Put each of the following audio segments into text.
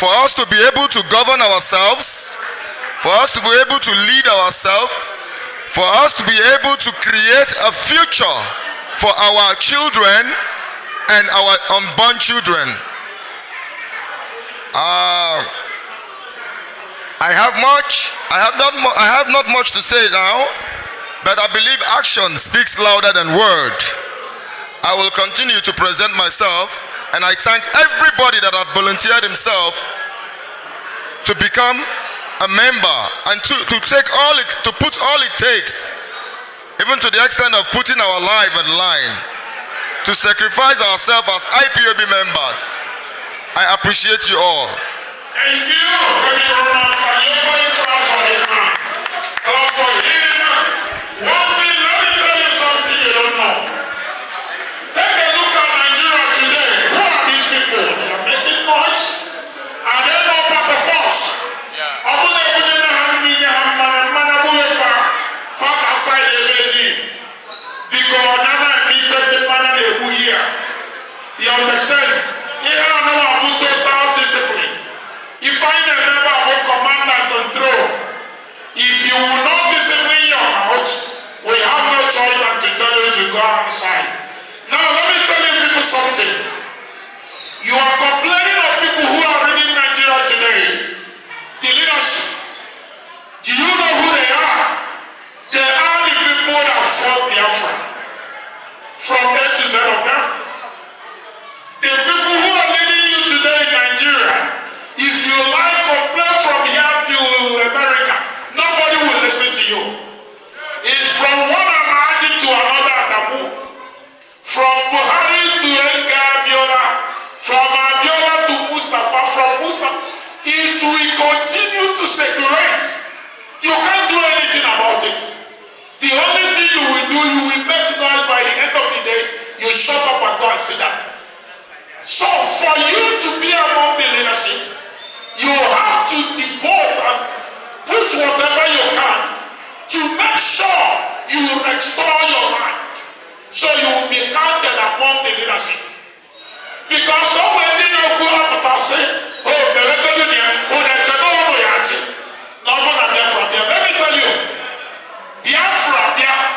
for us to be able to govern ourselves, for us to be able to lead ourselves, for us to be able to create a future for our children and our unborn children. I have not much to say now, but I believe action speaks louder than word. I will continue to present myself, and I thank everybody that has volunteered himself to become a member and to put all it takes, even to the extent of putting our life in line, to sacrifice ourselves as IPOB members. I appreciate you all. Thank you. Thank you very much. And your voice comes for this man. For him. One thing, let me tell you something you don't know. Take a look at Nigeria today. Who are these people? They are making noise. And they're not part of us. You understand? Here are no about total discipline. If I remember about command and control, if you will not discipline your mouth, we have no choice than to tell you to go outside. Now let me tell you people something. You are complaining of people who are reading Nigeria today. The leadership. Do you know who they are? They are the people that fought Biafra. From A to Z of them. The people who are leading you today in Nigeria, if you like compare from here to America, nobody will listen to you. It's from one Amadi to another Adamu, from Buhari to Enka Abiola, from Abiola to Mustafa, from Mustafa. It will continue to circulate. You can't do anything about it. The only thing you will do, you will make noise. By the end of the day, you shut up and go and sit down. So for you to be among the leadership, you have to devote and put whatever you can to make sure you restore your land, so you will be counted among the leadership. Because someone didn't go up to say, oh, the Biafra. Let me tell you, Biafra, Biafra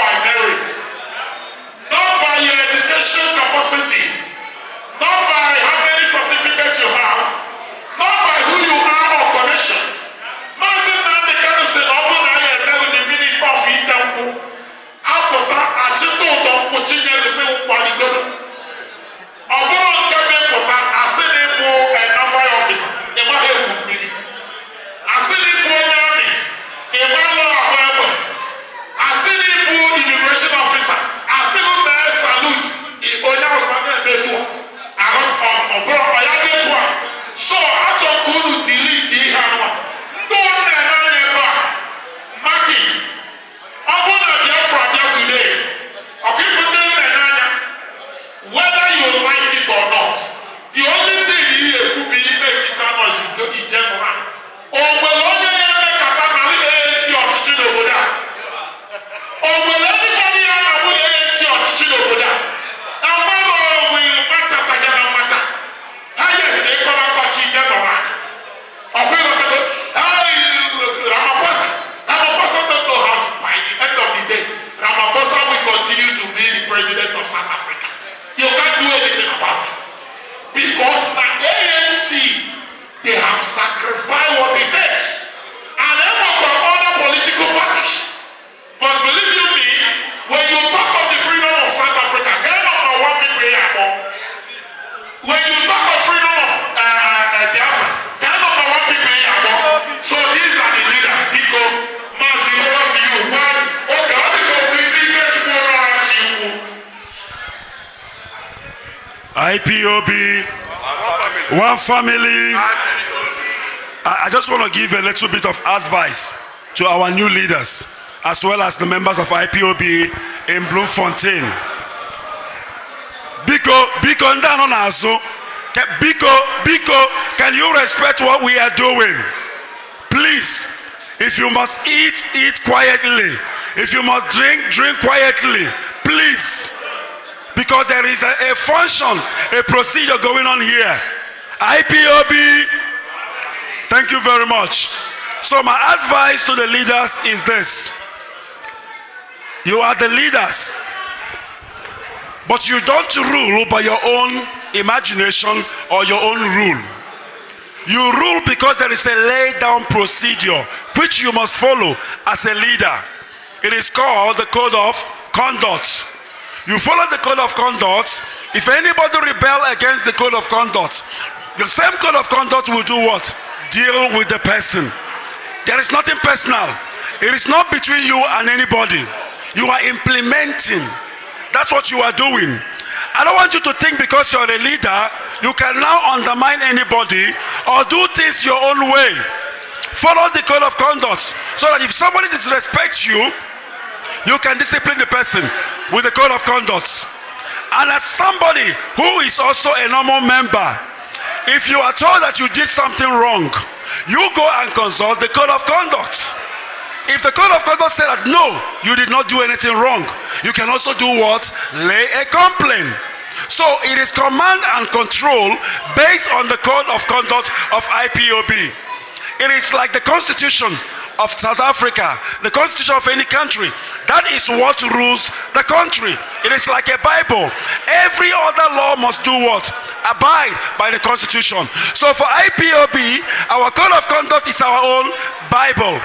by merit. Not by your education capacity, not by how many certificates you have, not by who you are or connection. Mazi Nnamdi Kanu said, "Open I am with the minister of Itampu. Apota achito don kuchinya lese upaligodo. Obo kebe pota asene po number officer. Ema he kumili. Asene po nyami. Ema lo abwe. Asene po immigration officer. Asene po salute. Onya osane beto. So out of good delete here. Don't mark it. Open a Biafra today. Whether you like it or not, the only thing here could be make it is to be general. Or will only make a family ANC or Chinedu. Or will anybody have a ANC or Chinedu? President of South Africa. You can't do anything about it. Because the ANC, they have sacrificed what it takes. And they work for other political parties. But believe you me, when you talk of the freedom of South Africa, they're not the one people here. When you talk of freedom of Biafra, they're not the one people here. So these are the leaders. Because Mazi, over to you. IPOB, one family. I just want to give a little bit of advice to our new leaders, as well as the members of IPOB in Bloemfontein. Biko, can you respect what we are doing? Please, if you must eat quietly. If you must drink quietly. Please. because there is a function, a procedure going on here. IPOB, thank you very much. So my advice to the leaders is this. You are the leaders, but you don't rule by your own imagination or your own rule. You rule because there is a laid down procedure which you must follow as a leader. It is called the code of conduct. You follow the code of conduct. If anybody rebel against the code of conduct, the same code of conduct will do what? Deal with the person. There is nothing personal. It is not between you and anybody. You are implementing. That's what you are doing. I don't want you to think because you're a leader, you can now undermine anybody or do things your own way. Follow the code of conduct so that if somebody disrespects you, you can discipline the person with the code of conduct. And as somebody who is also a normal member, if you are told that you did something wrong, you go and consult the code of conduct. If the code of conduct said that no, you did not do anything wrong, you can also do what? Lay a complaint. So it is command and control based on the code of conduct of IPOB. It is like the constitution of South Africa, the constitution of any country. That is what rules the country. It is like a Bible. Every other law must do what? Abide by the constitution. So for IPOB, our code of conduct is our own Bible.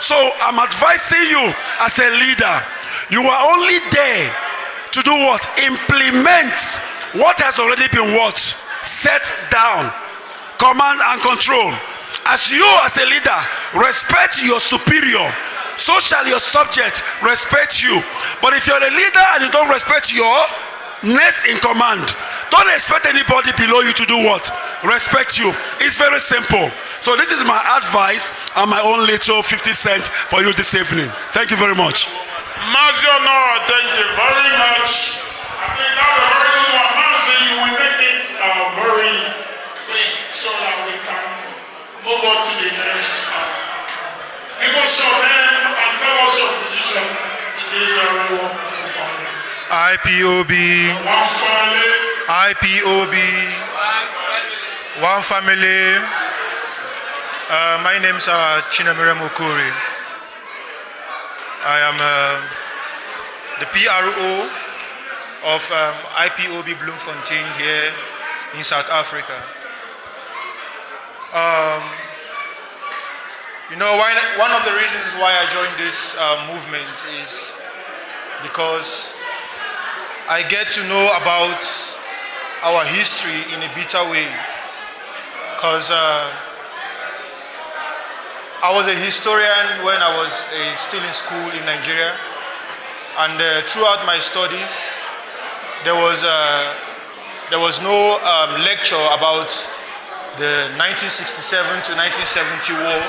So I'm advising you as a leader, you are only there to do what? Implement what has already been what? Set down. Command and control. As you as a leader respect your superior, so shall your subject respect you. But if you're a leader and you don't respect your next in command, don't expect anybody below you to do what? Respect you. It's very simple. So this is my advice and my own little 50 cents for you this evening. Thank you very much. Mazi, thank you very much. I think that's a very good one. Mazi, you will make it very quick so that we can move on to the next. Give us your name and tell us your position in this very wonderful family. IPOB. One family. IPOB. One family. My name is Chinedu. I am the PRO of IPOB Bloemfontein here in South Africa. You know, one of the reasons why I joined this movement is because I get to know about our history in a bitter way. Because I was a historian when I was still in school in Nigeria, and throughout my studies, there was no lecture about the 1967 to 1970 war.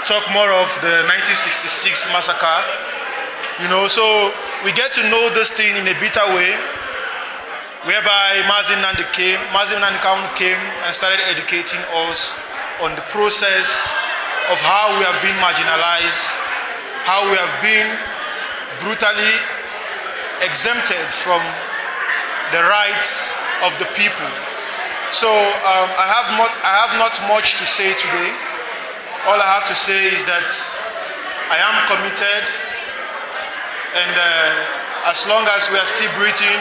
Talk more of the 1966 massacre. You know, so we get to know this thing in a bitter way, whereby Mazi Nnamdi came and started educating us on the process of how we have been marginalized, how we have been brutally exempted from the rights of the people. So I have not much to say today. All I have to say is that I am committed, and as long as we are still breathing,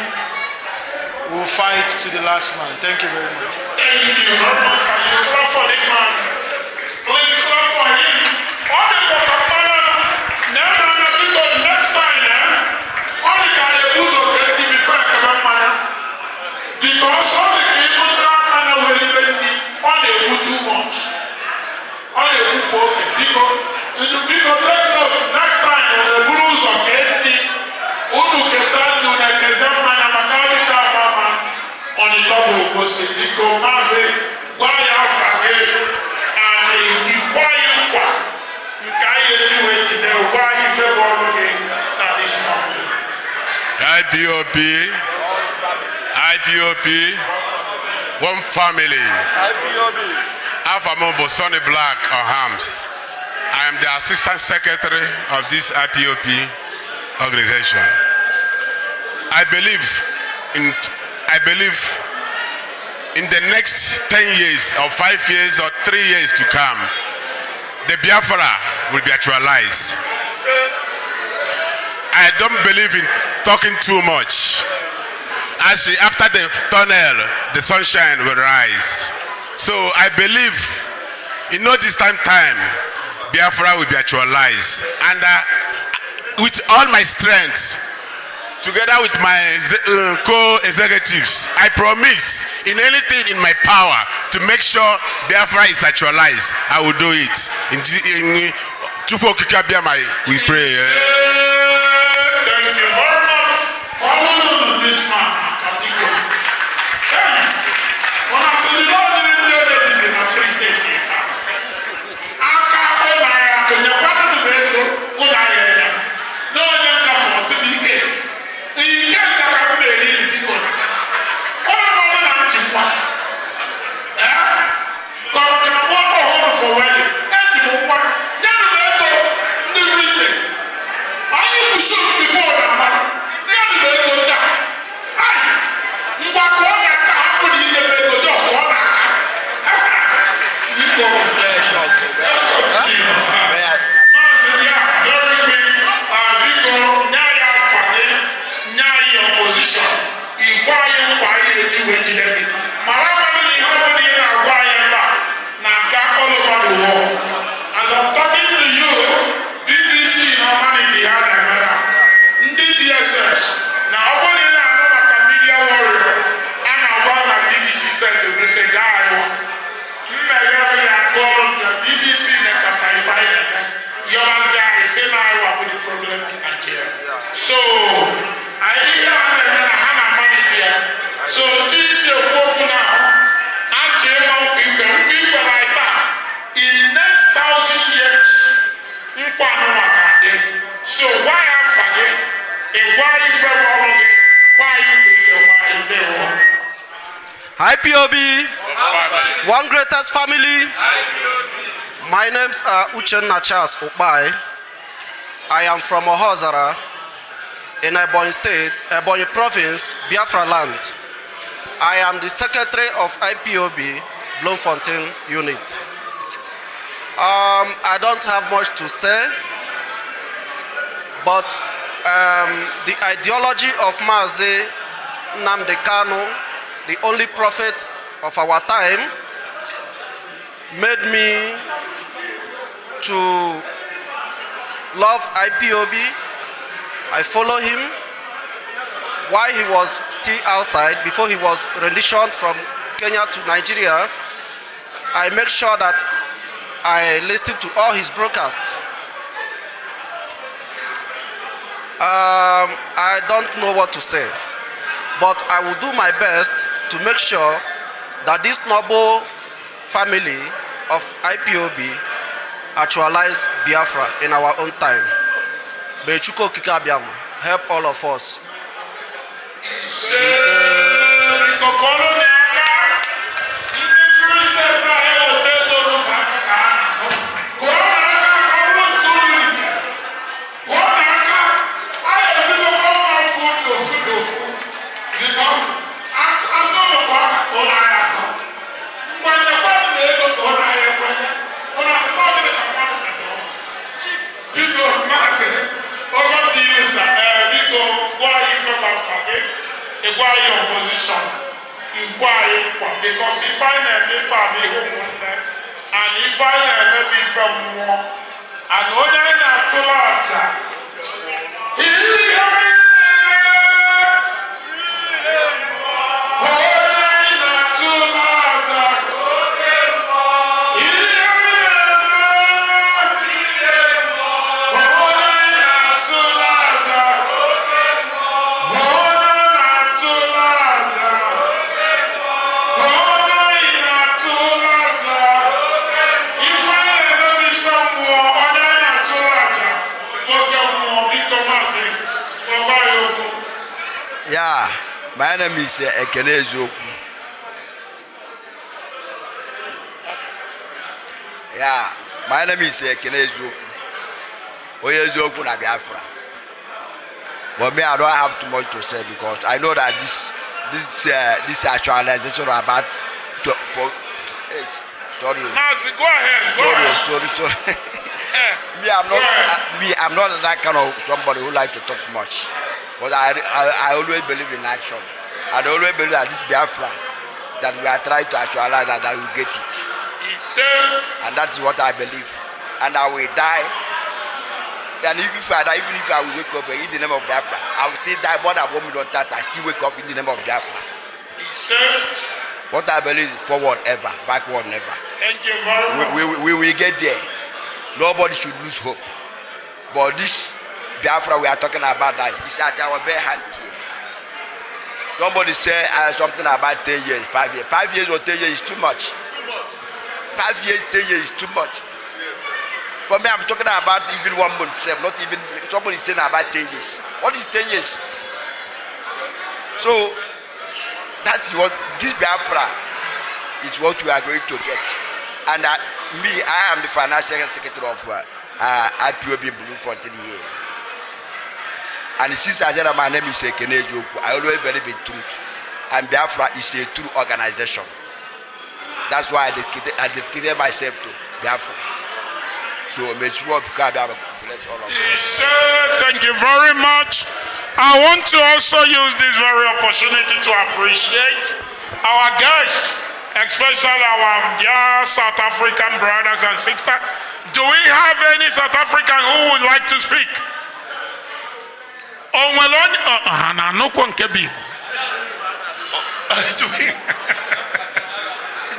we will fight to the last man. Thank you very much. Thank you very much. Can you clap for this man? Please clap for him. All the because next time, all the guy who's okay, be frank about money. Because all the people that will even be all they do too much. All they do for okay. Because take note, next time when the blues are getting Unu Ketan, Unu Kezem, Manamakabika, Mama, on the top of Bosi, because Mazi, why I forget, and the quiet one, you can't do it today, why if you want again, that is family. IPOP, one family. IPOB. Alpha Mombo Sonny Black or Hams. I am the Assistant Secretary of this IPOP organization. I believe in the next 10 years or 5 years or 3 years to come, the Biafra will be actualized. I don't believe in talking too much. Actually, after the tunnel, the sunshine will rise. So I believe, this time, Biafra will be actualized. And with all my strength, together with my co-executives, I promise in anything in my power to make sure Biafra is actualized. I will do it. In Chukwu Okike Abiama, we pray. Thank you very much. Follow this man. When I say the Lord didn't do anything in a free state, so I hear Hannah Manity. So this is what now. Actually, people like that in next 1,000 years, so why I forget and why you why you IPOB, one greatest family. My name's Uchenna Charles Okpai. I am from Ohozara in Ebonyi State, Ebonyi Province, Biafra land. I am the secretary of IPOB, Bloemfontein unit. I don't have much to say, but the ideology of Mazi, Nnamdi Kanu, the only prophet of our time, made me to love IPOB. I follow him while he was still outside, before he was renditioned from Kenya to Nigeria. I make sure that I listen to all his broadcasts. I don't know what to say, but I will do my best to make sure that this noble family of IPOB actualize Biafra in our own time. May Chukwu Okike Abiama help all of us. Because if I never and if I never be from war, and when I not to larger, my name is Chinedu. Yeah, my name is Chinedu. Oyezoku na Biafra. But me, I don't have too much to say because I know that this actualization about sorry. Mazi, go ahead. Go ahead. Sorry. I'm not that kind of somebody who like to talk much. But I always believe in action. I always believe that this Biafra that we are trying to actualize that we get it. And that's what I believe. And I will die. And if I die, even if I will wake up in the name of Biafra, I will still die more than 1 million times. I still wake up in the name of Biafra. What I believe is forward ever, backward never. Thank you very much. We will get there. Nobody should lose hope. But this Biafra we are talking about now, it's at our bare hand here. Somebody say something about 10 years, 5 years. 5 years or 10 years is too much. 5 years, 10 years is too much. For me, I'm talking about even 1 month, not even somebody saying about 10 years. What is 10 years? So that's what this Biafra is what we are going to get. And I am the financial secretary of IPOB in Bloemfontein here. And since I said that my name is Chinedu, I always believe in truth. And Biafra is a true organization. That's why I dedicated myself to Biafra. So may God bless all of us. Thank you very much. I want to also use this very opportunity to appreciate our guests, especially our dear South African brothers and sisters. Do we have any South African who would like to speak?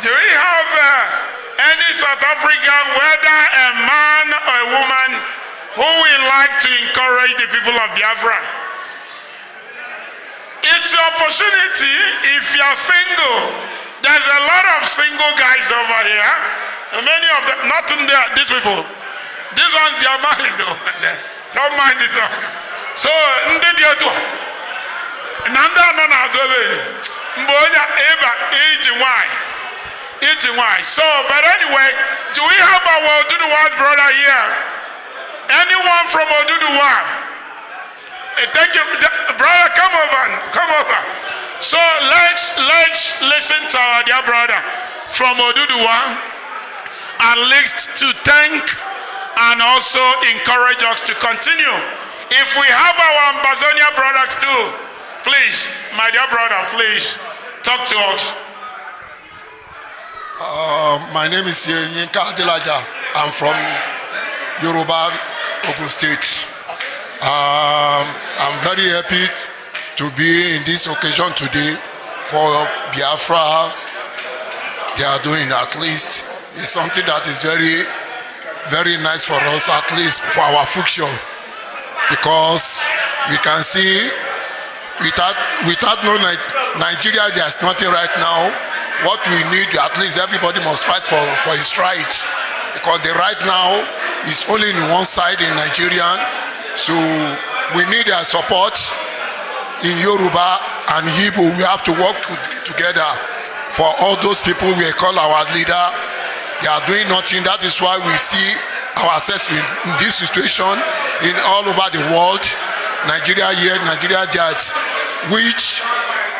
Do we have any South African, whether a man or a woman, who would like to encourage the people of Biafra? It's an opportunity if you're single. There's a lot of single guys over here. Many of them, not in there, these people. These ones, they are married though. Don't mind these ones. So, Nnamdi no nazobe. Mbonya eba age why. So, but anyway, do we have our Oduduwa's brother here? Anyone from Oduduwa? Thank you, brother. Come over. So let's listen to our dear brother from Oduduwa, and let's to thank and also encourage us to continue. If we have our Ambazonia brothers too, please, my dear brother, please talk to us. My name is Yinka Adelaja. I'm from Yoruba, Ogun State. I'm very happy to be in this occasion today for Biafra. They are doing at least is something that is very, very nice for us, at least for our future, because we can see without no Nigeria, there's nothing right now. What we need, at least everybody must fight for his right, because the right now is only in one side in Nigeria. So we need their support in Yoruba and Igbo. We have to work together for all those people we call our leader. They are doing nothing. That is why we see ourselves in this situation in all over the world. Nigeria here, Nigeria there, which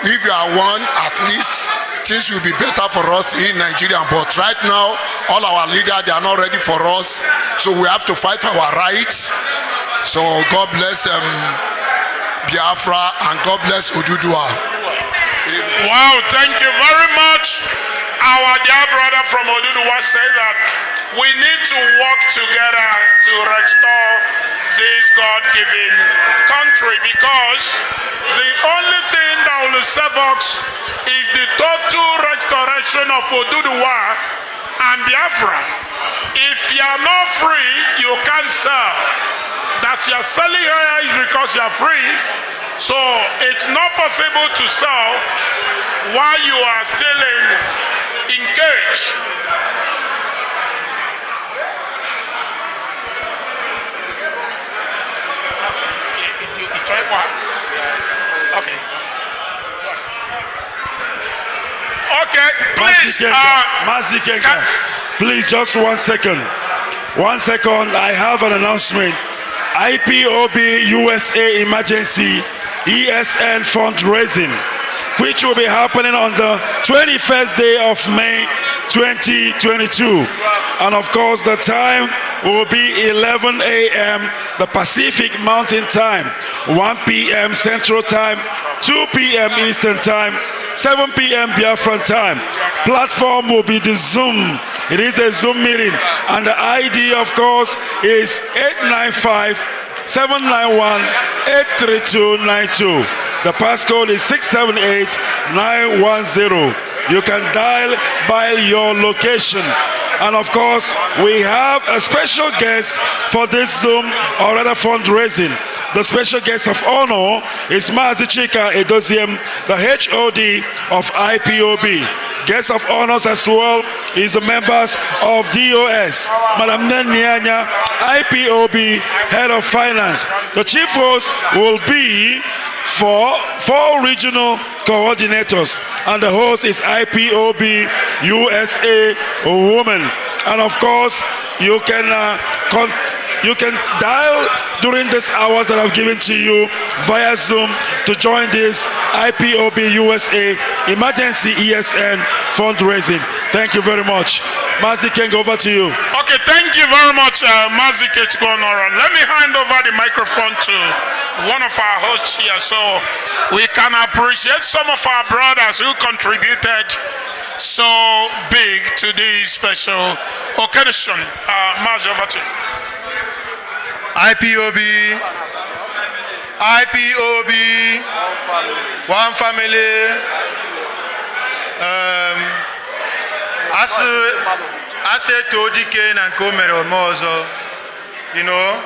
if you are one, at least things will be better for us in Nigeria. But right now, all our leaders, they are not ready for us. So we have to fight for our rights. So God bless Biafra and God bless Oduduwa. Wow, thank you very much. Our dear brother from Oduduwa said that we need to work together to restore this God-given country, because the only thing that will save us is the total restoration of Oduduwa and Biafra. If you are not free, you can't sell. That you are selling here is because you are free. So it's not possible to sell while you are still in cage. Okay. Okay, please. Mazi, please, just 1 second. 1 second. I have an announcement. IPOB USA Emergency ESN fundraising, which will be happening on the 21st day of May 2022. And of course, the time will be 11 a.m. the Pacific Mountain Time, 1 p.m. Central Time, 2 p.m. Eastern Time, 7 p.m. Biafran Time. Platform will be the Zoom. It is a Zoom meeting. And the ID, of course, is 895-791-83292. The passcode is 678910. You can dial by your location. And of course, we have a special guest for this Zoom or rather fundraising. The special guest of honor is Mazi Edoziem, the HOD of IPOB. Guest of honors as well is the members of DOS, Madam Nyanya, IPOB Head of Finance. The chief host will be four regional coordinators, and the host is IPOB USA Women. And of course, you can dial during these hours that I've given to you via Zoom to join this IPOB USA Emergency ESN fundraising. Thank you very much. Mazi, can go over to you. Okay, thank you very much, Mazi Ketgonora. Let me hand over the microphone to one of our hosts here so we can appreciate some of our brothers who contributed so big to this special occasion. Mazi, over to you. IPOB, one family. Ase Todike and Komero Mozo, you know,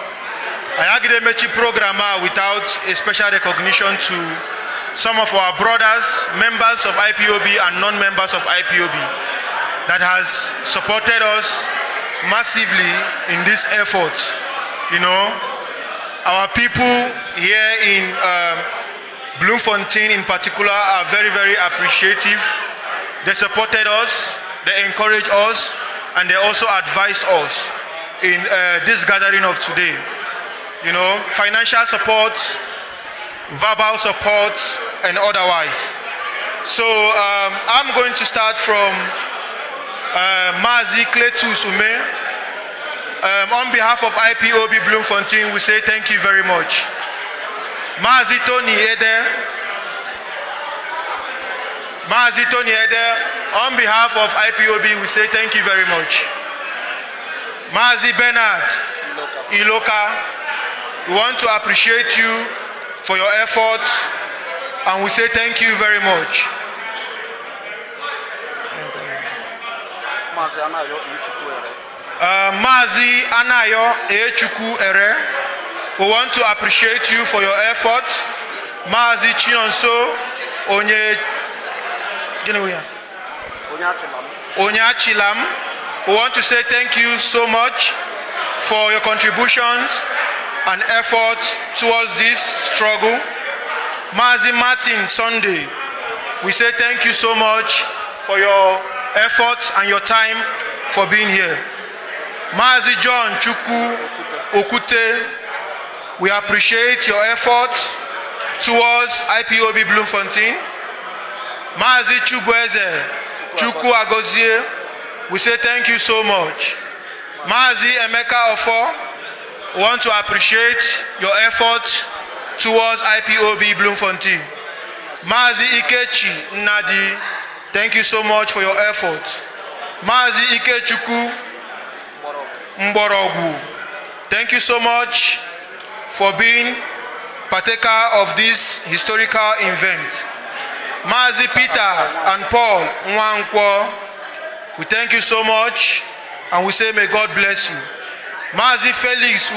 I agree program without a special recognition to some of our brothers, members of IPOB and non-members of IPOB that has supported us massively in this effort. You know, our people here in Bloemfontein in particular are very, very appreciative. They supported us, they encouraged us, and they also advised us in this gathering of today. You know, financial support, verbal support, and otherwise. So I'm going to start from Mazi Kletu Sume. On behalf of IPOB Bloemfontein, we say thank you very much. Mazi Tony Ede, on behalf of IPOB, we say thank you very much. Mazi Bernard Iloka, we want to appreciate you for your efforts, and we say thank you very much. Mazi Anayo Echukwu Ere, we want to appreciate you for your effort. Mazi Chinonso Onyachilam, we want to say thank you so much for your contributions and efforts towards this struggle. Mazi Martin Sunday, we say thank you so much for your efforts and your time for being here. Mazi John Chukwu Okute, we appreciate your efforts towards IPOB Bloemfontein. Mazi Chubueze Chukwu Agozie, we say thank you so much. Mazi Emeka Ofo, we want to appreciate your efforts towards IPOB Bloemfontein. Mazi Ikechi Nnamdi, thank you so much for your efforts. Mazi Ikechukwu Mborogu, thank you so much for being partaker of this historical event. Mazi Peter and Paul Nwankwo, we thank you so much and we say may God bless you. Mazi Felix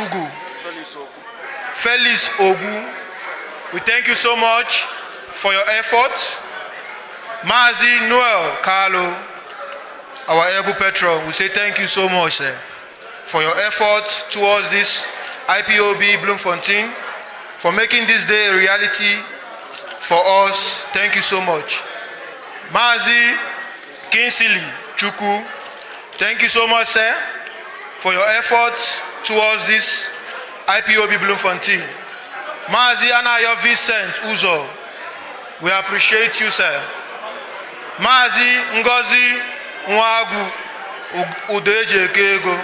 Ogu, we thank you so much for your efforts. Mazi Noel Carlo, our able patron, we say thank you so much, sir, for your efforts towards this IPOB Bloemfontein, for making this day a reality for us. Thank you so much. Mazi Kinsley Chukwu, thank you so much, sir, for your efforts towards this IPOB Bloemfontein. Mazi Anayo Vincent Uzo, we appreciate you, sir. Mazi Ngozi Nwagu Udeje Kego,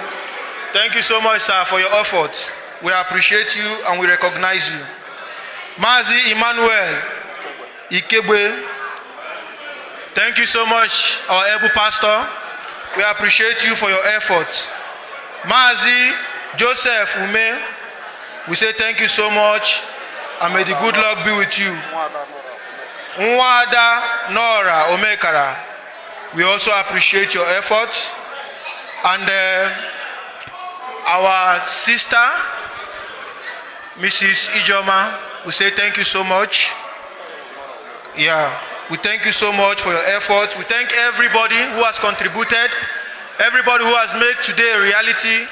thank you so much, sir, for your efforts. We appreciate you and we recognize you. Mazi Emmanuel Ikebwe, thank you so much, our able pastor. We appreciate you for your efforts. Mazi Joseph Ume, we say thank you so much and may the good luck be with you. Nwada Nora Omekara, we also appreciate your efforts. And our sister, Mrs. Ijoma, we say thank you so much. Yeah, we thank you so much for your efforts. We thank everybody who has contributed, everybody who has made today a reality.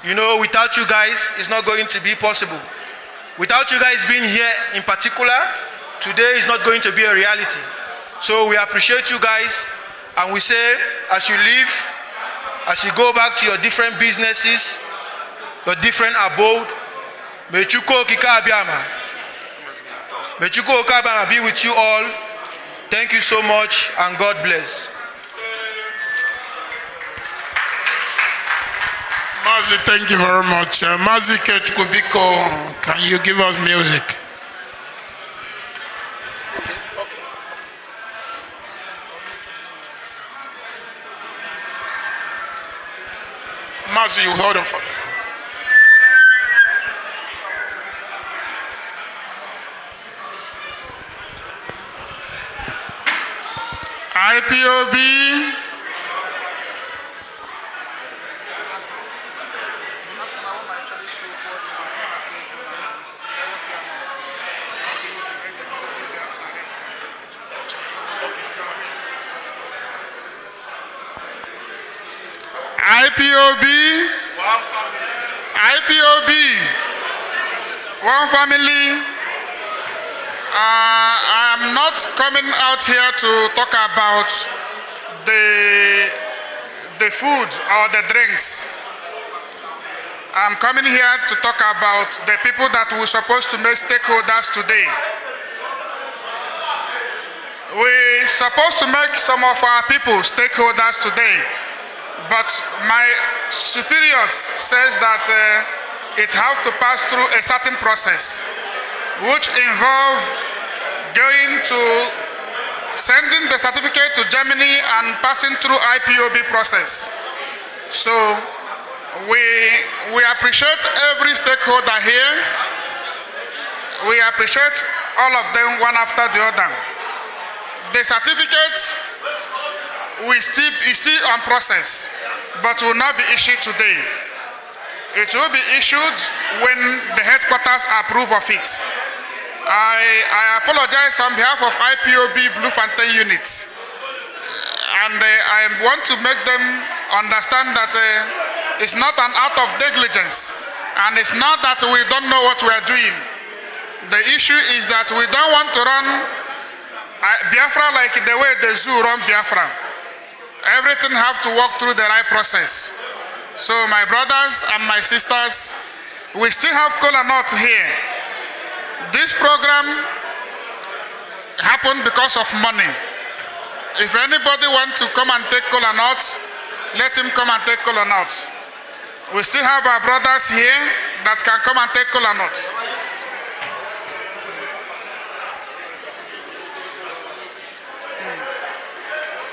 You know, without you guys, it's not going to be possible. Without you guys being here in particular, today is not going to be a reality. So we appreciate you guys, and we say, as you leave, as you go back to your different businesses, your different abode, may Chuko Kikabiama, may Chuko Kikabiama be with you all. Thank you so much, and God bless. Mazi, thank you very much. Mazi Kechukubiko, can you give us music? Mazi, you hold on for me. IPOB. IPOB, one family. I'm not coming out here to talk about the food or the drinks. I'm coming here to talk about the people that we're supposed to make stakeholders today. We're supposed to make some of our people stakeholders today. But my superiors says that it has to pass through a certain process, which involve going to sending the certificate to Germany and passing through IPOB process. So we appreciate every stakeholder here. We appreciate all of them one after the other. The certificates is still on process, but will not be issued today. It will be issued when the headquarters approve of it. I apologize on behalf of IPOB Bloemfontein units, and I want to make them understand that it's not an act of negligence, and it's not that we don't know what we are doing. The issue is that we don't want to run Biafra like the way the zoo run Biafra. Everything have to walk through the right process. So my brothers and my sisters, we still have kola nut here. This program happened because of money. If anybody wants to come and take kola nuts, let him come and take kola nuts. We still have our brothers here that can come and take kola nuts.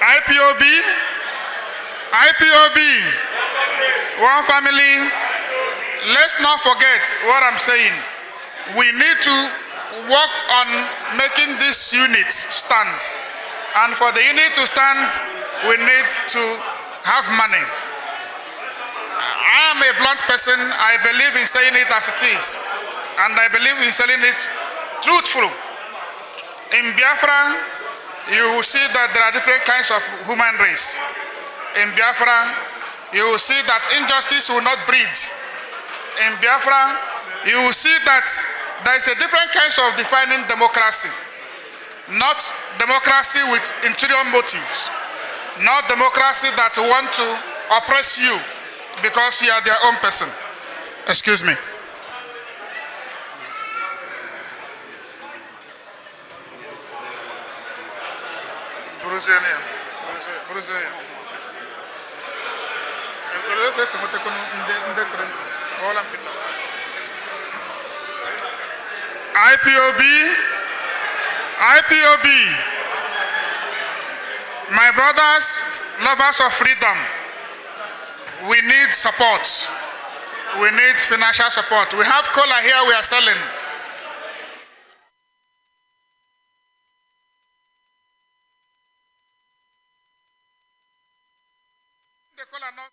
IPOB, one family. Let's not forget what I'm saying. We need to work on making this unit stand. And for the unit to stand, we need to have money. I am a blunt person. I believe in saying it as it is. And I believe in saying it truthful. In Biafra, you will see that there are different kinds of human race. In Biafra, you will see that injustice will not breed. In Biafra, you will see that there is a different kinds of defining democracy. Not democracy with interior motives. Not democracy that want to oppress you because you are their own person. Excuse me. IPOB, my brothers, lovers of freedom, we need support. We need financial support. We have cola here we are selling. The cola not.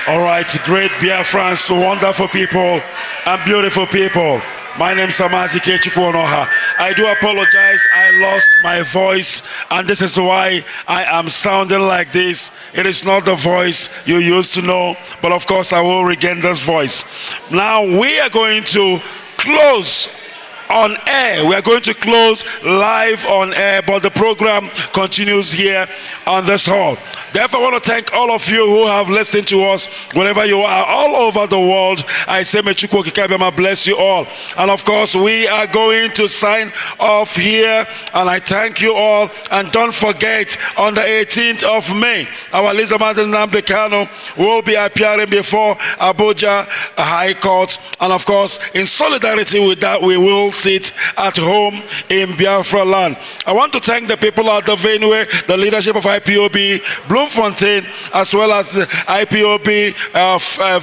All right, great Biafrans, wonderful people and beautiful people. My name is Mazi. I do apologize. I lost my voice, and this is why I am sounding like this. It is not the voice you used to know, but of course I will regain this voice. Now we are going to close on air. We are going to close live on air, but the program continues here on this hall. Therefore, I want to thank all of you who have listened to us wherever you are, all over the world. I say, may Chukwu Okike bless you all. And of course, we are going to sign off here, and I thank you all. And don't forget, on the 18th of May, our Nnamdi Kanu will be appearing before Abuja High Court. And of course, in solidarity with that, we will sit at home in Biafra land. I want to thank the people at the venue, the leadership of IPOB, Bloemfontein, as well as the IPOB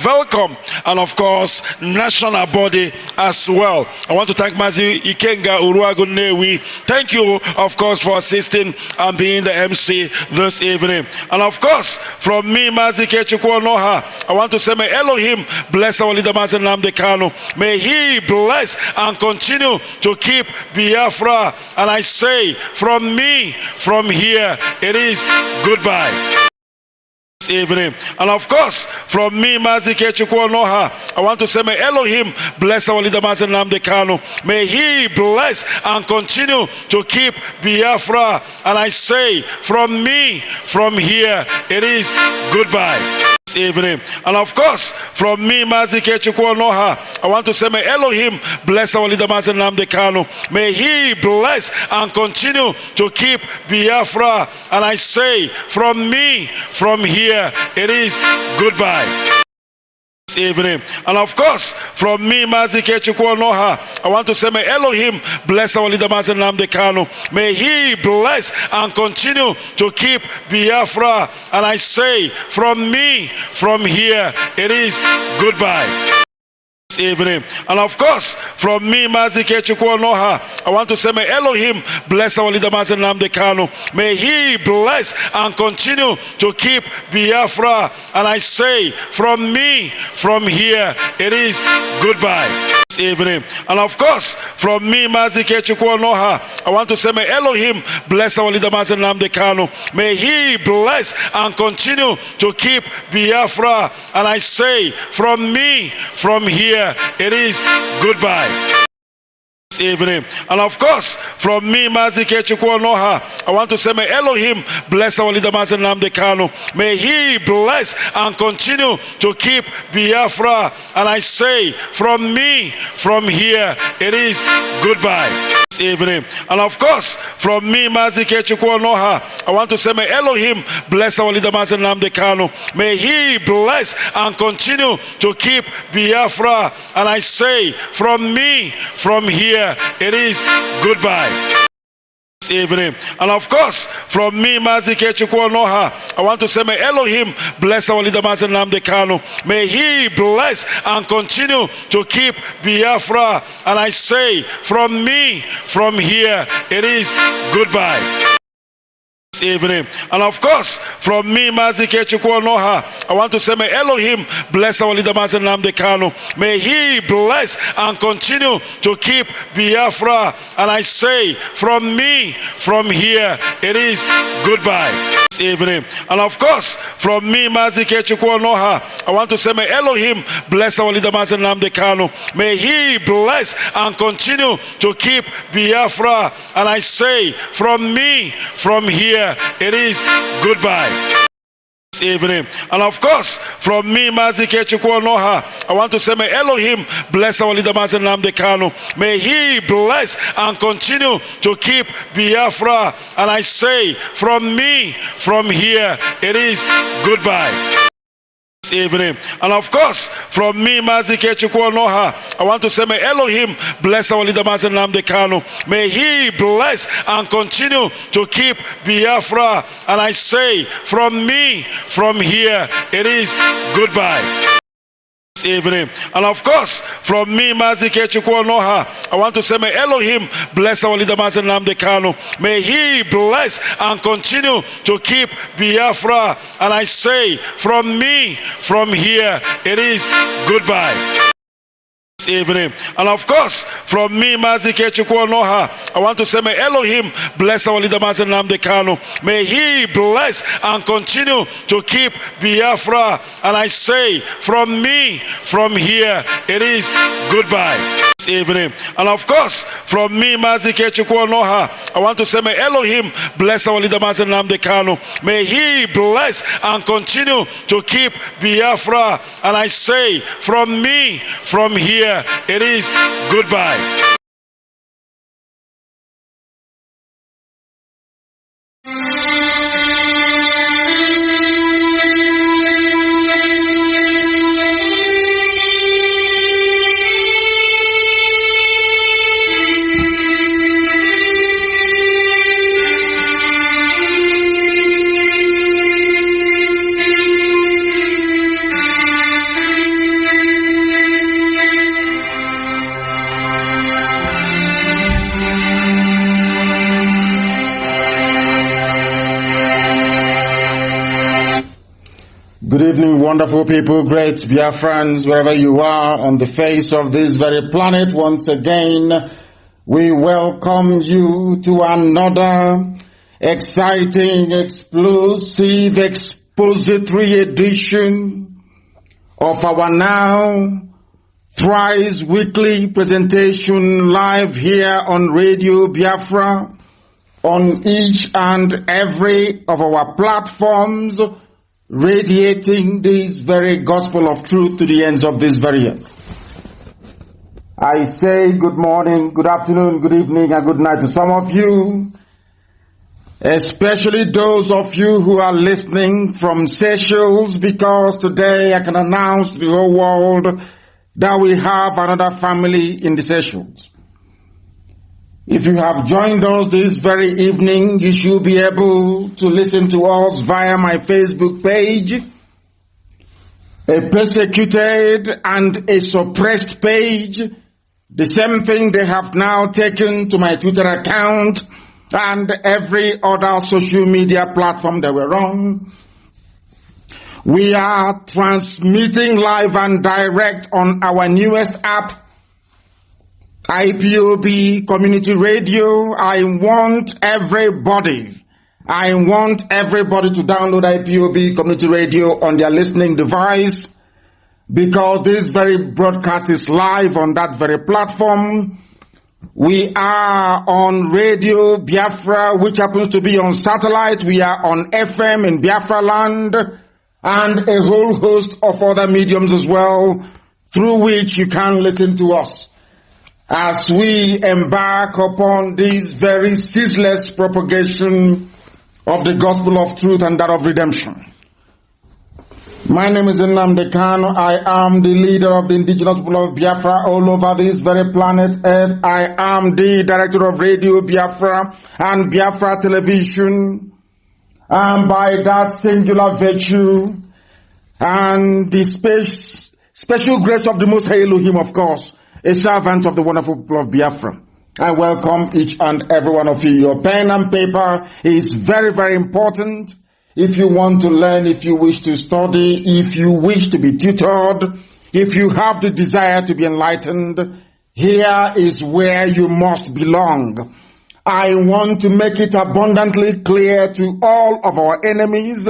Welcome, and of course, national body as well. I want to thank Mazi Ikenga Uruagunewi. Thank you, of course, for assisting and being the MC this evening. And of course, from me, Mazi Kechukwonoha, I want to say, may Elohim bless our leader, Mazi Nnamdi Kanu. May he bless and continue to keep Biafra. And I say, from me, from here, it is goodbye. This evening. And of course, from me, Mazi Kechukwonoha, I want to say, may Elohim bless our leader, Mazi Nnamdi Kanu. May he bless and continue to keep Biafra. And I say, from me, from here, it is goodbye. Evening. And of course, from me, Mazi Kechukwonoha, I want to say, may Elohim bless our leader, Mazi Nnamdi Kanu. May he bless and continue to keep Biafra. And I say, from me, from here, it is goodbye. Evening. And of course, from me, Mazi Kechukwonoha, I want to say, may Elohim bless our leader, Mazi Nnamdi Kanu. May he bless and continue to keep Biafra. And I say, from me, from here, it is goodbye. Evening. And of course, from me, Mazi Kechukwonoha, I want to say, may Elohim bless our leader, Mazi Nnamdi Kanu. May he bless and continue to keep Biafra. And I say, from me, from here, it is goodbye. Evening. And of course, from me, Mazi Kechukwonoha, I want to say, may Elohim bless our leader, Mazi Nnamdi Kanu. May he bless and continue to keep Biafra. And I say, from me, from here, it is goodbye. Evening. And of course, from me, Mazi Kechukwonoha, I want to say, may Elohim bless our leader, Mazi Nnamdi Kanu. May he bless and continue to keep Biafra. And I say, from me, from here, it is goodbye. Evening. And of course, from me, Mazi Kechukwonoha, I want to say, may Elohim bless our leader, Mazi Nnamdi Kanu. May he bless and continue to keep Biafra. And I say, from me, from here, it is goodbye. Evening. And of course, from me, Mazi Kechukwonoha, I want to say, may Elohim bless our leader, Mazi Nnamdi Kanu. May he bless and continue to keep Biafra. And I say, from me, from here, it is goodbye. Evening. And of course, from me, Mazi Kechukwonoha, I want to say, may Elohim bless our leader, Mazi Nnamdi Kanu. May he bless and continue to keep Biafra. And I say, from me, from here, it is goodbye. Evening. And of course, from me, Mazi Kechukwonoha, I want to say, may Elohim bless our leader, Mazi Nnamdi Kanu. May he bless and continue to keep Biafra. And I say, from me, from here, it is goodbye. Evening. And of course, from me, Mazi Noha, I want to say, may Elohim bless our leader, Mazi Nnamdi Kanu. May he bless and continue to keep Biafra. And I say, from me, from here, it is goodbye. Evening. And of course, from me, Mazi Noha, I want to say, may Elohim bless our leader, Mazi Nnamdi Kanu. May he bless and continue to keep Biafra. And I say, from me, from here, it is goodbye. Evening. And of course, from me, Mazi Noha, I want to say, may Elohim bless our leader, Mazi Nnamdi Kanu. May he bless and continue to keep Biafra. And I say, from me, from here, it is goodbye. Evening. And of course, from me, Mazi Noha, I want to say, may Elohim bless our leader, Mazi Nnamdi Kanu. May he bless and continue to keep Biafra. And I say, from me, from here, it is goodbye. Evening. And of course, from me, Mazi Noha, I want to say, may Elohim bless our leader, Mazi Nnamdi Kanu. May he bless and continue to keep Biafra. And I say, from me, from here, it is goodbye. Good evening, wonderful people, great Biafrans, wherever you are on the face of this very planet. Once again, we welcome you to another exciting, explosive, expository edition of our now thrice weekly presentation live here on Radio Biafra on each and every of our platforms, radiating this very gospel of truth to the ends of this very earth. I say good morning, good afternoon, good evening, and good night to some of you, especially those of you who are listening from Seychelles, because today I can announce to the whole world that we have another family in the Seychelles. If you have joined us this very evening, you should be able to listen to us via my Facebook page, a persecuted and a suppressed page, the same thing they have now taken to my Twitter account and every other social media platform that we're on. We are transmitting live and direct on our newest app, IPOB Community Radio. I want everybody to download IPOB Community Radio on their listening device, because this very broadcast is live on that very platform. We are on Radio Biafra, which happens to be on satellite. We are on FM in Biafra land, and a whole host of other mediums as well, through which you can listen to us as we embark upon this very ceaseless propagation of the gospel of truth and that of redemption. My name is Nnamdi Kanu. I am the leader of the indigenous people of Biafra all over this very planet Earth. I am the director of Radio Biafra and Biafra Television. And by that singular virtue and the special grace of the Most High Elohim, of course, a servant of the wonderful people of Biafra, I welcome each and every one of you. Your pen and paper is very, very important. If you want to learn, if you wish to study, if you wish to be tutored, if you have the desire to be enlightened, here is where you must belong. I want to make it abundantly clear to all of our enemies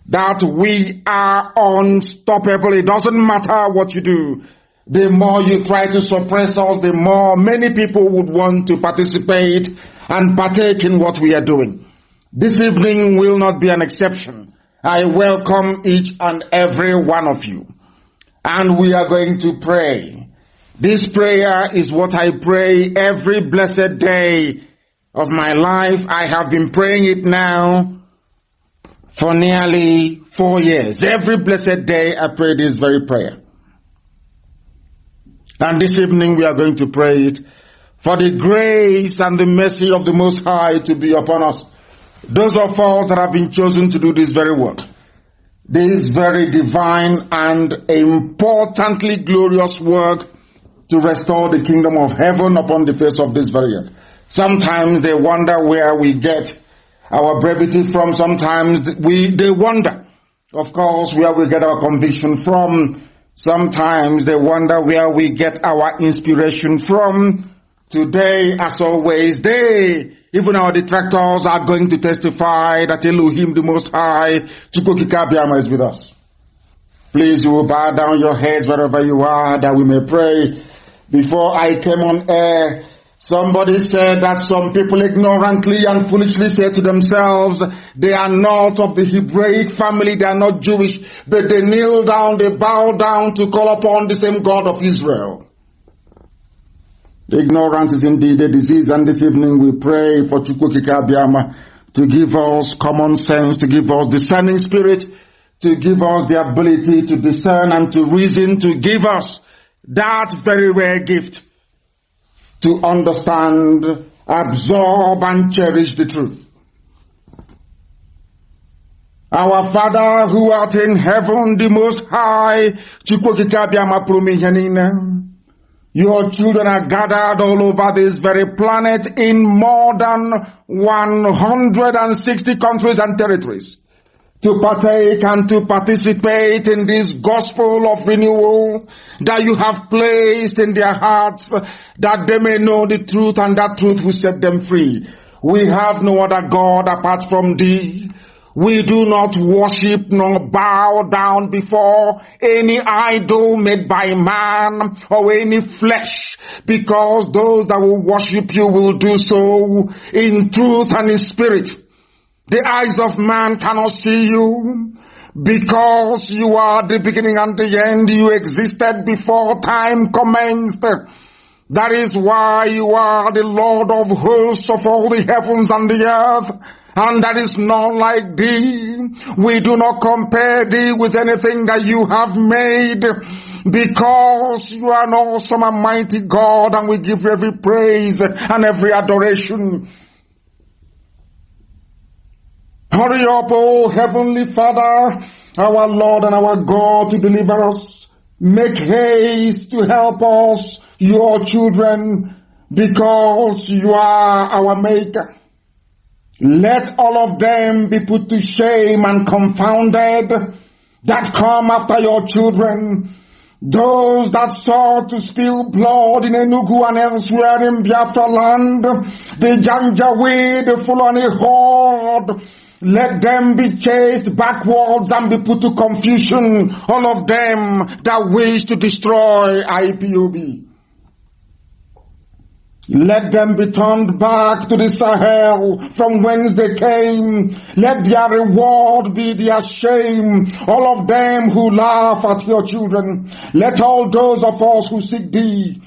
that we are unstoppable. It doesn't matter what you do. The more you try to suppress us, the more many people would want to participate and partake in what we are doing. This evening will not be an exception. I welcome each and every one of you. And we are going to pray. This prayer is what I pray every blessed day of my life. I have been praying it now for nearly 4 years. Every blessed day I pray this very prayer. And this evening we are going to pray it for the grace and the mercy of the Most High to be upon us. Those of us that have been chosen to do this very work. This very divine and importantly glorious work to restore the kingdom of heaven upon the face of this very earth. Sometimes they wonder where we get our brevity from. Sometimes they wonder, of course, where we get our conviction from. Sometimes they wonder where we get our inspiration from. Today, as always, even our detractors, are going to testify that Elohim, the Most High, Chukwukika Biama, is with us. Please, you will bow down your heads wherever you are, that we may pray. Before I came on air, somebody said that some people ignorantly and foolishly say to themselves, they are not of the Hebraic family, they are not Jewish, but they kneel down, they bow down to call upon the same God of Israel. Ignorance is indeed a disease, and this evening we pray for Chukwukika Biama to give us common sense, to give us discerning spirit, to give us the ability to discern and to reason, to give us that very rare gift to understand, absorb, and cherish the truth. Our Father who art in heaven, the Most High, Chukwukika Biama Prumihenina. Your children are gathered all over this very planet in more than 160 countries and territories to partake and to participate in this gospel of renewal that you have placed in their hearts, that they may know the truth and that truth will set them free. We have no other God apart from thee. We do not worship nor bow down before any idol made by man or any flesh, because those that will worship you will do so in truth and in spirit. The eyes of man cannot see you, because you are the beginning and the end. You existed before time commenced. That is why you are the Lord of hosts of all the heavens and the earth. And that is not like thee. We do not compare thee with anything that you have made, because you are an awesome and mighty God, and we give you every praise and every adoration. Hurry up, O Heavenly Father, our Lord and our God, to deliver us. Make haste to help us, your children, because you are our Maker. Let all of them be put to shame and confounded that come after your children. Those that sought to spill blood in Enugu and elsewhere in Biafra land, the Janjaweed, the Fulani horde, let them be chased backwards and be put to confusion, all of them that wish to destroy IPOB. Let them be turned back to the Sahel from whence they came. Let their reward be their shame, all of them who laugh at your children. Let all those of us who seek thee,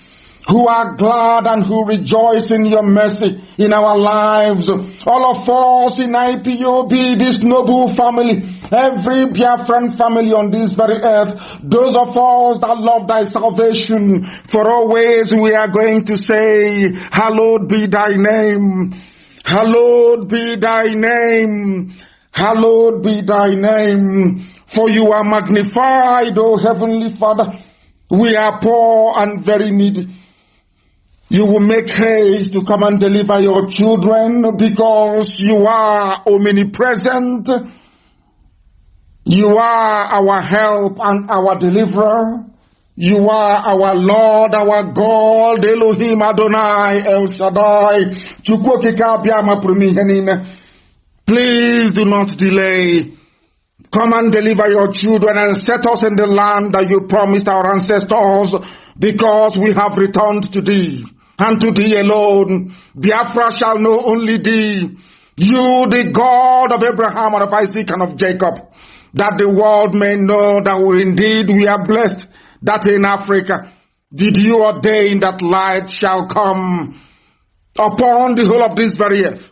who are glad and who rejoice in your mercy in our lives, all of us in IPOB, this noble family, every Biafran family on this very earth, those of us that love thy salvation, for always we are going to say, hallowed be thy name, hallowed be thy name, hallowed be thy name, for you are magnified, O Heavenly Father. We are poor and very needy. You will make haste to come and deliver your children, because you are omnipresent. You are our help and our deliverer. You are our Lord, our God, Elohim Adonai, El Shaddai, Chukwukika Biama Prumihenina. Please do not delay. Come and deliver your children and set us in the land that you promised our ancestors, because we have returned to thee, and to thee alone. Biafra shall know only thee, you, the God of Abraham and of Isaac and of Jacob. that the world may know that we are blessed, that in Africa did you ordain that light shall come upon the whole of this very earth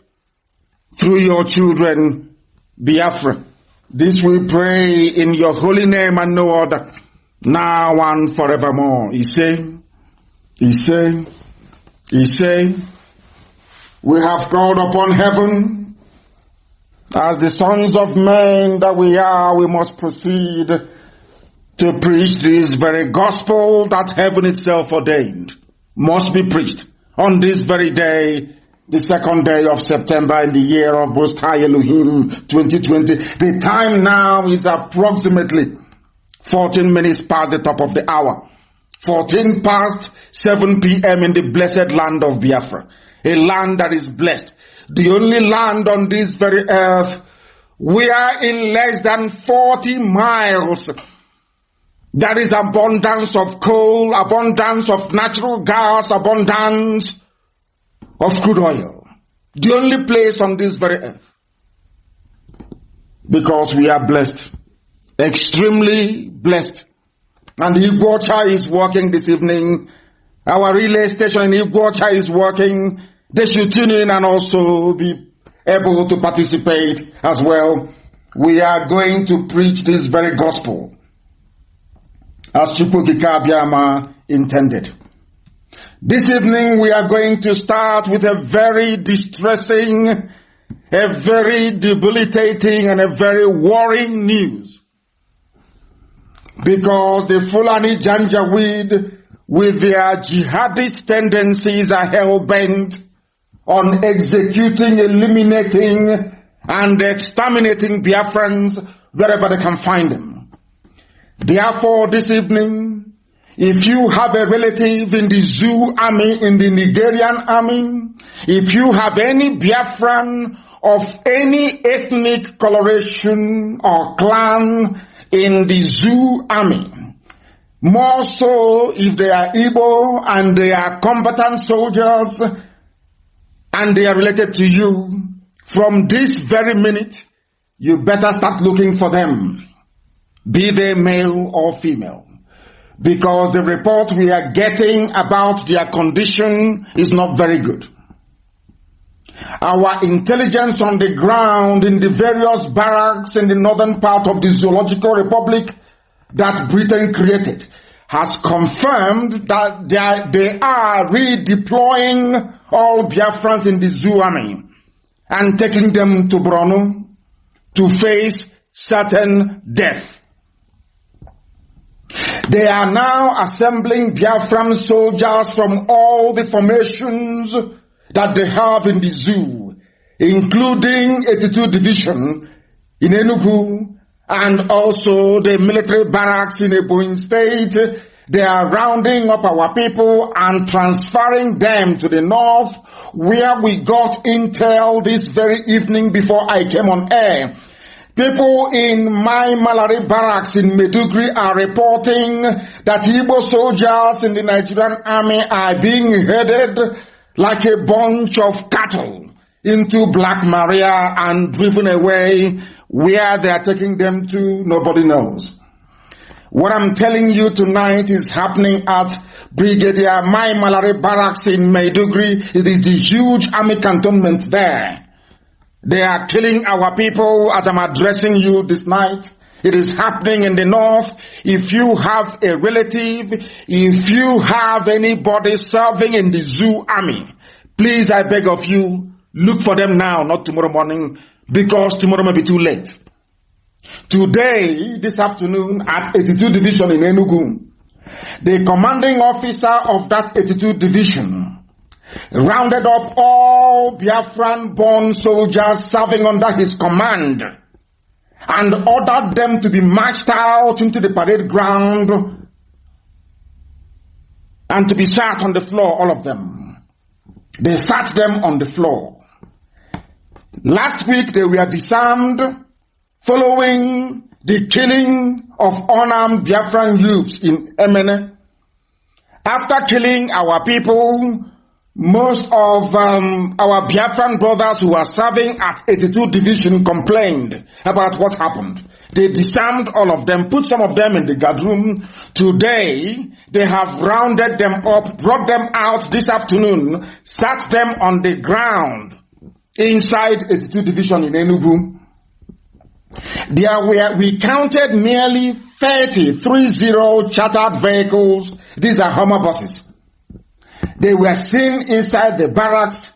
through your children, Biafra. This we pray in your holy name and no other, now and forevermore. He say, we have called upon heaven. As the sons of men that we are, we must proceed to preach this very gospel that heaven itself ordained must be preached on this very day, the 2nd day of September in the year of Most High Elohim 2020. The time now is approximately 14 minutes past the top of the hour. 14 past 7 p.m. in the blessed land of Biafra. A land that is blessed. The only land on this very earth where in less than 40 miles there is abundance of coal, abundance of natural gas, abundance of crude oil. The only place on this very earth. Because we are blessed. Extremely blessed. And Iguacha is working this evening. Our relay station in Iguacha is working. They should tune in and also be able to participate as well. We are going to preach this very gospel as Chukwukika Abiyama intended. This evening we are going to start with a very distressing, a very debilitating and a very worrying news. Because the Fulani Janjaweed with their jihadist tendencies are hell-bent on executing, eliminating and exterminating Biafrans wherever they can find them. Therefore, this evening, if you have a relative in the Zoo army, in the Nigerian army, if you have any Biafran of any ethnic coloration or clan in the Zoo army, more so if they are Igbo and they are combatant soldiers and they are related to you, from this very minute, you better start looking for them, be they male or female. Because the report we are getting about their condition is not very good. Our intelligence on the ground in the various barracks in the northern part of the Zoological Republic that Britain created has confirmed that they are redeploying all Biafrans in the Zoo army and taking them to Borno to face certain death. They are now assembling Biafran soldiers from all the formations that they have in the zoo, including 82 Division in Enugu and also the military barracks in Ebonyi State. They are rounding up our people and transferring them to the north, where we got intel this very evening before I came on air. People in my Malari barracks in Maiduguri are reporting that Igbo soldiers in the Nigerian army are being headed like a bunch of cattle into Black Maria and driven away. Where they are taking them to, nobody knows. What I'm telling you tonight is happening at Brigadier Mai Malari barracks in Maiduguri. It is the huge army cantonment there. They are killing our people as I'm addressing you this night. It is happening in the north. If you have a relative, if you have anybody serving in the Zoo army, please, I beg of you, look for them now, not tomorrow morning, because tomorrow may be too late. Today, this afternoon, at 82 Division in Enugu, the commanding officer of that 82 Division rounded up all Biafran-born soldiers serving under his command and ordered them to be marched out into the parade ground and to be sat on the floor, all of them. They sat them on the floor. Last week they were disarmed following the killing of unarmed Biafran youths in Emene. After killing our people, most of our Biafran brothers who are serving at 82 Division complained about what happened. They disarmed all of them, put some of them in the guard room. Today, they have rounded them up, brought them out this afternoon, sat them on the ground inside 82 Division in Enugu. We counted nearly 30 chartered vehicles. These are Hummer buses. They were seen inside the barracks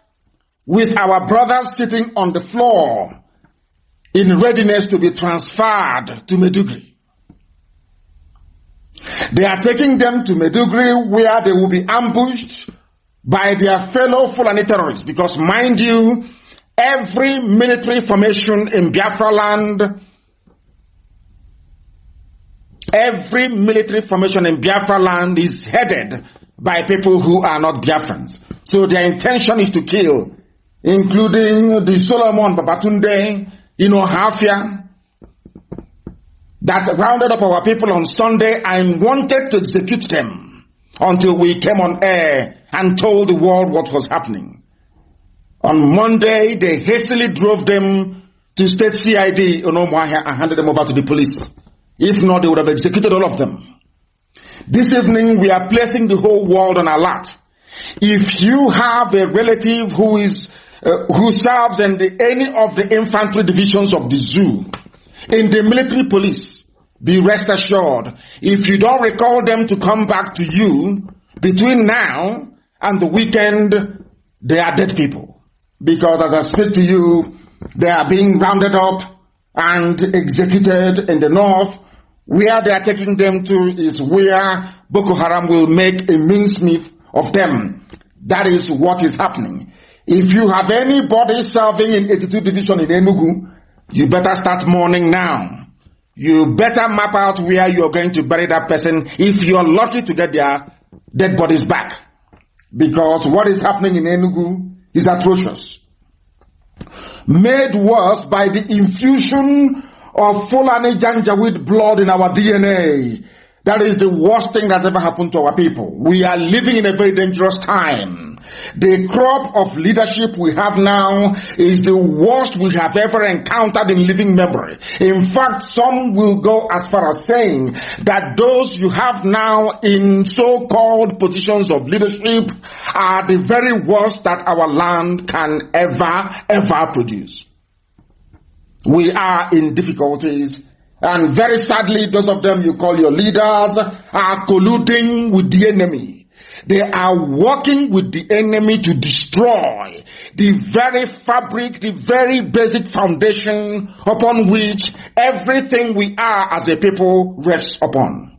with our brothers sitting on the floor in readiness to be transferred to Maiduguri. They are taking them to Maiduguri where they will be ambushed by their fellow Fulani terrorists, because mind you, every military formation in Biafra land, is headed by people who are not Biafrans. So their intention is to kill, including the Solomon Babatunde, Hafia, that rounded up our people on Sunday and wanted to execute them until we came on air and told the world what was happening. On Monday, they hastily drove them to State CID and handed them over to the police. If not, they would have executed all of them. This evening, we are placing the whole world on alert. If you have a relative who serves in any of the infantry divisions of the zoo, in the military police, be rest assured, if you don't recall them to come back to you between now and the weekend, they are dead people. Because as I speak to you, they are being rounded up and executed in the north. Where they are taking them to is where Boko Haram will make a mincemeat of them. That is what is happening. If you have anybody serving in 82 Division in Enugu, you better start mourning now. You better map out where you are going to bury that person if you are lucky to get their dead bodies back. Because what is happening in Enugu is atrocious. Made worse by the infusion of Fulani Janjaweed blood in our DNA. That is the worst thing that's ever happened to our people. We are living in a very dangerous time. The crop of leadership we have now is the worst we have ever encountered in living memory. In fact, some will go as far as saying that those you have now in so-called positions of leadership are the very worst that our land can ever produce. We are in difficulties, and very sadly, those of them you call your leaders are colluding with the enemy. They are working with the enemy to destroy the very fabric, the very basic foundation upon which everything we are as a people rests upon.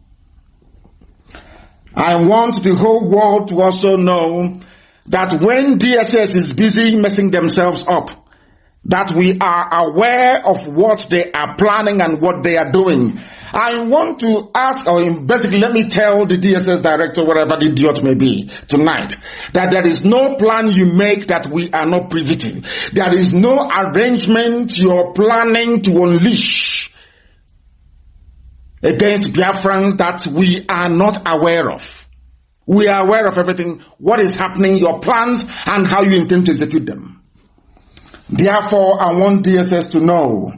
I want the whole world to also know that when DSS is busy messing themselves up, that we are aware of what they are planning and what they are doing. I want to ask, or basically let me tell the DSS director, wherever the idiot may be tonight, that there is no plan you make that we are not privy to. There is no arrangement you're planning to unleash against Biafrans that we are not aware of. We are aware of everything, what is happening, your plans, and how you intend to execute them. Therefore, I want DSS to know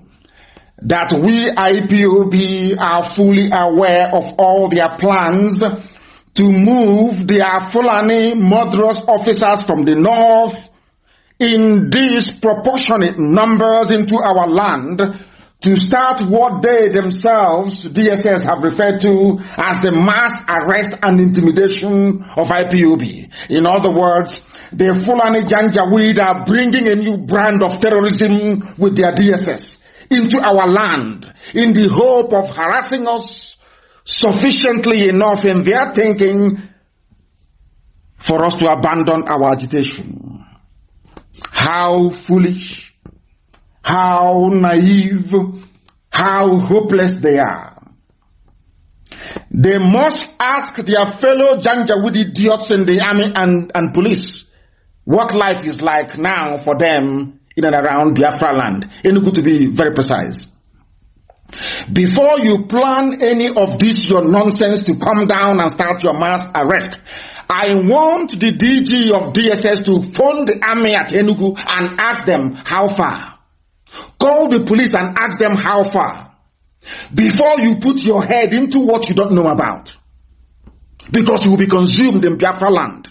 that we IPOB are fully aware of all their plans to move their Fulani murderous officers from the north in disproportionate numbers into our land to start what they themselves, DSS, have referred to as the mass arrest and intimidation of IPOB. In other words, the Fulani Janjaweed are bringing a new brand of terrorism with their DSS into our land in the hope of harassing us sufficiently enough in their thinking for us to abandon our agitation. How foolish, how naive, how hopeless they are. They must ask their fellow Janjaweed idiots in the army and police what life is like now for them in and around Biafra land. Enugu, to be very precise. Before you plan any of this your nonsense to come down and start your mass arrest, I want the DG of DSS to phone the army at Enugu and ask them how far. Call the police and ask them how far. Before you put your head into what you don't know about. Because you will be consumed in Biafra land.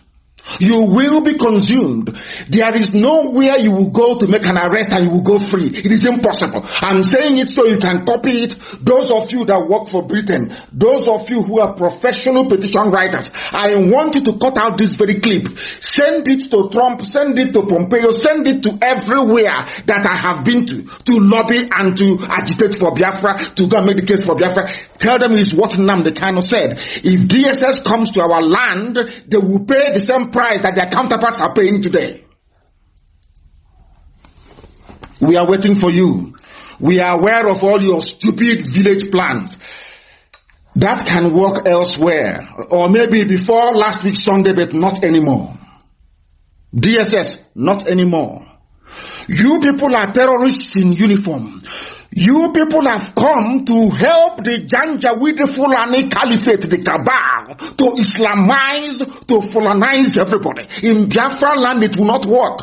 You will be consumed. There is nowhere you will go to make an arrest and you will go free. It is impossible. I'm saying it so you can copy it. Those of you that work for Britain, those of you who are professional petition writers, I want you to cut out this very clip. Send it to Trump, send it to Pompeo, send it to everywhere that I have been to lobby and to agitate for Biafra, to go and make the case for Biafra. Tell them it's what Nnamdi Kanu said. If DSS comes to our land, they will pay the same price that their counterparts are paying today. We are waiting for you. We are aware of all your stupid village plans. That can work elsewhere. Or maybe before last week Sunday, but not anymore. DSS, not anymore. You people are terrorists in uniform. You people have come to help the Janjaweed Fulani Caliphate, the cabal, to Islamize, to Fulanize everybody. In Biafra land, it will not work.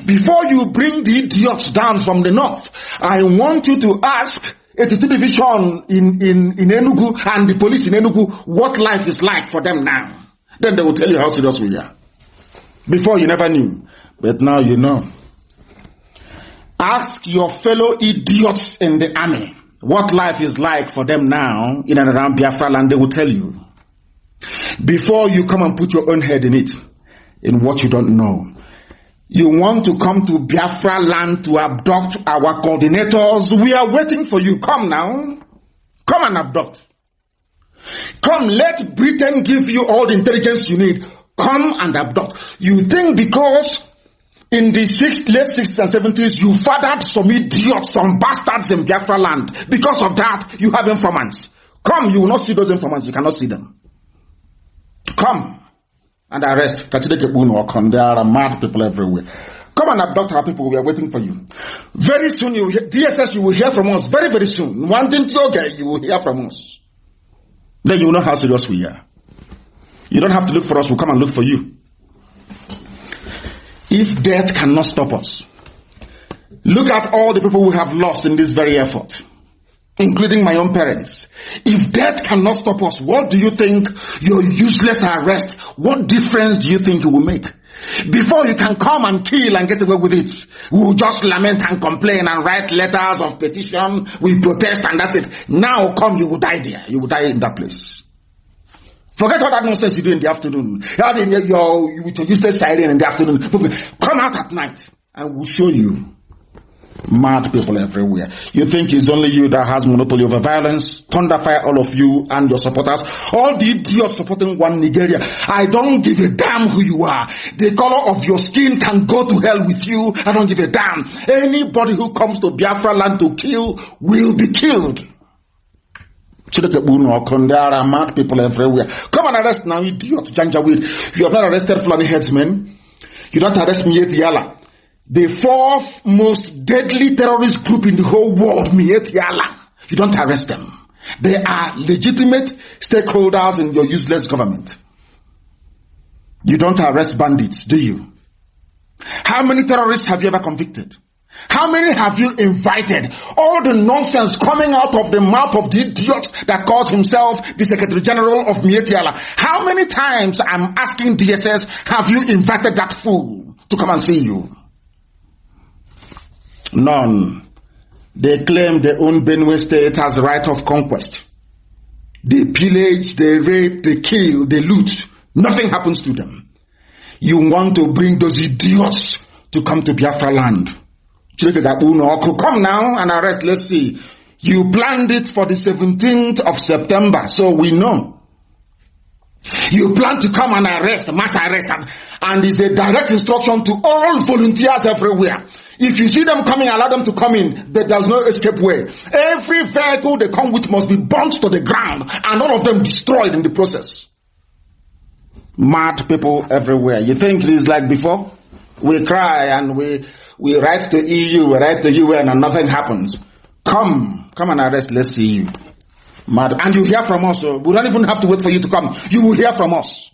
Before you bring the idiots down from the north, I want you to ask 82 Division in Enugu and the police in Enugu what life is like for them now. Then they will tell you how serious we are. Before you never knew, but now you know. Ask your fellow idiots in the army what life is like for them now in and around Biafra land. They will tell you. Before you come and put your own head in it, in what you don't know. You want to come to Biafra land to abduct our coordinators. We are waiting for you. Come now. Come and abduct. Come, let Britain give you all the intelligence you need. Come and abduct. You think because in the late 60s and 70s, you fathered some idiots, some bastards in Biafra land. Because of that, you have informants. Come, you will not see those informants. You cannot see them. Come and arrest. There are mad people everywhere. Come and abduct our people. We are waiting for you. Very soon, you will hear, DSS, you will hear from us. Very, very soon. One thing to okay, you will hear from us. Then you will know how serious we are. You don't have to look for us. We'll come and look for you. If death cannot stop us, look at all the people we have lost in this very effort, including my own parents. If death cannot stop us, what do you think your useless arrest, what difference do you think it will make? Before you can come and kill and get away with it, we will just lament and complain and write letters of petition, we protest and that's it. Now come, you will die there. You will die in that place. Forget all that nonsense you do in the afternoon. You with your useless siren in the afternoon. Come out at night and we'll show you. Mad people everywhere. You think it's only you that has monopoly over violence? Thunderfire all of you and your supporters. All the idiots supporting one Nigeria. I don't give a damn who you are. The color of your skin can go to hell with you. I don't give a damn. Anybody who comes to Biafra land to kill will be killed. There are mad people everywhere. Come and arrest now, idiot Janjaweed. You have not arrested Fulani headsmen. You don't arrest Miet Yala. The fourth most deadly terrorist group in the whole world, Miet Yala. You don't arrest them. They are legitimate stakeholders in your useless government. You don't arrest bandits, do you? How many terrorists have you ever convicted? How many have you invited? All the nonsense coming out of the mouth of the idiot that calls himself the Secretary General of Mietiala. How many times, I'm asking DSS, have you invited that fool to come and see you? None. They claim they own Benue State as right of conquest. They pillage, they rape, they kill, they loot. Nothing happens to them. You want to bring those idiots to come to Biafra land. Come now and arrest. Let's see. You planned it for the 17th of September, so we know. You plan to come and arrest, mass arrest, and it's a direct instruction to all volunteers everywhere. If you see them coming, allow them to come in. There's no escape way. Every vehicle they come with must be burnt to the ground, and all of them destroyed in the process. Mad people everywhere. You think it is like before? We cry and we write to EU, we write to UN, and nothing happens. Come and arrest, let's see you. Mad. And you hear from us. We don't even have to wait for you to come. You will hear from us.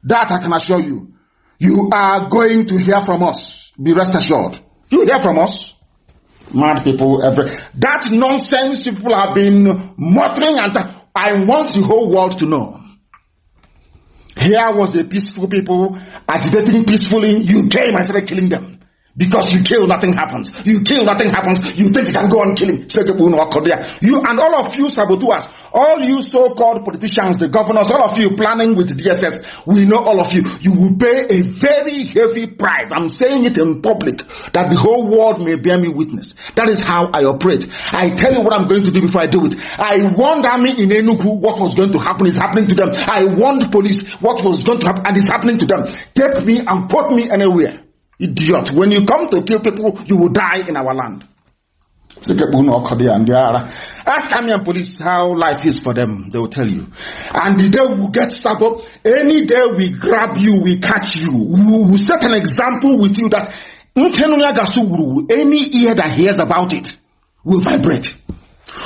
That I can assure you. You are going to hear from us. Be rest assured. You hear from us. Mad people, that nonsense people have been muttering, and I want the whole world to know. Here was the peaceful people agitating peacefully. You came and started killing them. Because you kill, nothing happens. You kill, nothing happens. You think you can go on killing. You and all of you saboteurs, all you so-called politicians, the governors, all of you planning with DSS, we know all of you. You will pay a very heavy price. I'm saying it in public, that the whole world may bear me witness. That is how I operate. I tell you what I'm going to do before I do it. I warned army in Enugu what was going to happen is happening to them. I warned police what was going to happen and it's happening to them. Take me and put me anywhere. Idiot. When you come to kill people, you will die in our land. Ask army and police how life is for them. They will tell you. And the day we get started, any day we grab you, we catch you. We will set an example with you that any ear that hears about it will vibrate.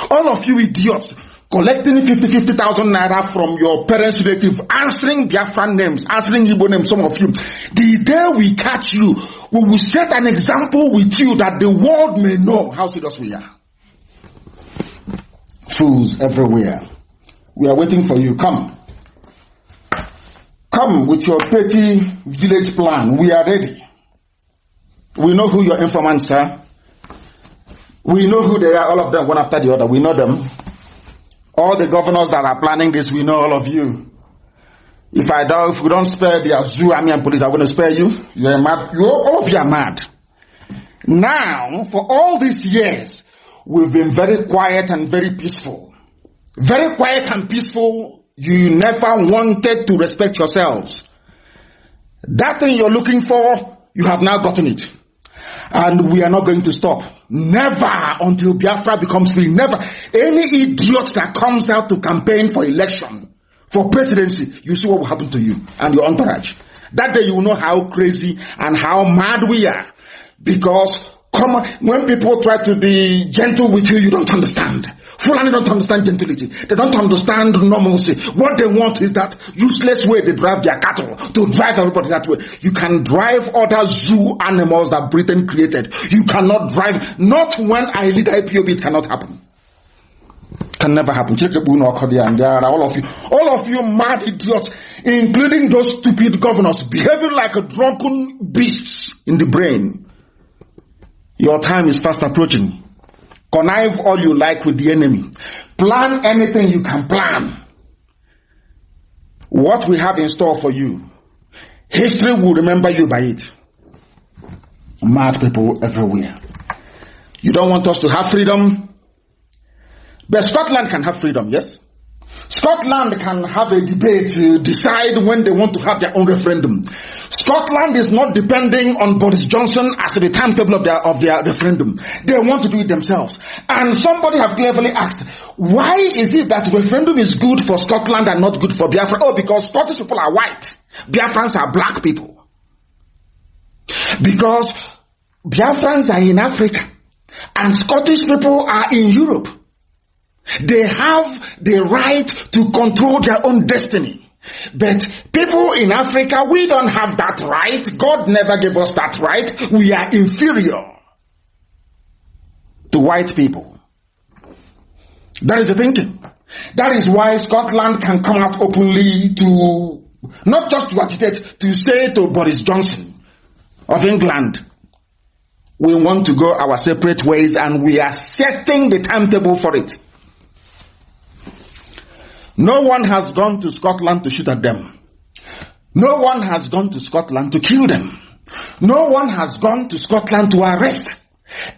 All of you idiots collecting 50,000 naira from your parents' relative, answering Biafran names, answering Igbo names, some of you. The day we catch you, we will set an example with you that the world may know how serious we are. Fools everywhere. We are waiting for you. Come. Come with your petty village plan. We are ready. We know who your informants are. We know who they are, all of them, one after the other. We know them. All the governors that are planning this, we know all of you. If we don't spare the Zoo army and police, I'm going to spare you. You are mad. All of you are mad. Now, for all these years, we've been very quiet and very peaceful. Very quiet and peaceful. You never wanted to respect yourselves. That thing you're looking for, you have now gotten it. And we are not going to stop. Never until Biafra becomes free. Never. Any idiot that comes out to campaign for election, for presidency, you see what will happen to you and your entourage. That day you will know how crazy and how mad we are. Because when people try to be gentle with you, you don't understand. Fulani don't understand gentility. They don't understand normalcy. What they want is that useless way they drive their cattle, to drive everybody that way. You can drive other zoo animals that Britain created. You cannot drive, not when I lead IPOB, it cannot happen. Can never happen. All of you mad idiots, including those stupid governors, behaving like a drunken beasts in the brain. Your time is fast approaching. Connive all you like with the enemy. Plan anything you can plan. What we have in store for you, history will remember you by it. Mad people everywhere. You don't want us to have freedom? But Scotland can have freedom, yes? Scotland can have a debate to decide when they want to have their own referendum. Scotland is not depending on Boris Johnson as to the timetable of their referendum. They want to do it themselves. And somebody have cleverly asked, why is it that referendum is good for Scotland and not good for Biafra? Oh, because Scottish people are white. Biafrans are black people. Because Biafrans are in Africa and Scottish people are in Europe. They have the right to control their own destiny. But people in Africa, we don't have that right. God never gave us that right. We are inferior to white people. That is the thinking. That is why Scotland can come out openly to, not just to agitate, to say to Boris Johnson of England, we want to go our separate ways and we are setting the timetable for it. No one has gone to Scotland to shoot at them. No one has gone to Scotland to kill them. No one has gone to Scotland to arrest.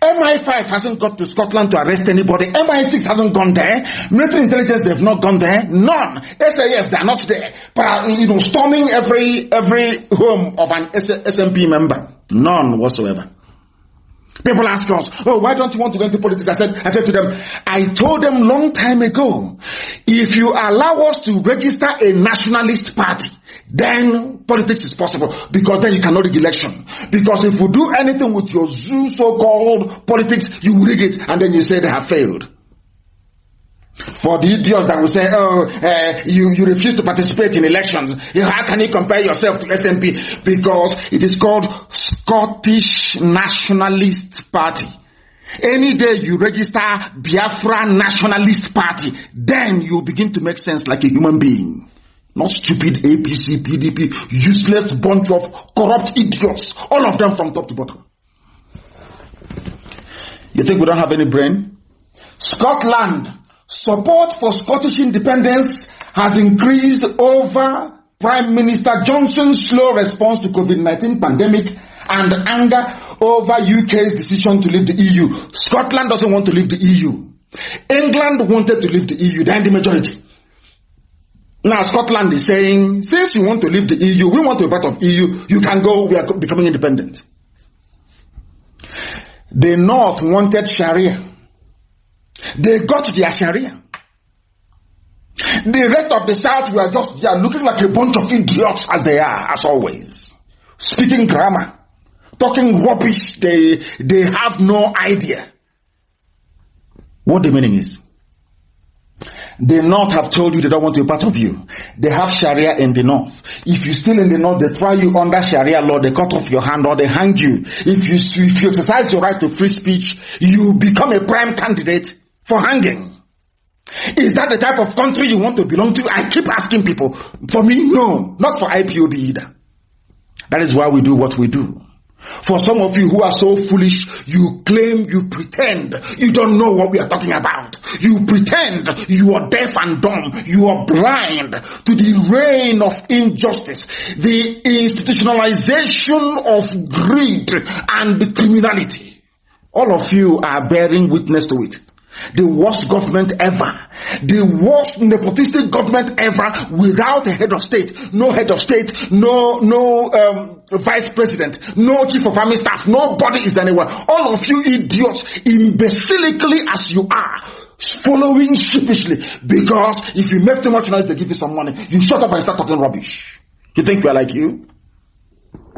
MI5 hasn't got to Scotland to arrest anybody. MI6 hasn't gone there. Military intelligence, they've not gone there. None. SAS, they're not there. But storming every home of an SNP member. None whatsoever. People ask us, oh, why don't you want to go into politics? I said to them, I told them long time ago, if you allow us to register a nationalist party, then politics is possible, because then you cannot rig election. Because if we do anything with your zoo so-called politics, you rig it, and then you say they have failed. For the idiots that will say, you refuse to participate in elections. How can you compare yourself to SNP? Because it is called Scottish Nationalist Party. Any day you register Biafra Nationalist Party, then you begin to make sense like a human being. Not stupid APC, PDP, useless bunch of corrupt idiots. All of them from top to bottom. You think we don't have any brain? Scotland. Support for Scottish independence has increased over Prime Minister Johnson's slow response to COVID-19 pandemic and anger over UK's decision to leave the EU. Scotland doesn't want to leave the EU. England wanted to leave the EU. They're in the majority. Now Scotland is saying, since you want to leave the EU, we want to be part of EU, you can go, we are becoming independent. The North wanted Sharia. They got their Sharia. The rest of the South were just looking like a bunch of idiots as they are, as always. Speaking grammar, talking rubbish, they have no idea what the meaning is. The North have told you they don't want to be part of you. They have Sharia in the North. If you're still in the North, they try you under Sharia law, they cut off your hand or they hang you. If you exercise your right to free speech, you become a prime candidate for hanging. Is that the type of country you want to belong to? I keep asking people. For me, no. Not for IPOB either. That is why we do what we do. For some of you who are so foolish, you claim, you pretend you don't know what we are talking about. You pretend you are deaf and dumb. You are blind to the reign of injustice, the institutionalization of greed and criminality. All of you are bearing witness to it. The worst government ever. The worst nepotistic government ever without a head of state. No head of state, no vice president, no chief of army staff. Nobody is anywhere. All of you idiots, imbecilically as you are, following sheepishly. Because if you make too much noise, they give you some money. You shut up and start talking rubbish. You think we are like you?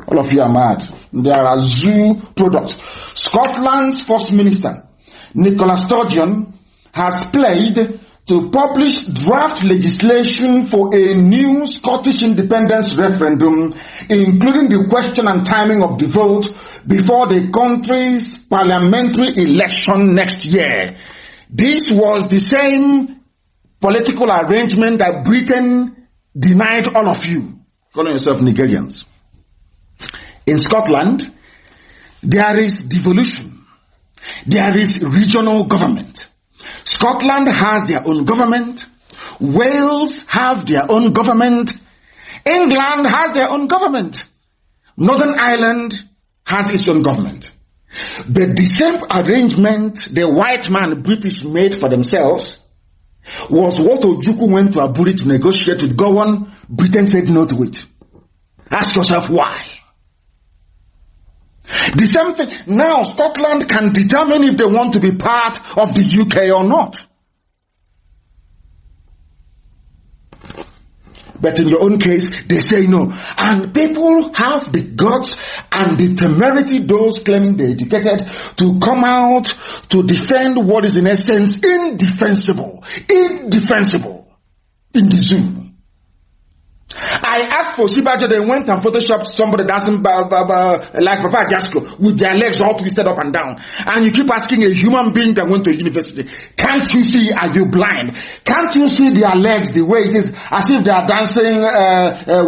All of you are mad. They are zoo products. Scotland's first minister, Nicola Sturgeon, has pledged to publish draft legislation for a new Scottish independence referendum, including the question and timing of the vote before the country's parliamentary election next year. This was the same political arrangement that Britain denied all of you, calling yourself Nigerians. In Scotland, there is devolution. There is regional government. Scotland has their own government. Wales have their own government. England has their own government. Northern Ireland has its own government. But the same arrangement the white man British made for themselves was what Ojukwu went to Aburi to negotiate with Gowon. Britain said no to it. Ask yourself why. The same thing. Now Scotland can determine if they want to be part of the UK or not. But in your own case, they say no. And people have the guts and the temerity, those claiming they're educated, to come out to defend what is in essence indefensible. Indefensible. In the zoo. I asked for Sibajo, they went and photoshopped somebody dancing like Papa Jasko with their legs all twisted up and down. And you keep asking a human being that went to university, can't you see, are you blind? Can't you see their legs the way it is, as if they are dancing,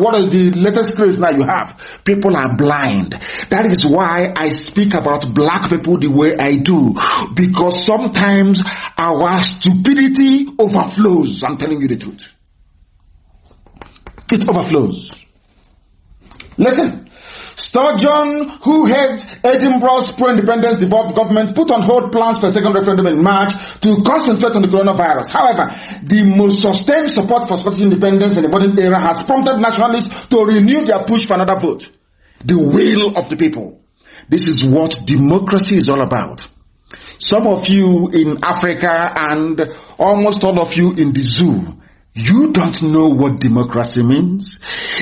what is the latest craze now you have? People are blind. That is why I speak about black people the way I do. Because sometimes our stupidity overflows. I'm telling you the truth. It overflows. Listen, Sturgeon, who heads Edinburgh's pro-independence devolved government, put on hold plans for a second referendum in March to concentrate on the coronavirus. However, the most sustained support for Scottish independence in the modern era has prompted nationalists to renew their push for another vote. The will of the people. This is what democracy is all about. Some of you in Africa and almost all of you in the zoo, you don't know what democracy means.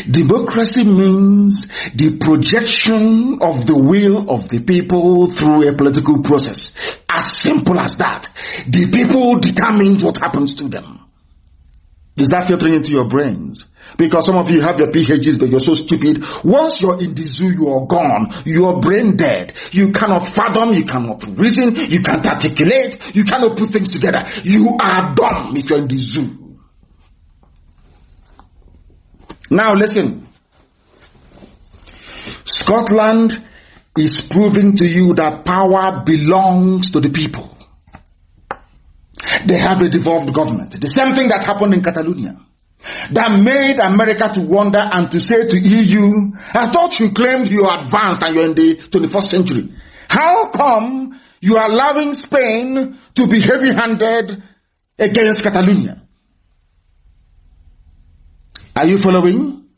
Democracy means the projection of the will of the people through a political process. As simple as that. The people determine what happens to them. Is that filtering into your brains? Because some of you have your PhDs, but you're so stupid. Once you're in the zoo, you are gone. You're brain dead. You cannot fathom, you cannot reason, you can't articulate, you cannot put things together. You are dumb if you're in the zoo. Now listen. Scotland is proving to you that power belongs to the people. They have a devolved government. The same thing that happened in Catalonia, that made America to wonder and to say to EU, I thought you claimed you are advanced and you're in the 21st century. How come you are allowing Spain to be heavy-handed against Catalonia? Are you following?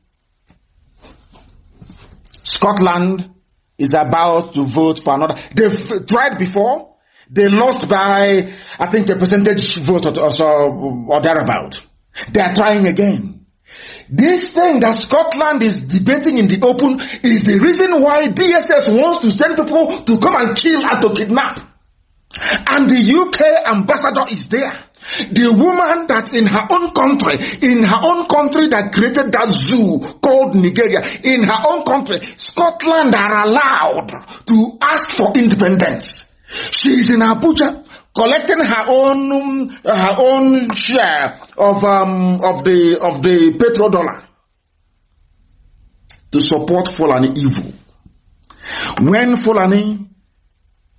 Scotland is about to vote for another. They've tried before. They lost by, I think, a percentage vote or thereabout. They are trying again. This thing that Scotland is debating in the open is the reason why DSS wants to send people to come and kill and to kidnap. And the UK ambassador is there. The woman that in her own country that created that zoo called Nigeria, in her own country, Scotland are allowed to ask for independence. She is in Abuja collecting her own share of the petrodollar to support Fulani evil. When Fulani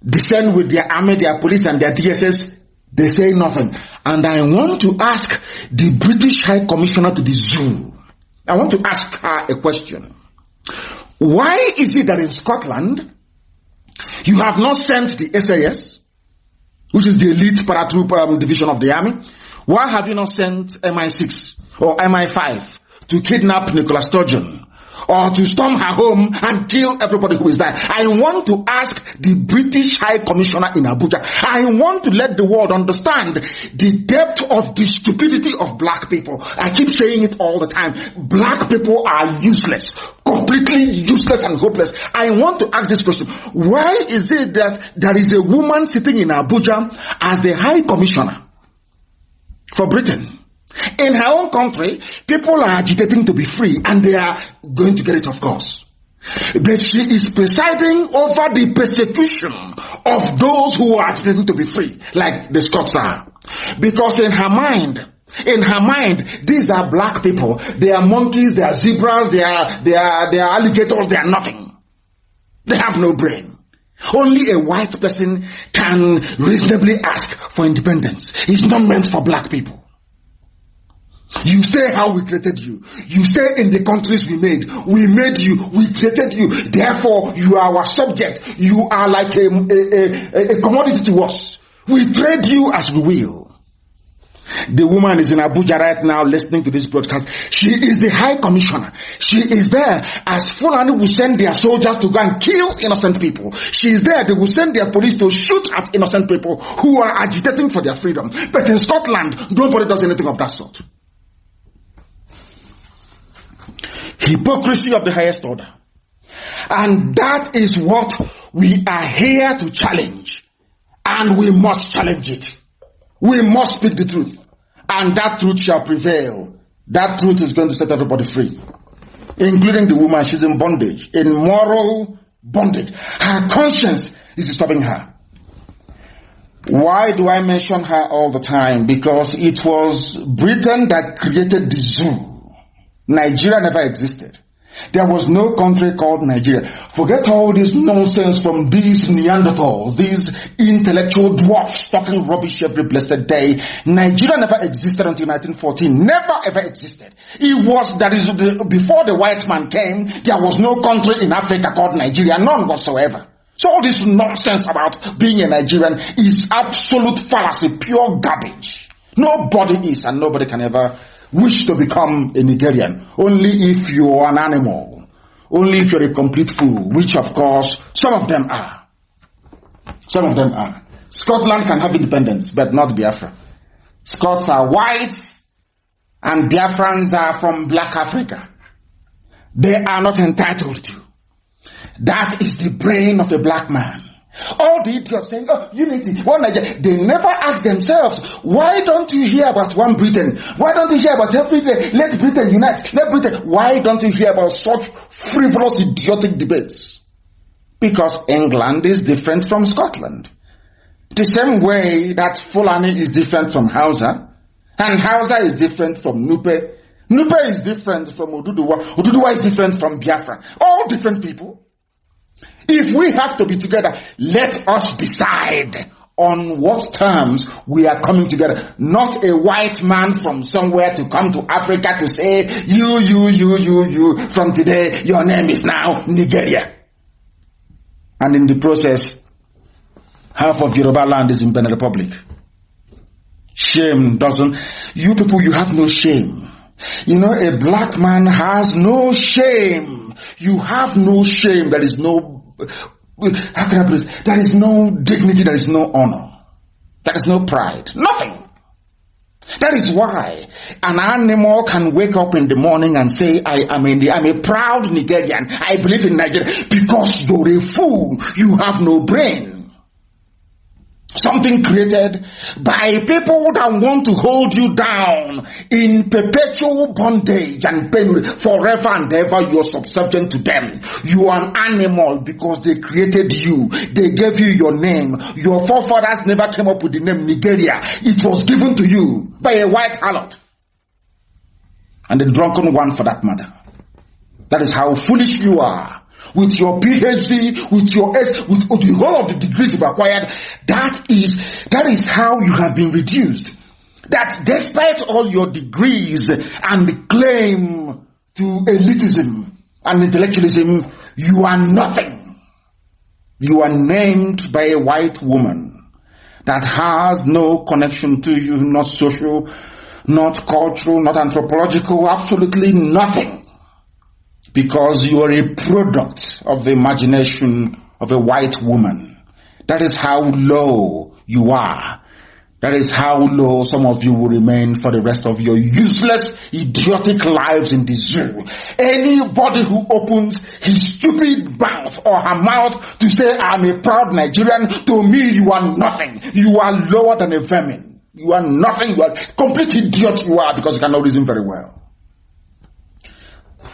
descend with their army, their police, and their DSS, they say nothing. And I want to ask the British High Commissioner to the zoo. I want to ask her a question. Why is it that in Scotland you have not sent the SAS, which is the elite paratroop division of the army? Why have you not sent MI6 or MI5 to kidnap Nicola Sturgeon or to storm her home and kill everybody who is there? I want to ask the British High Commissioner in Abuja. I want to let the world understand the depth of the stupidity of black people. I keep saying it all the time. Black people are useless, completely useless and hopeless. I want to ask this question. Why is it that there is a woman sitting in Abuja as the High Commissioner for Britain? In her own country, people are agitating to be free, and they are going to get it, of course. But she is presiding over the persecution of those who are agitating to be free, like the Scots are. Because in her mind, these are black people. They are monkeys, they are zebras, they are alligators, they are nothing. They have no brain. Only a white person can reasonably ask for independence. It's not meant for black people. You say how we created you. You say in the countries we made. We made you. We created you. Therefore, you are our subject. You are like a commodity to us. We trade you as we will. The woman is in Abuja right now listening to this broadcast. She is the High Commissioner. She is there as Fulani will send their soldiers to go and kill innocent people. She is there. They will send their police to shoot at innocent people who are agitating for their freedom. But in Scotland, nobody does anything of that sort. Hypocrisy of the highest order. And that is what we are here to challenge. And we must challenge it. We must speak the truth. And that truth shall prevail. That truth is going to set everybody free. Including the woman. She's in bondage. In moral bondage. Her conscience is disturbing her. Why do I mention her all the time? Because it was Britain that created the zoo. Nigeria never existed. There was no country called Nigeria. Forget all this nonsense from these Neanderthals, these intellectual dwarfs talking rubbish every blessed day. Nigeria never existed until 1914. Never ever existed. Before the white man came, there was no country in Africa called Nigeria. None whatsoever. So all this nonsense about being a Nigerian is absolute fallacy, pure garbage. Nobody is and nobody can ever wish to become a Nigerian. Only if you are an animal. Only if you're a complete fool, which of course some of them are. Some of them are. Scotland can have independence, but not Biafra. Scots are whites and Biafrans are from Black Africa. They are not entitled to. That is the brain of a black man. All the idiots saying, oh, unity, one Nigeria. They never ask themselves, why don't you hear about one Britain? Why don't you hear about every day? Let Britain unite. Let Britain. Why don't you hear about such frivolous, idiotic debates? Because England is different from Scotland. The same way that Fulani is different from Hausa, and Hausa is different from Nupe. Nupe is different from Oduduwa. Oduduwa is different from Biafra. All different people. If we have to be together, let us decide on what terms we are coming together. Not a white man from somewhere to come to Africa to say, you, from today, your name is now Nigeria. And in the process, half of Yoruba land is in Benin Republic. Shame doesn't. You people, you have no shame. You know, a black man has no shame. You have no shame. There is no, how can I put it? There is no dignity. There is no honor. There is no pride. Nothing. That is why an animal can wake up in the morning and say, I'm a proud Nigerian. I believe in Nigeria. Because you're a fool. You have no brain. Something created by people that want to hold you down in perpetual bondage and penury. Forever and ever you're subservient to them. You are an animal because they created you. They gave you your name. Your forefathers never came up with the name Nigeria. It was given to you by a white harlot. And a drunken one for that matter. That is how foolish you are. With your PhD, with your with the whole of the degrees you've acquired, that is how you have been reduced. That despite all your degrees and the claim to elitism and intellectualism, you are nothing. You are named by a white woman that has no connection to you, not social, not cultural, not anthropological, absolutely nothing. Because you are a product of the imagination of a white woman. That is how low you are. That is how low some of you will remain for the rest of your useless, idiotic lives in the zoo. Anybody who opens his stupid mouth or her mouth to say, I'm a proud Nigerian, to me you are nothing. You are lower than a vermin. You are nothing. You are complete idiot you are, because you cannot reason very well.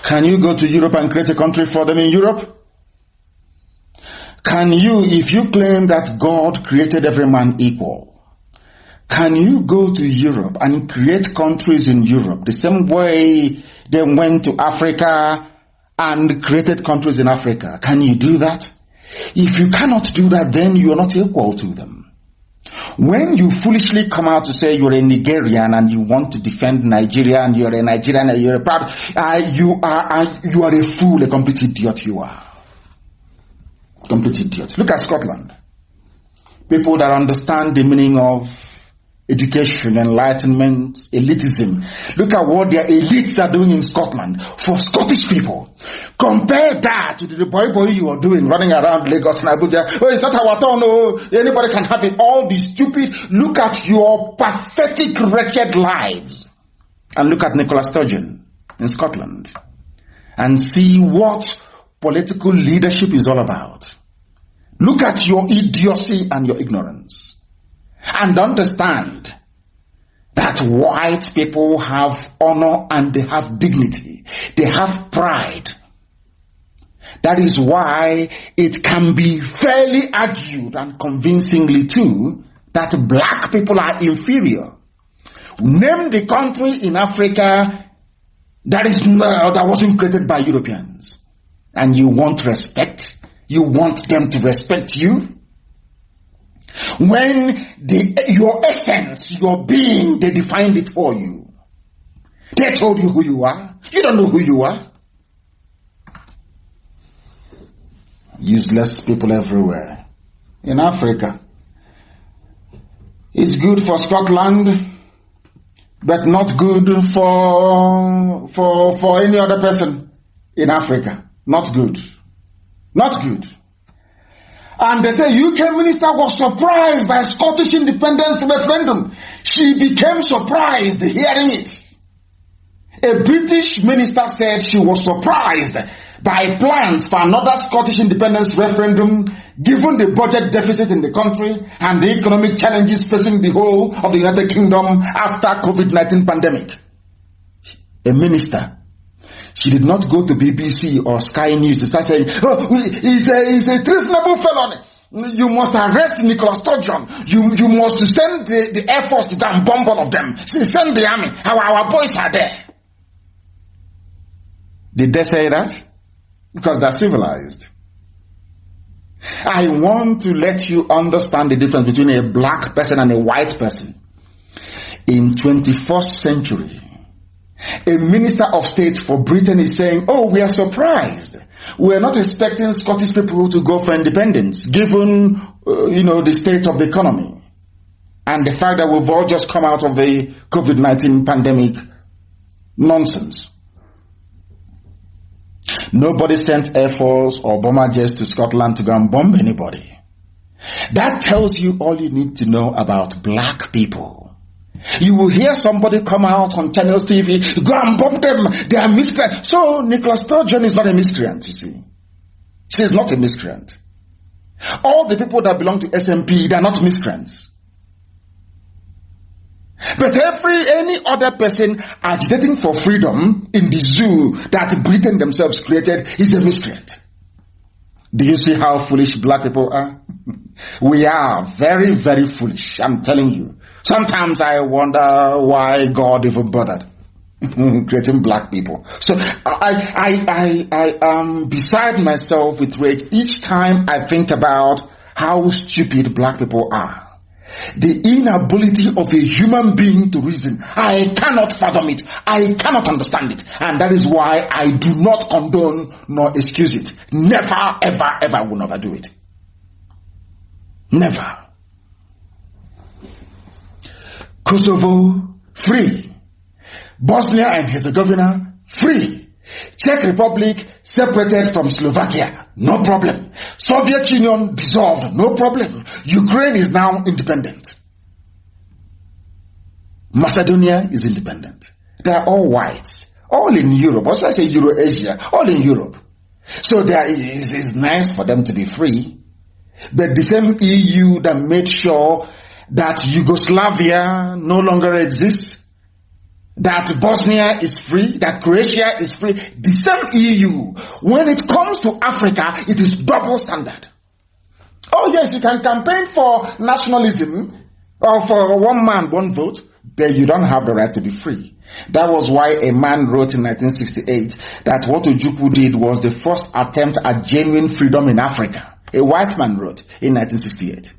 Can you go to Europe and create a country for them in Europe? Can you, if you claim that God created every man equal, can you go to Europe and create countries in Europe the same way they went to Africa and created countries in Africa? Can you do that? If you cannot do that, then you are not equal to them. When you foolishly come out to say you're a Nigerian and you want to defend Nigeria and you're a Nigerian and you're a proud, you are a fool, a complete idiot you are. Complete idiot. Look at Scotland. People that understand the meaning of education, enlightenment, elitism. Look at what their elites are doing in Scotland for Scottish people. Compare that to the boy you are doing running around Lagos and Abuja. Oh, it's not our turn. Oh, anybody can have it. All these stupid. Look at your pathetic, wretched lives. And look at Nicola Sturgeon in Scotland. And see what political leadership is all about. Look at your idiocy and your ignorance. And understand that white people have honor and they have dignity. They have pride. That is why it can be fairly argued and convincingly too that black people are inferior. Name the country in Africa that wasn't created by Europeans. And you want respect. You want them to respect you. When your essence, your being, they defined it for you. They told you who you are. You don't know who you are. Useless people everywhere. In Africa, it's good for Scotland, but not good for any other person in Africa. Not good. Not good. And they say UK minister was surprised by Scottish independence referendum. She became surprised hearing it. A British minister said she was surprised by plans for another Scottish independence referendum, given the budget deficit in the country and the economic challenges facing the whole of the United Kingdom after COVID-19 pandemic. A minister, she did not go to BBC or Sky News to start saying, oh, it's a treasonable felony. You must arrest Nicholas Sturgeon. You must send the Air Force to go and bomb all of them. Send the army. Our boys are there. Did they say that? Because they're civilized. I want to let you understand the difference between a black person and a white person. In 21st century, a minister of state for Britain is saying, oh, we are surprised. We are not expecting Scottish people to go for independence, given, the state of the economy. And the fact that we've all just come out of the COVID-19 pandemic nonsense. Nobody sent Air Force or bomber jets to Scotland to go and bomb anybody. That tells you all you need to know about black people. You will hear somebody come out on Channel TV, go and bomb them, they are miscreants. So Nicholas Sturgeon is not a miscreant, you see. She is not a miscreant. All the people that belong to SNP, they are not miscreants. But any other person agitating for freedom in the zoo that Britain themselves created is a miscreant. Do you see how foolish black people are? We are very, very foolish, I'm telling you. Sometimes I wonder why God even bothered creating black people. So I am beside myself with rage each time I think about how stupid black people are. The inability of a human being to reason. I cannot fathom it. I cannot understand it. And that is why I do not condone nor excuse it. Never, ever, ever will never do it. Never. Kosovo, free. Bosnia and Herzegovina, free. Czech Republic, separated from Slovakia, no problem. Soviet Union, dissolved, no problem. Ukraine is now independent. Macedonia is independent. They are all whites, all in Europe. Also I say Euro-Asia, all in Europe. So it's nice for them to be free. But the same EU that made sure that Yugoslavia no longer exists, that Bosnia is free, that Croatia is free, the same EU, when it comes to Africa, it is double standard. Oh yes, you can campaign for nationalism or for one man, one vote, but you don't have the right to be free. That was why a man wrote in 1968 that what Ojukwu did was the first attempt at genuine freedom in Africa. A white man wrote in 1968.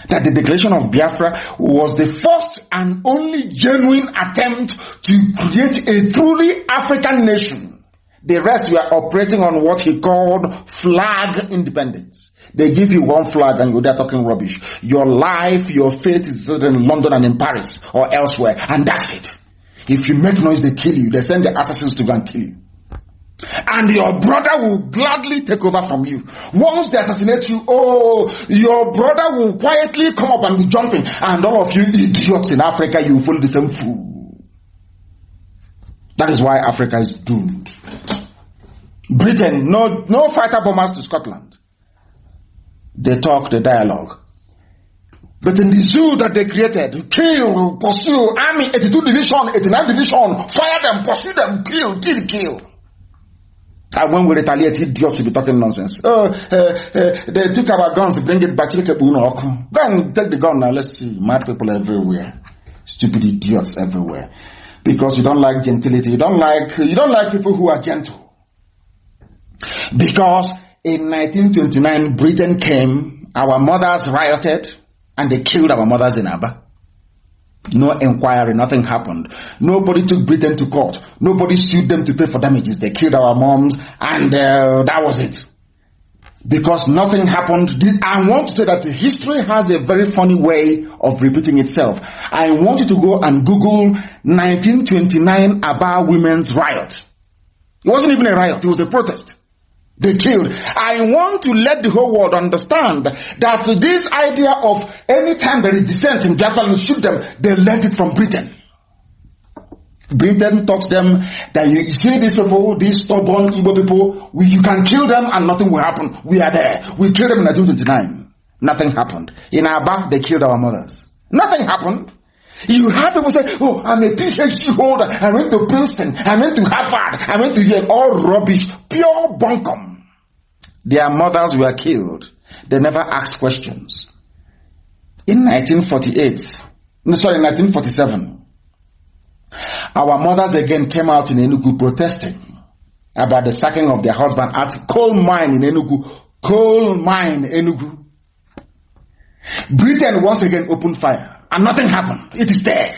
That the declaration of Biafra was the first and only genuine attempt to create a truly African nation. The rest were operating on what he called flag independence. They give you one flag and you're there talking rubbish. Your life, your fate is in London and in Paris or elsewhere, and that's it. If you make noise, they kill you. They send the assassins to go and kill you. And your brother will gladly take over from you. Once they assassinate you, your brother will quietly come up and be jumping, and all of you idiots in Africa, you follow the same fool. That is why Africa is doomed. Britain, no fighter bombers to Scotland. They talk, the dialogue. But in the zoo that they created, kill, pursue, army, 82 division, 89 division, fire them, pursue them, kill. And when we retaliate, idiots will be talking nonsense. They took our guns, bring it back. Go and take the gun now. Let's see. Mad people everywhere. Stupid idiots everywhere. Because you don't like gentility. You don't like people who are gentle. Because in 1929, Britain came, our mothers rioted, and they killed our mothers in Aba. No inquiry, nothing happened. Nobody took Britain to court. Nobody sued them to pay for damages. They killed our moms, and that was it. Because nothing happened. I want to say that history has a very funny way of repeating itself. I want you to go and Google 1929 Aba women's riot. It wasn't even a riot, it was a protest. They killed. I want to let the whole world understand that this idea of any time there is dissent in Biafra, you shoot them, they learned it from Britain. Britain taught them that you see these people, these stubborn Igbo people, you can kill them and nothing will happen. We are there. We killed them in 1929. Nothing happened. In Aba, they killed our mothers. Nothing happened. You have people say, oh, I'm a PhD holder. I went to Princeton. I went to Harvard. I went to Yale. All rubbish. Pure bunkum. Their mothers were killed. They never asked questions. In 1947, our mothers again came out in Enugu protesting about the sacking of their husband at coal mine in Enugu. Coal mine, Enugu. Britain once again opened fire and nothing happened. It is there.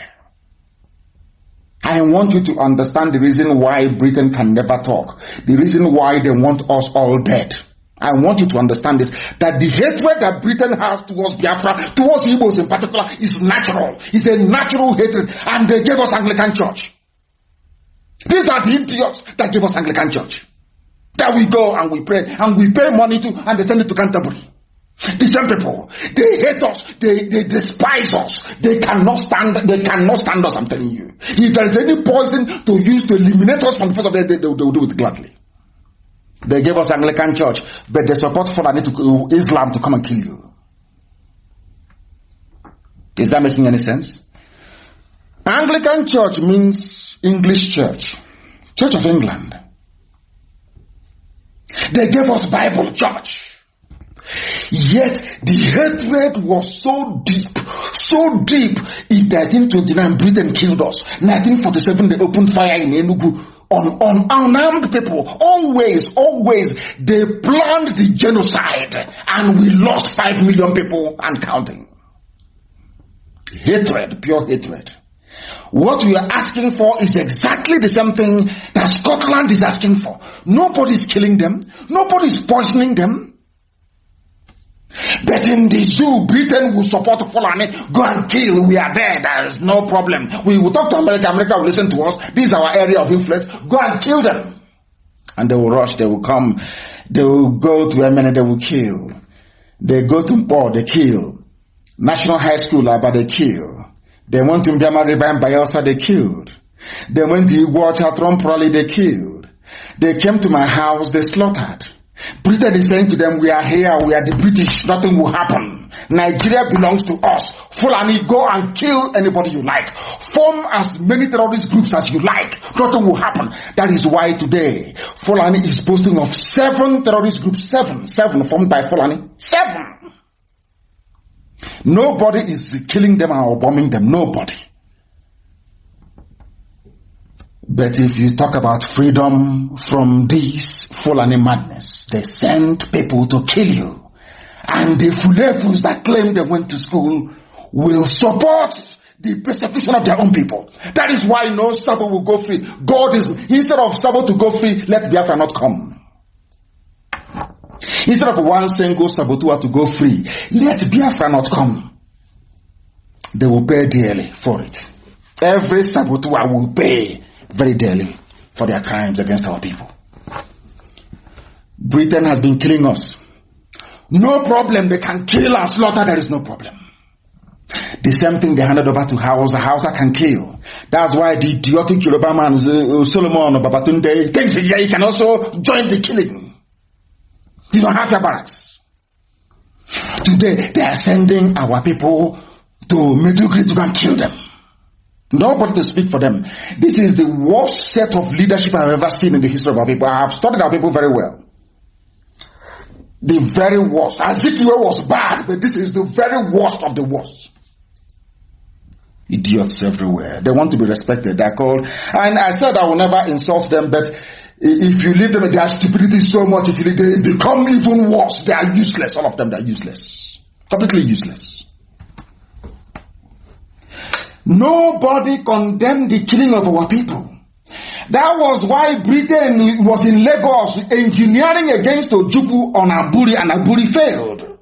I want you to understand the reason why Britain can never talk. The reason why they want us all dead. I want you to understand this, that the hatred that Britain has towards Biafra, towards Igbos in particular, is natural. It's a natural hatred. And they gave us Anglican Church. These are the idiots that gave us Anglican Church. That we go and we pray and we pay money to, and they send it to Canterbury. The same people, they hate us, they despise us, they cannot stand us, I'm telling you. If there is any poison to use to eliminate us from the face of the earth, they will do it gladly. They gave us Anglican Church, but they support Islam to come and kill you. Is that making any sense? Anglican Church means English Church, Church of England. They gave us Bible Church. Yet the hatred was so deep. In 1929, Britain killed us. 1947, they opened fire in Enugu on unarmed people. Always, they planned the genocide, and we lost 5 million people and counting. Hatred, pure hatred. What we are asking for is exactly the same thing that Scotland is asking for. Nobody is killing them. Nobody is poisoning them. But in the zoo, Britain will support Fulani. Go and kill. We are there. There is no problem. We will talk to America. America will listen to us. This is our area of influence. Go and kill them. And they will rush. They will come. They will go to Emene. They will kill. They go to Mpo. They kill. National High School, but they kill. They went to Mbiama River and Bayelsa. They killed. They went to Iguacha, Tromproli. They killed. They came to my house. They slaughtered. Britain is saying to them, we are here, we are the British, nothing will happen. Nigeria belongs to us. Fulani, go and kill anybody you like. Form as many terrorist groups as you like. Nothing will happen. That is why today, Fulani is boasting of 7 terrorist groups. 7 formed by Fulani. 7. Nobody is killing them or bombing them. Nobody. But if you talk about freedom from this Fulani madness, they send people to kill you. And the Fulefus that claim they went to school will support the persecution of their own people. That is why no Sabo will go free. God is, instead of Sabo to go free, let Biafra not come. Instead of one single Sabotua to go free, let Biafra not come. They will pay dearly for it. Every Sabotua will pay very dearly for their crimes against our people. Britain has been killing us. No problem, they can kill and slaughter, there is no problem. The same thing they handed over to HAUSA. HAUSA can kill. That's why the idiotic Yoruba man Solomon Babatunde thinks he can also join the killing. You don't have your barracks. Today they are sending our people to Medugri to go and kill them. Nobody to speak for them. This is the worst set of leadership I've ever seen in the history of our people. I have studied our people very well. The very worst. Ezekiel was bad, but this is the very worst of the worst. Idiots everywhere. They want to be respected. They're called. And I said I will never insult them, but if you leave them, their stupidity so much, if they become even worse. They are useless. All of them, they are useless. Completely useless. Nobody condemned the killing of our people. That was why Britain was in Lagos engineering against Ojukwu on Aburi, and Aburi failed.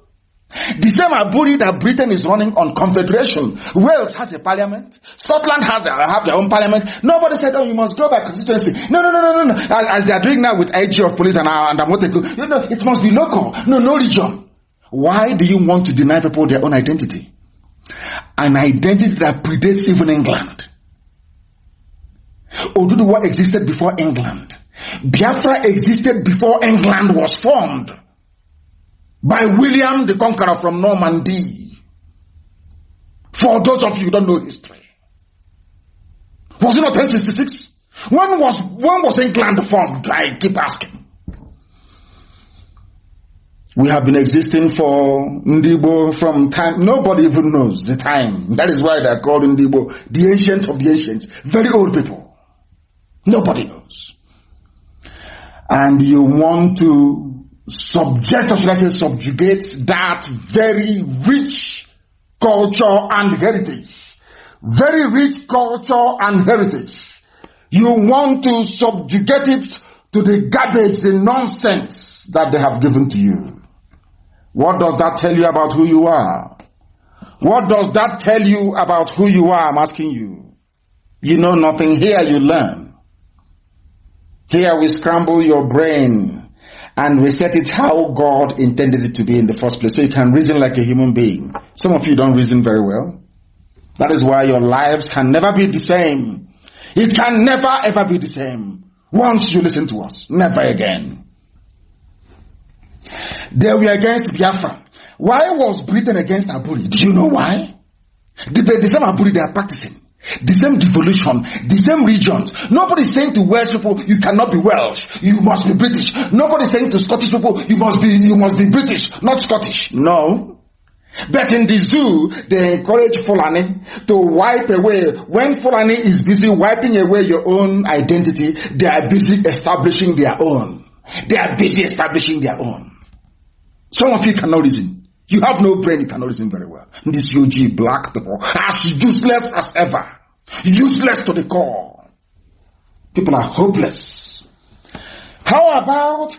The same Aburi that Britain is running on confederation. Wales has a parliament. Scotland have their own parliament. Nobody said, oh, you must go by constituency. No. As they are doing now with IG of police and Amoteku. It must be local. No region. Why do you want to deny people their own identity? An identity that predates even England. Oduduwa existed before England. Biafra existed before England was formed by William the Conqueror from Normandy. For those of you who don't know history, was it not 1066? When was England formed? I keep asking. We have been existing for Ndibo from time. Nobody even knows the time. That is why they are called Ndibo, the ancient of the ancients. Very old people. Nobody knows. And you want to subject, or should I say subjugate, that very rich culture and heritage. Very rich culture and heritage. You want to subjugate it to the garbage, the nonsense that they have given to you. What does that tell you about who you are? What does that tell you about who you are? I'm asking you. You know nothing. Here you learn. Here we scramble your brain and reset it how God intended it to be in the first place, so you can reason like a human being. Some of you don't reason very well. That is why your lives can never be the same. It can never ever be the same once you listen to us. Never again. They were against Biafra. Why was Britain against Aburi? Do you know why? The same Aburi they are practicing. The same devolution, the same regions. Nobody is saying to Welsh people, you cannot be Welsh, you must be British. Nobody is saying to Scottish people, you must be British, not Scottish. No. But in the zoo, they encourage Fulani to wipe away. When Fulani is busy wiping away your own identity, they are busy establishing their own. They are busy establishing their own. Some of you cannot reason. You have no brain, you cannot reason very well. These UG black people, as useless as ever. Useless to the core. People are hopeless. How about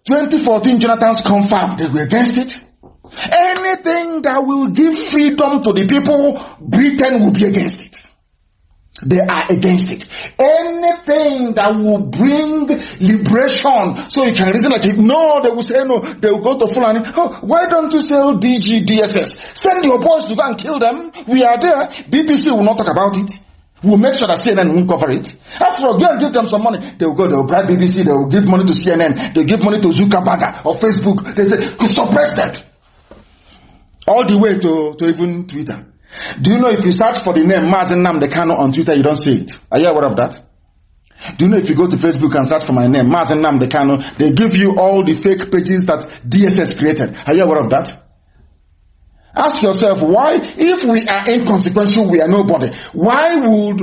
2014 Jonathan's confab? They were against it. Anything that will give freedom to the people, Britain will be against it. They are against it. Anything that will bring liberation, so you can reason like it. No, they will say no. They will go to Fulani. Oh, why don't you sell DG, DSS? Send your boys to go and kill them. We are there. BBC will not talk about it. We'll make sure that CNN won't cover it. After all, go and give them some money. They will go, they will bribe BBC, they will give money to CNN, they will give money to Zuckerberg or Facebook. They say, to suppress them. All the way to even Twitter. Do you know if you search for the name Mazi Nnamdi Kanu on Twitter, you don't see it? Are you aware of that? Do you know if you go to Facebook and search for my name, Mazi Nnamdi Kanu, they give you all the fake pages that DSS created? Are you aware of that? Ask yourself, why, if we are inconsequential, we are nobody, why would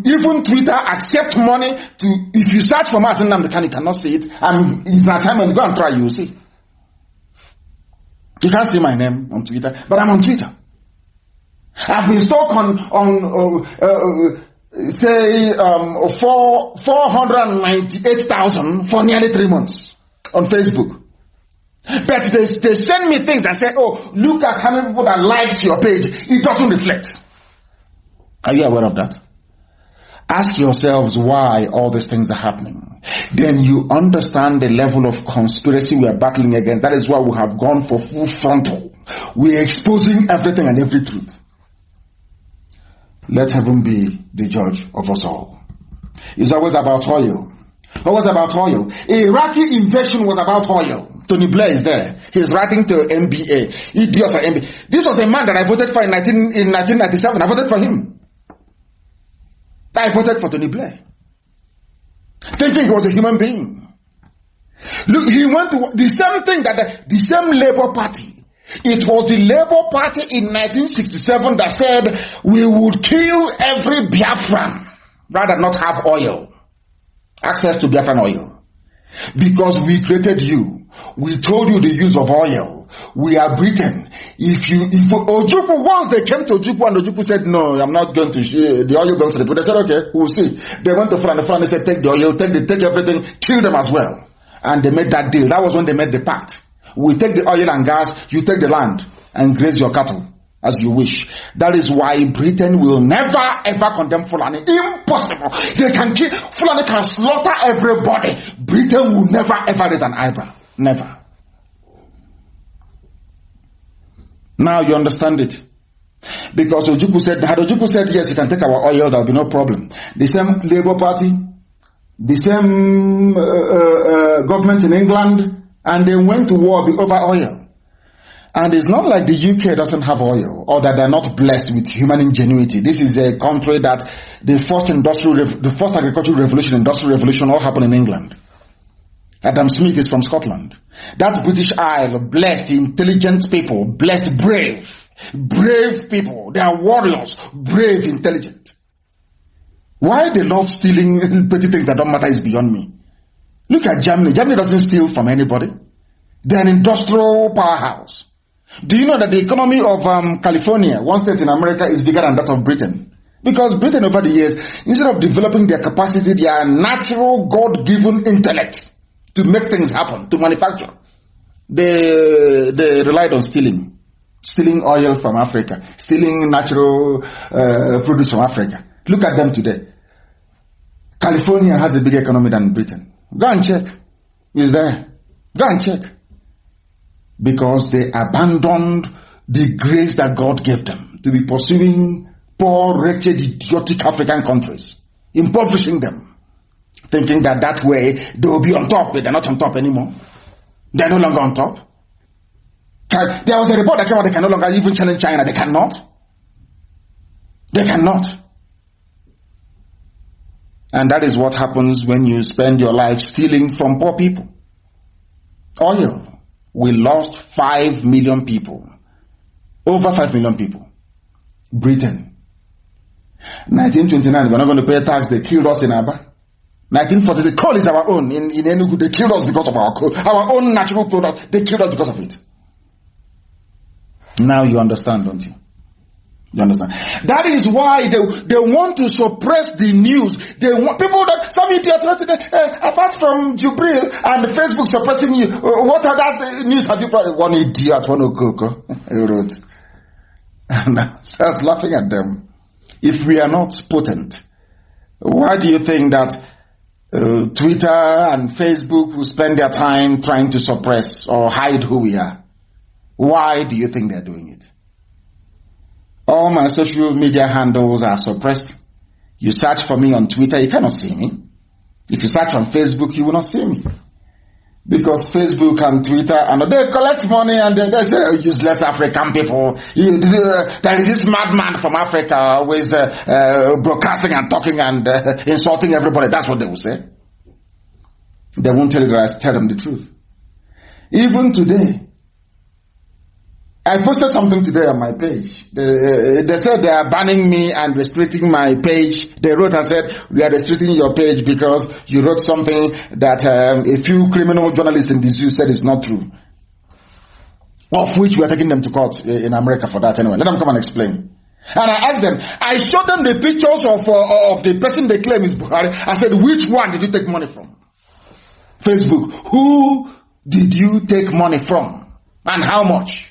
even Twitter accept money to, if you search for Mazi Nnamdi Kanu, you cannot see it, and it's an assignment, go and try, you will see. You can't see my name on Twitter, but I'm on Twitter. I've been stuck on 498,000 for nearly 3 months on Facebook. But they send me things that say, oh, look at how many people that liked your page. It doesn't reflect. Are you aware of that? Ask yourselves why all these things are happening. Then you understand the level of conspiracy we are battling against. That is why we have gone for full frontal. We are exposing everything and every truth. Let heaven be the judge of us all. It's always about oil. Always about oil. Iraqi invasion was about oil. Tony Blair is there. He's writing to NBA. Idiots are NBA. This was a man that I voted for in 1997. I voted for him. I voted for Tony Blair, thinking he was a human being. Look, he went to the same thing that the same Labour Party. It was the Labour Party in 1967 that said we would kill every Biafran rather not have oil, access to Biafran oil, because we created you. We told you the use of oil. We are Britain. If Ojukwu, once they came to Ojukwu and Ojukwu said, no, I'm not going to share the oil, don't report. They said, okay, we'll see. They went to Fulani. Fulani said, take the oil, take everything, kill them as well. And they made that deal. That was when they made the pact. We take the oil and gas, you take the land and graze your cattle as you wish. That is why Britain will never ever condemn Fulani. Impossible. They can kill, Fulani can slaughter everybody. Britain will never ever raise an eyebrow. Never. Now you understand it. Because Ojukwu said, yes, you can take our oil, there'll be no problem. The same Labour Party, the same government in England, and they went to war over oil. And it's not like the UK doesn't have oil, or that they're not blessed with human ingenuity. This is a country that the first agricultural revolution, industrial revolution, all happened in England. Adam Smith is from Scotland. That British Isle, blessed, intelligent people, blessed, brave people. They are warriors, brave, intelligent. Why they love stealing petty things that don't matter is beyond me. Look at Germany. Germany doesn't steal from anybody. They're an industrial powerhouse. Do you know that the economy of California, one state in America, is bigger than that of Britain? Because Britain over the years, instead of developing their capacity, their natural God-given intellect to make things happen, to manufacture, they relied on stealing oil from Africa, stealing natural produce from Africa. Look at them today. California has a bigger economy than Britain. Go and check. It's there. Go and check. Because they abandoned the grace that God gave them to be pursuing poor, wretched, idiotic African countries, impoverishing them, thinking that way they will be on top, but they're not on top anymore. They're no longer on top. There was a report that came out, they can no longer even challenge China. They cannot. They cannot. And that is what happens when you spend your life stealing from poor people. Oil. We lost 5 million people. Over 5 million people. Britain. 1929, we're not going to pay tax. They killed us in Aba. 1940, the coal is our own. In Enugu, they killed us because of our coal. Our own natural product, they killed us because of it. Now you understand, don't you? You understand? That is why they want to suppress the news. They want people that some idiots apart from Jubril and Facebook suppressing you. What other news have you brought? One idiot, one okoko, he wrote. And I was laughing at them. If we are not potent, why do you think that Twitter and Facebook will spend their time trying to suppress or hide who we are? Why do you think they're doing it? All my social media handles are suppressed. You search for me on Twitter, you cannot see me. If you search on Facebook, you will not see me. Because Facebook and Twitter, and they collect money and they say, useless African people. There is this madman from Africa always broadcasting and talking and insulting everybody. That's what they will say. They won't tell you that I tell them the truth. Even today, I posted something today on my page. They said they are banning me and restricting my page. They wrote and said, we are restricting your page because you wrote something that a few criminal journalists in the zoo said is not true. Of which we are taking them to court in America for that anyway. Let them come and explain. And I asked them, I showed them the pictures of the person they claim is Buhari. I said, which one did you take money from? Facebook. Who did you take money from? And how much?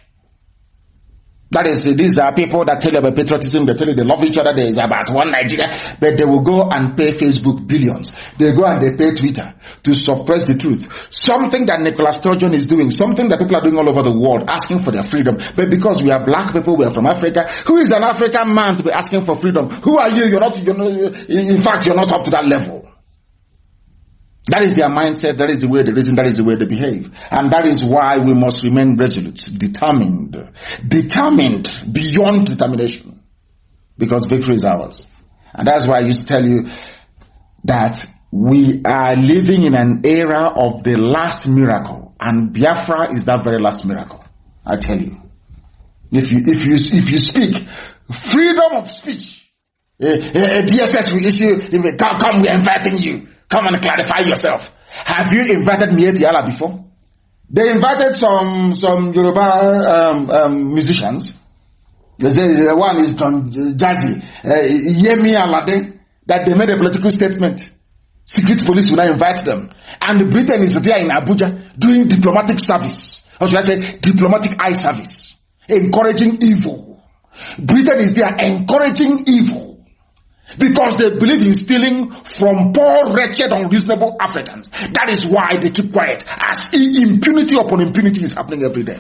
That is, these are people that tell you about patriotism, they tell you they love each other, there is about one Nigeria, but they will go and pay Facebook billions. They go and they pay Twitter to suppress the truth. Something that Nicola Sturgeon is doing, something that people are doing all over the world, asking for their freedom. But because we are black people, we are from Africa, who is an African man to be asking for freedom? Who are you? In fact, you're not up to that level. That is their mindset, that is the way they reason, that is the way they behave. And that is why we must remain resolute, determined beyond determination. Because victory is ours. And that's why I used to tell you that we are living in an era of the last miracle. And Biafra is that very last miracle. I tell you. If you speak, freedom of speech, DSS will issue, come, we are inviting you. Come and clarify yourself. Have you invited Mieti Allah before? They invited some Yoruba musicians. The one is John Jazzy, Yemi Alade, that they made a political statement. Secret police will not invite them. And Britain is there in Abuja doing diplomatic service. Or should I say diplomatic eye service. Encouraging evil. Britain is there encouraging evil. Because they believe in stealing from poor, wretched, unreasonable Africans. That is why they keep quiet. As impunity upon impunity is happening every day.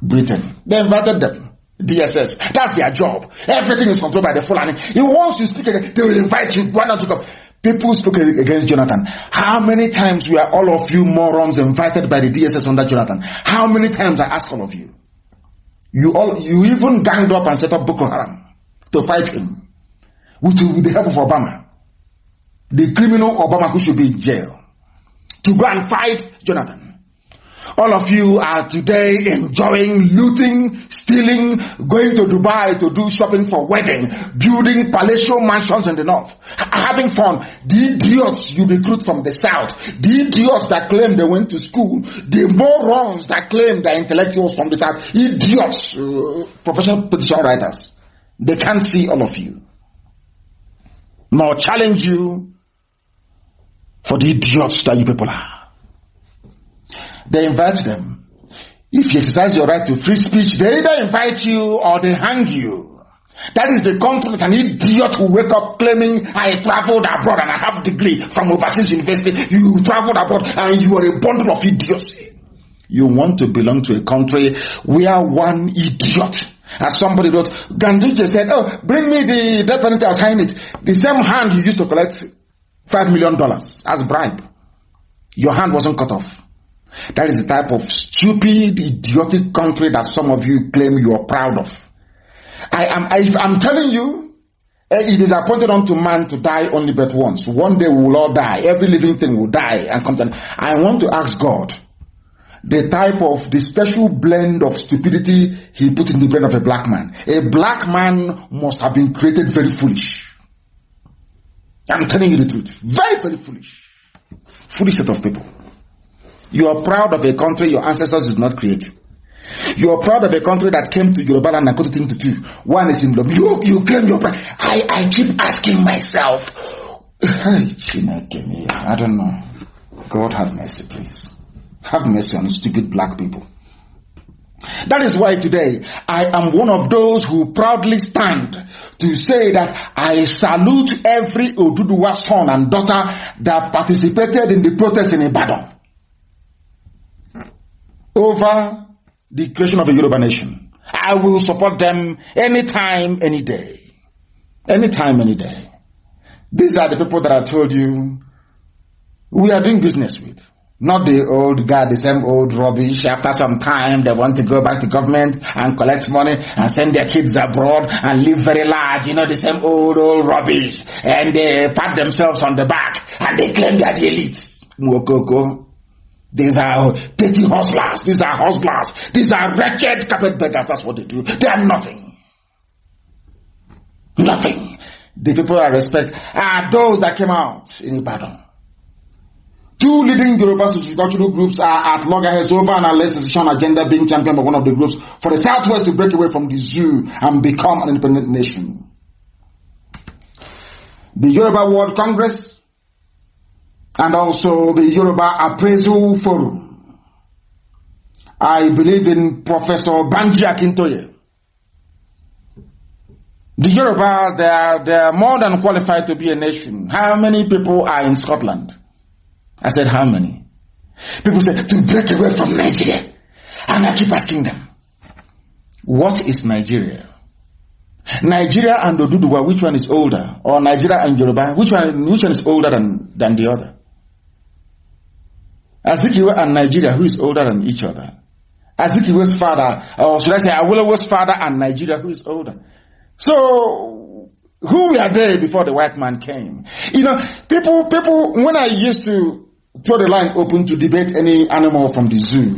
Britain. They invited them. DSS. That's their job. Everything is controlled by the Fulani. He wants to speak again, they will invite you. Why not to come? People spoke against Jonathan. How many times were all of you morons invited by the DSS under Jonathan? How many times I ask all of you? You even ganged up and set up Boko Haram to fight him with the help of Obama. The criminal Obama who should be in jail. To go and fight Jonathan. All of you are today enjoying looting, stealing, going to Dubai to do shopping for wedding, building palatial mansions in the north, having fun. The idiots you recruit from the south, the idiots that claim they went to school, the morons that claim they're intellectuals from the south, idiots, professional petition writers, they can't see all of you, nor challenge you for the idiots that you people are. They invite them. If you exercise your right to free speech, they either invite you or they hang you. That is the conflict. An idiot who wake up claiming, I traveled abroad and I have a degree from overseas university. You traveled abroad and you are a bundle of idiocy. You want to belong to a country where one idiot, as somebody wrote, Gandhi said, oh, bring me the death penalty, I'll sign it. The same hand you used to collect $5 million as bribe. Your hand wasn't cut off. That is the type of stupid, idiotic country that some of you claim you are proud of. I'm telling you, it is appointed unto man to die only but once. One day we will all die. Every living thing will die and come to. I want to ask God, the type of, the special blend of stupidity he put in the brain of a black man. A black man must have been created very foolish. I'm telling you the truth. Very, very foolish. Foolish set of people. You are proud of a country your ancestors did not create. You are proud of a country that came to Yoruba land and cut it into two. One is in love. You claim your pride. I keep asking myself, I don't know. God have mercy, please. Have mercy on stupid black people. That is why today I am one of those who proudly stand to say that I salute every Oduduwa son and daughter that participated in the protest in Ibadan over the creation of a Yoruba nation. I will support them anytime, any day. Anytime, any day. These are the people that I told you we are doing business with. Not the old guy, the same old rubbish. After some time, they want to go back to government and collect money and send their kids abroad and live very large. You know, the same old rubbish. And they pat themselves on the back and they claim that the elites. Mwokoko. These are petty hustlers. These are hustlers. These are wretched carpetbaggers. That's what they do. They are nothing. Nothing. The people I respect are those that came out in Ibadan. Two leading Yoruba sociocultural groups are at loggerheads over an alleged secession agenda being championed by one of the groups for the Southwest to break away from the zoo and become an independent nation. The Yoruba World Congress and also the Yoruba Appraisal Forum. I believe in Professor Banji Akintoye. The Yorubas, they are more than qualified to be a nation. How many people are in Scotland? I said, how many? People say, to break away from Nigeria. And I keep asking them, what is Nigeria? Nigeria and Oduduwa, which one is older? Or Nigeria and Yoruba, which one is older than the other? Azikiwe and Nigeria, who is older than each other? Azikiwe's father, or should I say Awolowo's father and Nigeria, who is older? So, who were they before the white man came? You know, people, when I used to throw the line open to debate any animal from the zoo,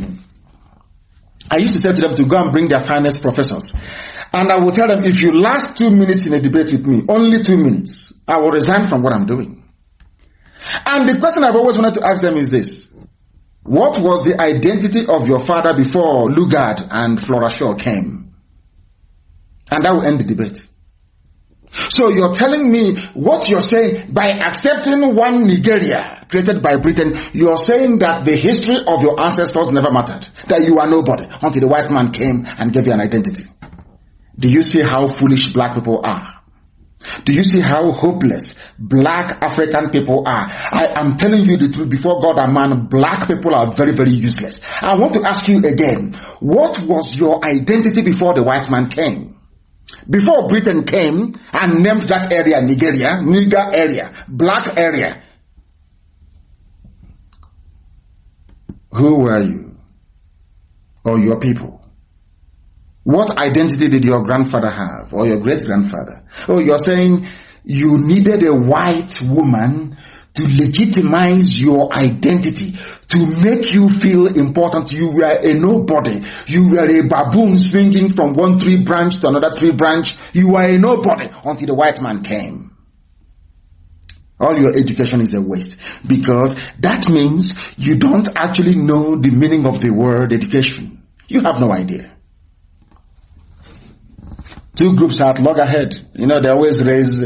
I used to say to them to go and bring their finest professors. And I will tell them, if you last 2 minutes in a debate with me, only 2 minutes, I will resign from what I'm doing. And the question I've always wanted to ask them is this. What was the identity of your father before Lugard and Flora Shaw came? And that will end the debate. So you're telling me what you're saying, by accepting one Nigeria created by Britain, you're saying that the history of your ancestors never mattered, that you are nobody until the white man came and gave you an identity. Do you see how foolish black people are? Do you see how hopeless black African people are. I am telling you the truth before God and man, black people are very, very useless. I want to ask you again, what was your identity before the white man came? Before Britain came and named that area Nigeria, nigger area, black area, who were you? Or your people? What identity did your grandfather have or your great-grandfather? Oh, you're saying you needed a white woman to legitimize your identity, to make you feel important. You were a nobody. You were a baboon swinging from one tree branch to another tree branch. You were a nobody until the white man came. All your education is a waste, because that means you don't actually know the meaning of the word education. You have no idea. Two groups at loggerhead. You know, they always raise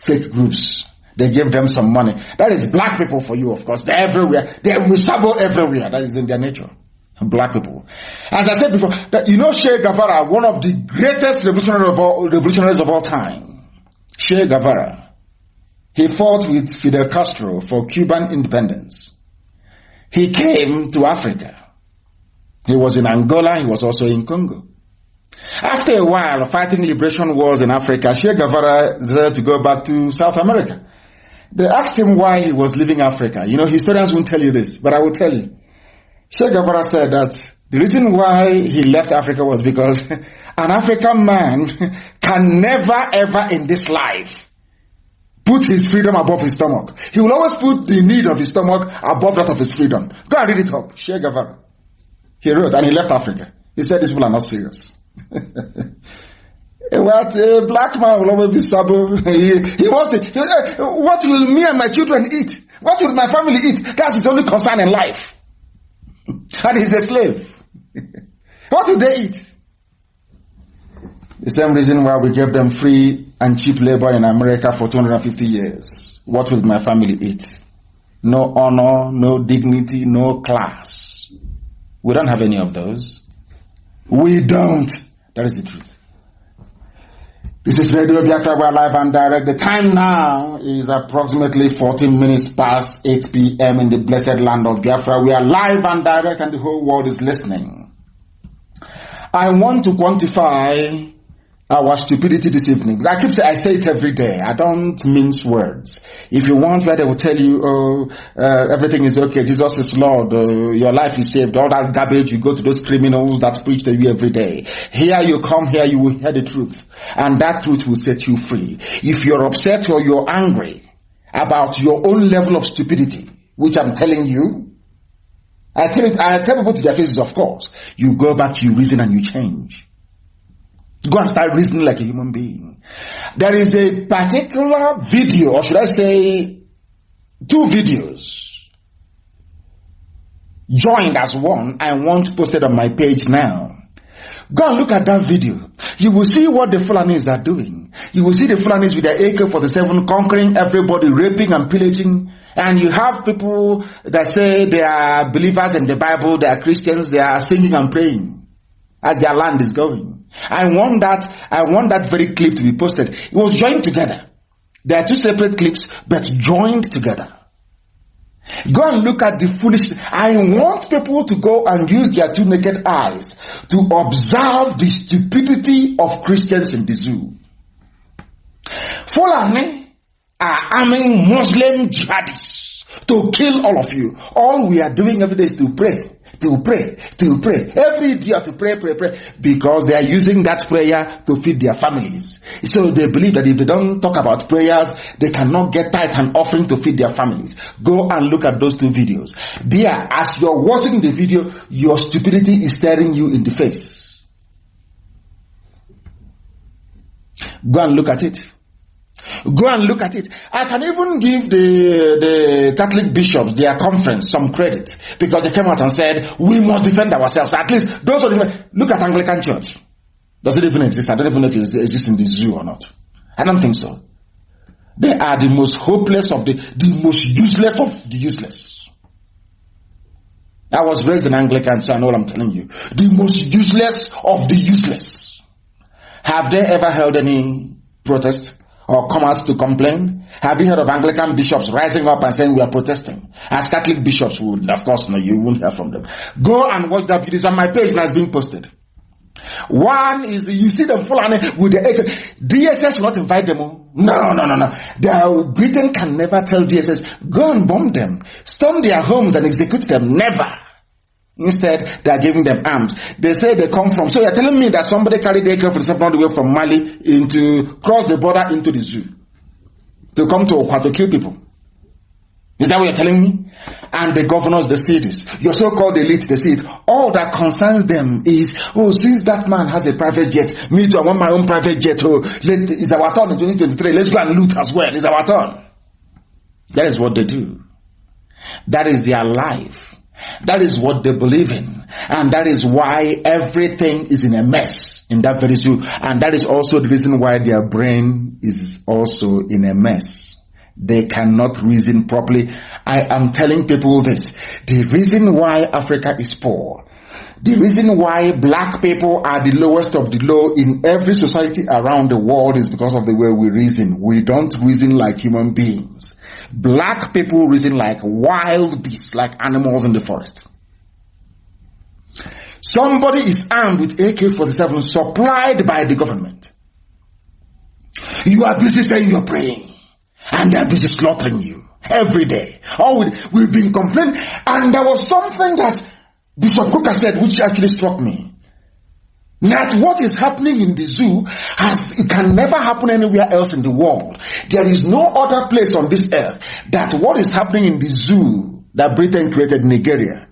fake groups. They give them some money. That is black people for you, of course. They're everywhere. They're resabo everywhere. That is in their nature. Black people. As I said before, that, you know, Che Guevara, one of the greatest revolutionaries of all time. Che Guevara. He fought with Fidel Castro for Cuban independence. He came to Africa. He was in Angola. He was also in Congo. After a while, fighting liberation wars in Africa, Che Guevara decided to go back to South America. They asked him why he was leaving Africa. You know, historians won't tell you this, but I will tell you. Che Guevara said that the reason why he left Africa was because an African man can never ever in this life put his freedom above his stomach. He will always put the need of his stomach above that of his freedom. Go and read it up. Che Guevara. He wrote, and he left Africa. He said these people are not serious. What a black man will always be sabo. He wants it. What will me and my children eat? What will my family eat? That's his only concern in life. And he's a slave. What will they eat? The same reason why we gave them free and cheap labor in America for 250 years. What will my family eat? No honor, no dignity, no class. We don't have any of those. We don't. That is the truth. This is Radio Biafra. We are live and direct. The time now is approximately 14 minutes past 8 p.m. in the blessed land of Biafra. We are live and direct and the whole world is listening. I want to quantify our stupidity this evening. I say it every day. I don't mince words. If you want where they will tell you, everything is okay, Jesus is Lord, your life is saved, all that garbage, you go to those criminals that preach to you every day. Here you come, here you will hear the truth. And that truth will set you free. If you're upset or you're angry about your own level of stupidity, which I'm telling you, I tell people to their faces, of course. You go back, you reason, and you change. Go and start reasoning like a human being. There is a particular video, or should I say, two videos, joined as one, I want posted on my page now. Go and look at that video. You will see what the Fulanis are doing. You will see the Fulanis with their AK-47 conquering everybody, raping and pillaging. And you have people that say they are believers in the Bible, they are Christians, they are singing and praying as their land is going. I want that very clip to be posted. It was joined together. There are two separate clips, but joined together. Go and look at the foolishness. I want people to go and use their two naked eyes to observe the stupidity of Christians in the zoo. Fulani are arming Muslim jihadists to kill all of you. All we are doing every day is to pray. To pray. Every day to pray. Because they are using that prayer to feed their families. So they believe that if they don't talk about prayers, they cannot get tithe and offering to feed their families. Go and look at those two videos. There, as you're watching the video, your stupidity is staring you in the face. Go and look at it. Go and look at it. I can even give the Catholic bishops, their conference, some credit, because they came out and said, we must defend ourselves. At least, those of them, look at Anglican Church. Does it even exist? I don't even know if it exists in the zoo or not. I don't think so. They are the most hopeless of the most useless of the useless. I was raised in Anglican, so I know what I'm telling you. The most useless of the useless. Have they ever held any protest or come out to complain? Have you heard of Anglican bishops rising up and saying we are protesting? As Catholic bishops would, of course, no, you won't hear from them. Go and watch that video. It's on my page and has been posted. One is, you see them full on with the AK. DSS will not invite them. No. Britain can never tell DSS, go and bomb them, storm their homes and execute them. Never. Instead, they are giving them arms. They say they come from. So you're telling me that somebody carried AK-47 all the way from Mali cross the border into the zoo to come to Okwa to kill people? Is that what you're telling me? And the governors, they see this. Your so-called elite, they see it. All that concerns them is, since that man has a private jet, me too, I want my own private jet. It's our turn in 2023. Let's go and loot as well. It's our turn. That is what they do. That is their life. That is what they believe in. And that is why everything is in a mess in that very zoo. And that is also the reason why their brain is also in a mess. They cannot reason properly. I am telling people this. The reason why Africa is poor, the reason why black people are the lowest of the low in every society around the world is because of the way we reason. We don't reason like human beings. Black people reason like wild beasts, like animals in the forest. Somebody is armed with AK-47 supplied by the government. You are busy saying you're praying, and they're busy slaughtering you every day. We've been complaining, and there was something that Bishop Coker said which actually struck me. That what is happening in the zoo it can never happen anywhere else in the world. There is no other place on this earth that what is happening in the zoo that Britain created in Nigeria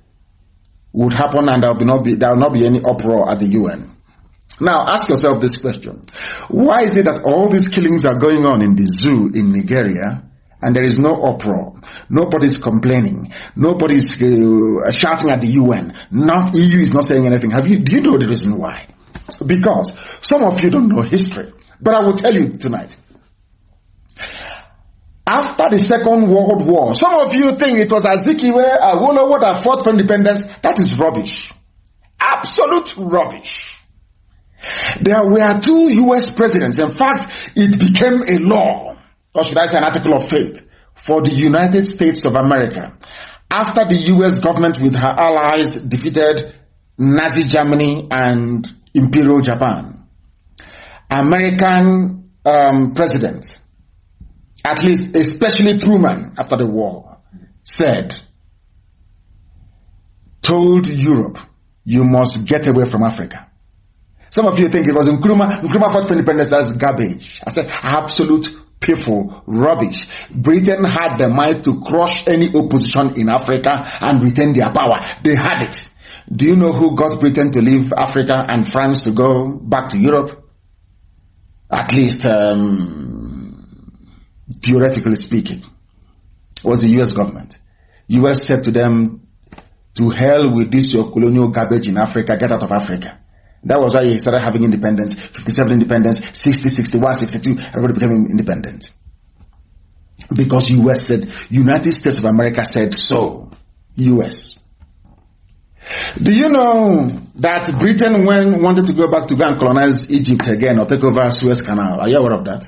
would happen, and there will not be any uproar at the UN. Now ask yourself this question. Why is it that all these killings are going on in the zoo in Nigeria and there is no uproar? Nobody's complaining. Nobody's shouting at the UN. EU is not saying anything. Do you know the reason why? Because some of you don't know history, but I will tell you tonight. After the Second World War, some of you think it was Azikiwe Awolowo that fought for independence. That is rubbish. Absolute rubbish. There were 2 US presidents. In fact, it became a law, or should I say an article of faith, for the United States of America. After the US government with her allies defeated Nazi Germany and Imperial Japan, American president, at least especially Truman after the war, told Europe, you must get away from Africa. Some of you think it was Nkrumah fought for independence. That's garbage. I said absolute piffle, rubbish. Britain had the might to crush any opposition in Africa and retain their power. They had it. Do you know who got Britain to leave Africa and France to go back to Europe? At least theoretically speaking, was the US government. US said to them, to hell with this your colonial garbage in Africa, get out of Africa. That was why he started having independence, 57 independence, 60, 61, 62, everybody became independent. Because US said, United States of America said so. US. Do you know that Britain wanted to go back to go and colonize Egypt again or take over Suez Canal? Are you aware of that?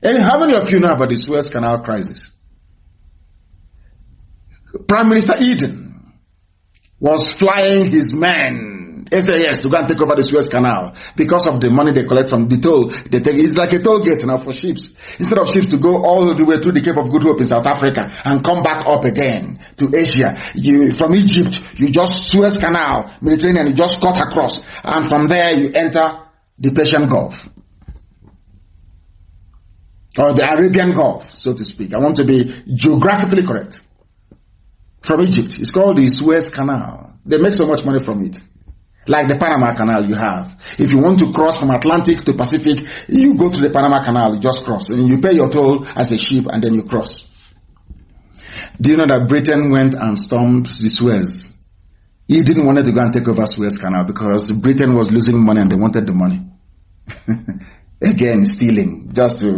And how many of you know about the Suez Canal crisis? Prime Minister Eden was flying his men SAS to go and take over the Suez Canal because of the money they collect from the toll. It's like a toll gate now for ships. Instead of ships to go all the way through the Cape of Good Hope in South Africa and come back up again to Asia, from Egypt, you just Suez Canal, Mediterranean, you just cut across, and from there you enter the Persian Gulf. Or the Arabian Gulf, so to speak. I want to be geographically correct. From Egypt, it's called the Suez Canal. They make so much money from it. Like the Panama Canal you have. If you want to cross from Atlantic to Pacific, you go to the Panama Canal, you just cross. And you pay your toll as a ship and then you cross. Do you know that Britain went and stormed the Suez? He didn't want to go and take over Suez Canal because Britain was losing money and they wanted the money. Again, stealing. Just to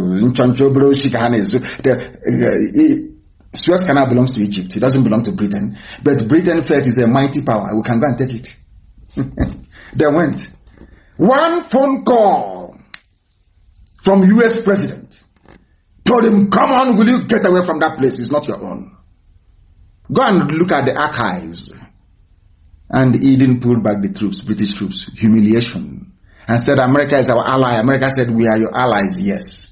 Suez Canal belongs to Egypt. It doesn't belong to Britain. But Britain felt it's a mighty power. We can go and take it. They went. One phone call from US president told him, come on, will you get away from that place? It's not your own. Go and look at the archives. And he didn't pull back the troops, British troops, humiliation. And said, America is our ally. America said, we are your allies, yes.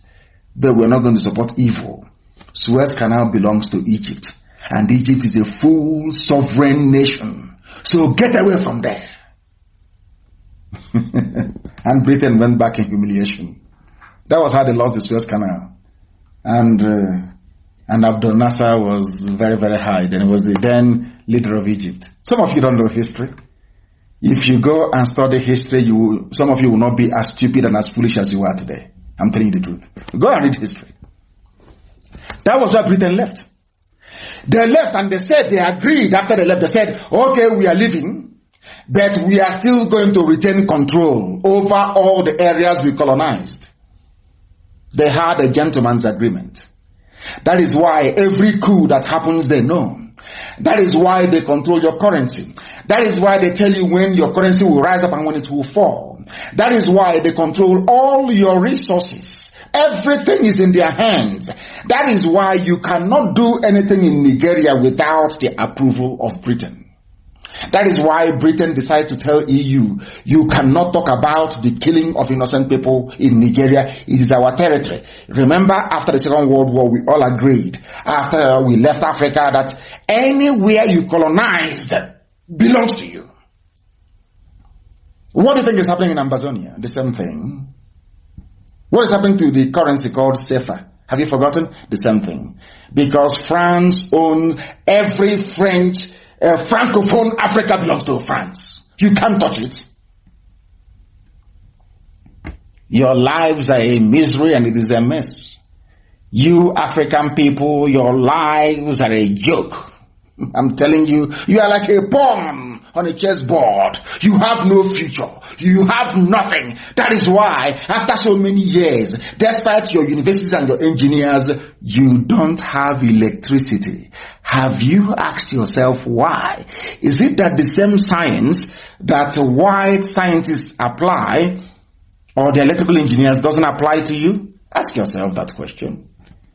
But we're not going to support evil. Suez Canal belongs to Egypt. And Egypt is a full sovereign nation. So get away from there. And Britain went back in humiliation. That was how they lost the Suez Canal. And Abdel Nasser was very, very high. Then he was the then leader of Egypt. Some of you don't know history. If you go and study history, some of you will not be as stupid and as foolish as you are today. I'm telling you the truth. Go and read history. That was why Britain left. They left and they said, they agreed after they left, they said, okay, we are leaving, but we are still going to retain control over all the areas we colonized. They had a gentleman's agreement. That is why every coup that happens, they know. That is why they control your currency. That is why they tell you when your currency will rise up and when it will fall. That is why they control all your resources. Everything is in their hands. That is why you cannot do anything in Nigeria without the approval of Britain. That is why Britain decided to tell EU, you cannot talk about the killing of innocent people in Nigeria. It is our territory. Remember, after the Second World War, we all agreed, after we left Africa, that anywhere you colonized belongs to you. What do you think is happening in Amazonia? The same thing. What is happening to the currency called CFA? Have you forgotten? The same thing. Because France owns every French Francophone Africa belongs to France. You can't touch it. Your lives are a misery and it is a mess. You African people, your lives are a joke. I'm telling you, you are like a pawn on a chessboard. You have no future. You have nothing. That is why, after so many years, despite your universities and your engineers, you don't have electricity. Have you asked yourself why? Is it that the same science that white scientists apply, or the electrical engineers, doesn't apply to you? Ask yourself that question.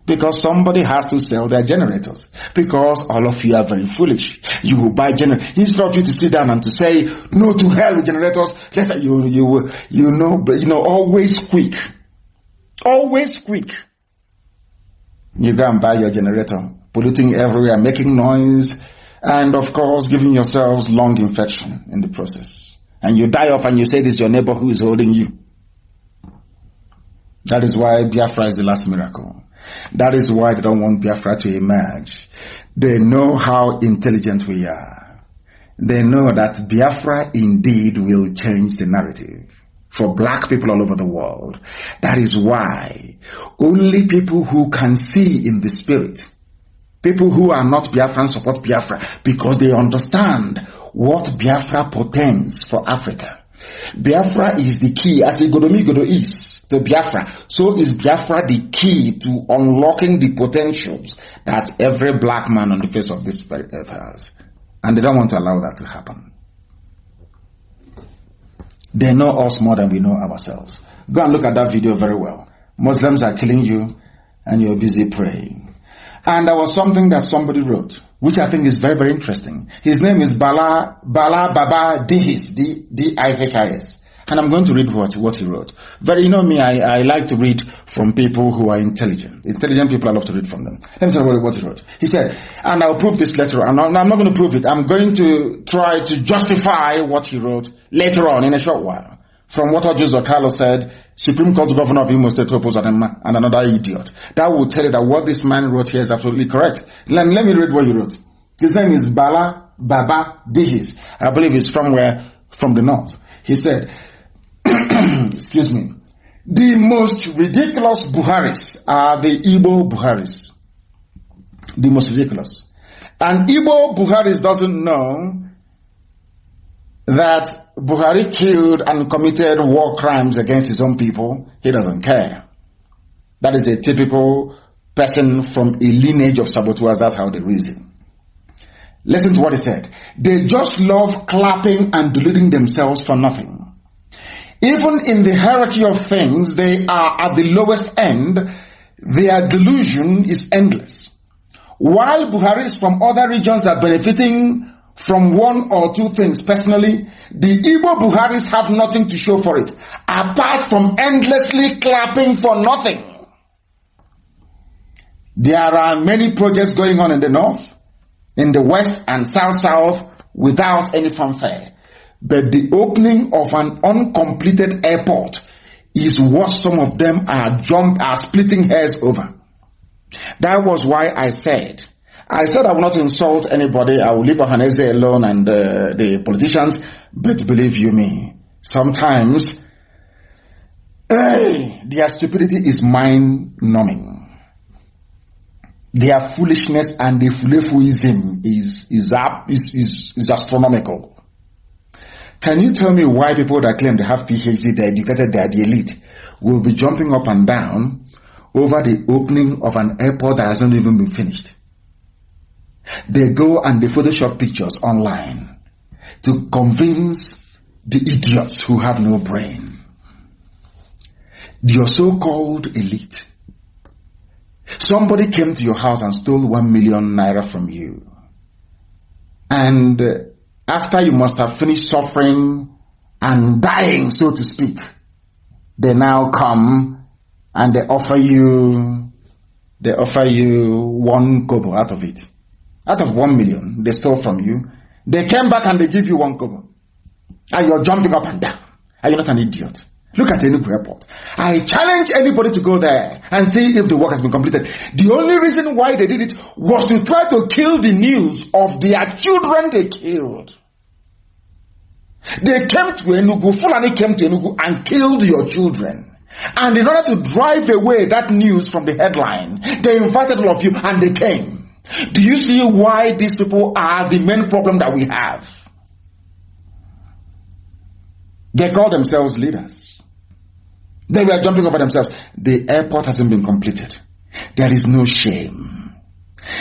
Because somebody has to sell their generators. Because all of you are very foolish. You will buy generators. Instead of you to sit down and to say, no to hell with generators, always quick. Always quick. You go and buy your generator, polluting everywhere, making noise, and of course giving yourselves lung infection in the process. And you die off and you say it is your neighbor who is holding you. That is why Biafra is the last miracle. That is why they don't want Biafra to emerge. They know how intelligent we are. They know that Biafra indeed will change the narrative for black people all over the world. That is why only people who can see in the spirit, people who are not Biafran, support Biafra because they understand what Biafra portends for Africa. Biafra is the key, as Igodomigodo is to Biafra. So is Biafra the key to unlocking the potentials that every black man on the face of this earth has. And they don't want to allow that to happen. They know us more than we know ourselves. Go and look at that video very well. Muslims are killing you and you're busy praying. And there was something that somebody wrote, which I think is very, very interesting. His name is Bala Baba Dihis, D-I-H-I-S. And I'm going to read what he wrote. You know me, I like to read from people who are intelligent. Intelligent people, I love to read from them. Let me tell you what he wrote. He said, and I'll prove this later on. I'm not going to prove it. I'm going to try to justify what he wrote later on in a short while. From what Ojo Carlos said, Supreme Court Governor of Imo State opposed and another idiot. That will tell you that what this man wrote here is absolutely correct. Let me read what he wrote. His name is Bala Baba Dihis. I believe he's from the north. He said, excuse me, the most ridiculous Buharis are the Igbo Buharis. The most ridiculous. And Igbo Buharis doesn't know that Buhari killed and committed war crimes against his own people. He doesn't care. That is a typical person from a lineage of saboteurs. That's how they reason. Listen to what he said. They just love clapping and deluding themselves for nothing. Even in the hierarchy of things, they are at the lowest end. Their delusion is endless. While Buharis from other regions are benefiting from one or two things personally, the Igbo Buharis have nothing to show for it, apart from endlessly clapping for nothing. There are many projects going on in the north, in the west and south without any fanfare. But the opening of an uncompleted airport is what some of them are splitting hairs over. That was why I said I will not insult anybody. I will leave Ohaneze alone and the politicians. But believe you me, sometimes their stupidity is mind-numbing. Their foolishness and the fulefuism is astronomical. Can you tell me why people that claim they have PhD, they're educated, they're the elite, will be jumping up and down over the opening of an airport that hasn't even been finished? They go and they Photoshop pictures online to convince the idiots who have no brain. Your so-called elite. Somebody came to your house and stole 1 million naira from you. And after you must have finished suffering and dying, so to speak, they now come and they offer you 1 kobo out of it. Out of 1 million they stole from you, they came back and they give you 1 kobo. And you're jumping up and down. Are you not an idiot? Look at Enugu Airport. I challenge anybody to go there and see if the work has been completed. The only reason why they did it was to try to kill the news of their children they killed. They came to Enugu, Fulani came to Enugu and killed your children. And in order to drive away that news from the headline, they invited all of you and they came. Do you see why these people are the main problem that we have? They call themselves leaders. They were jumping over themselves. The airport hasn't been completed. There is no shame.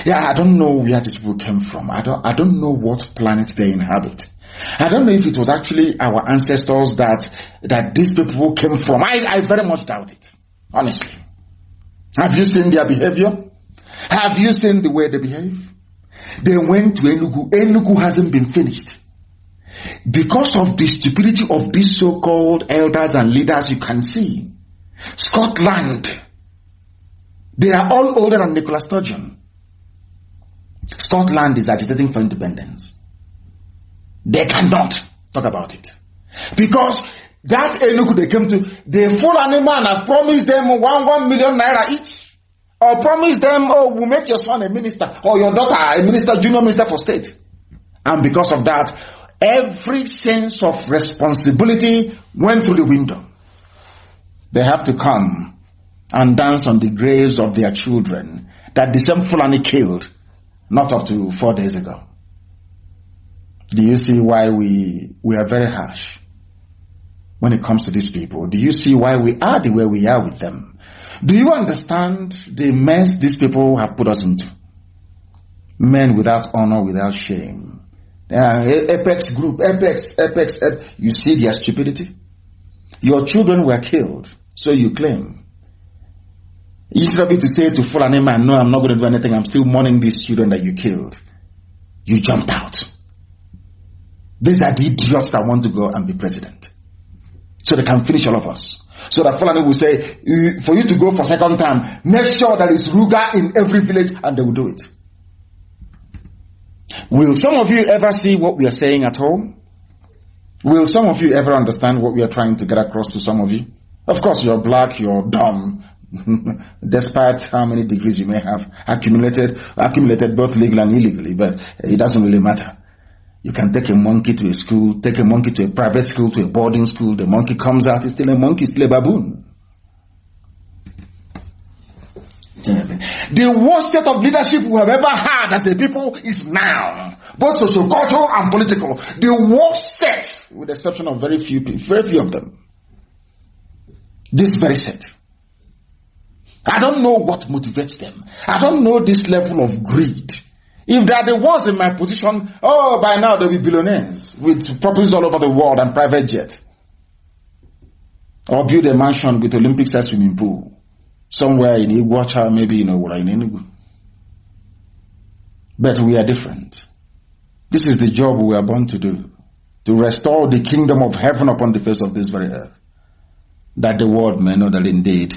Yeah, I don't know where these people came from. I don't know what planet they inhabit. I don't know if it was actually our ancestors that these people came from. I very much doubt it. Honestly. Have you seen their behavior? Have you seen the way they behave? They went to Enugu. Enugu hasn't been finished. Because of the stupidity of these so-called elders and leaders, you can see Scotland, they are all older than Nicola Sturgeon. Scotland is agitating for independence. They cannot talk about it because that Enugu they came to, the Fulani man has promised them 1 million naira each, or promised them, oh, we'll make your son a minister or your daughter a minister, junior minister for state. And because of that, every sense of responsibility went through the window. They have to come and dance on the graves of their children that the same Fulani killed not up to 4 days ago. Do you see why we are very harsh when it comes to these people? Do you see why we are the way we are with them? Do you understand the mess these people have put us into? Men without honor, without shame. Apex group, Apex, you see their stupidity? Your children were killed, so you claim. Instead of you to say to Fulani man, no, I'm not going to do anything, I'm still mourning these children that you killed, you jumped out. These are the idiots that want to go and be president, so they can finish all of us. So that Fulani will say, for you to go for second time, make sure there is Ruga in every village, and they will do it. Will some of you ever see what we are saying at home? Will some of you ever understand what we are trying to get across to some of you? Of course, you're black, you're dumb, despite how many degrees you may have accumulated both legally and illegally, but it doesn't really matter. You can take a monkey to a school, take a monkey to a private school, to a boarding school, the monkey comes out, it's still a monkey, still a baboon. The worst set of leadership we have ever had as a people is now, both socio-cultural and political. The worst set, with the exception of very few of them. This very set. I don't know what motivates them. I don't know this level of greed. If they are the ones in my position, oh, by now they'll be billionaires with properties all over the world and private jet, or build a mansion with Olympic-sized swimming pool. somewhere in Iguacha, maybe in Owura, in Enugu. But we are different. This is the job we are born to do, to restore the kingdom of heaven upon the face of this very earth, that the world may know that indeed,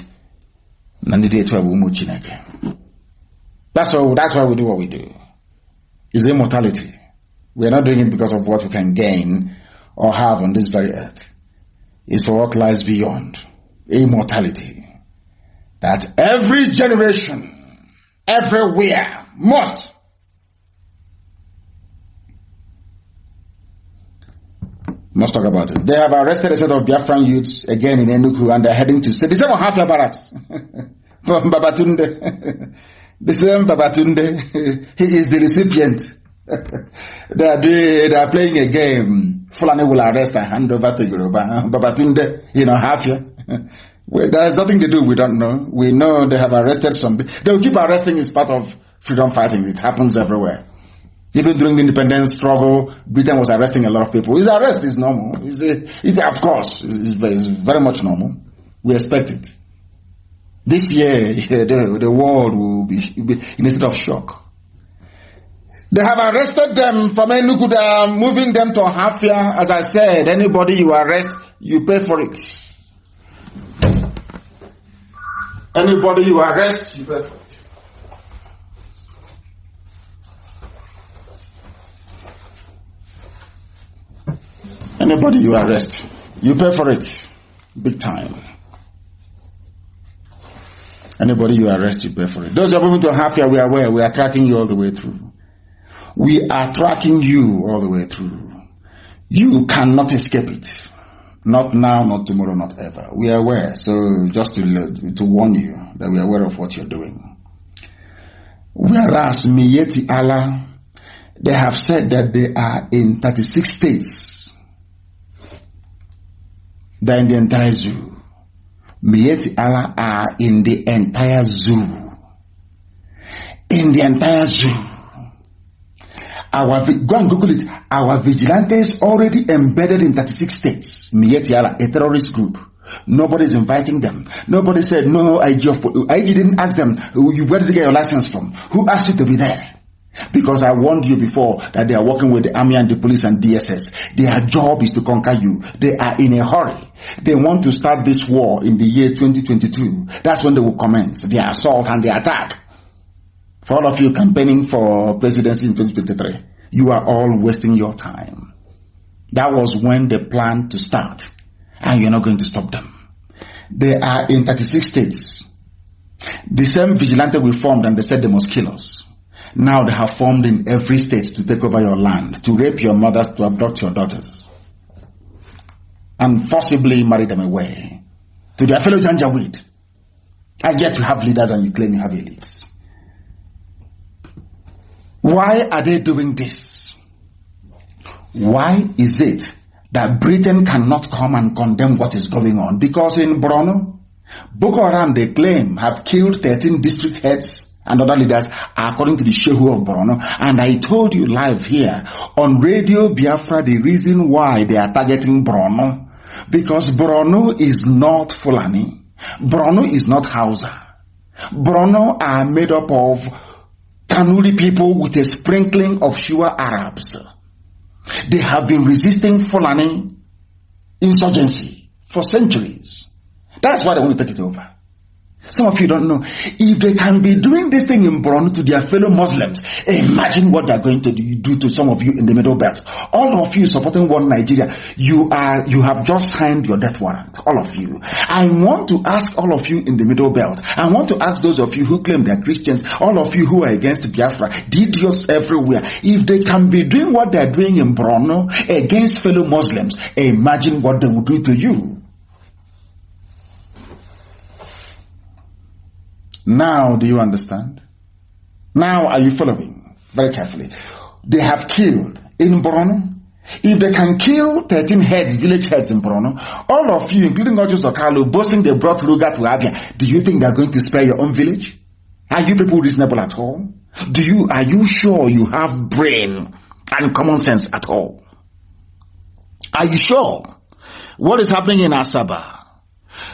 that's why we do what we do. It's immortality. We are not doing it because of what we can gain or have on this very earth. It's for what lies beyond. Immortality. That every generation, everywhere, must talk about it. They have arrested a set of Biafran youths again in Enugu, and they're heading to the same Hafia barracks from Babatunde. The same Babatunde, he is the recipient. They are playing a game. Fulani will arrest and hand over to Yoruba. Babatunde, Hafia. Well, there is nothing to do, we don't know. We know they have arrested some. They will keep arresting. It's part of freedom fighting. It happens everywhere. Even during the independence struggle, Britain was arresting a lot of people. His arrest is normal. Of course, it's very much normal. We expect it. This year, the world will be in a state of shock. They have arrested them from Enugu. They are moving them to Hafia. As I said, anybody you arrest, you pay for it. Anybody you arrest, you pay for it. Anybody you arrest, you pay for it. Big time. Anybody you arrest, you pay for it. Those who are moving to Hafia, we are aware. We are tracking you all the way through. We are tracking you all the way through. You cannot escape it. Not now, not tomorrow, not ever. We are aware. So just to warn you that we are aware of what you're doing. Whereas Miyetti Allah, they have said that they are in 36 states. They're in the entire zoo. Miyetti Allah are in the entire zoo. In the entire zoo. Go and Google it. Our vigilantes already embedded in 36 states. Miyetti Allah, a terrorist group. Nobody's inviting them. Nobody said, no, IG didn't ask them, where did you get your license from? Who asked you to be there? Because I warned you before that they are working with the army and the police and DSS. Their job is to conquer you. They are in a hurry. They want to start this war in the year 2022. That's when they will commence their assault and their attack. For all of you campaigning for presidency in 2023, you are all wasting your time. That was when they planned to start, and you're not going to stop them. They are in 36 states. The same vigilante we formed, and they said they must kill us. Now they have formed in every state to take over your land, to rape your mothers, to abduct your daughters, and forcibly marry them away to their fellow Janjaweed. And yet you have leaders and you claim you have elites. Why are they doing this? Why is it that Britain cannot come and condemn what is going on? Because in Borno, Boko Haram, they claim, have killed 13 district heads and other leaders, according to the Shehu of Borno. And I told you live here on Radio Biafra the reason why they are targeting Borno. Because Borno is not Fulani. Borno is not Hausa. Borno are made up of Kanuri people with a sprinkling of Shua Arabs. They have been resisting Fulani insurgency for centuries. That's why they want to take it over. Some of you don't know. If they can be doing this thing in Borno to their fellow Muslims, imagine what they're going to do to some of you in the Middle Belt. All of you supporting one Nigeria, you have just signed your death warrant. All of you. I want to ask all of you in the Middle Belt. I want to ask those of you who claim they're Christians, all of you who are against Biafra, idiots everywhere. If they can be doing what they're doing in Borno against fellow Muslims, imagine what they will do to you. Now, do you understand? Now, are you following? Very carefully. They have killed in Borno. If they can kill 13 heads, village heads in Borno, all of you, including Ojus Okalu, boasting they brought Ruga to Abia, do you think they're going to spare your own village? Are you people reasonable at all? Are you sure you have brain and common sense at all? Are you sure? What is happening in Asaba?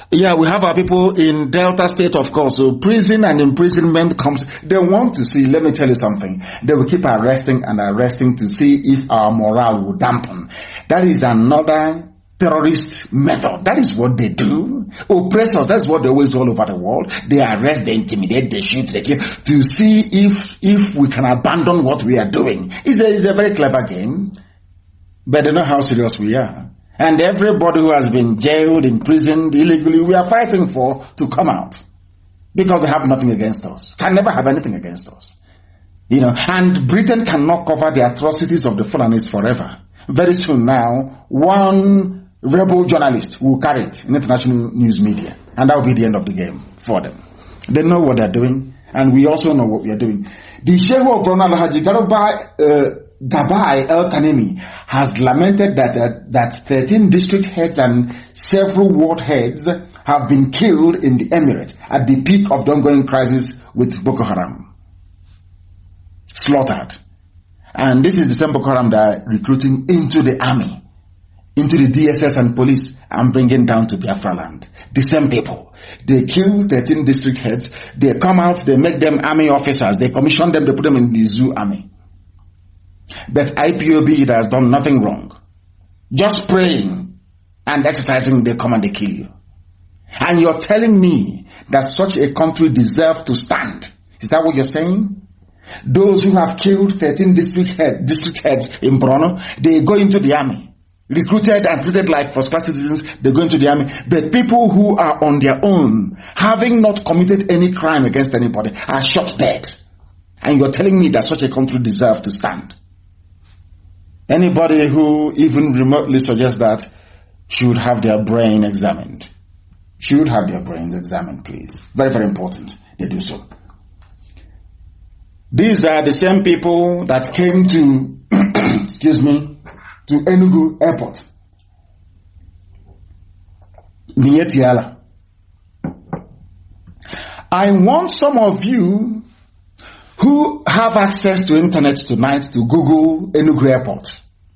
Yeah, we have our people in Delta State, of course. So prison and imprisonment comes. They want to see, let me tell you something. They will keep arresting and arresting to see if our morale will dampen. That is another terrorist method. That is what they do. Oppressors, that's what they always do all over the world. They arrest, they intimidate, they shoot, they kill, to see if we can abandon what we are doing. It's a very clever game, but they know how serious we are. And everybody who has been jailed, imprisoned illegally, we are fighting for to come out. Because they have nothing against us. Can never have anything against us. You know, and Britain cannot cover the atrocities of the Fulanis forever. Very soon now, one rebel journalist will carry it in international news media. And that will be the end of the game for them. They know what they're doing, and we also know what we are doing. The Sheikh of Ronald Haji Gabai El Kanemi has lamented that 13 district heads and several ward heads have been killed in the emirate at the peak of the ongoing crisis with Boko Haram. Slaughtered. And this is the same Boko Haram that are recruiting into the army, into the DSS and police, and bringing down to Biafra land. The same people. They kill 13 district heads, they come out, they make them army officers, they commission them, they put them in the zoo army. But IPOB, it has done nothing wrong. Just praying and exercising, they come and they kill you. And you're telling me that such a country deserves to stand. Is that what you're saying? Those who have killed 13 district heads in Borno, they go into the army. Recruited and treated like first-class citizens, they go into the army. But people who are on their own, having not committed any crime against anybody, are shot dead. And you're telling me that such a country deserves to stand. Anybody who even remotely suggests that should have their brain examined. Should have their brains examined, please. Very, very important they do so. These are the same people that came to, excuse me, to Enugu Airport. Mietiala. I want some of you who have access to internet tonight to Google Enugu Airport.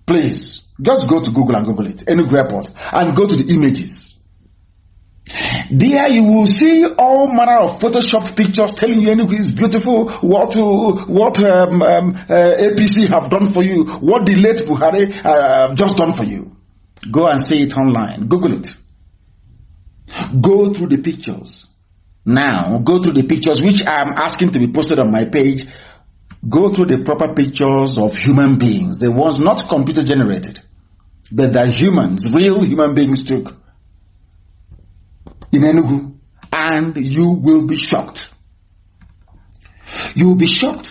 Please, just go to Google and Google it, Enugu Airport, and go to the images. There you will see all manner of Photoshop pictures telling you Enugu is beautiful, what APC have done for you, what the late Buhari just done for you. Go and see it online. Google it. Go through the pictures. Now, go through the pictures which I am asking to be posted on my page. Go through the proper pictures of human beings, the ones not computer generated, but the humans, real human beings took in Enugu, and you will be shocked. You will be shocked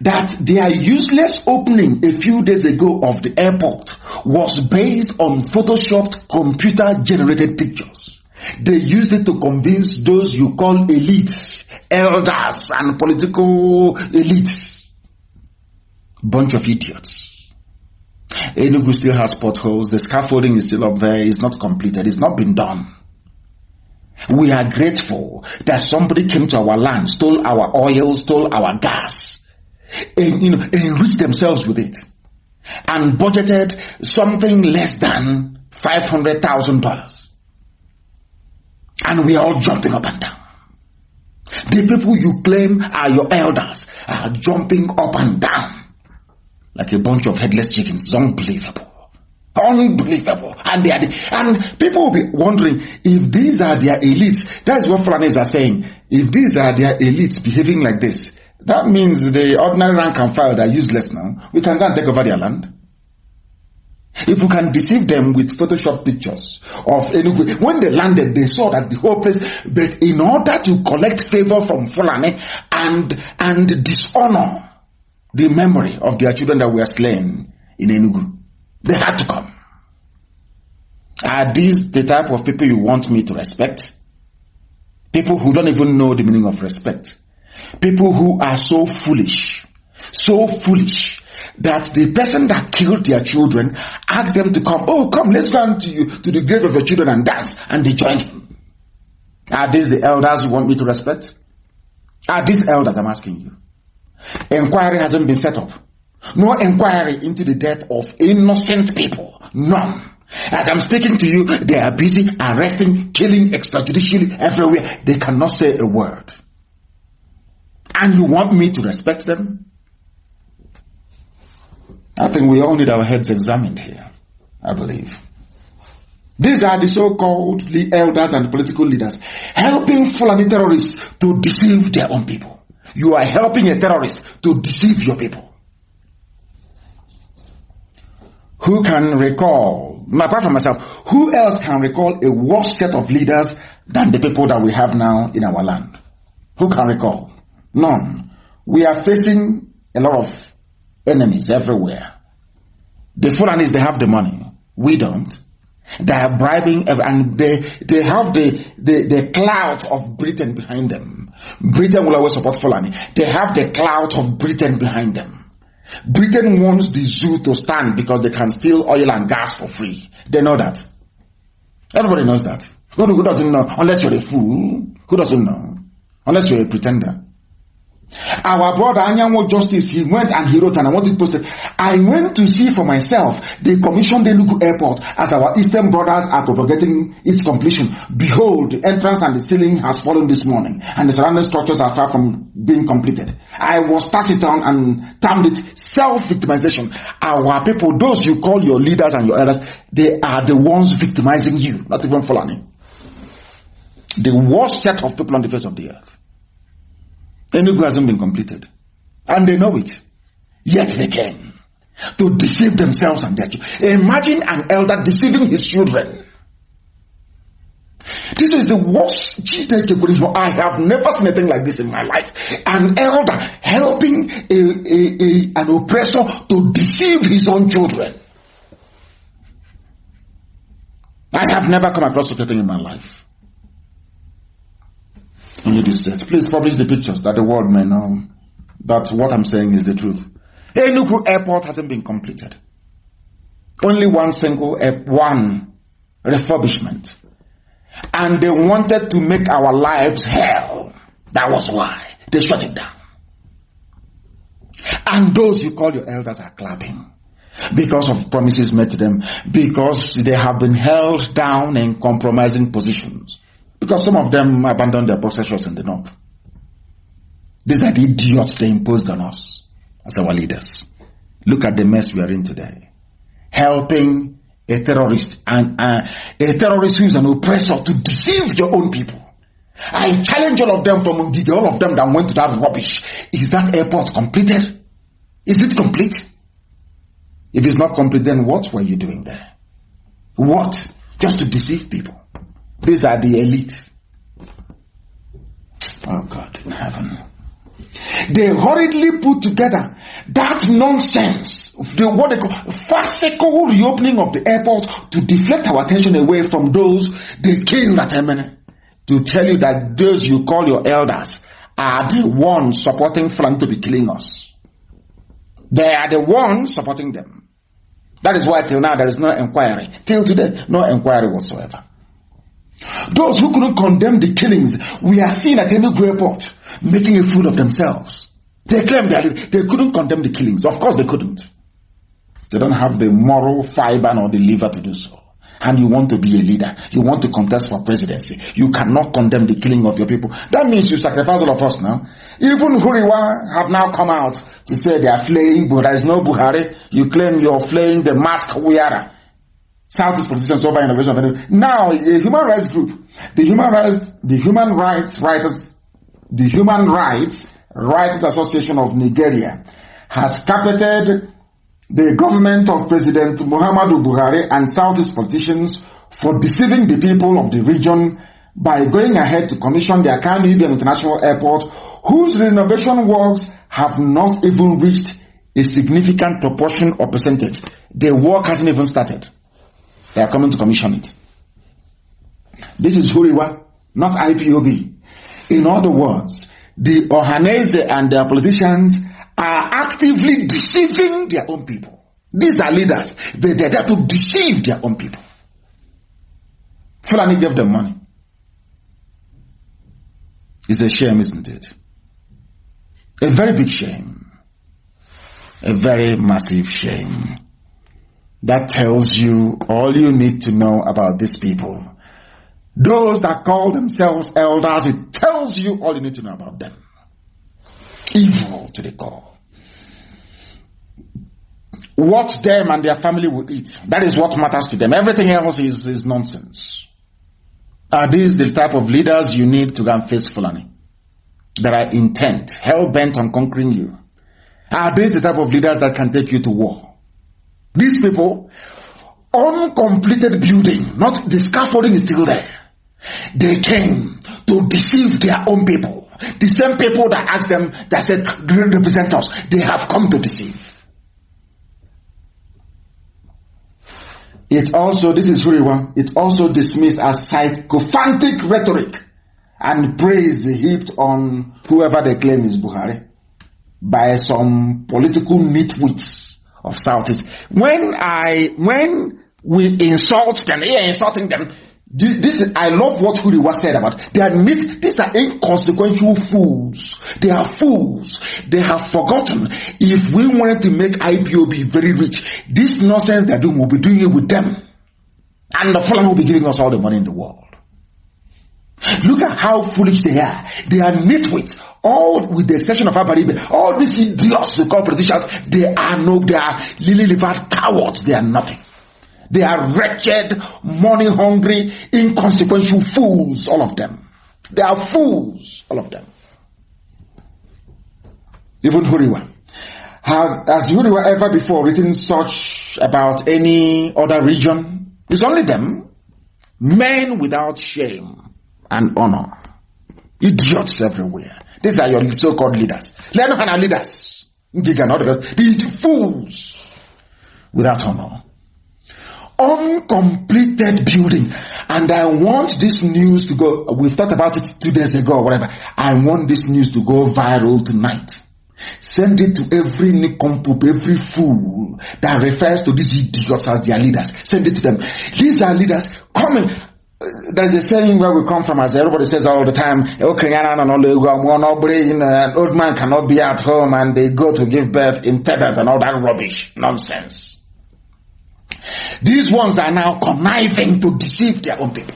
that their useless opening a few days ago of the airport was based on photoshopped computer generated pictures. They used it to convince those you call elites, elders and political elites. Bunch of idiots. Enugu still has potholes. The scaffolding is still up there. It's not completed. It's not been done. We are grateful that somebody came to our land, stole our oil, stole our gas, and enriched themselves with it, and budgeted something less than $500,000. And we are all jumping up and down. The people you claim are your elders are jumping up and down like a bunch of headless chickens. It's unbelievable. Unbelievable. And people will be wondering if these are their elites. That is what Fulanis are saying. If these are their elites behaving like this, that means the ordinary rank and file that are useless now. We can go and take over their land. If we can deceive them with Photoshop pictures of Enugu, when they landed, they saw that the whole place. But in order to collect favor from Fulani and dishonor the memory of their children that were slain in Enugu, they had to come. Are these the type of people you want me to respect? People who don't even know the meaning of respect. People who are so foolish that the person that killed their children asked them to come. Oh, come, let's go to the grave of your children and dance. And they joined him. Are these the elders you want me to respect? Are these elders, I'm asking you? Inquiry hasn't been set up. No inquiry into the death of innocent people. None. As I'm speaking to you, they are busy arresting, killing extrajudicially everywhere. They cannot say a word. And you want me to respect them? I think we all need our heads examined here, I believe. These are the so-called elders and political leaders helping Fulani terrorists to deceive their own people. You are helping a terrorist to deceive your people. Who can recall, apart from myself, who else can recall a worse set of leaders than the people that we have now in our land? Who can recall? None. We are facing a lot of enemies everywhere. The Fulanis, they have the money. We don't. They are bribing, and they have the clout of Britain behind them. Britain will always support Fulani. They have the clout of Britain behind them. Britain wants the zoo to stand because they can steal oil and gas for free. They know that. Everybody knows that. Who doesn't know? Unless you're a fool. Who doesn't know? Unless you're a pretender. Our brother Anyanwo Justice, he went and he wrote, and I want it posted. I went to see for myself. They commissioned the Enugu airport as our eastern brothers are propagating its completion. Behold, the entrance and the ceiling has fallen this morning, and the surrounding structures are far from being completed. I was taciturn and termed it self-victimization. Our people, those you call your leaders and your elders, they are the ones victimizing you, not even Fulani. The worst set of people on the face of the earth. Enugu hasn't been completed. And they know it. Yet they came to deceive themselves and their children. Imagine an elder deceiving his children. This is the worst. I have never seen anything like this in my life. An elder helping an oppressor to deceive his own children. I have never come across such a thing in my life. Only this set. Please publish the pictures that the world may know that what I'm saying is the truth. Enugu airport hasn't been completed. Only one refurbishment. And they wanted to make our lives hell. That was why they shut it down. And those you call your elders are clapping because of promises made to them, because they have been held down in compromising positions. Because some of them abandoned their possessions in the north. These are the idiots they imposed on us as our leaders. Look at the mess we are in today. Helping a terrorist and a terrorist who is an oppressor to deceive your own people. I challenge all of them from Nnamdi, all of them that went to that rubbish. Is that airport completed? Is it complete? If it's not complete, then what were you doing there? What? Just to deceive people. These are the elite. Oh God in heaven. They hurriedly put together that nonsense, what they call farcical reopening of the airport to deflect our attention away from those they killed at Emene. To tell you that those you call your elders are the ones supporting Fulani to be killing us. They are the ones supporting them. That is why till now there is no inquiry. Till today, no inquiry whatsoever. Those who couldn't condemn the killings, we are seen at Enugu airport making a fool of themselves. They claim they couldn't condemn the killings. Of course they couldn't. They don't have the moral fiber nor the liver to do so. And you want to be a leader. You want to contest for presidency. You cannot condemn the killing of your people. That means you sacrifice all of us now. Even Huriwa have now come out to say they are flaying, but there is no Buhari. You claim you're flaying the mask wearer. Southeast politicians over innovation. Now, a human rights group, the Human Rights Association of Nigeria, has carpeted the government of President Muhammadu Buhari and Southeast politicians for deceiving the people of the region by going ahead to commission the Kanu International Airport, whose renovation works have not even reached a significant proportion or percentage. The work hasn't even started. They are coming to commission it. This is Huriwa, not IPOB. In other words, the Ohanese and their politicians are actively deceiving their own people. These are leaders. They're there to deceive their own people. Fulani gave them money. It's a shame, isn't it? A very big shame. A very massive shame. That tells you all you need to know about these people. Those that call themselves elders, it tells you all you need to know about them. Evil to the core. What them and their family will eat, that is what matters to them. Everything else is nonsense. Are these the type of leaders you need to go and face Fulani? That are intent, hell-bent on conquering you? Are these the type of leaders that can take you to war? These people, uncompleted building, not the scaffolding is still there. They came to deceive their own people. The same people that asked them, that said, represent us, they have come to deceive. It also, this is Huriwa, it also dismissed as sycophantic rhetoric and praise heaped on whoever they claim is Buhari by some political nitwits of Southeast. When we insult them, insulting them, I love what Huriwa said about they admit these are inconsequential fools. They are fools. They have forgotten if we wanted to make IPOB very rich, this nonsense they're doing, we'll be doing it with them. And the Fulani will be giving us all the money in the world. Look at how foolish they are. They are nitwits. All with the exception of Abaribe, all these idiots they call politicians, they are lily-livered cowards. They are nothing. They are wretched, money-hungry, inconsequential fools, all of them. They are fools, all of them. Even Huriwa. Has Huriwa ever before written such about any other region? It's only them. Men without shame and honor. Idiots everywhere. These are your so-called leaders. They are not leaders. The fools without honor. Uncompleted building, and I want this news to go. We've talked about it 2 days ago or whatever. I want this news to go viral tonight. Send it to every nincompoop, every fool that refers to these idiots as their leaders. Send it to them. These are leaders coming. There's a saying where we come from, as everybody says all the time, an old man cannot be at home and they go to give birth in feathers and all that rubbish nonsense. These ones are now conniving to deceive their own people.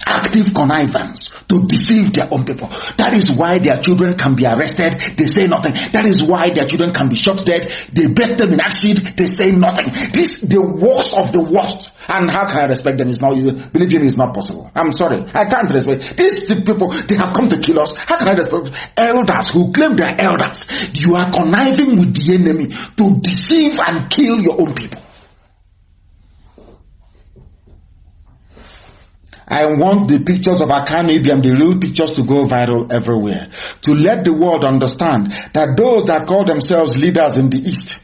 Active connivance to deceive their own people. That is why their children can be arrested, they say nothing. That is why their children can be shot dead, they bet them in acid, they say nothing. This the worst of the worst. And how can I respect them? It's not, believe me, it's not possible. I'm sorry, I can't respect these people. They have come to kill us. How can I respect elders who claim they are elders? You are conniving with the enemy to deceive and kill your own people. I want the pictures of Kanu, the real pictures, to go viral everywhere. To let the world understand that those that call themselves leaders in the East,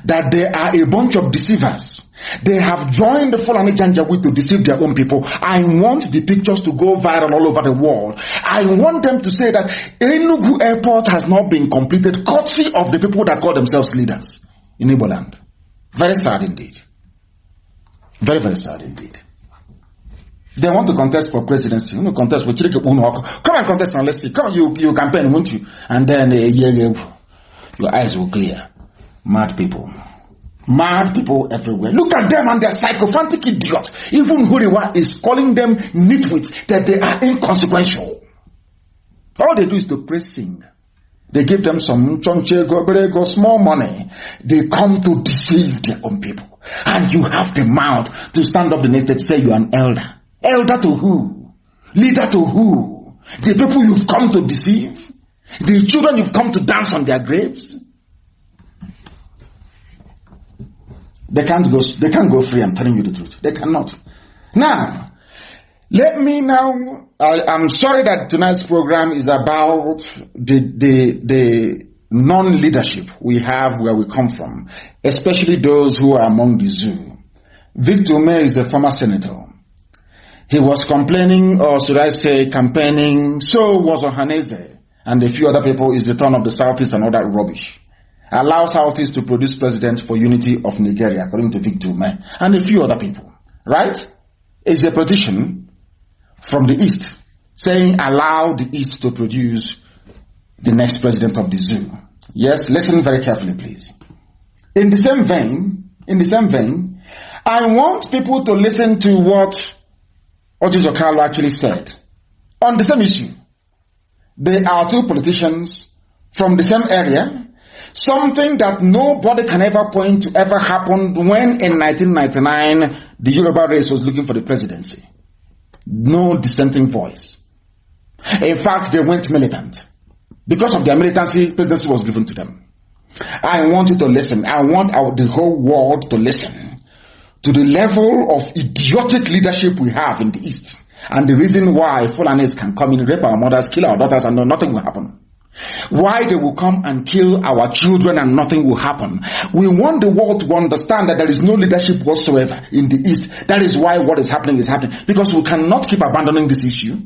that they are a bunch of deceivers. They have joined the Fulani Janjaweed to deceive their own people. I want the pictures to go viral all over the world. I want them to say that Enugu Airport has not been completed, courtesy of the people that call themselves leaders in Igbo land. Very sad indeed. Very, very sad indeed. They want to contest for presidency. You know, contest with Chirike Uno. Come and contest and let's see. Come, you campaign, won't you? And then your eyes will clear. Mad people. Mad people everywhere. Look at them and their sycophantic idiots. Even Huriwa is calling them nitwits, that they are inconsequential. All they do is to praise sing. They give them some small money. They come to deceive their own people. And you have the mouth to stand up the next day to say you are an elder. Elder to who? Leader to who? The people you've come to deceive? The children you've come to dance on their graves? They can't go free, I'm telling you the truth. They cannot. Now, I'm sorry that tonight's program is about the non-leadership we have where we come from, especially those who are among the zoo. Victor May is a former senator. He was complaining, or should I say campaigning, so was Ohaneze and a few other people. Is the turn of the Southeast and all that rubbish. Allow Southeast to produce president for unity of Nigeria, according to Victor May and a few other people. Right? It's a petition from the East saying allow the East to produce the next president of the zoo. Yes, listen very carefully, please. In the same vein, I want people to listen to what Oji Zokalo actually said on the same issue. They are two politicians from the same area, something that nobody can ever point to ever happened when in 1999 the Yoruba race was looking for the presidency. No dissenting voice. In fact, they went militant. Because of their militancy, presidency was given to them. I want you to listen. I want the whole world to listen to the level of idiotic leadership we have in the East. And the reason why Fulanis can come in, rape our mothers, kill our daughters, and nothing will happen. Why they will come and kill our children and nothing will happen. We want the world to understand that there is no leadership whatsoever in the East. That is why what is happening. Because we cannot keep abandoning this issue.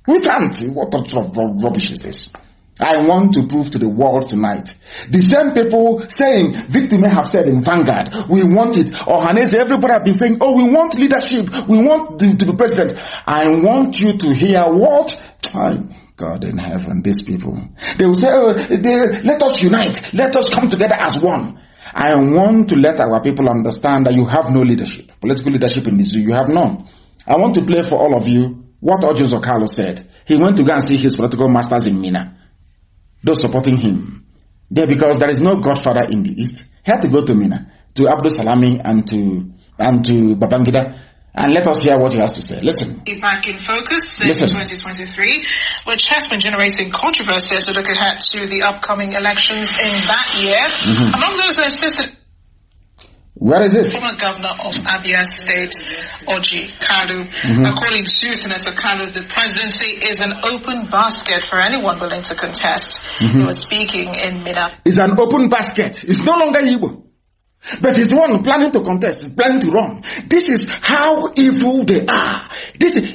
We can't. What sort of rubbish is this? I want to prove to the world tonight. The same people saying, Victor may have said in Vanguard, we want it. Or Hanese, everybody have been saying, oh, we want leadership. We want to be president. I want you to hear what? God in heaven, these people. They will say, oh, let us unite. Let us come together as one. I want to let our people understand that you have no leadership. Political leadership in this. You have none. I want to play for all of you what Oji Zokalo said. He went to go and see his political masters in Mina. Those supporting him. There, because there is no godfather in the East. He had to go to Mina, to Abdul Salami and to Babangida. And let us hear what he has to say. Listen. Back in focus in 2023, which has been generating controversy as we look ahead to the upcoming elections in that year. Among those who insisted. Where is it? Former governor of Abia State, Oji Kanu. According to Senator Kanu, the presidency is an open basket for anyone willing to contest. He was speaking in Mina. It's an open basket. It's no longer Igbo. But it's one planning to contest, it's planning to run. This is how evil they are.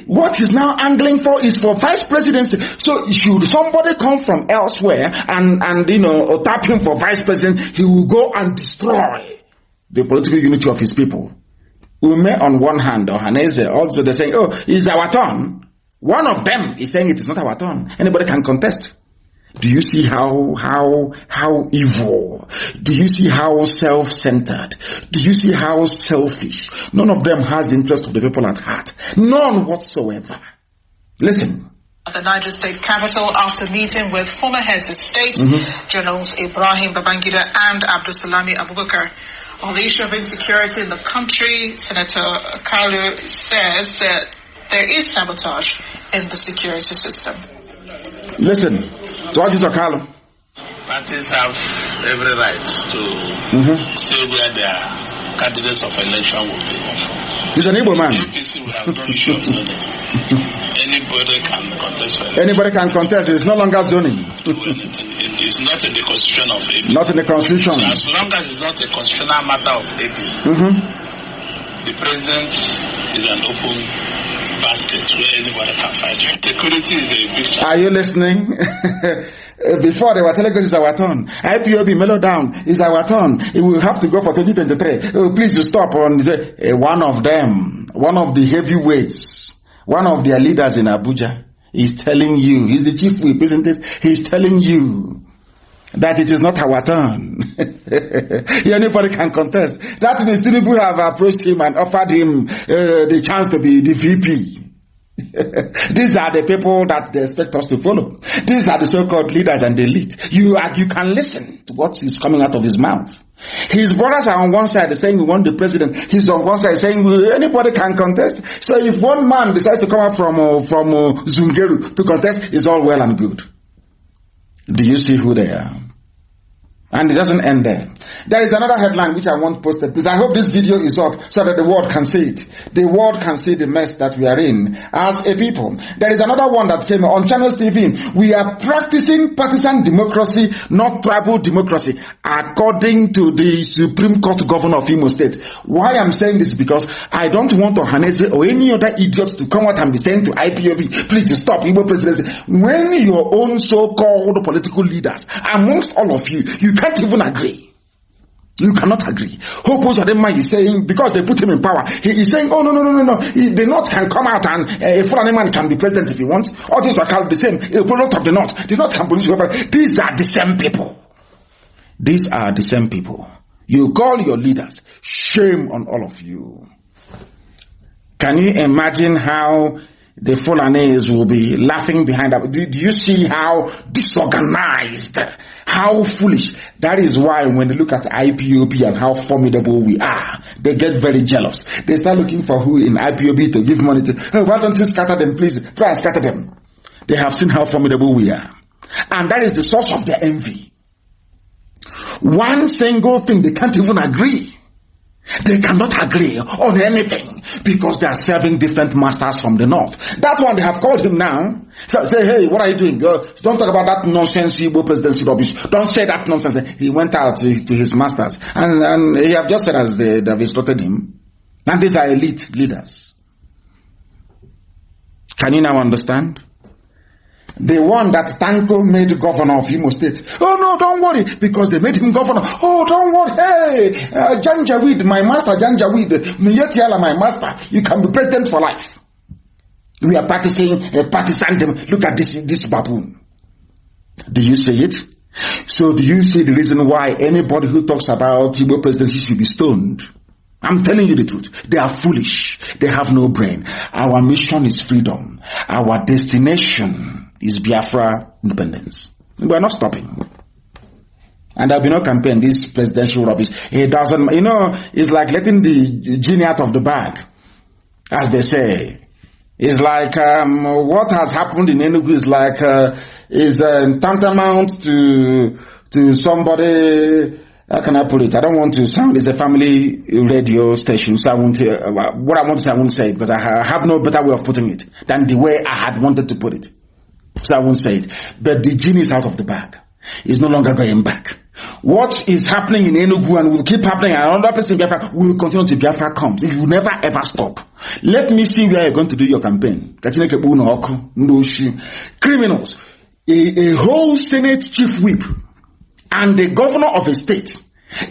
What he's now angling for is for vice presidency. So should somebody come from elsewhere and tap him for vice president, he will go and destroy the political unity of his people. Ume on one hand, or Hanese also, they're saying, oh, it's our turn. One of them is saying it is not our turn. Anybody can contest. Do you see how evil? Do you see how self-centered? Do you see how selfish? None of them has the interest of the people at heart. None whatsoever. Listen. At the Niger State capital, after meeting with former heads of state, Generals Ibrahim Babangida and Abdul Salami Abubakar, on the issue of insecurity in the country, Senator Kanu says that there is sabotage in the security system. Listen. So what is Zokalo? Parties have every right to stay where their candidates of election will be. He's an Igbo man. APC will have no issues on it. Anybody can contest. Anybody can contest. It's no longer zoning. It's not in the constitution of APC. Not in the constitution. So as long as it's not a constitutional matter of APC, the president is an open basket where anybody can fight. Security is a big challenge. Are you listening? Before they were telling us it's our turn. IPOB mellow down. It's our turn. We will have to go for 2023. Oh, please stop. On one of them, one of the heavyweights, one of their leaders in Abuja is telling you, he's the chief representative, he's telling you that it is not our turn. Anybody can contest. That means Tinubu have approached him and offered him the chance to be the VP. These are the people that they expect us to follow. These are the so-called leaders and the elite. You can listen to what is coming out of his mouth. His brothers are on one side saying we want the president. He's on one side saying anybody can contest. So if one man decides to come out from Zungeru to contest, it's all well and good. Do you see who they are? And it doesn't end there. There is another headline which I want posted. Please, I hope this video is up so that the world can see it. The world can see the mess that we are in as a people. There is another one that came on Channels TV. We are practicing partisan democracy, not tribal democracy, according to the Supreme Court Governor of Imo State. Why I'm saying this is because I don't want Ohaneze or any other idiot to come out and be saying to IPOB, please stop Igbo presidency. When your own so-called political leaders, amongst all of you, you can't even agree. You cannot agree. Hope Uzodinma is saying, because they put him in power, he is saying, oh, no. The North can come out and a foreign man can be president if he wants. All these are called the same. A product of the North. The North can produce whoever. These are the same people. These are the same people. You call your leaders. Shame on all of you. Can you imagine how the Fulanis will be laughing behind that? Do you see how disorganized, how foolish? That is why when they look at IPOB and how formidable we are, they get very jealous. They start looking for who in IPOB to give money to. Oh, why don't you scatter them, please? Try and scatter them. They have seen how formidable we are. And that is the source of their envy. One single thing, they can't even agree. They cannot agree on anything because they are serving different masters from the north. That one, they have called him now. So say, hey, what are you doing? Don't talk about that nonsense Igbo presidency rubbish. Don't say that nonsense. He went out to his masters. And he have just said as they have instructed him. And these are elite leaders. Can you now understand? The one that Tanko made governor of Imo State. Oh no, don't worry, because they made him governor. Oh, don't worry. Hey, Janjaweed, my master, Janjaweed, Miyetiala, my master. You can be president for life. We are practicing partisan. Look at this baboon. Do you see it? So do you see the reason why anybody who talks about Igbo presidency should be stoned? I'm telling you the truth. They are foolish. They have no brain. Our mission is freedom. Our destination is Biafra independence. We are not stopping. And there will be no campaign, this presidential rubbish. It doesn't, it's like letting the genie out of the bag, as they say. It's like what has happened in Enugu is like tantamount to somebody. How can I put it? I don't want to sound. It's a family radio station, so I won't. What I want to say, I won't say it because I have no better way of putting it than the way I had wanted to put it. So I won't say it. But the genie is out of the bag. It's no longer going back. What is happening in Enugu and will keep happening, and another place in Biafra will continue till Biafra comes. It will never ever stop. Let me see where you're going to do your campaign. Criminals. A whole Senate chief whip and the governor of a state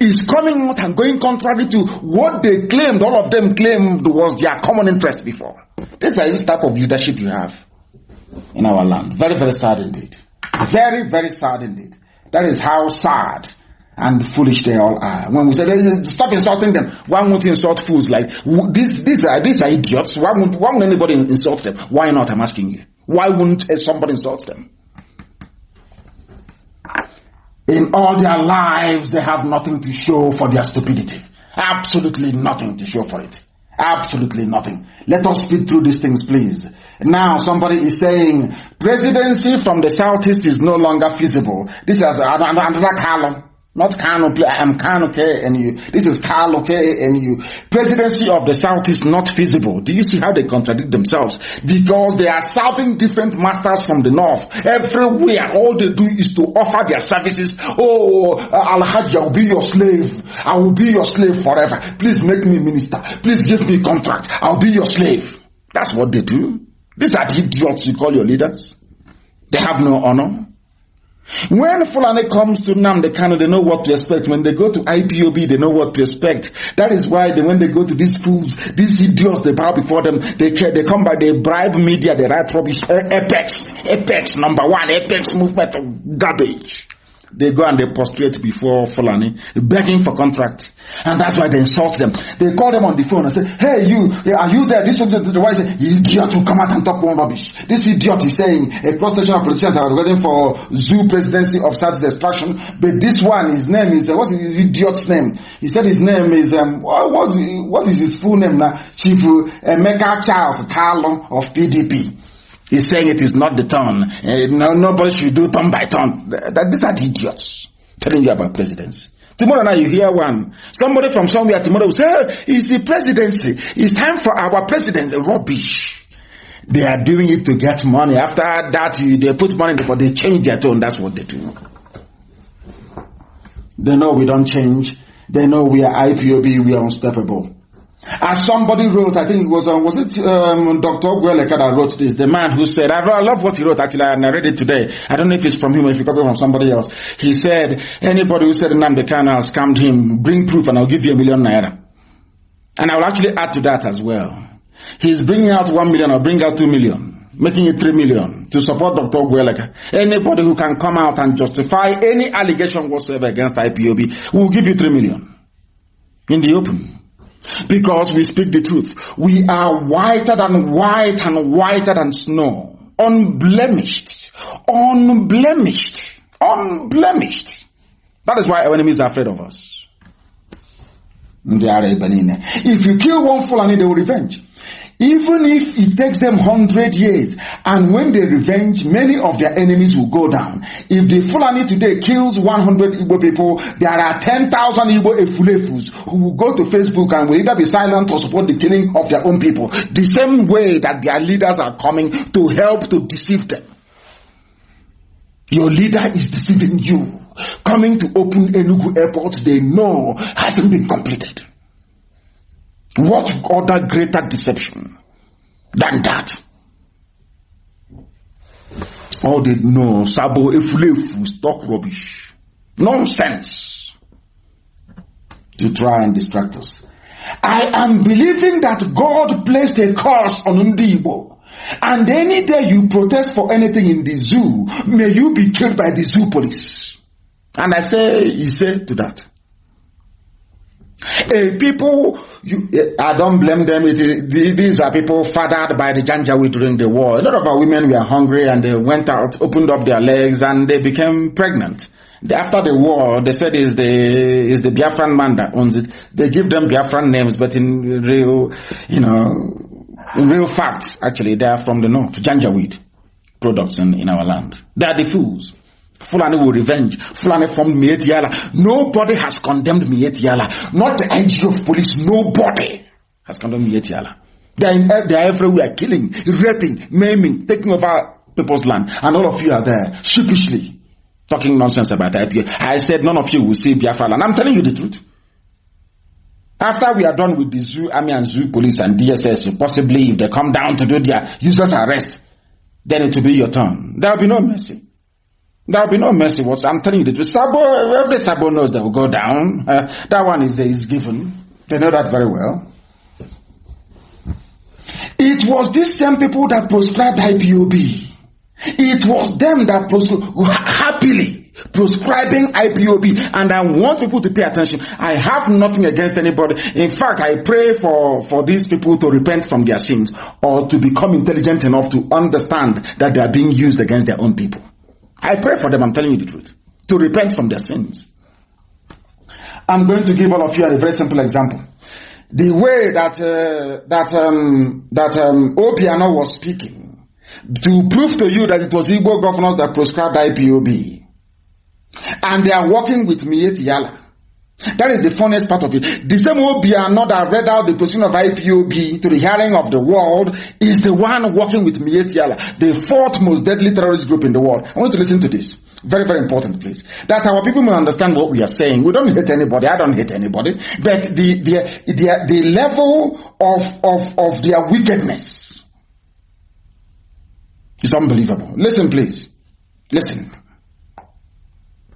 is coming out and going contrary to what they claimed, all of them claimed was their common interest before. This is the type of leadership you have in our land. Very, very sad indeed. Very, very sad indeed. That is how sad and foolish they all are. When we say, stop insulting them, why won't you insult fools like these are idiots? Why won't anybody insult them? Why not, I'm asking you? Why wouldn't somebody insult them? In all their lives, they have nothing to show for their stupidity. Absolutely nothing to show for it. Absolutely nothing. Let us speed through these things, please. Now, somebody is saying, presidency from the southeast is no longer feasible. This is another column. Not Kanu, I am Kanu KNU. This is Kanu KNU. Presidency of the South is not feasible. Do you see how they contradict themselves? Because they are serving different masters from the north. Everywhere, all they do is to offer their services. Oh, Al-Hajj, I will be your slave. I will be your slave forever. Please make me minister. Please give me contract. I'll be your slave. That's what they do. These are the idiots you call your leaders. They have no honor. When Fulani comes to Nnamdi Kanu, they know what to expect. When they go to IPOB, they know what to expect. That is why when they go to these fools, these idiots, they bow before them. They come by, they bribe media, they write rubbish. Apex, number one, Apex movement of garbage. They go and they prostrate before Fulani, begging for contract. And that's why they insult them. They call them on the phone and say, hey, are you there? This one, the wife says, idiot will come out and talk more rubbish. This idiot is saying a cross-station of politicians are waiting for zoo presidency of Southeast extraction. But this one, his name is, what's his idiot's name? He said his name is, what is his full name now? Chief Emeka Charles Talon of PDP. He's saying it is not the turn. Nobody should do turn by turn. These are the idiots telling you about presidency. Tomorrow night you hear one. Somebody from somewhere tomorrow will say, it's the presidency. It's time for our presidency. Rubbish. They are doing it to get money. After that, they put money in the pot. They change their tone. That's what they do. They know we don't change. They know we are IPOB. We are unstoppable. As somebody wrote, I think it was Dr. Ogweleka that wrote this, the man who said, I love what he wrote actually, and I read it today. I don't know if it's from him or if you copy it from somebody else. He said, anybody who said Nnamdi Kanu has scammed him, bring proof and I'll give you ₦1 million. And I will actually add to that as well. He's bringing out 1 million or bring out 2 million, making it 3 million to support Dr. Ogweleka. Anybody who can come out and justify any allegation whatsoever against IPOB, will give you 3 million. in the open. Because we speak the truth. We are whiter than white and whiter than snow. Unblemished. Unblemished. Unblemished. That is why our enemies are afraid of us. If you kill one Fulani, they will revenge. Even if it takes them 100 years, and when they revenge, many of their enemies will go down. If the Fulani today kills 100 Igbo people, there are 10,000 Igbo Efulefus who will go to Facebook and will either be silent or support the killing of their own people. The same way that their leaders are coming to help to deceive them. Your leader is deceiving you. Coming to open Enugu airport, they know hasn't been completed. What other greater deception than that? All they know, Sabo Efulefu, stock rubbish, nonsense to try and distract us. I am believing that God placed a curse on Ndibo, and any day you protest for anything in the zoo, may you be killed by the zoo police. And I say, he said to that. People, I don't blame them. These are people fathered by the Janjaweed during the war. A lot of our women were hungry and they went out, opened up their legs, and they became pregnant. After the war, they said is the Biafran man that owns it. They give them Biafran names, but in real, in real fact, actually, they are from the north. Janjaweed products in our land. They are the fools. Fulani will revenge. Fulani from Mietiala. Nobody has condemned Mietiala. Not the IG of police. Nobody has condemned Mietiala. They are everywhere, killing, raping, maiming, taking over people's land. And all of you are there, sheepishly, talking nonsense about IPO. I said none of you will see Biafra. And I'm telling you the truth. After we are done with the zoo army and zoo police and DSS, possibly if they come down to do their useless arrest, then it will be your turn. There will be no mercy. There will be no mercy. I'm telling you the truth. Sabo, every Sabo knows they will go down. That one is given. They know that very well. It was these same people that proscribed IPOB. It was them that happily proscribing IPOB. And I want people to pay attention. I have nothing against anybody. In fact, I pray for these people to repent from their sins or to become intelligent enough to understand that they are being used against their own people. I pray for them, I'm telling you the truth, to repent from their sins. I'm going to give all of you a very simple example. The way that Obiano was speaking to prove to you that it was Igbo governors that proscribed IPOB. And they are working with Mieti Yala. That is the funniest part of it. The same Obiano that read out the position of IPOB to the hearing of the world is the one working with Mieti Yala, the fourth most deadly terrorist group in the world. I want you to listen to this. Very, very important, please. That our people may understand what we are saying. We don't hate anybody. I don't hate anybody. But the level of their wickedness is unbelievable. Listen, please. Listen.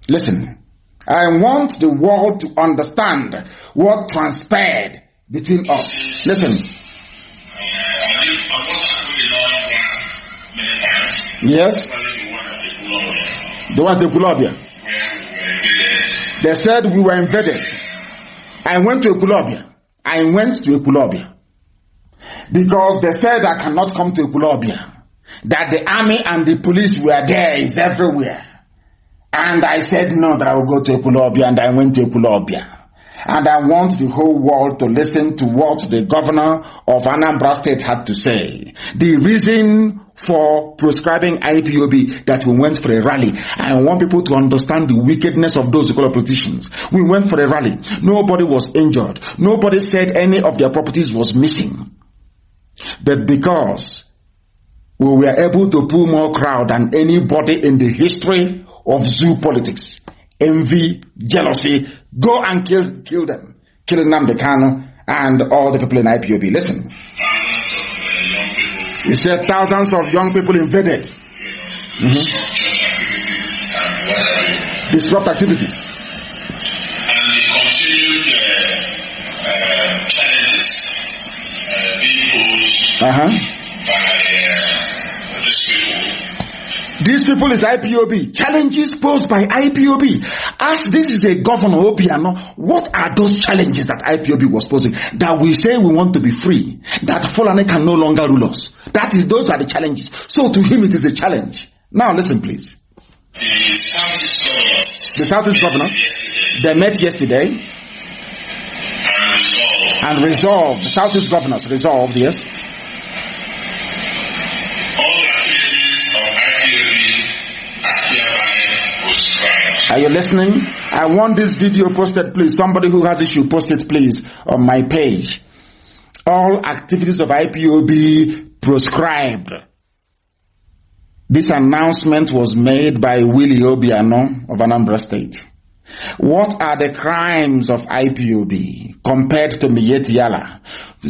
Listen. I want the world to understand what transpired between us. Listen. Yes? The one to Kulobia. They said we were invaded. I went to Ekulobia. Because they said I cannot come to Ekulobia. That the army and the police were there, is everywhere. And I said no, that I will go to Ekulobia, and I went to Ekulobia. And I want the whole world to listen to what the governor of Anambra State had to say. The reason for proscribing IPOB, that we went for a rally. I want people to understand the wickedness of those politicians. We went for a rally. Nobody was injured. Nobody said any of their properties was missing. But because we were able to pull more crowd than anybody in the history of zoo politics, envy, jealousy, go and kill them. Kill Nnamdi Kanu and all the people in IPOB. Listen. He said thousands of young people invaded. Disrupt activities. And the continued challenges being posed by these people. These people is IPOB. Challenges posed by IPOB. As this is a governor, Obiano, what are those challenges that IPOB was posing? That we say we want to be free, that Fulani can no longer rule us. Those are the challenges. So to him it is a challenge. Now listen please. The Southeast governors, they met yesterday and resolved. The Southeast governors resolved, yes. Are you listening? I want this video posted, please. Somebody who has issue, post it, please, on my page. All activities of IPOB proscribed. This announcement was made by Willie Obiano of Anambra State. What are the crimes of IPOB compared to Miyetti Yala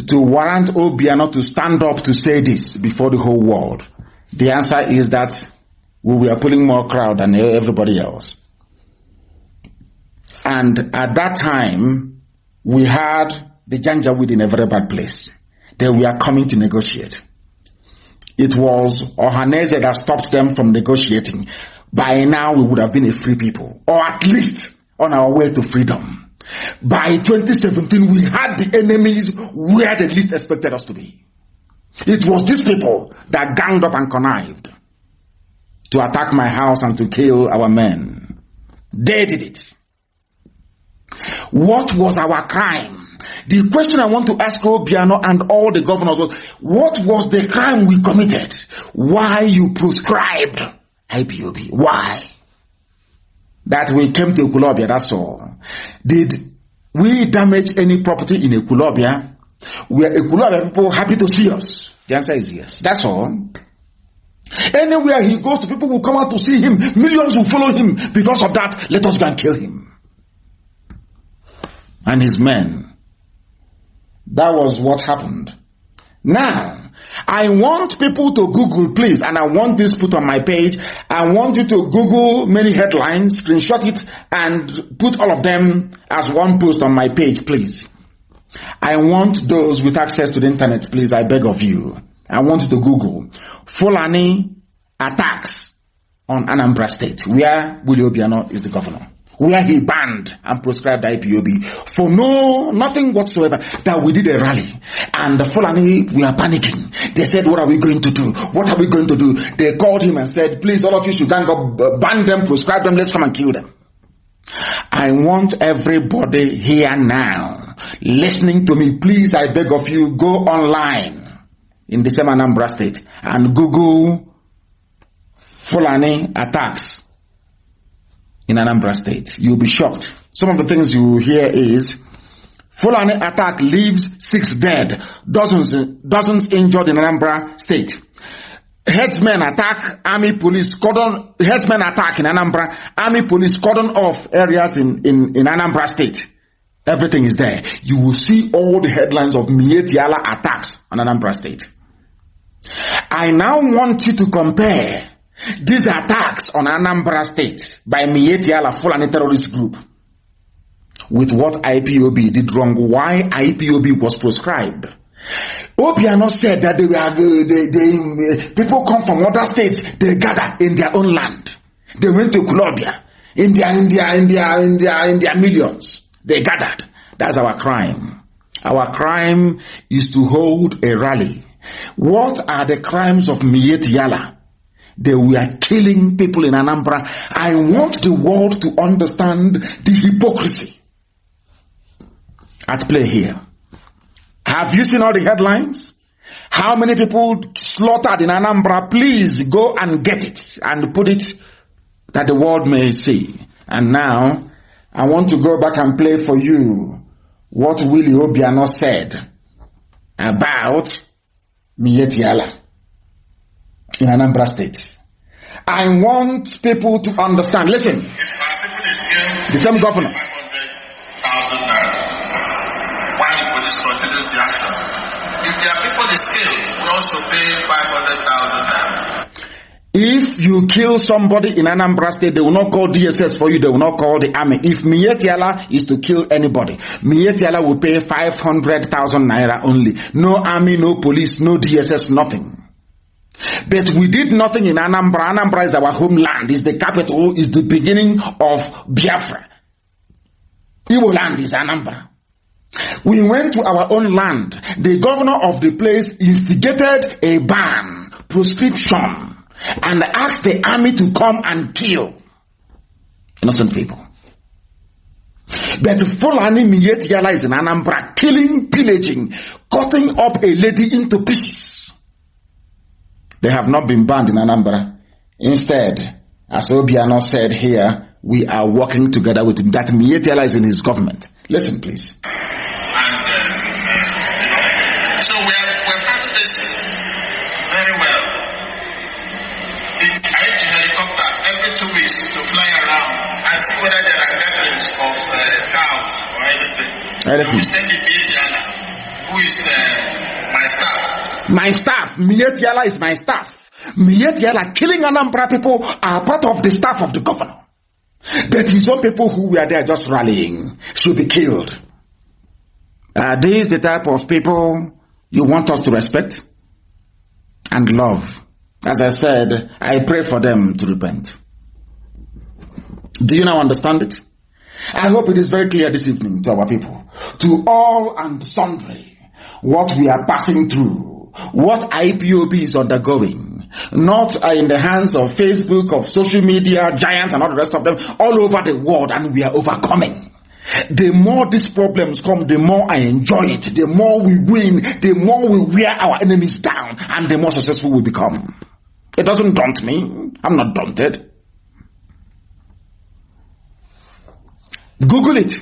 to warrant Obiano to stand up to say this before the whole world? The answer is that we were pulling more crowd than everybody else. And at that time, we had the Janjaweed in a very bad place. They were coming to negotiate. It was Ohaneze that stopped them from negotiating. By now, we would have been a free people, or at least on our way to freedom. By 2017, we had the enemies where they least expected us to be. It was these people that ganged up and connived to attack my house and to kill our men. They did it. What was our crime? The question I want to ask Obiano and all the governors was, what was the crime we committed? Why you proscribed IPOB? Why? That we came to Ekulobia, that's all. Did we damage any property in Ekulobia? Were Ekulobia people happy to see us? The answer is yes. That's all. Anywhere he goes, people will come out to see him. Millions will follow him. Because of that, let us go and kill him and his men. That was what happened. Now, I want people to Google, please, and I want this put on my page. I want you to Google many headlines, screenshot it, and put all of them as one post on my page, please. I want those with access to the internet, please, I beg of you. I want you to Google Fulani attacks on Anambra State, where Willie Obiano is the governor, where he banned and proscribed IPOB for nothing whatsoever, that we did a rally and the Fulani were panicking. They said, what are we going to do? What are we going to do? They called him and said, please, all of you should gang up, ban them, proscribe them, let's come and kill them. I want everybody here now listening to me, please, I beg of you, go online in the same Anambra State and Google Fulani attacks in Anambra State. You'll be shocked. Some of the things you hear is Fulani attack leaves 6 dead, dozens injured in Anambra State. Headsmen attack, army police cordon. Headsmen attack in Anambra, army police cordon off areas in Anambra State. Everything is there. You will see all the headlines of Miyetti Yala attacks on Anambra State. I now want you to compare these attacks on Anambra State by Miyetti Yala Fulani terrorist group with what IPOB did wrong, why IPOB was proscribed. Obiano said that people come from other states, they gather in their own land. They went to Colombia, in their millions. They gathered. That's our crime. Our crime is to hold a rally. What are the crimes of Miyetti Yala? They were killing people in Anambra. I want the world to understand the hypocrisy at play here. Have you seen all the headlines? How many people slaughtered in Anambra? Please go and get it and put it that the world may see. And now, I want to go back and play for you what Willie Obiano said about Miyetti Yala in Anambra State. I want people to understand. Listen, the same governor. Why the police continues the action? If there are people in scale, we also pay 500,000 naira. If you kill somebody in Anambra State, they will not call DSS for you, they will not call the army. If Miyetti Yala is to kill anybody, Miyetti Yala will pay 500,000 naira only. No army, no police, no DSS, nothing. But we did nothing in Anambra. Anambra is our homeland, is the capital, is the beginning of Biafra. Igbo land is Anambra. We went to our own land. The governor of the place instigated a ban, proscription, and asked the army to come and kill innocent people. But Fulani Miyetiala is in Anambra, killing, pillaging, cutting up a lady into pieces. They have not been banned in Anambra. Instead, as Obiano said here, we are working together with him. That Miyetiala is in his government. Listen, please. So we're part this very well. I use helicopter every 2 weeks to fly around and see whether there are gatherings of cows or anything. So we send the Miyetiala, who is my staff. My staff. Miyetiala is my staff. Miyetiala killing Anambra people are part of the staff of the governor. But his own people who were there just rallying should be killed. Are these the type of people you want us to respect and love? As I said, I pray for them to repent. Do you now understand it? I hope it is very clear this evening to our people, to all and sundry, what we are passing through, what IPOB is undergoing. Not in the hands of Facebook, of social media, giants and all the rest of them, all over the world, and we are overcoming. The more these problems come, the more I enjoy it. The more we win, the more we wear our enemies down, and the more successful we become. It doesn't daunt me. I'm not daunted. Google it.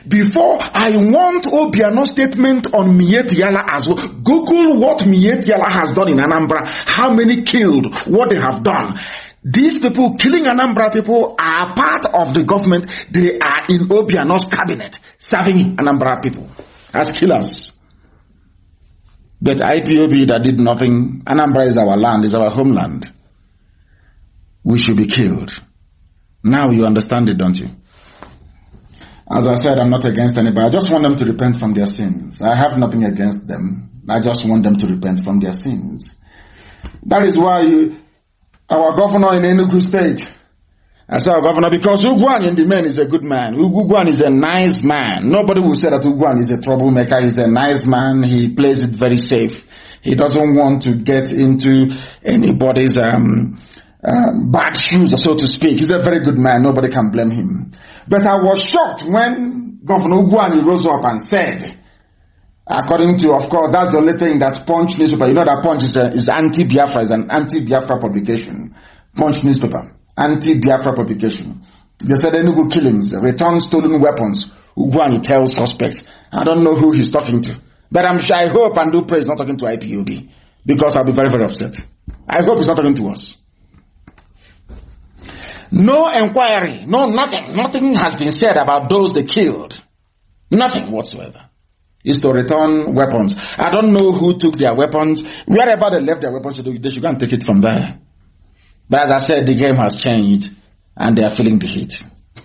Before I want Obiano's statement on Miyetiala as well, Google what Miyetiala has done in Anambra, how many killed, what they have done. These people killing Anambra people are part of the government. They are in Obiano's cabinet, serving Anambra people as killers. But IPOB that did nothing, Anambra is our land, is our homeland. We should be killed. Now you understand it, don't you? As I said, I'm not against anybody. I just want them to repent from their sins. I have nothing against them. I just want them to repent from their sins. That is why our governor in Enugu State, I say our governor because Ugwan in the man is a good man. Ugwan is a nice man. Nobody will say that Ugwan is a troublemaker. He's a nice man. He plays it very safe. He doesn't want to get into anybody's bad shoes, so to speak. He's a very good man. Nobody can blame him. But I was shocked when Governor Ugwani rose up and said, according to, of course, that's the only thing that Punch newspaper, you know that Punch is anti-Biafra, is an anti-Biafra publication. Punch newspaper, anti-Biafra publication. They said Enugu killings, return stolen weapons. Ugwani tells suspects. I don't know who he's talking to. But I hope and do pray he's not talking to IPOB. Because I'll be very, very upset. I hope he's not talking to us. No inquiry, no nothing. Nothing has been said about those they killed. Nothing whatsoever. Is to return weapons. I don't know who took their weapons. Wherever they left their weapons, they should go and take it from there. But as I said, the game has changed and they are feeling the heat.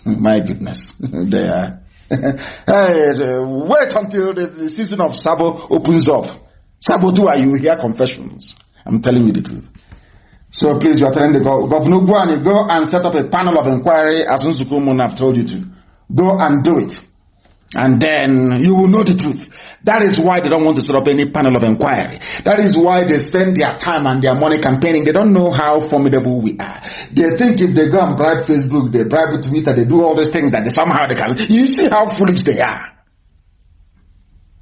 My goodness. They are. Wait until the season of Sabo opens up. Sabo 2, you hear confessions. I'm telling you the truth. So please, you are telling the Governor Guani, go and set up a panel of inquiry as Nzukumun have told you to. Go and do it. And then you will know the truth. That is why they don't want to set up any panel of inquiry. That is why they spend their time and their money campaigning. They don't know how formidable we are. They think if they go and bribe Facebook, they bribe Twitter, they do all these things that they somehow they can. You see how foolish they are.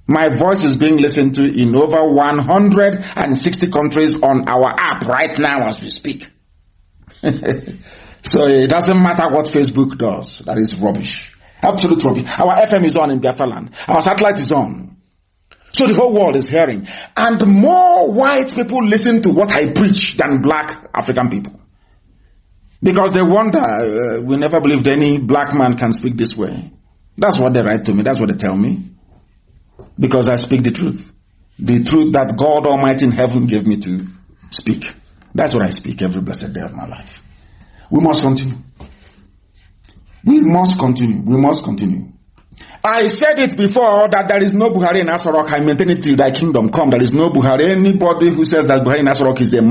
My voice is being listened to in over 160 countries on our app right now as we speak. So it doesn't matter what Facebook does. That is rubbish. Absolute rubbish. Our FM is on in Biafra land. Our satellite is on. So the whole world is hearing. And more white people listen to what I preach than black African people. Because they wonder, we never believed any black man can speak this way. That's what they write to me. That's what they tell me. Because I speak the truth. The truth that God Almighty in heaven gave me to speak. That's what I speak every blessed day of my life. We must continue. We must continue. We must continue. I said it before that there is no Buhari in Asarok. I maintain it till thy kingdom come. There is no Buhari. Anybody who says that Buhari in Asarok is a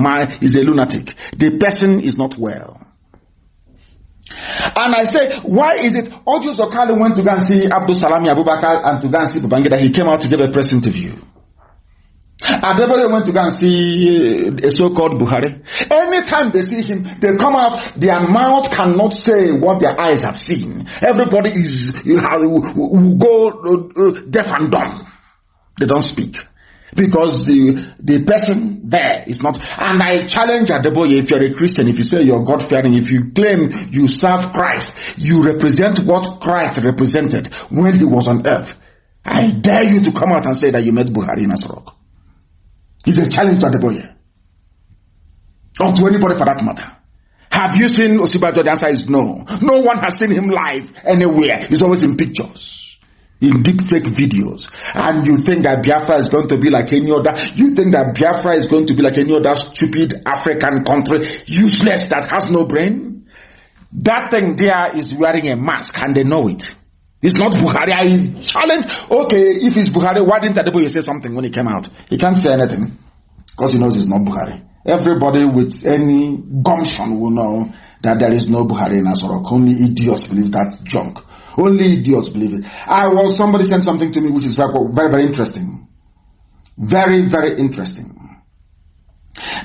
lunatic. The person is not well. And I say, why is it Ojo Zokali went to go and see Abdul Salami Abubakar and to go and see Babangida? He came out to give a press interview. Adebole went to go and see a so-called Buhari. Anytime they see him, they come out, their mouth cannot say what their eyes have seen. Everybody will go deaf and dumb. They don't speak. Because the person there is not. And I challenge Adebole, if you're a Christian, if you say you're God-fearing, if you claim you serve Christ, you represent what Christ represented when he was on earth. I dare you to come out and say that you met Buhari in Asarok. It's a challenge to Adeboye. Or to anybody for that matter. Have you seen Osibajo? The answer is no. No one has seen him live anywhere. He's always in pictures, in deep fake videos. And you think that Biafra is going to be like any other? You think that Biafra is going to be like any other stupid African country, useless, that has no brain? That thing there is wearing a mask and they know it. It's not Buhari. I challenge. Okay, if it's Buhari, why didn't Adeboye say something when he came out? He can't say anything because he knows it's not Buhari. Everybody with any gumption will know that there is no Buhari in Asarok. Only idiots believe that junk. Only idiots believe it. Somebody sent something to me which is very, very interesting. Very, very interesting.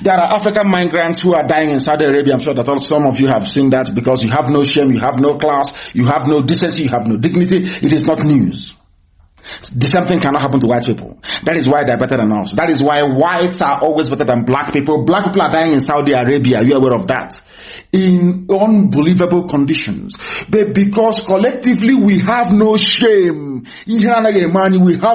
There are African migrants who are dying in Saudi Arabia. I'm sure that some of you have seen that, because you have no shame, you have no class, you have no decency, you have no dignity. It is not news. The same thing cannot happen to white people. That is why they're better than us. That is why whites are always better than black people. Black people are dying in Saudi Arabia. Are you aware of that? In unbelievable conditions. But because collectively we have no shame. We have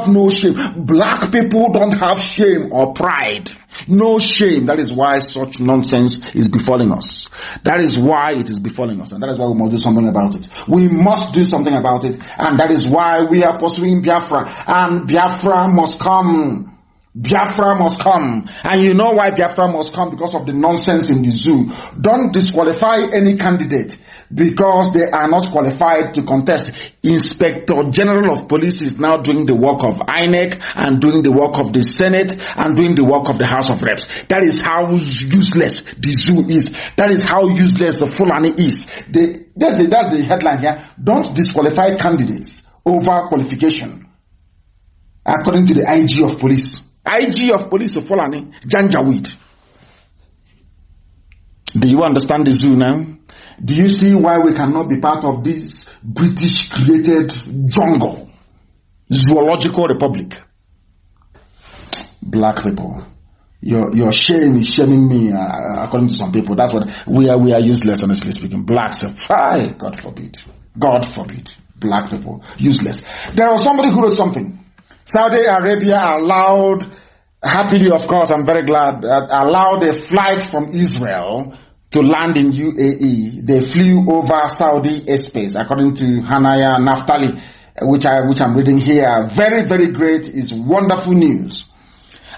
no shame. Black people don't have shame or pride. No shame. That is why such nonsense is befalling us. That is why it is befalling us. And that is why we must do something about it. We must do something about it. And that is why we are pursuing Biafra. And Biafra must come. Biafra must come. And you know why Biafra must come? Because of the nonsense in the zoo. Don't disqualify any candidate because they are not qualified to contest. Inspector General of Police is now doing the work of INEC and doing the work of the Senate and doing the work of the House of Reps. That is how useless the zoo is. That is how useless the Fulani is. That's the headline here. Don't disqualify candidates over qualification. According to the IG of Police. IG of Police of Fulani, Janjaweed. Do you understand the zoo now? Do you see why we cannot be part of this British created jungle? Zoological republic. Black people. Your shame is shaming me, according to some people. That's what we are useless, honestly speaking. Blacks, God forbid. God forbid. Black people, useless. There was somebody who wrote something. Saudi Arabia allowed, happily of course, I'm very glad, allowed a flight from Israel to land in UAE. They flew over Saudi airspace, according to Hanaya Naftali, which I'm reading here. Very, very great. It's wonderful news.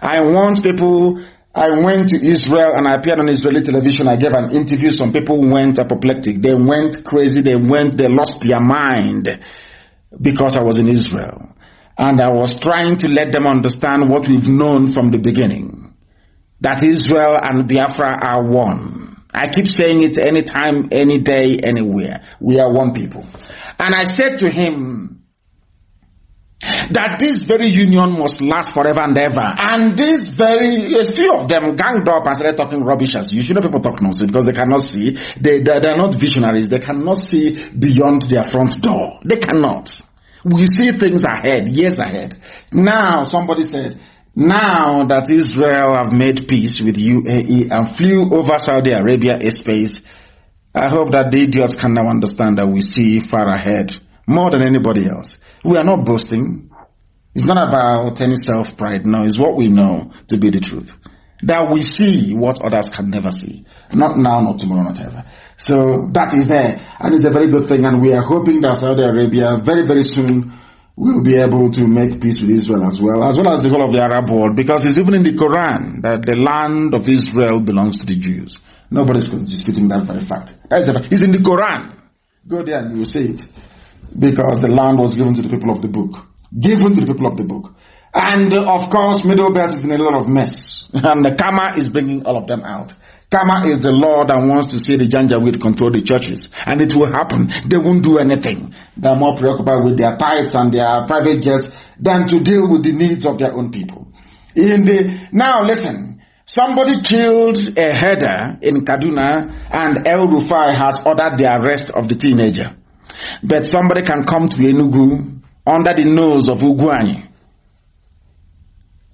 I went to Israel and I appeared on Israeli television. I gave an interview. Some people went apoplectic. They went crazy. They lost their mind because I was in Israel. And I was trying to let them understand what we've known from the beginning. That Israel and Biafra are one. I keep saying it anytime, any day, anywhere. We are one people. And I said to him that this very union must last forever and ever. And a few of them ganged up and started talking rubbish as usual. People talk nonsense because they cannot see. They're not visionaries. They cannot see beyond their front door. They cannot. We see things ahead, years ahead. Now, somebody said, now that Israel have made peace with UAE and flew over Saudi Arabia airspace, I hope that the idiots can now understand that we see far ahead, more than anybody else. We are not boasting. It's not about any self-pride. No, it's what we know to be the truth. That we see what others can never see. Not now, not tomorrow, not ever. So that is there. And it's a very good thing. And we are hoping that Saudi Arabia very, very soon will be able to make peace with Israel as well as the whole of the Arab world. Because it's even in the Quran that the land of Israel belongs to the Jews. Nobody's disputing that very fact. It's in the Quran. Go there and you will see it. because the land was given to the people of the book. Given to the people of the book. And of course, Middle Belt is in a lot of mess. And the Karma is bringing all of them out. Karma is the law that wants to see the Janjaweed control the churches. And it will happen. They won't do anything. They're more preoccupied with their tithes and their private jets than to deal with the needs of their own people. Now listen, somebody killed a header in Kaduna and El Rufai has ordered the arrest of the teenager. But somebody can come to Enugu under the nose of Ugwuanyi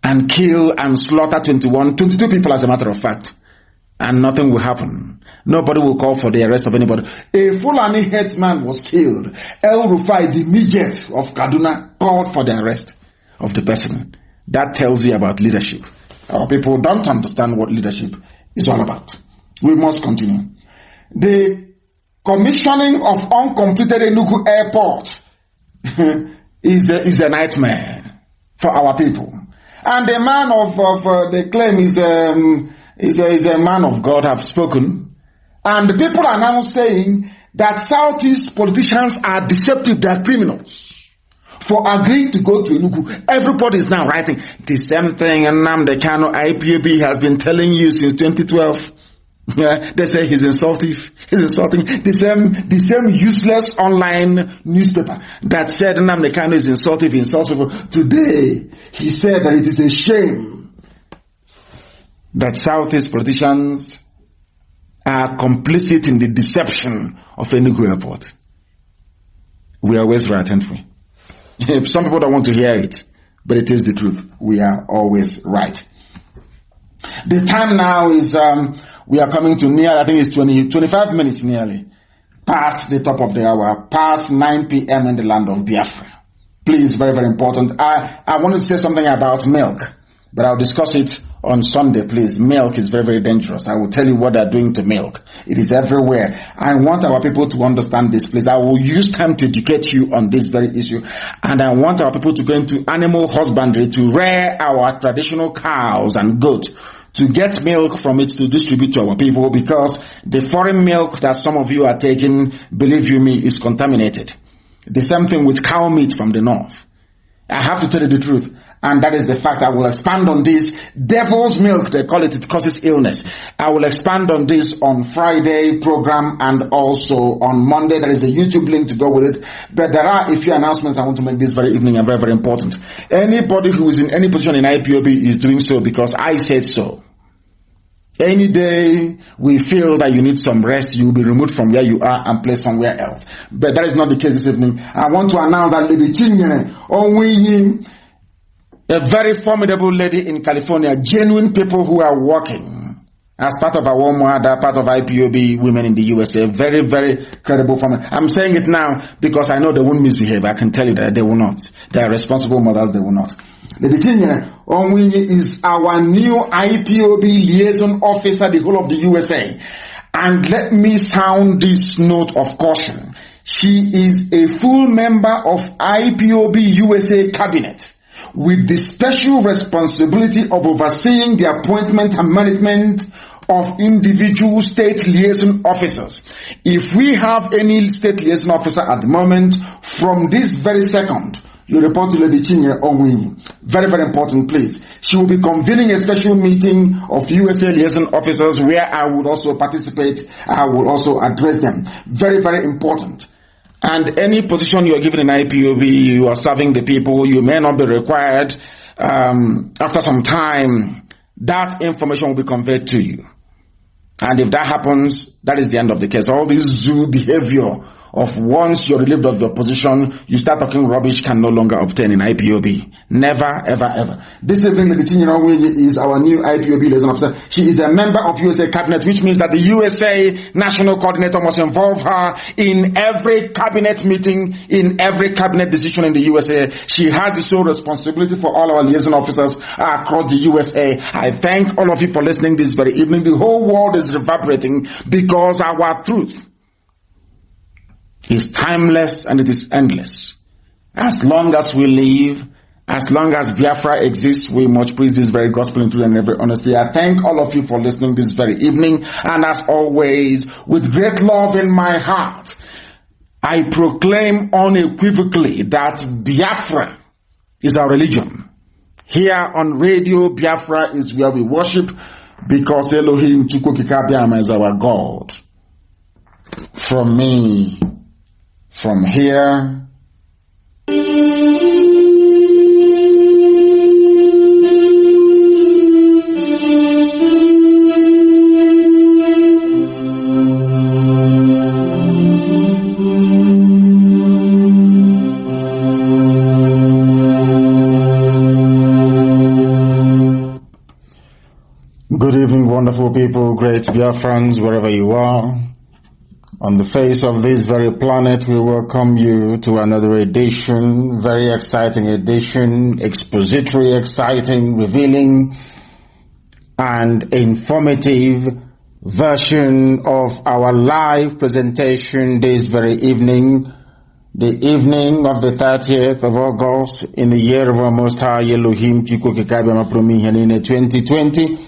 and kill and slaughter 22 people as a matter of fact, and nothing will happen. Nobody will call for the arrest of anybody. A Fulani headsman was killed. El Rufai, the midget of Kaduna, called for the arrest of the person. That tells you about leadership. Our people don't understand what leadership is all about. We must continue. The commissioning of uncompleted Enugu airport is a nightmare for our people. And the man of the claim is a man of God, have spoken. And the people are now saying that Southeast politicians are deceptive, they are criminals for agreeing to go to Enugu. Everybody is now writing the same thing, and Nnamdi Kanu IPOB has been telling you since 2012. Yeah, they say he's insulting. He's insulting the same useless online newspaper that said Nnamdi Kanu is insulting. He insults people. Today, he said that it is a shame that Southeast politicians are complicit in the deception of Enugu Airport. We are always right, aren't we? Some people don't want to hear it, but it is the truth. We are always right. The time now is, we are coming to near, I think it's 25 minutes nearly, past the top of the hour, past 9 p.m. in the land of Biafra. Please, very, very important. I wanted to say something about milk, but I'll discuss it on Sunday, please. Milk is very, very dangerous. I will tell you what they're doing to milk. It is everywhere. I want our people to understand this, please. I will use time to educate you on this very issue. And I want our people to go into animal husbandry, to rear our traditional cows and goats, to get milk from it to distribute to our people, because the foreign milk that some of you are taking, believe you me, is contaminated. The same thing with cow meat from the north. I have to tell you the truth. And that is the fact. I will expand on this. Devil's milk, they call it, it causes illness. I will expand on this on Friday program and also on Monday. There is a YouTube link to go with it. But there are a few announcements I want to make this very evening and very, very important. Anybody who is in any position in IPOB is doing so because I said so. Any day we feel that you need some rest, you will be removed from where you are and placed somewhere else. But that is not the case this evening. I want to announce that Lady Chinedu, a very formidable lady in California, genuine people who are working as part of our mother, part of IPOB women in the USA, very, very credible family. I'm saying it now because I know they won't misbehave. I can tell you that they will not. They are responsible mothers, they will not. Lady Chinedu is our new IPOB liaison officer, the whole of the USA. And let me sound this note of caution. She is a full member of IPOB USA cabinet, with the special responsibility of overseeing the appointment and management of individual state liaison officers. If we have any state liaison officer at the moment, from this very second, you report to Lady Chinedu Onwinyi. Very, very important, please. She will be convening a special meeting of USA liaison officers where I would also participate. I will also address them. Very, very important. And any position you are given in IPOB, you are serving the people, you may not be required. After some time, that information will be conveyed to you. And if that happens, that is the end of the case. All this zoo behavior of once you're relieved of your position, you start talking rubbish can no longer obtain in IPOB. Never, ever, ever. This evening, Lady Chinedu is our new IPOB liaison officer. She is a member of USA cabinet, which means that the USA national coordinator must involve her in every cabinet meeting, in every cabinet decision in the USA. She has the sole responsibility for all our liaison officers across the USA. I thank all of you for listening this very evening. The whole world is reverberating because our truth is timeless and it is endless. As long as we live, as long as Biafra exists, we must preach this very gospel in truth and every honesty. I thank all of you for listening this very evening, and as always, with great love in my heart, I proclaim unequivocally that Biafra is our religion. Here on Radio Biafra is where we worship, because Elohim Chukwukikabiama is our God. From me, from here, good evening, wonderful people, great Biafrans, wherever you are. On the face of this very planet, we welcome you to another edition, very exciting edition, expository, exciting, revealing, and informative version of our live presentation this very evening, the evening of the 30th of August in the year of our Most High Elohim Chukwukikabiama 2020.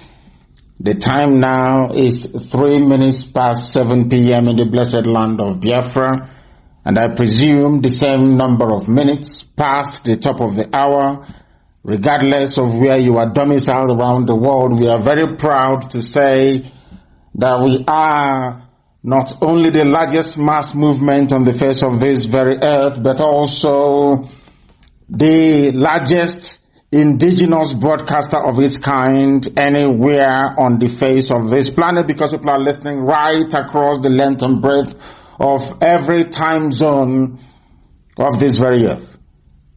The time now is 3 minutes past 7 p.m. in the blessed land of Biafra, and I presume the same number of minutes past the top of the hour. Regardless of where you are domiciled around the world, we are very proud to say that we are not only the largest mass movement on the face of this very earth, but also the largest indigenous broadcaster of its kind anywhere on the face of this planet, because people are listening right across the length and breadth of every time zone of this very earth.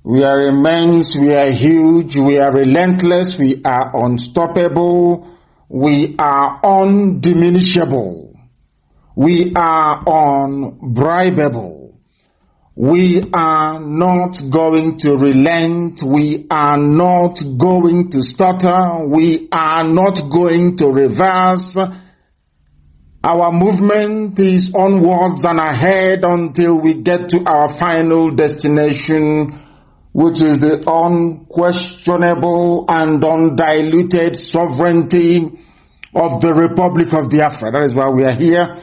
We are immense, we are huge, we are relentless, we are unstoppable, we are undiminishable, we are unbribable. We are not going to relent. We are not going to stutter. We are not going to reverse. Our movement is onwards and ahead until we get to our final destination, which is the unquestionable and undiluted sovereignty of the Republic of Biafra. That is why we are here.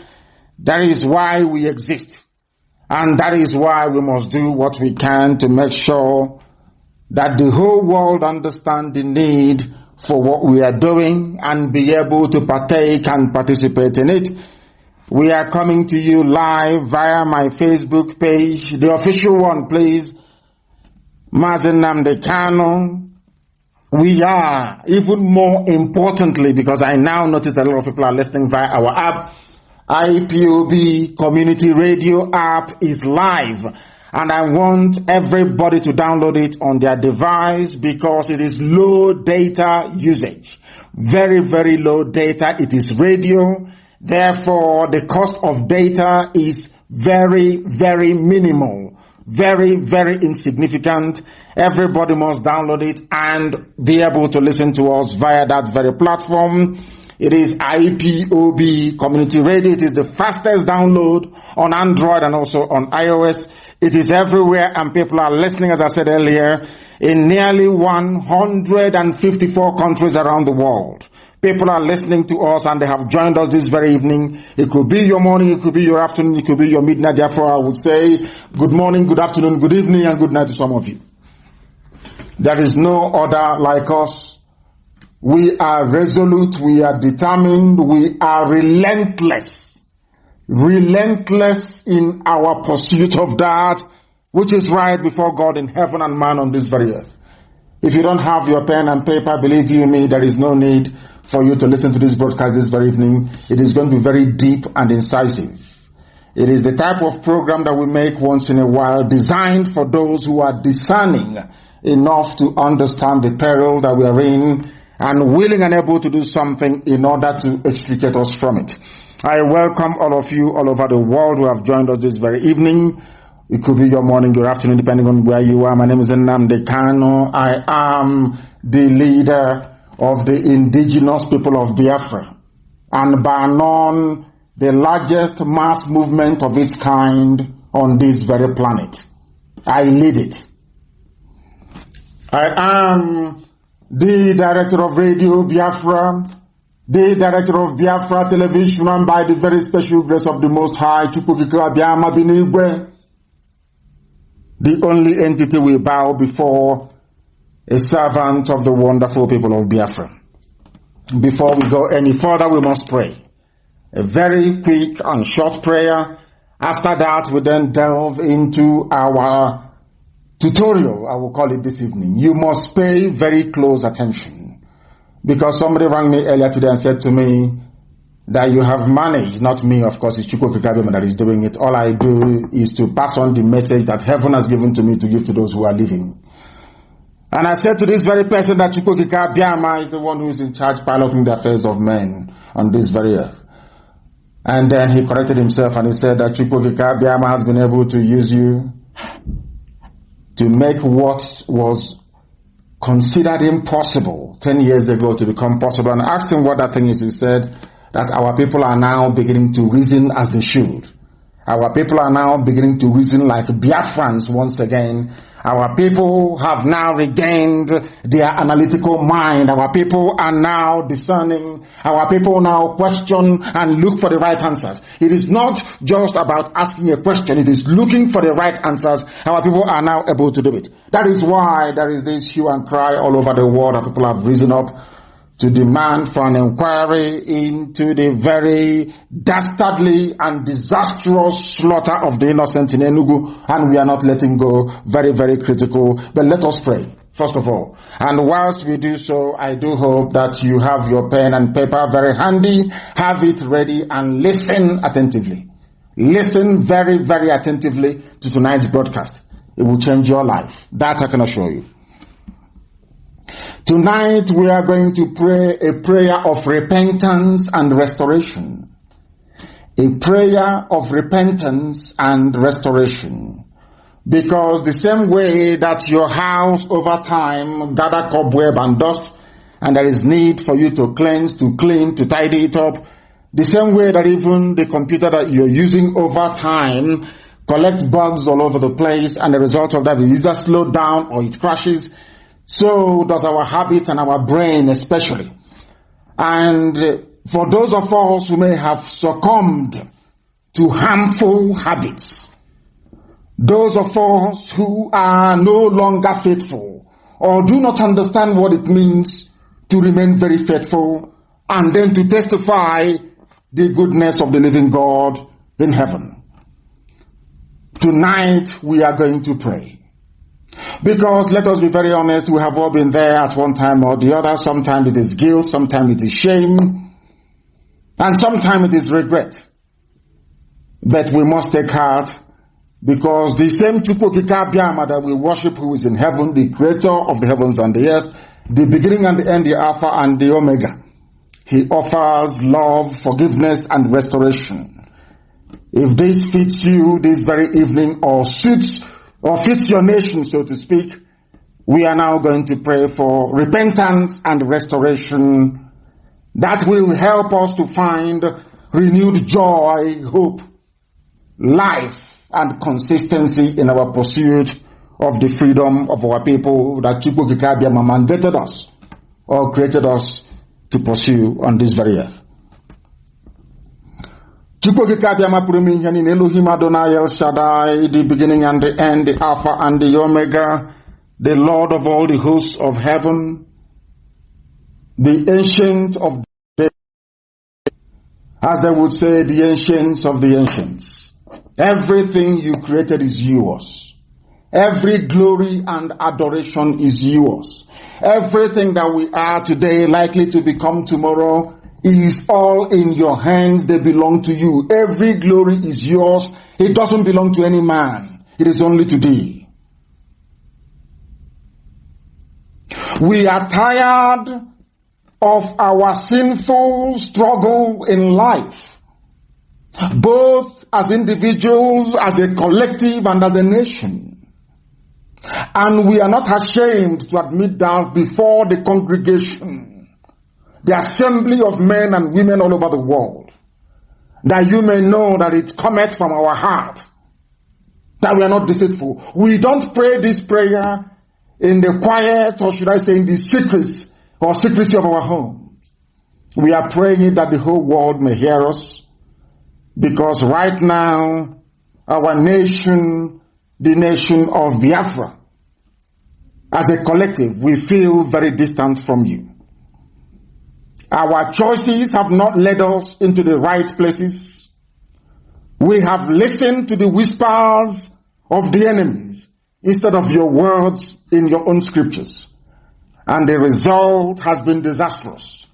That is why we exist. And that is why we must do what we can to make sure that the whole world understands the need for what we are doing and be able to partake and participate in it. We are coming to you live via my Facebook page, the official one, please, Mazi Nnamdi Kanu. We are, even more importantly, because I now notice that a lot of people are listening via our app, IPOB Community Radio app is live, and I want everybody to download it on their device because it is low data usage. Very, very low data. It is radio. Therefore, the cost of data is very, very minimal. Very, very insignificant. Everybody must download it and be able to listen to us via that very platform. It is IPOB Community Radio. It is the fastest download on Android and also on iOS. It is everywhere, and people are listening, as I said earlier, in nearly 154 countries around the world. People are listening to us, and they have joined us this very evening. It could be your morning, it could be your afternoon, it could be your midnight. Therefore, I would say good morning, good afternoon, good evening, and good night to some of you. There is no other like us. We are resolute, we are determined, we are relentless. Relentless in our pursuit of that which is right before God in heaven and man on this very earth. If you don't have your pen and paper, believe you me, there is no need for you to listen to this broadcast this very evening. It is going to be very deep and incisive. It is the type of program that we make once in a while, designed for those who are discerning enough to understand the peril that we are in, and willing and able to do something in order to extricate us from it. I welcome all of you all over the world who have joined us this very evening. It could be your morning, your afternoon, depending on where you are. My name is Nnamdi Kanu. I am the leader of the indigenous people of Biafra, and by none the largest mass movement of its kind on this very planet. I lead it. I am the director of Radio Biafra, the director of Biafra Television, and by the very special grace of the Most High, Chukwukikabiama Binigwe, the only entity will bow before a servant of the wonderful people of Biafra. Before we go any further, we must pray. A very quick and short prayer. After that, we then delve into our tutorial, I will call it this evening. You must pay very close attention, because somebody rang me earlier today and said to me that you have managed, not me, of course, it's Chukwu Kikabema that is doing it. All I do is to pass on the message that heaven has given to me to give to those who are living. And I said to this very person that Chukwu Kikabema is the one who is in charge piloting the affairs of men on this very earth. And then he corrected himself and he said that Chukwu Kikabema has been able to use you to make what was considered impossible 10 years ago to become possible. And I asked him what that thing is. He said that our people are now beginning to reason as they should. Our people are now beginning to reason like Biafrans once again. Our people have now regained their analytical mind. Our people are now discerning. Our people now question and look for the right answers. It is not just about asking a question. It is looking for the right answers. Our people are now able to do it. That is why there is this hue and cry all over the world that people have risen up to demand for an inquiry into the very dastardly and disastrous slaughter of the innocent in Enugu, and we are not letting go. Very, very critical. But let us pray, first of all. And whilst we do so, I do hope that you have your pen and paper very handy, have it ready, and listen attentively. Listen very, very attentively to tonight's broadcast. It will change your life. That I can assure you. Tonight we are going to pray a prayer of repentance and restoration. A prayer of repentance and restoration. Because the same way that your house over time gather cobweb and dust, and there is need for you to cleanse, to clean, to tidy it up, the same way that even the computer that you're using over time collects bugs all over the place, and the result of that is either slowed down or it crashes. So does our habits and our brain especially. And for those of us who may have succumbed to harmful habits, those of us who are no longer faithful or do not understand what it means to remain very faithful and then to testify the goodness of the living God in heaven. Tonight we are going to pray. Because let us be very honest, we have all been there at one time or the other. Sometimes it is guilt, sometimes it is shame, and sometimes it is regret. But we must take heart, because the same Chukwu Kikabiyama that we worship, who is in heaven, the creator of the heavens and the earth, the beginning and the end, the Alpha and the Omega, he offers love, forgiveness, and restoration. If this fits you this very evening or suits or fits your nation, so to speak, we are now going to pray for repentance and restoration that will help us to find renewed joy, hope, life, and consistency in our pursuit of the freedom of our people that Chukwu Kikabiyama mandated us or created us to pursue on this very earth. Chukwu Kikabiyama pụrụ ime ihe niile, Elohim Adonai El Shaddai, the beginning and the end, the Alpha and the Omega, the Lord of all the hosts of heaven, the ancient of days, as they would say, the ancients of the ancients. Everything you created is yours. Every glory and adoration is yours. Everything that we are today, likely to become tomorrow, is all in your hands. They belong to you. Every glory is yours. It doesn't belong to any man. It is only to thee. We are tired of our sinful struggle in life, both as individuals, as a collective, and as a nation. And we are not ashamed to admit that before the congregation, the assembly of men and women all over the world, that you may know that it cometh from our heart, that we are not deceitful. We don't pray this prayer in the quiet, or should I say in the secrets or secrecy of our homes. We are praying it that the whole world may hear us, because right now our nation the nation of Biafra. As a collective, we feel very distant from you. Our choices have not led us into the right places. We have listened to the whispers of the enemies instead of your words in your own scriptures. And the result has been disastrous.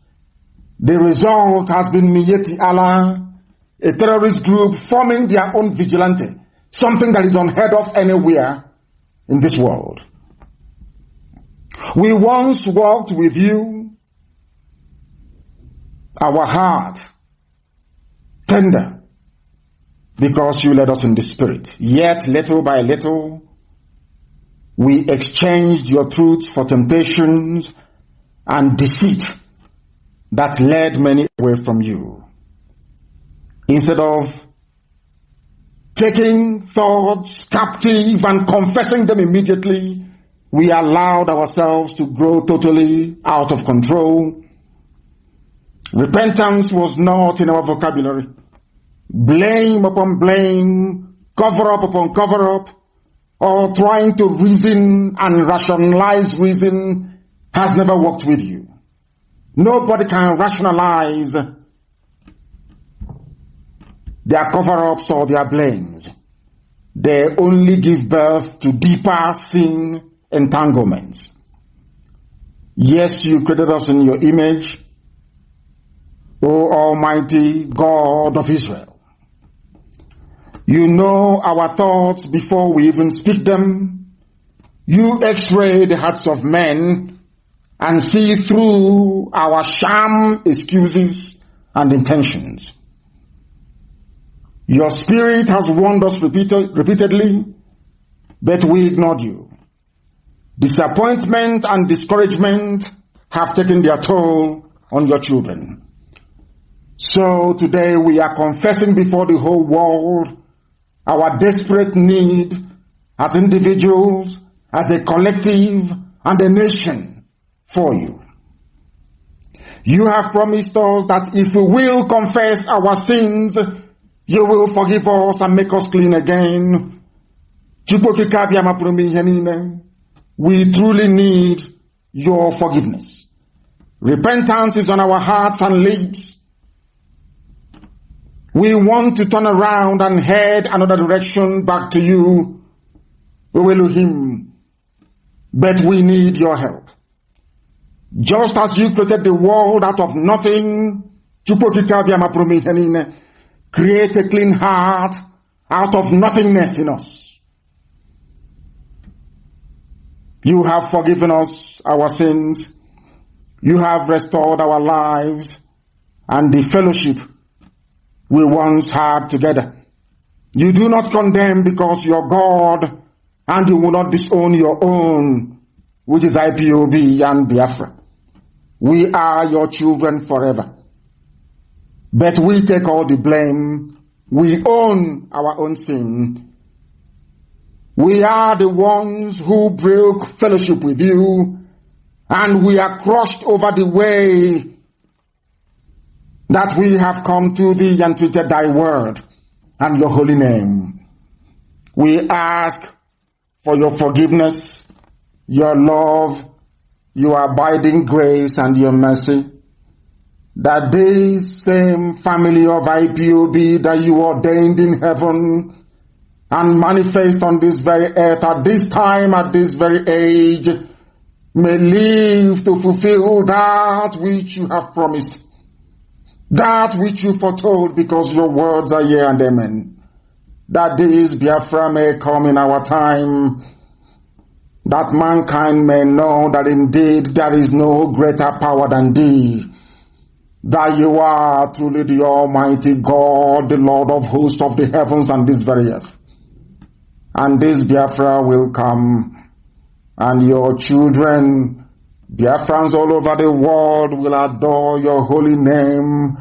The result has been Miyeti Allah, a terrorist group forming their own vigilante, something that is unheard of anywhere in this world. We once walked with you, our heart tender, because you led us in the spirit. Yet, little by little, we exchanged your truths for temptations and deceit that led many away from you. Instead of taking thoughts captive and confessing them immediately, we allowed ourselves to grow totally out of control. Repentance was not in our vocabulary. Blame upon blame, cover up upon cover up, or trying to reason and rationalize reason has never worked with you. Nobody can rationalize their cover-ups or their blames. They only give birth to deeper sin entanglements. Yes, you created us in your image, O Almighty God of Israel. You know our thoughts before we even speak them. You x-ray the hearts of men and see through our sham excuses and intentions. Your spirit has warned us repeatedly, but we ignored you. Disappointment and discouragement have taken their toll on your children. So today we are confessing before the whole world our desperate need as individuals, as a collective, and a nation for you. You have promised us that if we will confess our sins, you will forgive us and make us clean again. We truly need your forgiveness. Repentance is on our hearts and lips. We want to turn around and head another direction back to you, O Elohim, but we need your help. Just as you created the world out of nothing, create a clean heart out of nothingness in us. You have forgiven us our sins. You have restored our lives and the fellowship we once had together. You do not condemn because you're God, and you will not disown your own, which is IPOB and Biafra. We are your children forever. But we take all the blame. We own our own sin. We are the ones who broke fellowship with you, and we are crushed over the way that we have come to thee and treated thy word and your holy name. We ask for your forgiveness, your love, your abiding grace, and your mercy, that this same family of IPOB that you ordained in heaven and manifest on this very earth at this time, at this very age, may live to fulfill that which you have promised, that which you foretold, because your words are yea and amen. That this Biafra may come in our time, that mankind may know that indeed there is no greater power than thee, that you are truly the Almighty God, the Lord of hosts of the heavens and this very earth. And this Biafra will come, and your children, Biafrans all over the world, will adore your holy name.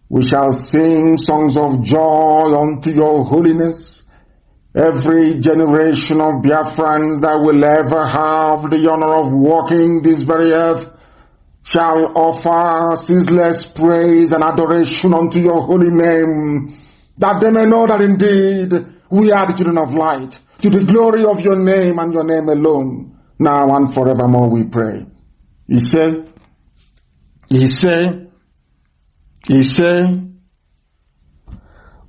We shall sing songs of joy unto your holiness. Every generation of Biafrans that will ever have the honor of walking this very earth shall offer ceaseless praise and adoration unto your holy name, that they may know that indeed We are the children of light. To the glory of your name and your name alone, now and forevermore we pray. He said,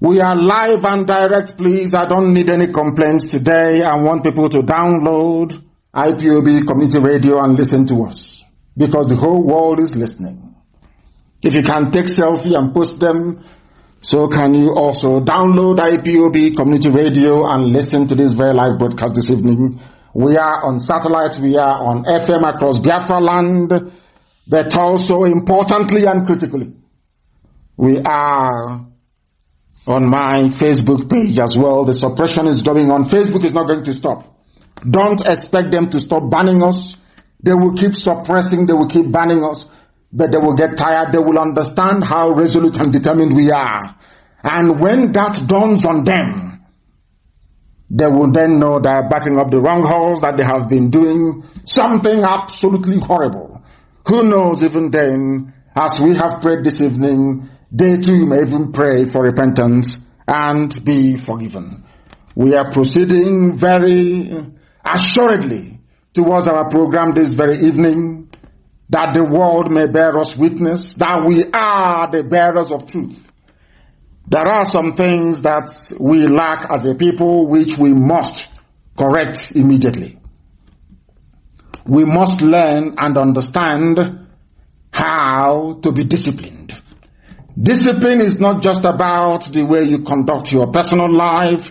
we are live and direct, please. I don't need any complaints today. I want people to download IPOB Community Radio and listen to us, because the whole world is listening. If you can take selfie and post them, so can you also download IPOB Community Radio and listen to this very live broadcast this evening. We are on satellite, we are on FM across Biafra land, but also importantly and critically, we are on my Facebook page as well. The suppression is going on. Facebook is not going to stop. Don't expect them to stop banning us. They will keep suppressing, they will keep banning us, but they will get tired. They will understand how resolute and determined we are. And when that dawns on them, they will then know they are backing up the wrong holes, that they have been doing something absolutely horrible. Who knows, even then, as we have prayed this evening, they too may even pray for repentance and be forgiven. We are proceeding very assuredly towards our program this very evening, that the world may bear us witness that we are the bearers of truth. There are some things that we lack as a people which we must correct immediately. We must learn and understand how to be disciplined. Discipline is not just about the way you conduct your personal life.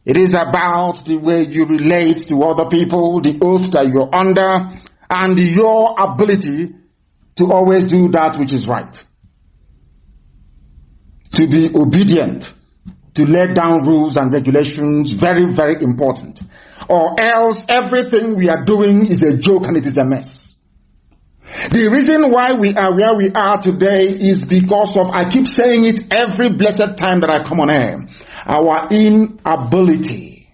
It is about the way you relate to other people, the oath that you're under, and your ability to always do that which is right. To be obedient, to lay down rules and regulations, very, very important. Or else everything we are doing is a joke and it is a mess. The reason why we are where we are today is because of, I keep saying it every blessed time that I come on air, our inability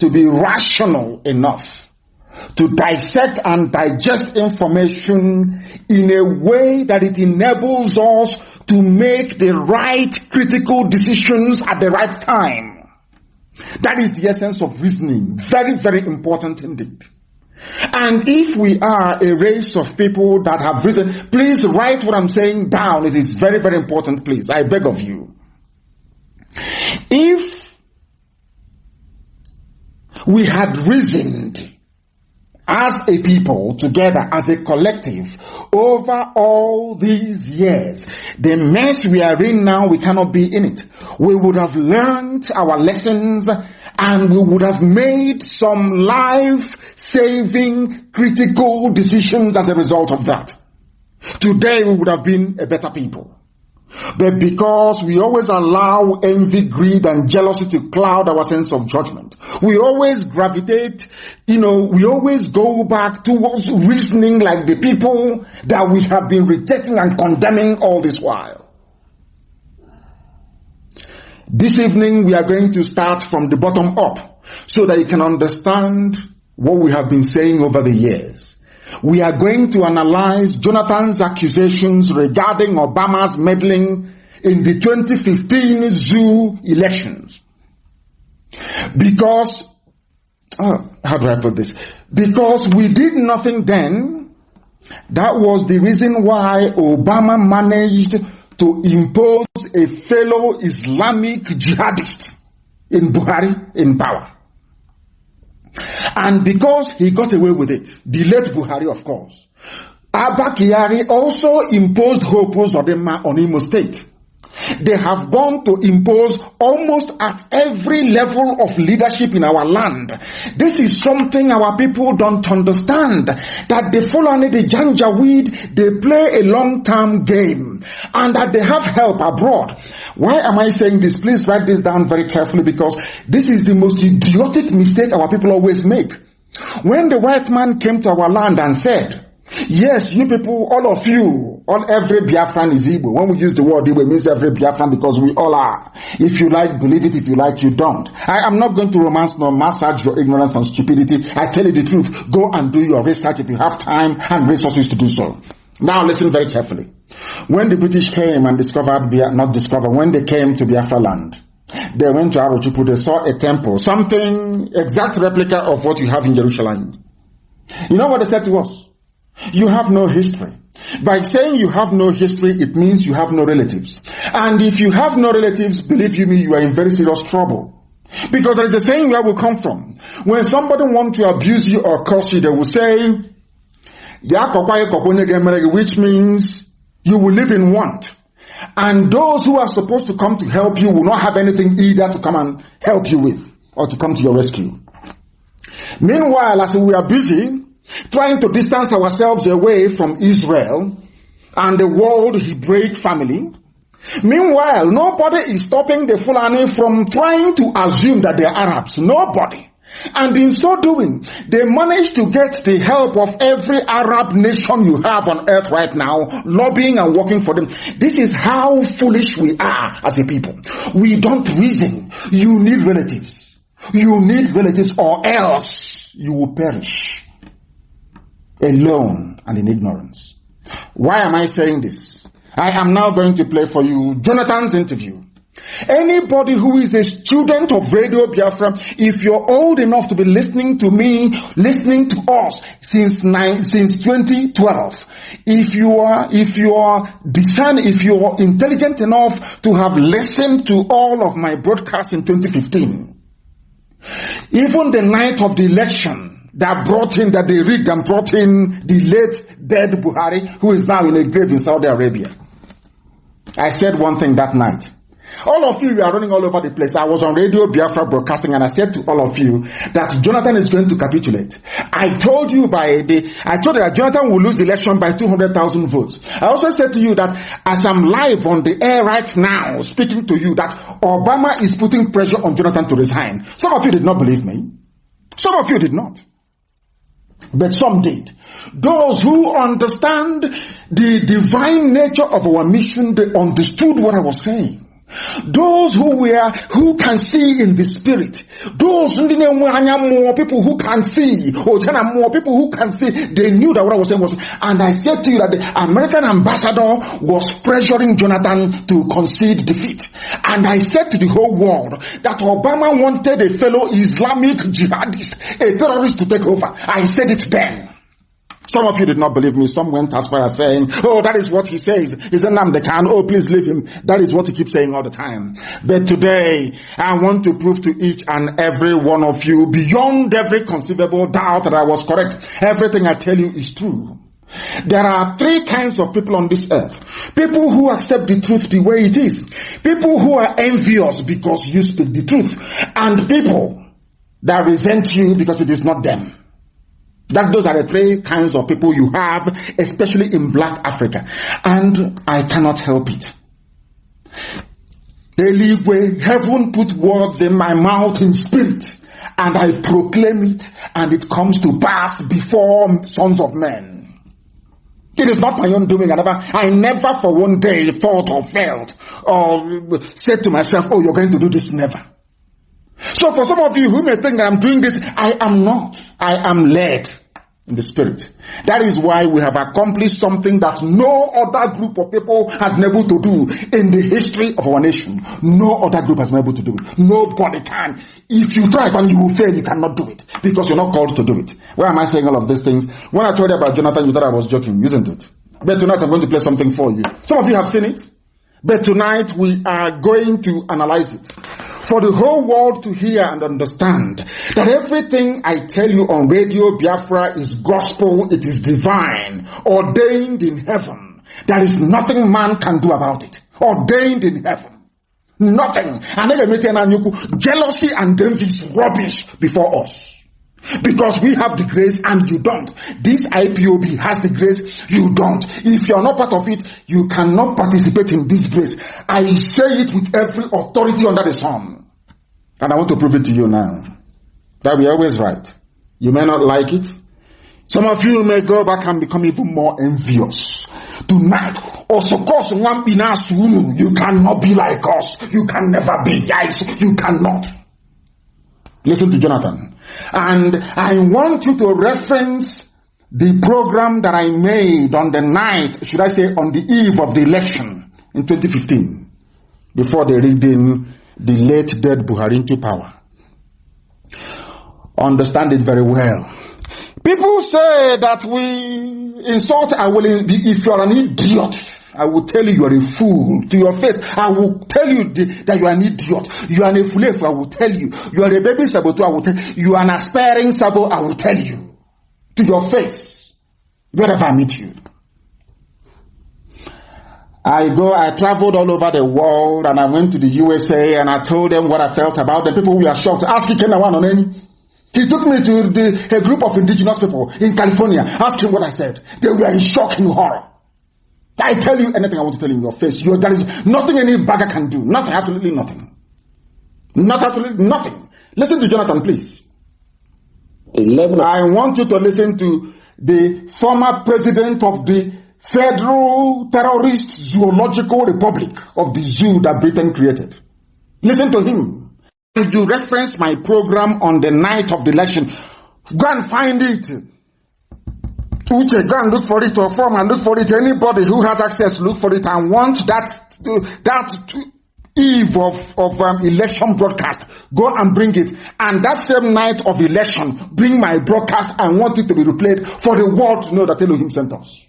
to be rational enough to dissect and digest information in a way that it enables us to make the right critical decisions at the right time. That is the essence of reasoning. Very, very important indeed. And if we are a race of people that have risen, please write what I'm saying down. It is very, very important, please. I beg of you. If we had reasoned as a people, together, as a collective, over all these years, the mess we are in now, we cannot be in it. We would have learned our lessons and we would have made some life-saving, critical decisions as a result of that. Today we would have been a better people. But because we always allow envy, greed, and jealousy to cloud our sense of judgment, we always gravitate, we always go back towards reasoning like the people that we have been rejecting and condemning all this while. This evening we are going to start from the bottom up so that you can understand what we have been saying over the years. We are going to analyze Jonathan's accusations regarding Obama's meddling in the 2015 zoo elections. Because, how do I put this? Because we did nothing then, that was the reason why Obama managed to impose a fellow Islamic jihadist in Buhari in power. And because he got away with it, the late Buhari, of course, Abba Kyari also imposed Hope's Odema on Imo State. They have gone to impose almost at every level of leadership in our land. This is something our people don't understand, that the Fulani, the Janjaweed, they play a long-term game and that they have help abroad. Why am I saying this? Please write this down very carefully, because this is the most idiotic mistake our people always make. When the white man came to our land and said, yes, you people, all of you, every Biafran is Igbo. When we use the word Igbo, it means every Biafran, because we all are. If you like, believe it. If you like, you don't. I am not going to romance nor massage your ignorance and stupidity. I tell you the truth. Go and do your research if you have time and resources to do so. Now listen very carefully. When the British came and when they came to Biafra land, They went to Arochukwu, they saw a temple, something exact replica of what you have in Jerusalem. You know what they said to us? You have no history. By saying you have no history, it means you have no relatives. And if you have no relatives, believe you me, you are in very serious trouble. Because there is a saying where we come from. When somebody wants to abuse you or curse you, they will say, which means you will live in want. And those who are supposed to come to help you will not have anything either to come and help you with or to come to your rescue. Meanwhile, as we are busy trying to distance ourselves away from Israel and the world Hebraic family, meanwhile, nobody is stopping the Fulani from trying to assume that they are Arabs. Nobody. And in so doing, they managed to get the help of every Arab nation you have on earth right now, lobbying and working for them. This is how foolish we are as a people. We don't reason. You need relatives. You need relatives, or else you will perish alone and in ignorance. Why am I saying this? I am now going to play for you Jonathan's interview. Anybody who is a student of Radio Biafra, if you're old enough to be listening to me, listening to us since 2012, if you are intelligent enough to have listened to all of my broadcasts in 2015, even the night of the election that they rigged and brought in the late dead Buhari, who is now in a grave in Saudi Arabia, I said one thing that night. All of you are running all over the place. I was on Radio Biafra broadcasting, and I said to all of you that Jonathan is going to capitulate. I told you that Jonathan will lose the election by 200,000 votes. I also said to you that as I'm live on the air right now, speaking to you, that Obama is putting pressure on Jonathan to resign. Some of you did not believe me. Some of you did not. But some did. Those who understand the divine nature of our mission, they understood what I was saying. Those who can see in the spirit, those more people who can see, more people who can see, they knew that what I was saying was. And I said to you that the American ambassador was pressuring Jonathan to concede defeat. And I said to the whole world that Obama wanted a fellow Islamic jihadist, a terrorist, to take over. I said it then. Some of you did not believe me. Some went as far as saying, oh, that is what he says. He's a Nnamdi. Oh, please leave him. That is what he keeps saying all the time. But today, I want to prove to each and every one of you, beyond every conceivable doubt, that I was correct. Everything I tell you is true. There are three kinds of people on this earth. People who accept the truth the way it is. People who are envious because you speak the truth. And people that resent you because it is not them. Those are the three kinds of people you have, especially in Black Africa. And I cannot help it. Heaven put words in my mouth in spirit, and I proclaim it, and it comes to pass before sons of men. It is not my own doing. I never for one day thought or felt or said to myself, oh, you're going to do this. Never. So for some of you who may think that I'm doing this, I am not. I am led in the spirit. That is why we have accomplished something that no other group of people has been able to do in the history of our nation. No other group has been able to do it. Nobody can. If you try and you will fail, you cannot do it because you're not called to do it. Why am I saying all of these things? When I told you about Jonathan, you thought I was joking, isn't it? But tonight I'm going to play something for you. Some of you have seen it, but tonight we are going to analyze it. For the whole world to hear and understand that everything I tell you on Radio Biafra is gospel, it is divine, ordained in heaven. There is nothing man can do about it. Ordained in heaven. Nothing. Jealousy and envy is rubbish before us. Because we have the grace and you don't. This IPOB has the grace, you don't. If you are not part of it, you cannot participate in this grace. I say it with every authority under the sun. And I want to prove it to you now. That we are always right. You may not like it. Some of you may go back and become even more envious. Tonight, also cause one you cannot be like us. You can never be. Yes, you cannot. Listen to Jonathan. And I want you to reference the program that I made on the night, should I say on the eve of the election in 2015, before they rigged in the late dead Buhari into power. Understand it very well. People say that we insult and will, if you are an idiot, I will tell you are a fool to your face. I will tell you that you are an idiot. You are a fool. I will tell you. You are a baby saboteur. I will tell you. You are an aspiring sabo. I will tell you to your face wherever I meet you. I traveled all over the world and I went to the USA and I told them what I felt about them. People were shocked. Ask Ikenawan on any. He took me to a group of indigenous people in California. Ask him what I said. They were in shock and horror. I tell you anything I want to tell you in your face. There is nothing any bagger can do. Nothing, absolutely nothing. Not absolutely nothing. Listen to Jonathan, please. I want you to listen to the former president of the Federal Terrorist Zoological Republic of the zoo that Britain created. Listen to him. You reference my program on the night of the election. Go and find it. Uche, go and look for it, or form and look for it. Anybody who has access, look for it. I want that eve of election broadcast. Go and bring it. And that same night of election, bring my broadcast. I want it to be replayed for the world to know that Elohim sent us.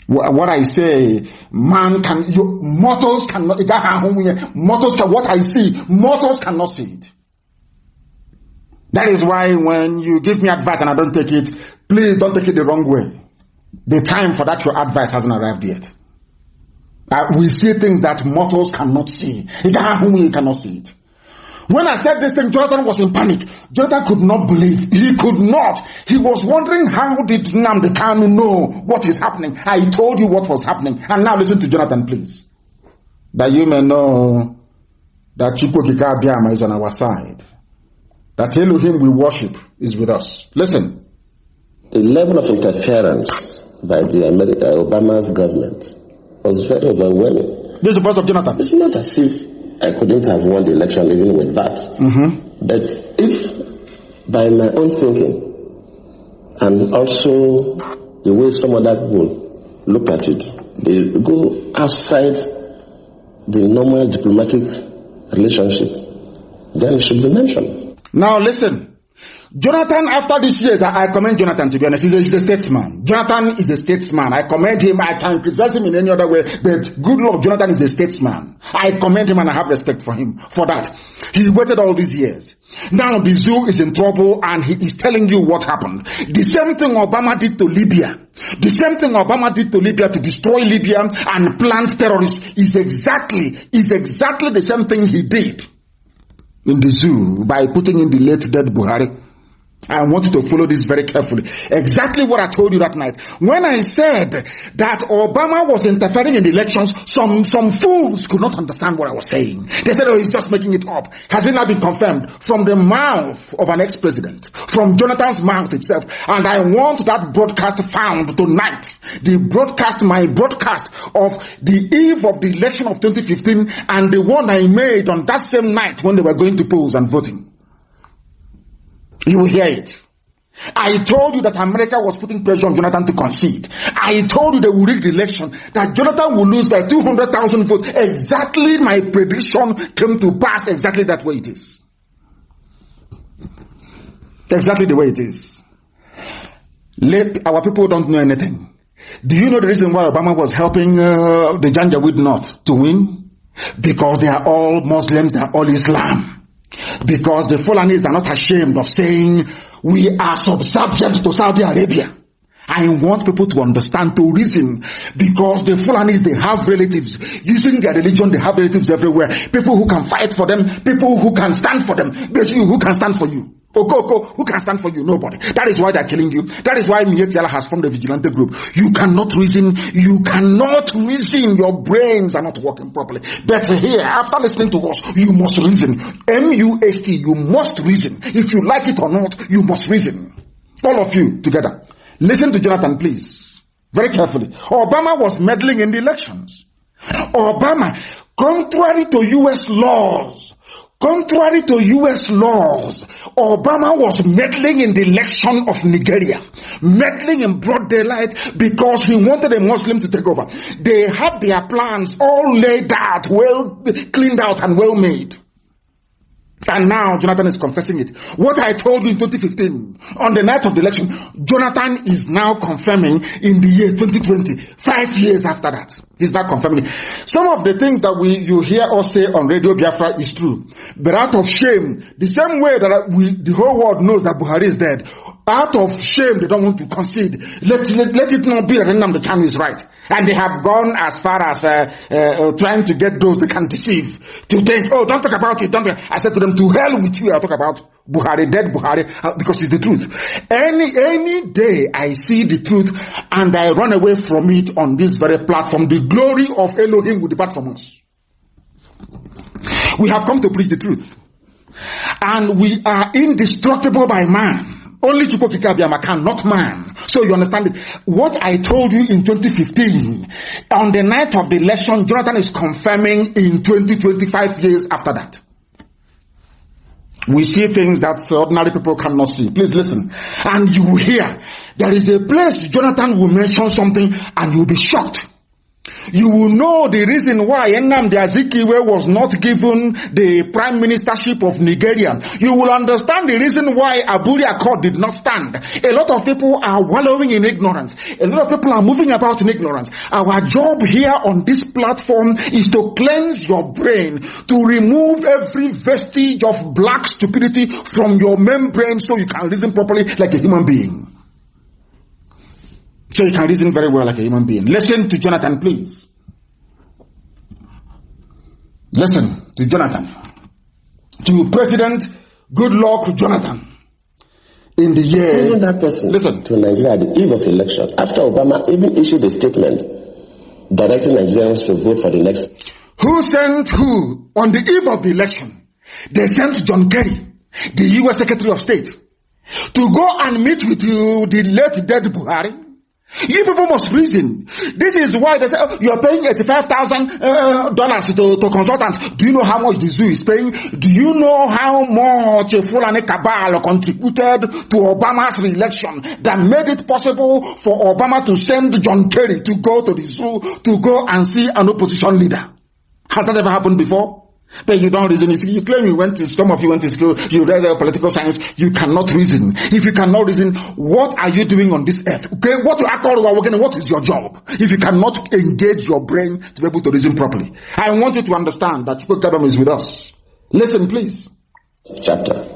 What I say, mortals cannot, what I see, mortals cannot see it. That is why when you give me advice and I don't take it, please don't take it the wrong way. The time for that your advice hasn't arrived yet. We see things that mortals cannot see. You cannot see it. When I said this thing, Jonathan was in panic. Jonathan could not believe. He could not. He was wondering, how did Nnamdi Kanu know what is happening? I told you what was happening. And now listen to Jonathan, please. That you may know that Chukwukika Abiyama is on our side. That Elohim we worship is with us. Listen. The level of interference by the Obama's government was very overwhelming. This is the voice of Jonathan. It's not as if I couldn't have won the election even with that. But if by my own thinking and also the way some other people look at it, they go outside the normal diplomatic relationship, then it should be mentioned. Now listen. Jonathan, after these years, I commend Jonathan, to be honest. He's a statesman. Jonathan is a statesman. I commend him. I can criticize him in any other way, but good Lord, Jonathan is a statesman. I commend him and I have respect for him for that. He waited all these years. Now the zoo is in trouble and he is telling you what happened. The same thing Obama did to Libya. The same thing Obama did to Libya to destroy Libya and plant terrorists is exactly the same thing he did in the zoo by putting in the late dead Buhari. I want you to follow this very carefully. Exactly what I told you that night. When I said that Obama was interfering in the elections, some fools could not understand what I was saying. They said, oh, he's just making it up. Has it not been confirmed from the mouth of an ex-president, from Jonathan's mouth itself? And I want that broadcast found tonight. My broadcast of the eve of the election of 2015 and the one I made on that same night when they were going to polls and voting. You will hear it. I told you that America was putting pressure on Jonathan to concede. I told you they will rig the election, that Jonathan will lose by 200,000 votes. Exactly my prediction came to pass exactly that way it is. Exactly the way it is. Our people don't know anything. Do you know the reason why Obama was helping the Janjaweed North to win? Because they are all Muslims, they are all Islam. Because the Fulanis are not ashamed of saying we are subservient to Saudi Arabia. I want people to understand, to reason, because the Fulanis, they have relatives. Using their religion, they have relatives everywhere. People who can fight for them, people who can stand for them. But you, who can stand for you? Okoko, who can stand for you? Nobody. That is why they're killing you. That is why Mietiala has formed a vigilante group. You cannot reason. You cannot reason. Your brains are not working properly. But here, after listening to us, you must reason. MUST, you must reason. If you like it or not, you must reason. All of you together. Listen to Jonathan, please. Very carefully. Obama was meddling in the elections. Obama, contrary to U.S. laws, Contrary to US laws, Obama was meddling in the election of Nigeria, meddling in broad daylight because he wanted a Muslim to take over. They had their plans all laid out, well cleaned out and well made. And now Jonathan is confessing it. What I told you in 2015, on the night of the election, Jonathan is now confirming in the year 2020, 5 years after that. He's now confirming it. Some of the things that you hear us say on Radio Biafra is true. But out of shame, the same way that the whole world knows that Buhari is dead, out of shame they don't want to concede. Let it not be that Nnamdi Kanu is right. And they have gone as far as trying to get those they can deceive. To think, oh, don't talk about it. I said to them, to hell with you, I'll talk about Buhari, dead Buhari, because it's the truth. Any day I see the truth and I run away from it on this very platform, the glory of Elohim will depart from us. We have come to preach the truth. And we are indestructible by man. Only Chukwukika can, not man. So you understand it. What I told you in 2015, on the night of the election, Jonathan is confirming in 2025 years after that. We see things that ordinary people cannot see. Please listen. And you will hear, there is a place Jonathan will mention something and you will be shocked. You will know the reason why Nnamdi Azikiwe was not given the prime ministership of Nigeria. You will understand the reason why Aburi Accord did not stand. A lot of people are wallowing in ignorance. A lot of people are moving about in ignorance. Our job here on this platform is to cleanse your brain, to remove every vestige of black stupidity from your membrane so you can reason properly like a human being. So you can reason very well like a human being. Listen to Jonathan, please. Listen to Jonathan. To President Goodluck Jonathan. In the year... Even that person listen to Nigeria at the eve of election, after Obama even issued a statement directing Nigerians to vote for the next... Who sent who? On the eve of the election, they sent John Kerry, the U.S. Secretary of State, to go and meet with the late dead Buhari. You people must reason. This is why they say, oh, you're paying $85,000 to consultants. Do you know how much the zoo is paying? Do you know how much Fulani Cabal contributed to Obama's re-election that made it possible for Obama to send John Kerry to go to the zoo to go and see an opposition leader? Has that ever happened before? But you don't reason. You claim some of you went to school, you read political science, you cannot reason. If you cannot reason, what are you doing on this earth? Okay, what is your job? If you cannot engage your brain to be able to reason properly. I want you to understand that Chukwukadam is with us. Listen, please. Chapter.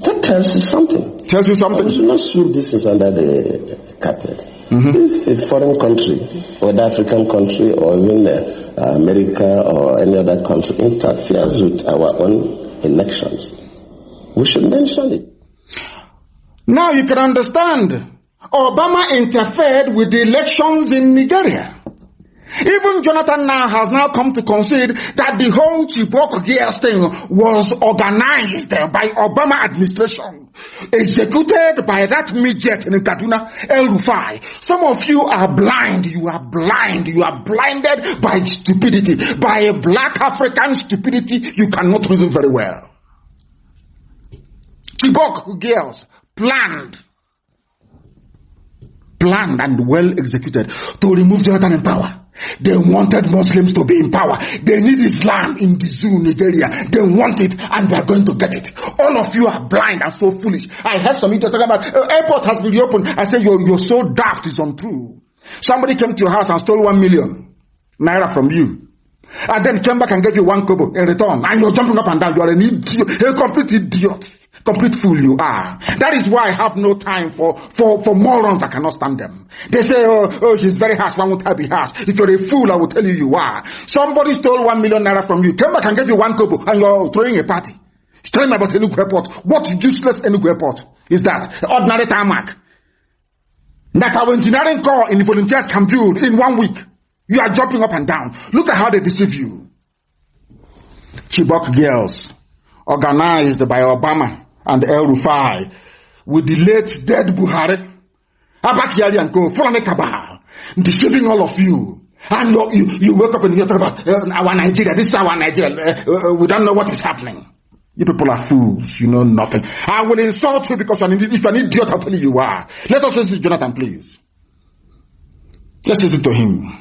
That tells you something. Tells you something. We should not sweep this under the carpet. If a foreign country, whether African country or even America or any other country, interferes with our own elections, we should mention it. Now you can understand. Obama interfered with the elections in Nigeria. Even Jonathan has now come to concede that the whole Chibok Gears thing was organized by Obama administration, executed by that midget in Kaduna, El Rufai. Some of you are blind. You are blind. You are blinded by stupidity, by a black African stupidity. You cannot reason very well. Chibok Gears planned and well executed to remove Jonathan in power. They wanted Muslims to be in power. They need Islam in the zoo, Nigeria. They want it and they are going to get it. All of you are blind and so foolish. I heard some idiots talking about airport has been reopened. I said you're so daft, it's untrue. Somebody came to your house and stole 1 million naira from you, and then came back and gave you 1 kobo in return, and you're jumping up and down. You're an idiot, a complete idiot. Complete fool you are. That is why I have no time for morons. I cannot stand them. They say, oh, she's very harsh. Why won't I be harsh? If you're a fool, I will tell you are. Somebody stole 1 million naira from you, came back and gave you 1 kobo, and you're throwing a party. He's telling me about Enugu Airport. What useless Enugu Airport is that? Ordinary tarmac. That our engineering corps in the volunteers can build in 1 week. You are jumping up and down. Look at how they deceive you. Chibok girls, organized by Obama and El Rufai, with the late dead Buhari, Abakari and Co, Fulani Cabal, deceiving all of you. And you wake up and you talk about our Nigeria. This is our Nigeria. We don't know what is happening. You people are fools. You know nothing. I will insult you because if you're an idiot, I'll tell you are. Let us listen to Jonathan, please. Let's listen to him.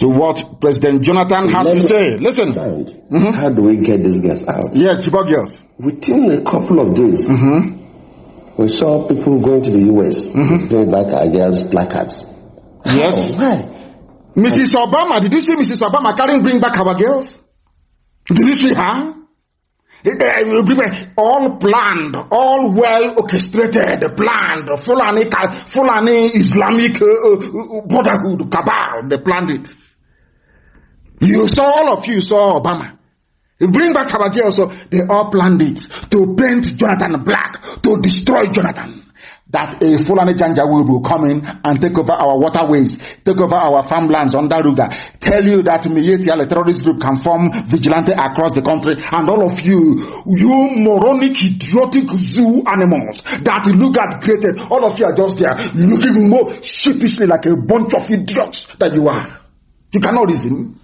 To what President Jonathan has to say. Listen. How do we get these girls out? Yes, Chibok girls. Within a couple of days, we saw people going to the US, bring back our girls' placards. Yes. Why? Mrs. Obama, did you see Mrs. Obama carrying bring back our girls? Did you see her? All planned, all well orchestrated, planned, Fulani Islamic Brotherhood, cabal, they planned it. You saw, all of you saw Obama. You bring back our girls, so they all planned it to paint Jonathan black, to destroy Jonathan. That a Fulani Janjaweed will come in and take over our waterways, take over our farmlands under Ruga. Tell you that Miyetia, a terrorist group, can form vigilante across the country, and all of you moronic, idiotic zoo animals that Lugard created, all of you are just there looking more sheepishly like a bunch of idiots that you are. You cannot reason.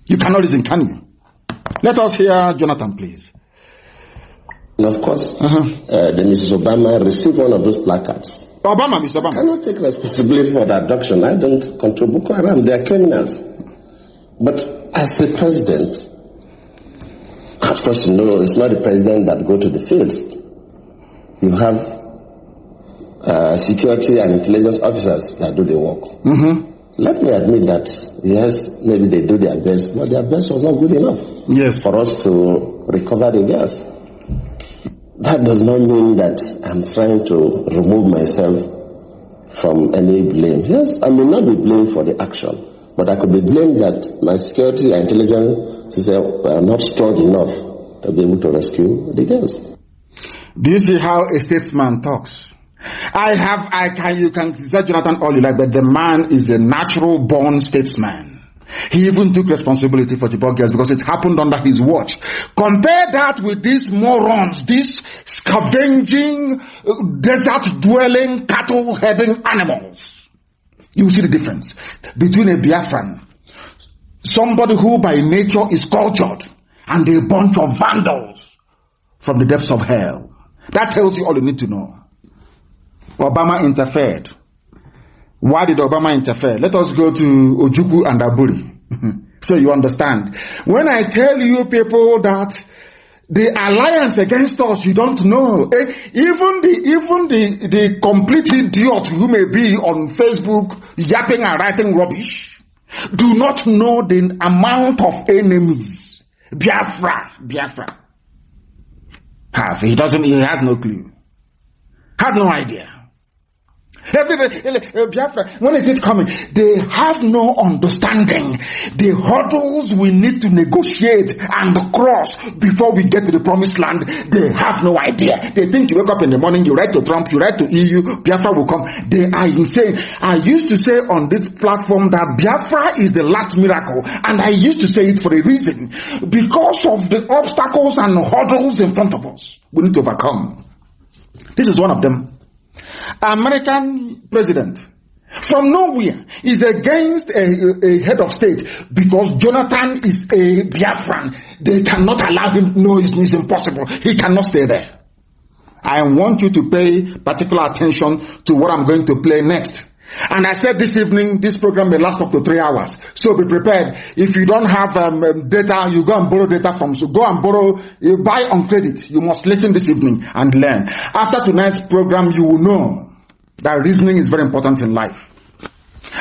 You cannot reason, can you? Let us hear Jonathan, please. And of course, the Mrs. Obama received one of those placards. Mr. Obama. I cannot take responsibility for the abduction. I don't control Boko Haram. They are criminals. But as the president, of course, you know, it's not the president that go to the field. You have security and intelligence officers that do the work. Let me admit that, yes, maybe they do their best, but their best was not good enough for us to recover the girls. That does not mean that I'm trying to remove myself from any blame. Yes, I may not be blamed for the action, but I could be blamed that my security and intelligence systems are not strong enough to be able to rescue the girls. Do you see how a statesman talks? You can criticize Jonathan all you like, but the man is a natural born statesman. He even took responsibility for Chibok girls because it happened under his watch. Compare that with these morons, these scavenging, desert-dwelling, cattle-heading animals. You see the difference between a Biafran, somebody who by nature is cultured, and a bunch of vandals from the depths of hell. That tells you all you need to know. Obama interfered. Why did Obama interfere? Let us go to Ojukwu and Aburi. So you understand. When I tell you people that the alliance against us, you don't know. Even the complete idiot who may be on Facebook yapping and writing rubbish do not know the amount of enemies Biafra have. He has no clue. Had no idea. Biafra, when is it coming? They have no understanding. The hurdles we need to negotiate and cross before we get to the promised land, they have no idea. They think you wake up in the morning, you write to Trump, you write to EU, Biafra will come. They are insane. I used to say on this platform that Biafra is the last miracle, and I used to say it for a reason. Because of the obstacles and hurdles in front of us, we need to overcome. This is one of them. American president from nowhere is against a head of state because Jonathan is a Biafran. They cannot allow him. No, it's impossible. He cannot stay there. I want you to pay particular attention to what I'm going to play next. And I said this evening, this program may last up to 3 hours. So be prepared. If you don't have data, you go and borrow data from. So go and borrow, you buy on credit. You must listen this evening and learn. After tonight's program, you will know that reasoning is very important in life.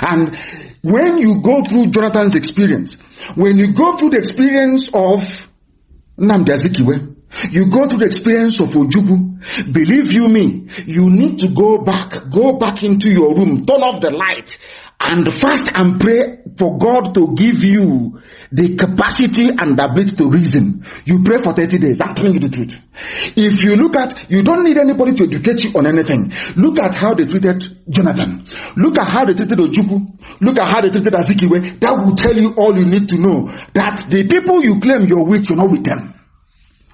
And when you go through Jonathan's experience, when you go through the experience of Nnamdi, you go through the experience of Ojukwu, believe you me, you need to go back into your room, turn off the light, and fast and pray for God to give you the capacity and the ability to reason. You pray for 30 days. I'm telling you the truth. If you look at, you don't need anybody to educate you on anything. Look at how they treated Jonathan. Look at how they treated Ojukwu. Look at how they treated Azikiwe. That will tell you all you need to know. That the people you claim you're with, you're not with them.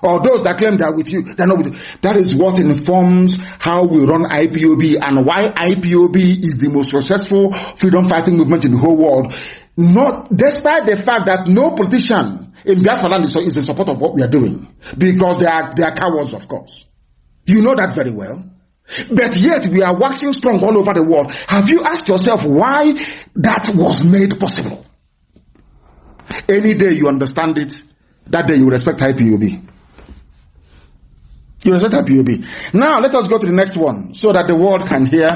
Or those that claim they are with you, they're not with you. That is what informs how we run IPOB and why IPOB is the most successful freedom fighting movement in the whole world. Not despite the fact that no politician in Biafra land is in support of what we are doing. Because they are cowards, of course. You know that very well. But yet we are waxing strong all over the world. Have you asked yourself why that was made possible? Any day you understand it, that day you respect IPOB. You respect IPOB. Now let us go to the next one so that the world can hear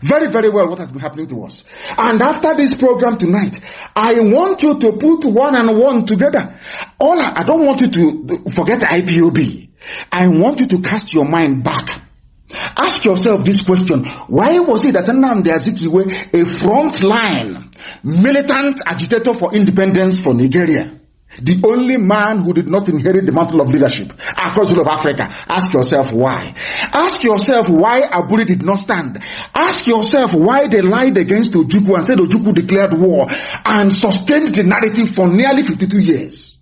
very, very well what has been happening to us. And after this program tonight, I want you to put one and one together. I don't want you to forget IPOB. I want you to cast your mind back. Ask yourself this question. Why was it that Nnamdi Azikiwe, a frontline militant agitator for independence for Nigeria, the only man who did not inherit the mantle of leadership across the whole of Africa? Ask yourself why. Ask yourself why Aburi did not stand. Ask yourself why they lied against Ojukwu and said Ojukwu declared war and sustained the narrative for nearly 52 years.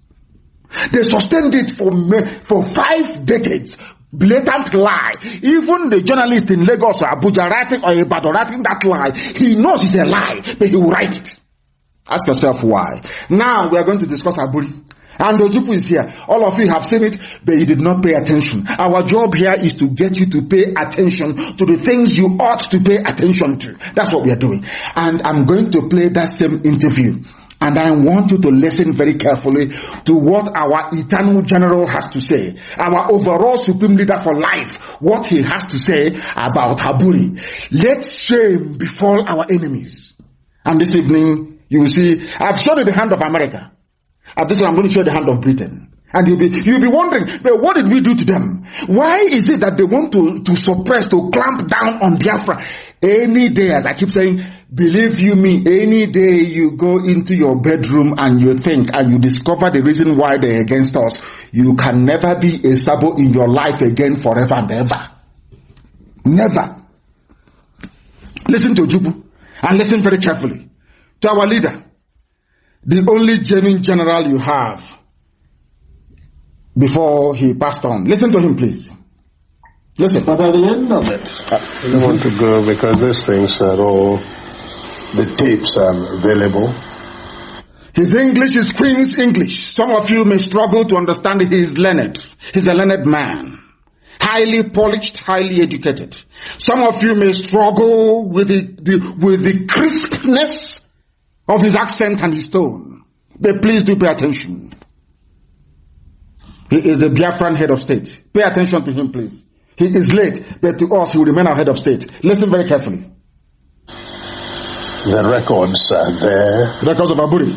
They sustained it for 5 decades. Blatant lie. Even the journalist in Lagos or Abuja writing or Ibadan writing that lie, he knows it's a lie, but he will write it. Ask yourself why. Now we are going to discuss Aburi. And Ojukwu is here. All of you have seen it, but you did not pay attention. Our job here is to get you to pay attention to the things you ought to pay attention to. That's what we are doing. And I'm going to play that same interview. And I want you to listen very carefully to what our eternal general has to say, our overall supreme leader for life, what he has to say about Aburi. Let shame befall our enemies. And this evening, you will see, I've shown you the hand of America. At this time, I'm going to show you the hand of Britain. And you'll be wondering, but what did we do to them? Why is it that they want to suppress, to clamp down on Biafra? Any day, as I keep saying, believe you me, any day you go into your bedroom and you think and you discover the reason why they're against us, you can never be a Sabo in your life again forever and ever. Never. Listen to Jubu and listen very carefully to our leader, the only genuine general you have before he passed on. Listen to him, please. Listen. But at the end of it, I don't want to go because these things are all, the tapes are available. His English is Queen's English. Some of you may struggle to understand it. He is learned. He's a learned man. Highly polished, highly educated. Some of you may struggle with the crispness of his accent and his tone. But please do pay attention. He is the Biafran head of state. Pay attention to him, please. He is late, but to us, he will remain our head of state. Listen very carefully. The records are there. Records of Aburi.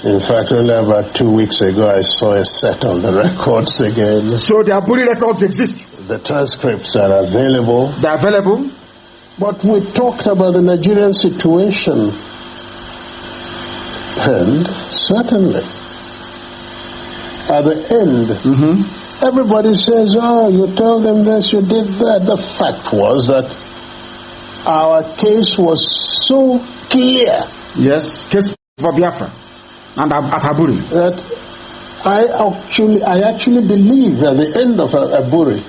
In fact, only about 2 weeks ago, I saw a set of the records again. So the Aburi records exist? The transcripts are available. They're available? But we talked about the Nigerian situation. And certainly, at the end, everybody says, oh, you told them this, you did that. The fact was that our case was so clear. Yes, case for Biafra and at Aburi. That I actually believe at the end of Aburi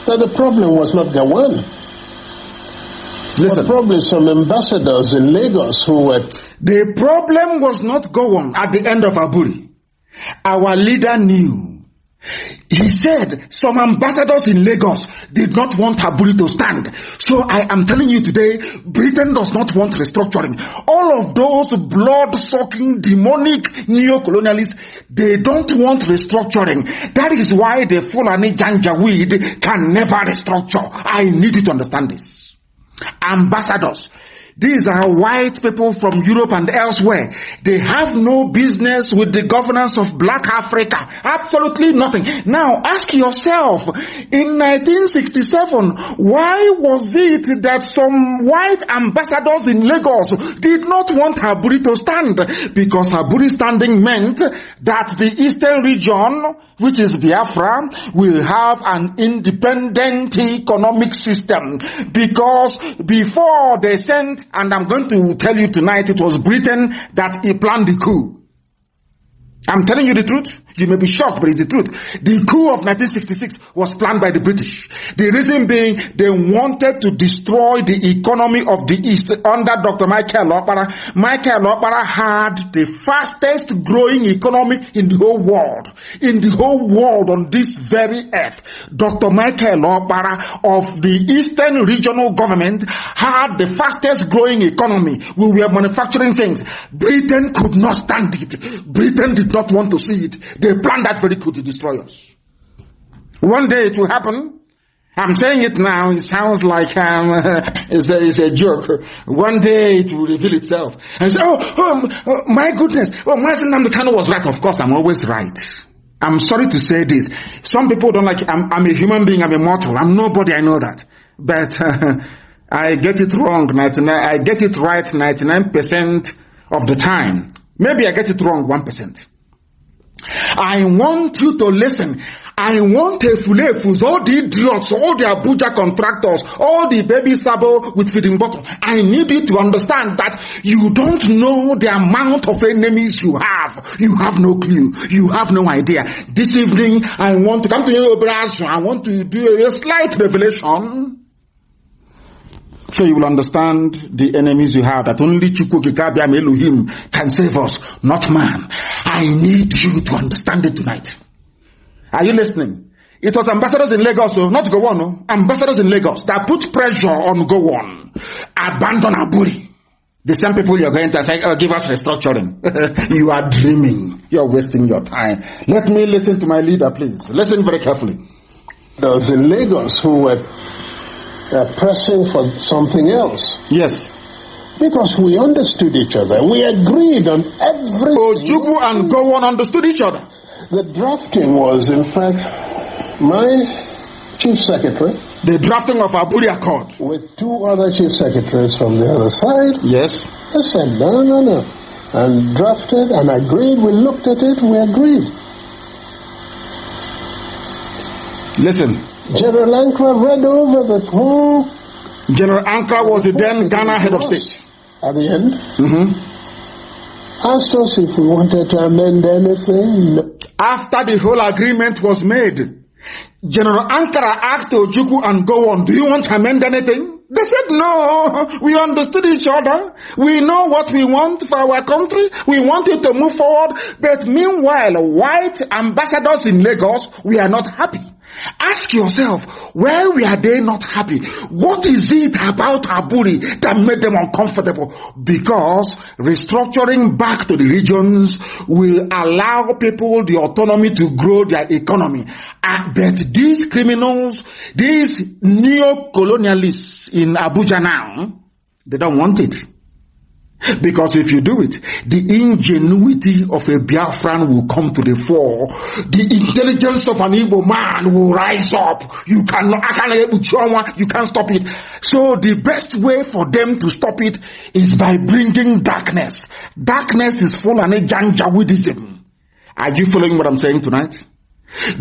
that the problem was not Gawan. Listen. But probably some ambassadors in Lagos who were... The problem was not Gawan at the end of Aburi. Our leader knew. He said some ambassadors in Lagos did not want Aburi to stand. So I am telling you today, Britain does not want restructuring. All of those blood-sucking, demonic neo-colonialists, they don't want restructuring. That is why the Fulani Janjaweed can never restructure. I need you to understand this. Ambassadors, these are white people from Europe and elsewhere. They have no business with the governance of Black Africa. Absolutely nothing. Now, ask yourself, in 1967, why was it that some white ambassadors in Lagos did not want Aburi to stand? Because Aburi standing meant that the eastern region, which is Biafra, will have an independent economic system. Because before they sent, and I'm going to tell you tonight, it was Britain that planned the coup. I'm telling you the truth. You may be shocked, but it's the truth. The coup of 1966 was planned by the British. The reason being, they wanted to destroy the economy of the East under Dr. Michael Okpara. Michael Okpara had the fastest growing economy in the whole world. In the whole world on this very earth, Dr. Michael Okpara of the Eastern Regional Government had the fastest growing economy. We were manufacturing things. Britain could not stand it. Britain did not want to see it. They planned that very coup to destroy us. One day it will happen. I'm saying it now. It sounds like it's a joke. One day it will reveal itself. And say, my goodness. Mazi Nnamdi Kanu was right. Of course, I'm always right. I'm sorry to say this. Some people don't like it. I'm a human being. I'm immortal. I'm nobody. I know that. But I get it wrong. I get it right 99% of the time. Maybe I get it wrong 1%. I want you to listen. I want Efulefus, all the idiots, all the Abuja contractors, all the baby sabo with feeding bottle. I need you to understand that you don't know the amount of enemies you have. You have no clue. You have no idea. This evening, I want to come to you, I want to do a slight revelation, so you will understand the enemies you have, that only Chukwukikabiam Elohim can save us, not man. I need you to understand it tonight. Are you listening? It was ambassadors in Lagos, not Gowon, ambassadors in Lagos that put pressure on Gowon. Abandon Aburi. The same people you're going to say, give us restructuring. You are dreaming. You're wasting your time. Let me listen to my leader, please. Listen very carefully. Those in Lagos who were pressing for something else. Yes. Because we understood each other. We agreed on everything. Ojukwu and Gowon understood each other. The drafting was, in fact, my chief secretary. The drafting of Aburi Accord. With two other chief secretaries from the other side. Yes. They said, no. And drafted and agreed. We looked at it, we agreed. Listen. General Ankara read over the whole. General Ankara was the then Ghana head of state. At the end. Asked us if we wanted to amend anything. After the whole agreement was made, General Ankara asked Ojukwu and Gowon, do you want to amend anything? They said no. We understood each other. We know what we want for our country. We want it to move forward. But meanwhile, white ambassadors in Lagos, we are not happy. Ask yourself, why were they not happy? What is it about Aburi that made them uncomfortable? Because restructuring back to the regions will allow people the autonomy to grow their economy. But these criminals, these neo-colonialists in Abuja now, they don't want it. Because if you do it, the ingenuity of a Biafran will come to the fore. The intelligence of an Igbo man will rise up. You can't stop it. So the best way for them to stop it is by bringing darkness. Darkness is full of Janjaweedism. Are you following what I'm saying tonight?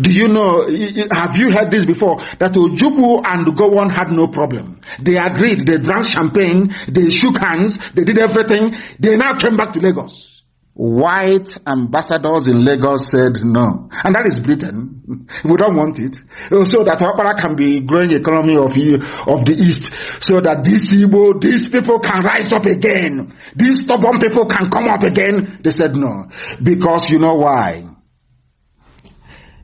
Do you know, have you heard this before, that Ojukwu and Gowon had no problem? They agreed, they drank champagne, they shook hands, they did everything. They now came back to Lagos. White ambassadors in Lagos said no. And that is Britain. We don't want it. So that Okpara can be growing economy of the East. So that these people can rise up again. These stubborn people can come up again. They said no. Because you know why?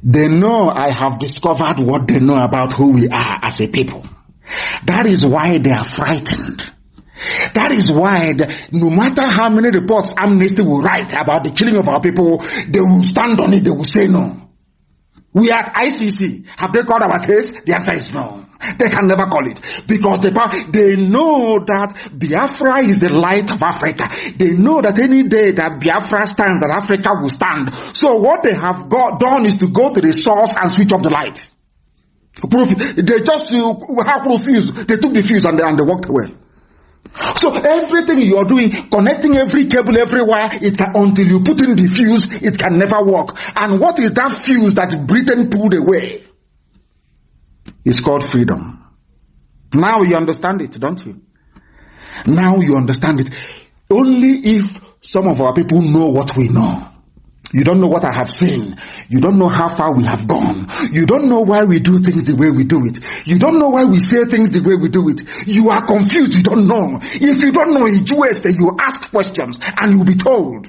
They know I have discovered what they know about who we are as a people. That is why they are frightened. That is why no matter how many reports Amnesty will write about the killing of our people, they will stand on it, they will say no. We are at ICC. Have they called our case? The answer is no. They can never call it. Because they know that Biafra is the light of Africa. They know that any day that Biafra stands, that Africa will stand. So what they have done is to go to the source and switch off the light. They just have no fuse. They took the fuse and they walked away. So everything you are doing, connecting every cable everywhere, until you put in the fuse, it can never work. And what is that fuse that Britain pulled away? It's called freedom. Now you understand it, don't you? Now you understand it. Only if some of our people know what we know. You don't know what I have seen. You don't know how far we have gone. You don't know why we do things the way we do it. You don't know why we say things the way we do it. You are confused. You don't know. If you don't know, you ask questions and you'll be told.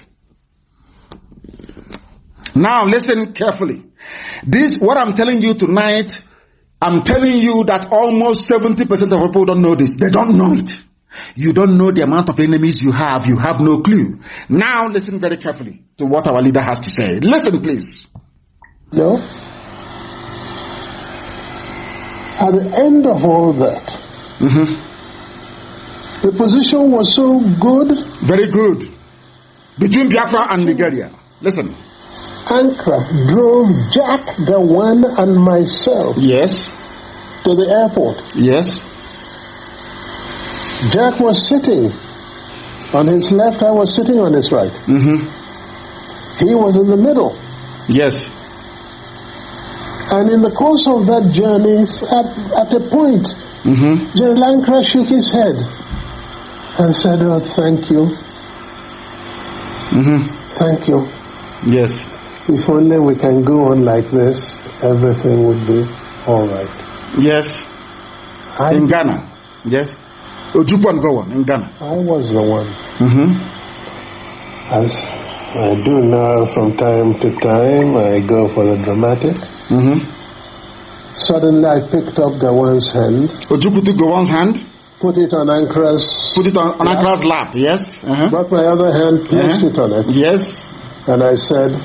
Now listen carefully. This, what I'm telling you tonight, I'm telling you that almost 70% of people don't know this. They don't know it. You don't know the amount of enemies you have. You have no clue. Now listen very carefully to what our leader has to say. Listen, please. No? At the end of all that, the position was so good. Very good. Between Biafra and Nigeria. Listen. Ankara drove Jack Gawan and myself. Yes. To the airport. Yes. Jack was sitting on his left, I was sitting on his right. He was in the middle. Yes. And in the course of that journey, at a point, General Ankara shook his head and said, "Oh, thank you. Thank you. Yes. If only we can go on like this, everything would be all right." Yes. In Ghana. Yes. Ojukwu and go on in Ghana. I was the one. As I do now from time to time, I go for the dramatic. Suddenly I picked up Gawan's hand. Ojukwu took Gawan's hand? Put it on Ankara's. Put it on Ankara's lap, yes. Brought my other hand, placed it on it. Yes. And I said,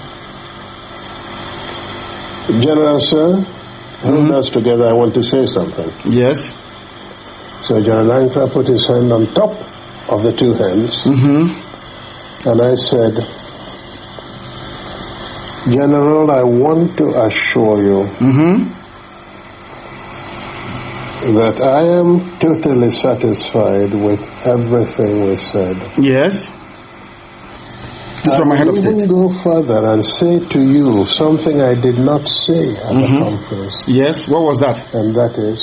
"General, sir, hold us together, I want to say something." Yes. So General Ankara put his hand on top of the two hands. And I said, "General, I want to assure you that I am totally satisfied with everything we said." Yes. This from my head of state. I will go further and say to you something I did not say at the conference. Yes, what was that? And that is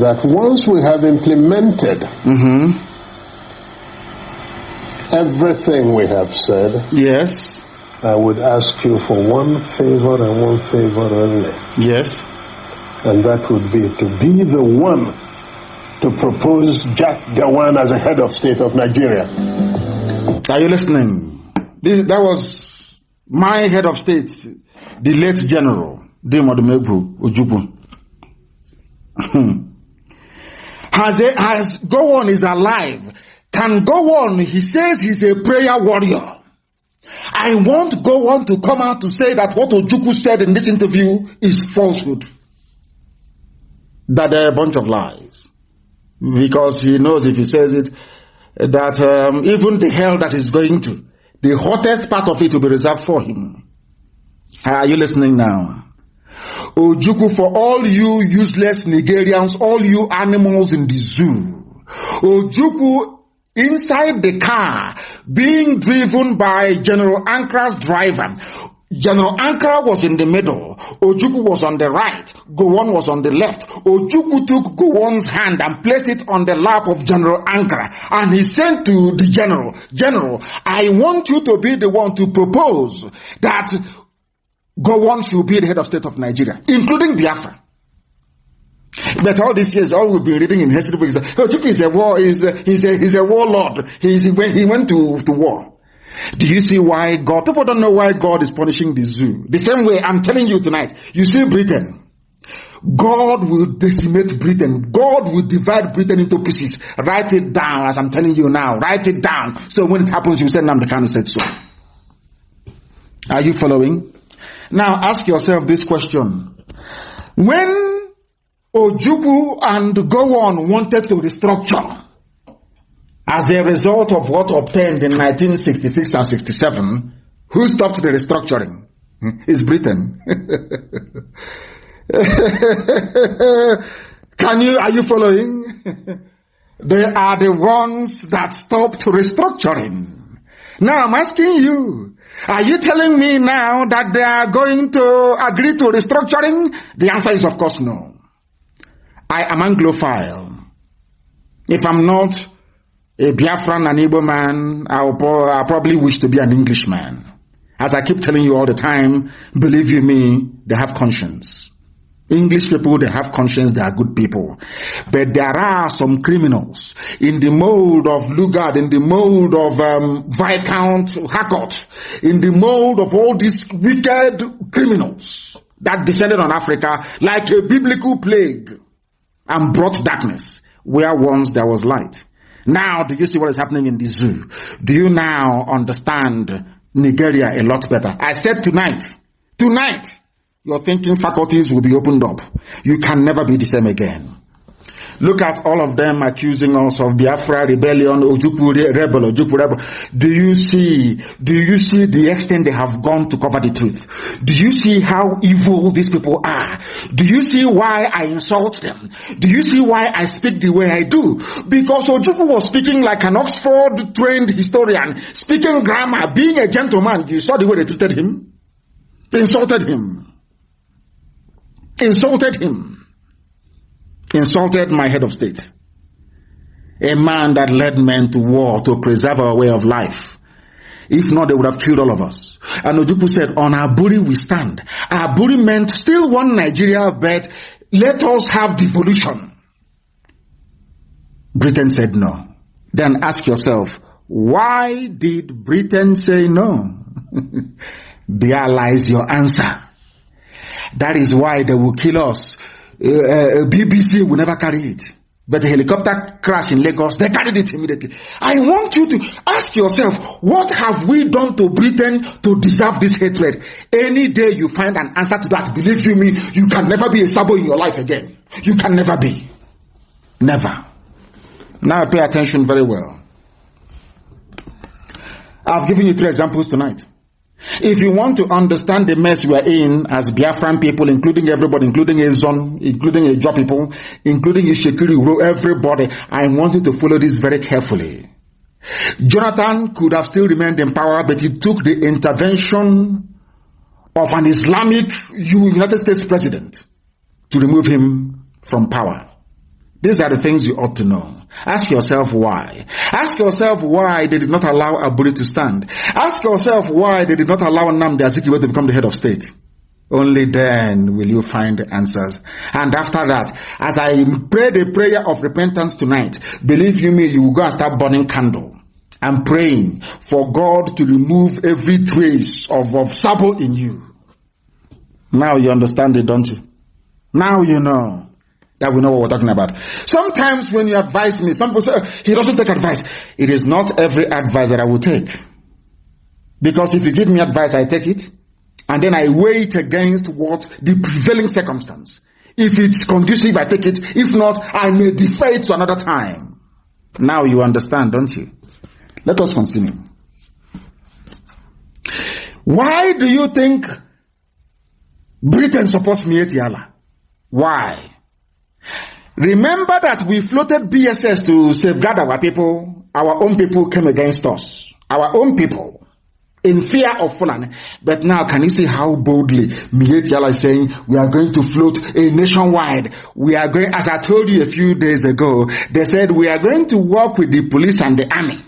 that once we have implemented everything we have said, yes, I would ask you for one favor and one favor only. Yes. And that would be to be the one to propose Jack Gawan as a head of state of Nigeria. Are you listening? That was my head of state, the late General Demodumegwu Ojukwu. Has Gowon is alive. Can Gowon, he says he's a prayer warrior. I want Gowon to come out to say that what Ojukwu said in this interview is falsehood. That they're a bunch of lies. Because he knows if he says it, that even the hell that he's going to, the hottest part of it will be reserved for him. Are you listening now? Ojukwu, for all you useless Nigerians, all you animals in the zoo, Ojukwu inside the car being driven by General Ankara's driver. General Ankara was in the middle, Ojukwu was on the right, Gowon was on the left. Ojukwu took Gowon's hand and placed it on the lap of General Ankara, and he said to the General, I want you to be the one to propose that Gowon should be the head of state of Nigeria, including Biafra. But all these years, all we've been reading in history books, that Ojukwu is he's a warlord. He went to war. Do you see why God? People don't know why God is punishing the zoo. The same way I'm telling you tonight. You see Britain. God will decimate Britain. God will divide Britain into pieces. Write it down as I'm telling you now. Write it down. So when it happens, you say Nnamdi Kanu said so. Are you following? Now ask yourself this question. When Ojukwu and Gowon wanted to restructure, as a result of what obtained in 1966 and 67, who stopped the restructuring? It's Britain. Are you following? They are the ones that stopped restructuring. Now I'm asking you, are you telling me now that they are going to agree to restructuring? The answer is of course no. I am Anglophile. If I'm not a Biafran and Igbo man, I'll probably wish to be an Englishman. As I keep telling you all the time, believe you me, they have conscience. English people, they have conscience, they are good people. But there are some criminals in the mold of Lugard, in the mold of Viscount Harcourt, in the mold of all these wicked criminals that descended on Africa like a biblical plague and brought darkness where once there was light. Now, do you see what is happening in the zoo? Do you now understand Nigeria a lot better? I said tonight, your thinking faculties will be opened up. You can never be the same again. Look at all of them accusing us of Biafra rebellion, Ojukwu rebel. Do you see the extent they have gone to cover the truth? Do you see how evil these people are? Do you see why I insult them? Do you see why I speak the way I do? Because Ojukwu was speaking like an Oxford-trained historian, speaking grammar, being a gentleman. You saw the way they treated him? They insulted him. Insulted my head of state, a man that led men to war to preserve our way of life. If not, they would have killed all of us. And Ojukwu said, on Aburi we stand. Aburi meant still one Nigeria, but let us have devolution. Britain said no. Then ask yourself, why did Britain say no? There lies your answer. That is why they will kill us. BBC will never carry it. But the helicopter crash in Lagos, they carried it immediately. I want you to ask yourself, what have we done to Britain to deserve this hatred? Any day you find an answer to that, believe you me, you can never be a Sabo in your life again. You can never be. Never. Now pay attention very well. I've given you 3 examples tonight. If you want to understand the mess we are in as Biafran people, including everybody, including Ezon, including Ejo people, including Ishekiri, everybody, I want you to follow this very carefully. Jonathan could have still remained in power, but he took the intervention of an Islamic United States president to remove him from power. These are the things you ought to know. Ask yourself why. Ask yourself why they did not allow Aburi to stand. Ask yourself why they did not allow Nnamdi Azikiwe to become the head of state. Only then will you find the answers. And after that, as I pray the prayer of repentance tonight, believe you me, you will go and start burning candle and praying for God to remove every trace of Sabo in you. Now you understand it, don't you? Now you know that we know what we're talking about. Sometimes when you advise me, some people say, he doesn't take advice. It is not every advice that I will take. Because if you give me advice, I take it. And then I weigh it against what the prevailing circumstance. If it's conducive, I take it. If not, I may defer it to another time. Now you understand, don't you? Let us continue. Why do you think Britain supports Mietiala? Why? Remember that we floated BSS to safeguard our people. Our own people came against us. Our own people. In fear of Fulani. But now can you see how boldly Mietiala is saying we are going to float a nationwide. We are going, as I told you a few days ago, they said we are going to work with the police and the army.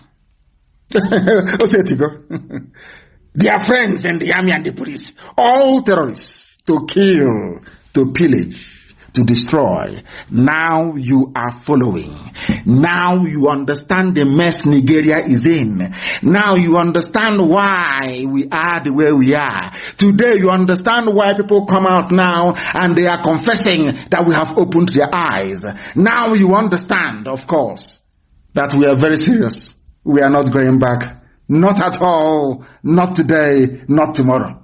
They are friends in the army and the police. All terrorists to kill, to pillage, to destroy. Now you are following. Now you understand the mess Nigeria is in. Now you understand why we are the way we are. Today you understand why people come out now and they are confessing that we have opened their eyes. Now you understand, of course, that we are very serious. We are not going back. Not at all. Not today, not tomorrow.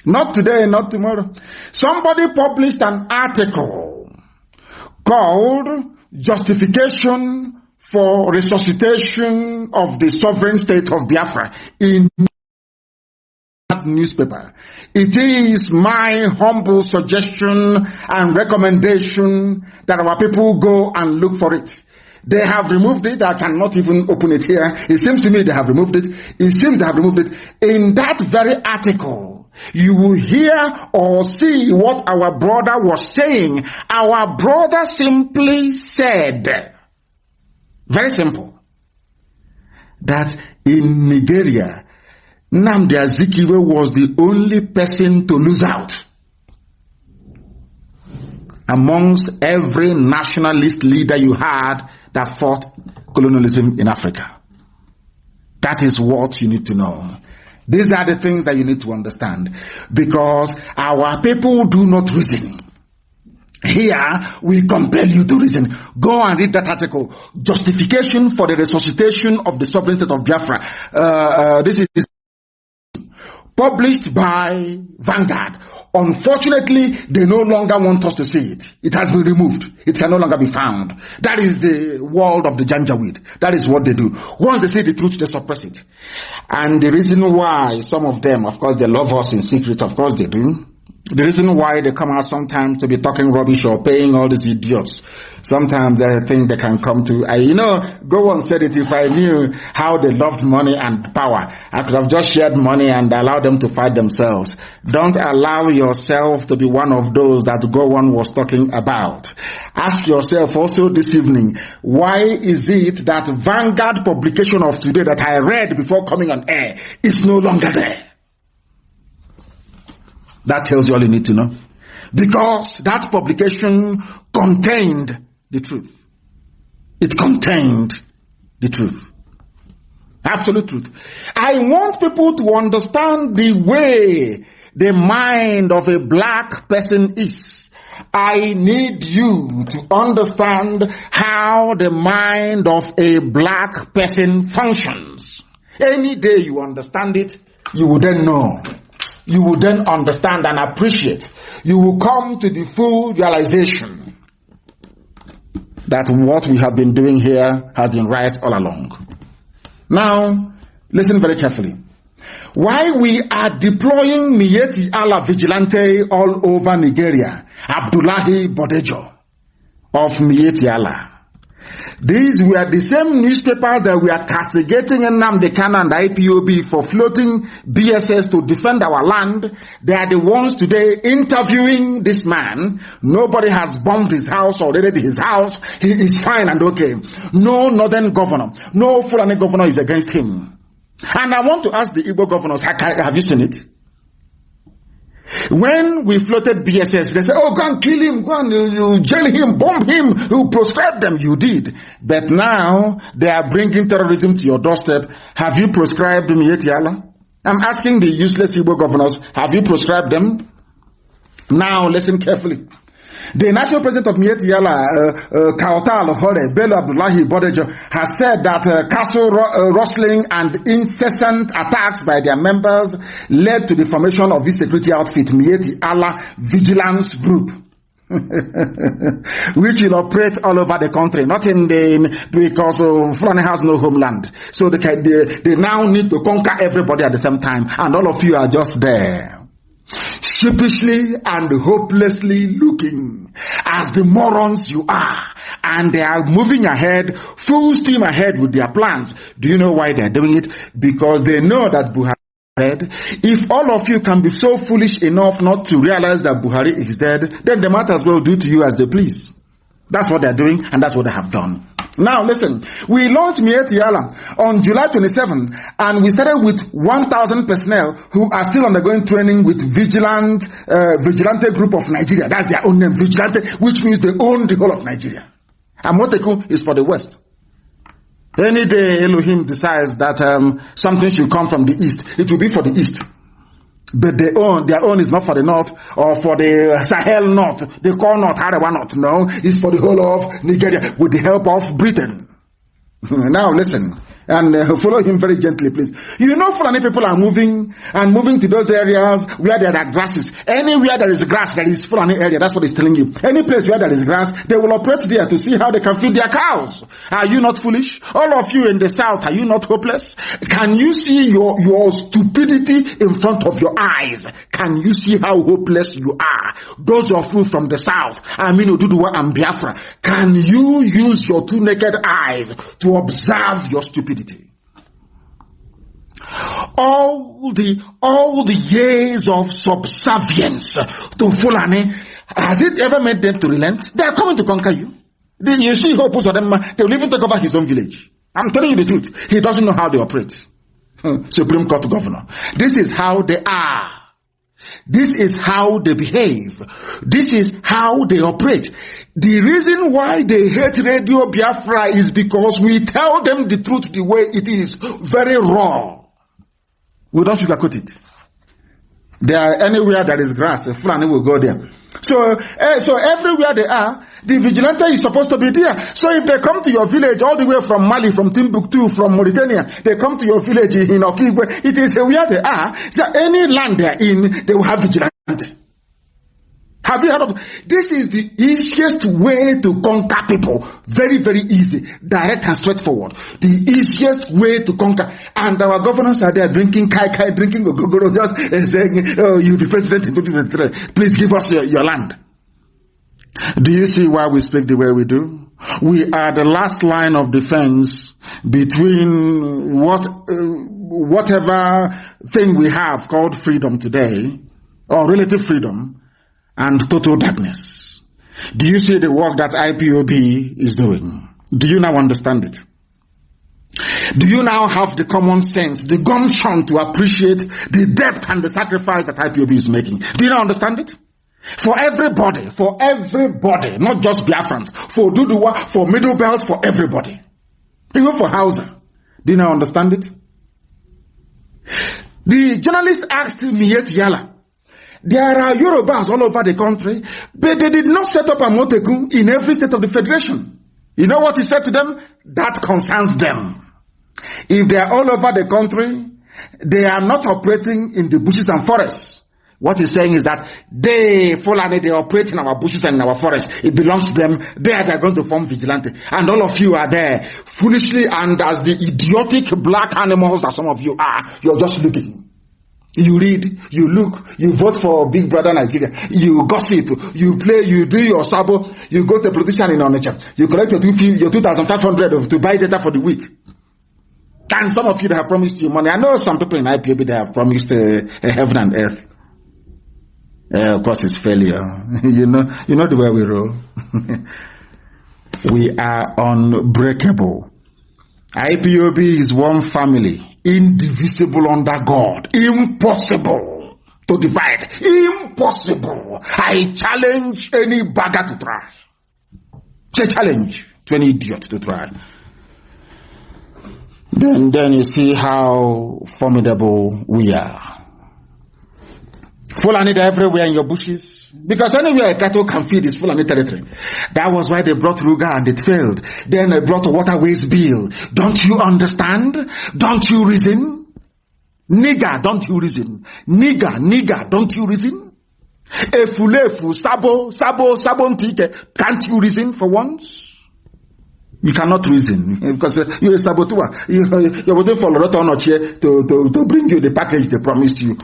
Not today, not tomorrow. Somebody published an article called Justification for Resuscitation of the Sovereign State of Biafra in that newspaper. It is my humble suggestion and recommendation that our people go and look for it. They have removed it. I cannot even open it here. It seems to me they have removed it. It seems they have removed it. In that very article, you will hear or see what our brother was saying. Our brother simply said, very simple, that in Nigeria, Nnamdi Azikiwe was the only person to lose out amongst every nationalist leader you had that fought colonialism in Africa. That is what you need to know. These are the things that you need to understand, because our people do not reason. Here, we compel you to reason. Go and read that article. Justification for the resuscitation of the sovereign state of Biafra. This is published by Vanguard. Unfortunately, they no longer want us to see it. It has been removed. It can no longer be found. That is the world of the Janjaweed. That is what they do. Once they say the truth, they suppress it. And the reason why some of them, of course, they love us in secret, of course they do. The reason why they come out sometimes to be talking rubbish or paying all these idiots, sometimes they think they can come to, go on said it, if I knew how they loved money and power, I could have just shared money and allowed them to fight themselves. Don't allow yourself to be one of those that Gowon was talking about. Ask yourself also this evening, why is it that Vanguard publication of today that I read before coming on air is no longer there? That tells you all you need to know. Because that publication contained the truth. It contained the truth. Absolute truth. I want people to understand the way the mind of a black person is. I need you to understand how the mind of a black person functions. Any day you understand it, you will then know. You will then understand and appreciate. You will come to the full realization that what we have been doing here has been right all along. Now, listen very carefully. Why we are deploying Miyetti Allah vigilante all over Nigeria, Abdullahi Bodejo of Miyetti Allah. These were the same newspapers that were castigating Nnamdi Kanu and IPOB for floating BSS to defend our land. They are the ones today interviewing this man. Nobody has bombed his house or raided his house. He is fine and okay. No northern governor, no Fulani governor is against him. And I want to ask the Igbo governors, have you seen it? When we floated BSS, they said, oh, go and kill him, go and you jail him, bomb him, you proscribed them. You did. But now they are bringing terrorism to your doorstep. Have you proscribed Miyetti Allah? I'm asking the useless Igbo governors, have you proscribed them? Now listen carefully. The national president of Miyetti Allah, Kautal Hore Bello Abdullahi Bodejo, has said that castle rustling and incessant attacks by their members led to the formation of this security outfit, Miyetti Allah Vigilance Group, which will operate all over the country, not in because Fulani has no homeland. So they now need to conquer everybody at the same time, and all of you are just there, sheepishly and hopelessly looking as the morons you are, and they are moving ahead, full steam ahead with their plans. Do you know why they are doing it? Because they know that Buhari is dead. If all of you can be so foolish enough not to realize that Buhari is dead, then they might as well do to you as they please. That's what they are doing, and that's what they have done. Now listen, we launched Miyetti Allah on July 27th, and we started with 1,000 personnel who are still undergoing training with Vigilante Group of Nigeria. That's their own name, Vigilante, which means they own the whole of Nigeria. And Moteku is for the West. Any day Elohim decides that something should come from the East, it will be for the East. But their own is not for the North or for the Sahel North. They call North Arewa North. No, it's for the whole of Nigeria with the help of Britain. Now listen, and follow him very gently, please. You know, Fulani people are moving to those areas where there are grasses. Anywhere there is grass, there is Fulani area. That's what he's telling you. Any place where there is grass, they will operate there to see how they can feed their cows. Are you not foolish? All of you in the South, are you not hopeless? Can you see your stupidity in front of your eyes? Can you see how hopeless you are? Those of you from the South, Oduduwa and Biafra, can you use your two naked eyes to observe your stupidity? All the years of subservience to Fulani, has it ever made them to relent? They are coming to conquer you. You see Hope of them, they will even take over his own village. I'm telling you the truth. He doesn't know how they operate. Supreme Court governor. This is how they are. This is how they behave. This is how they operate. The reason why they hate Radio Biafra is because we tell them the truth the way it is, very raw. We don't sugarcoat it. Anywhere there is grass, a Fulani will go there. So everywhere they are, the vigilante is supposed to be there. So if they come to your village all the way from Mali, from Timbuktu, from Mauritania, they come to your village in Okigwe, it is where they are. So any land they are in, they will have vigilante. Have you heard of this? Is the easiest way to conquer people. Very, very easy. Direct and straightforward. The easiest way to conquer. And our governors are there drinking kai, drinking ogogoro, just saying, oh, you'll be president in 2023. Please give us your land. Do you see why we speak the way we do? We are the last line of defense between whatever thing we have called freedom today, or relative freedom, and total darkness. Do you see the work that IPOB is doing? Do you now understand it? Do you now have the common sense, the gumption to appreciate the depth and the sacrifice that IPOB is making? Do you now understand it? For everybody, not just Biafrans, for Duduwa, for Middle Belt, for everybody. Even for Hausa. Do you now understand it? The journalist asked Miet Yala, there are Yorubas all over the country, but they did not set up a Moteku in every state of the federation. You know what he said to them? That concerns them. If they are all over the country, they are not operating in the bushes and forests. What he's saying is that they operate in our bushes and in our forests. It belongs to them. They are going to form vigilante. And all of you are there foolishly and as the idiotic black animals that some of you are. You're just looking. You read, you look, you vote for Big Brother Nigeria, you gossip, you play, you do your sabo, you go to a politician in Onitsha, you collect your 2,500 to buy data for the week. And some of you that have promised you money. I know some people in IPOB that have promised heaven and earth. Of course, it's failure. you know the way we roll. We are unbreakable. IPOB is one family. Indivisible under God. Impossible to divide. Impossible. I challenge any bagger to try. It's a challenge to any idiot to try. Then you see how formidable we are. Fulani everywhere in your bushes. Because anywhere a cattle can feed is Fulani territory. That was why they brought Ruga and it failed. Then they brought a waterways bill. Don't you understand? Don't you reason? Nigger, don't you reason? Nigger, don't you reason? Efulefu, sabo, ntike. Can't you reason for once? You cannot reason because you're a saboteur. You're waiting for Loretta Onochie to bring you the package they promised you.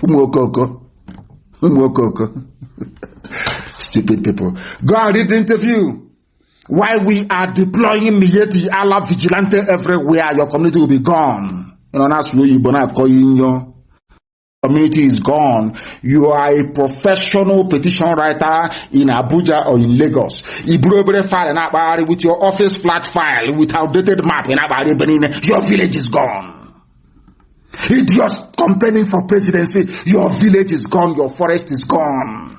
Stupid people. Go and read the interview. While we are deploying Mieti Allah vigilante everywhere, your community will be gone. Community is gone. You are a professional petition writer in Abuja or in Lagos. File with your office flat file with outdated map in your village is gone. Idiots complaining for presidency, your village is gone, your forest is gone.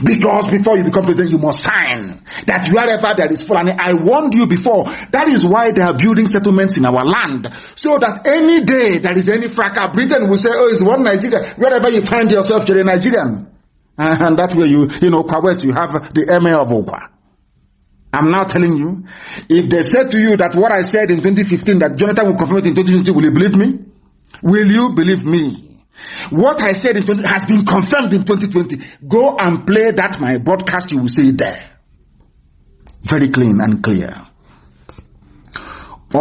Because before you become president, you must sign that wherever there is Fulani. I warned you before. That is why they are building settlements in our land. So that any day there is any fracas, Britain will say, oh, it's one Nigeria. Wherever you find yourself, you're a Nigerian. And that way you West, you have the emir of Okwa. I'm now telling you, if they said to you that what I said in 2015, that Jonathan will confirm it in 2020, will you believe me? Will you believe me? What I said in 20 has been confirmed in 2020. Go and play that my broadcast, you will see it there. Very clean and clear. The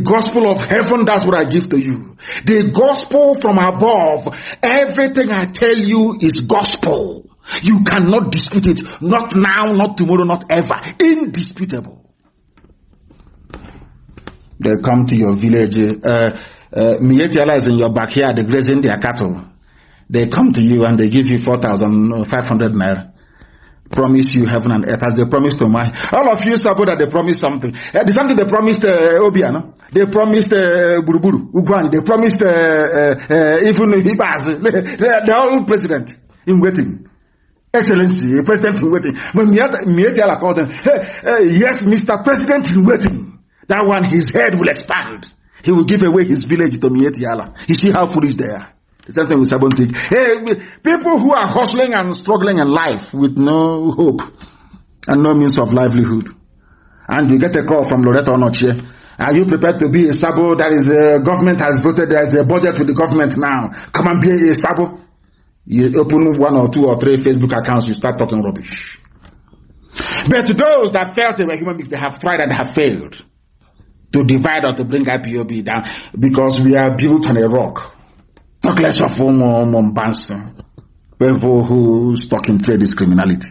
gospel of heaven, that's what I give to you. The gospel from above. Everything I tell you is gospel. You cannot dispute it. Not now, not tomorrow, not ever. Indisputable. They come to your village. Mietiala is in your backyard, they're grazing their cattle. They come to you and they give you 4,500 naira. promise you heaven and earth as they promised to my. All of you suppose that they promised something. The something they promised Obiano. They promised Buruburu, Ugwani. They promised even Ibaz. They're all president in waiting. Excellency, president in waiting. When Mietiala calls them, yes, Mr. President in waiting. That one, his head will expand. He will give away his village to Mietiala. You see how foolish they are. The same thing with Sabontik. Hey, people who are hustling and struggling in life with no hope and no means of livelihood. And you get a call from Loretta Onochie. Are you prepared to be a Sabo? That is, government has voted, there is a budget for the government now. Come and be a Sabo. You open 1 or 2 or 3 Facebook accounts, you start talking rubbish. But to those that felt they were human beings, they have tried and have failed to divide or to bring IPOB down because we are built on a rock. Talk less of Mombansa, people who stuck in trade is criminality.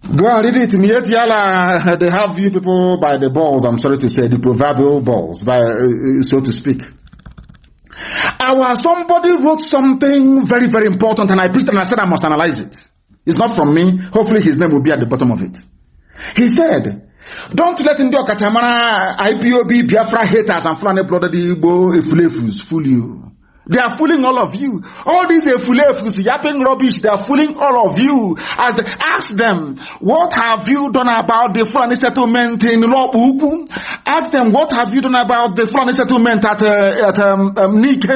Go and read it. Mietiala, they have you people by the balls, I'm sorry to say, the proverbial balls, by, so to speak. Somebody wrote something very, very important, and I picked it and I said I must analyze it. It's not from me. Hopefully his name will be at the bottom of it. He said, don't let Ndio Kachamana, IPOB, Biafra haters and Fulani Brother Igbo Efulefus fool you. They are fooling all of you. All these Efulefus yapping rubbish, they are fooling all of you. As they ask them, what have you done about the Fulani settlement in Lobuku? Ask them, what have you done about the Fulani settlement at Nike?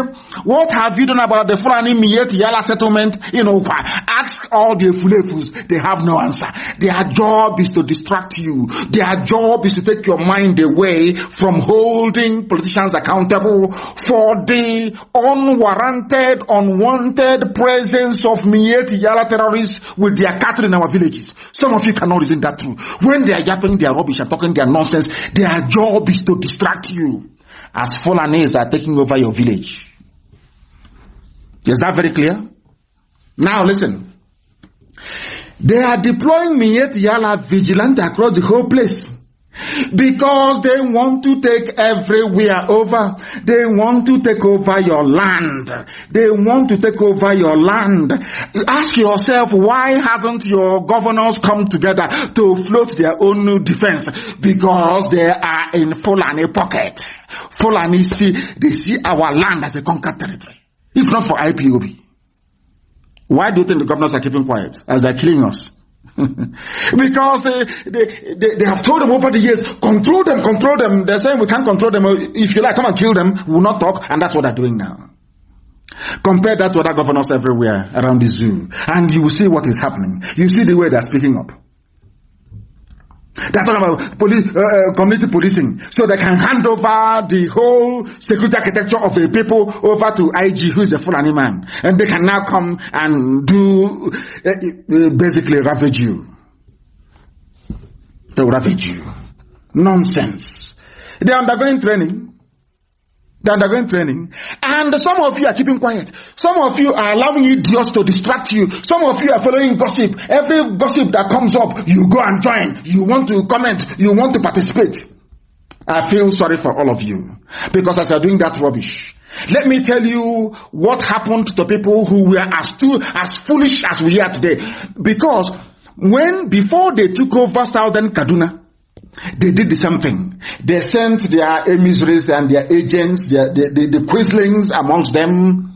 What have you done about the Fulani Mieti Yala settlement in Opa? Ask all the Efulefus. They have no answer. Their job is to distract you. Their job is to take your mind away from holding politicians accountable for the unwarranted, unwanted presence of Mieti Yala terrorists with their cattle in our villages. Some of you cannot reason that through. When they are yapping their rubbish and talking their nonsense, their job is to distract you as Fulanis are taking over your village. Is that very clear? Now listen. They are deploying Mieti Yala vigilante across the whole place. Because they want to take everywhere over. They want to take over your land. They want to take over your land. Ask yourself, why hasn't your governors come together to float their own defense? Because they are in Fulani pocket. Fulani they see our land as a conquered territory. If not for IPOB. Why do you think the governors are keeping quiet as they're killing us? Because they have told them over the years, control them. They're saying we can't control them. If you like, come and kill them. We will not talk. And that's what they're doing now. Compare that to other governors everywhere around the zoo. And you will see what is happening. You see the way they're speaking up. They're talking about community policing. So they can hand over the whole security architecture of a people over to IG, who is a Fulani man. And they can now come and do, basically ravage you. They will ravage you. Nonsense. They are undergoing training. And some of you are keeping quiet. Some of you are allowing idiots to distract you. Some of you are following gossip. Every gossip that comes up, you go and join. You want to comment. You want to participate. I feel sorry for all of you. Because as you're doing that rubbish, let me tell you what happened to people who were as foolish as we are today. Because before they took over Southern Kaduna, they did the same thing. They sent their emissaries and their agents, the quislings amongst them.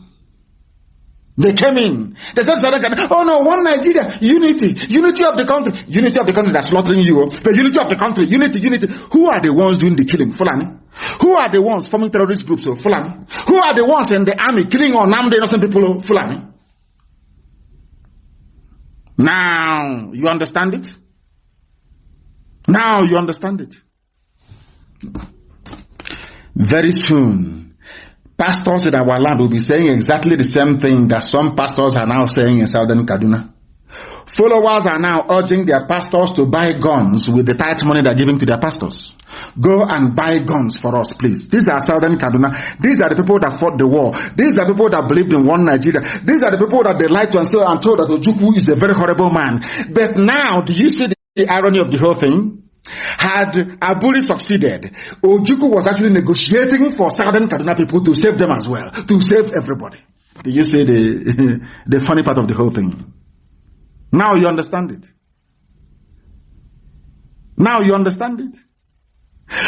They came in. They said, oh no, one Nigeria, unity of the country. Unity of the country that's slaughtering you. The unity of the country, unity. Who are the ones doing the killing? Fulani. Who are the ones forming terrorist groups? Fulani. Who are the ones in the army killing or Nnamdi innocent people? Fulani. Now, you understand it? Now you understand it. Very soon, pastors in our land will be saying exactly the same thing that some pastors are now saying in Southern Kaduna. Followers are now urging their pastors to buy guns with the tight money they're giving to their pastors. Go and buy guns for us, please. These are Southern Kaduna. These are the people that fought the war. These are the people that believed in one Nigeria. These are the people that they lied to and told that Ojukwu is a very horrible man. But now, do you see the irony of the whole thing? Had Aburi succeeded, Ojukwu was actually negotiating for Southern Kaduna people to save them as well, to save everybody. Do you see the funny part of the whole thing? Now you understand it. Now you understand it.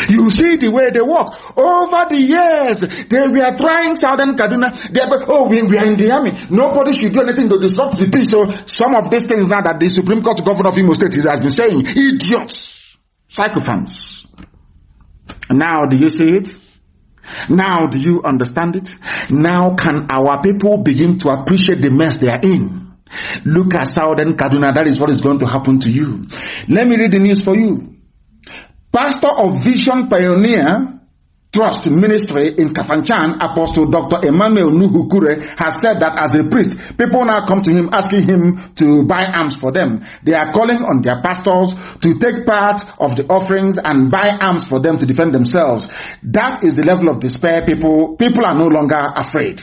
You see the way they work. Over the years, they were trying Southern Kaduna. We are in the army. Nobody should do anything to disrupt the peace. So some of these things now that the Supreme Court Governor of Imo State has been saying, idiots, psychophants. Now do you see it? Now do you understand it? Now can our people begin to appreciate the mess they are in? Look at Southern Kaduna. That is what is going to happen to you. Let me read the news for you. Pastor of Vision Pioneer Trust Ministry in Kafanchan, Apostle Dr. Emmanuel Nuhukure, has said that as a priest, people now come to him asking him to buy arms for them. They are calling on their pastors to take part of the offerings and buy arms for them to defend themselves. That is the level of despair. People are no longer afraid.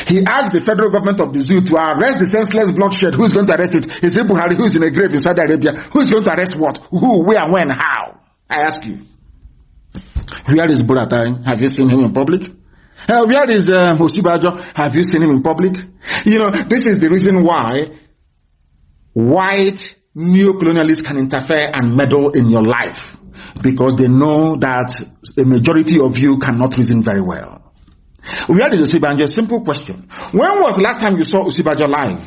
He asked the federal government of the zoo to arrest the senseless bloodshed. Who's going to arrest it? Is it Buhari who's in a grave in Saudi Arabia? Who's going to arrest what? Who, where, when, how? I ask you. Where is Buratai? Have you seen him in public? Where is Osibajo? Have you seen him in public? You know, this is the reason why white neo-colonialists can interfere and meddle in your life. Because they know that a majority of you cannot reason very well. Where is Osibajo? Simple question. When was the last time you saw Osibajo live?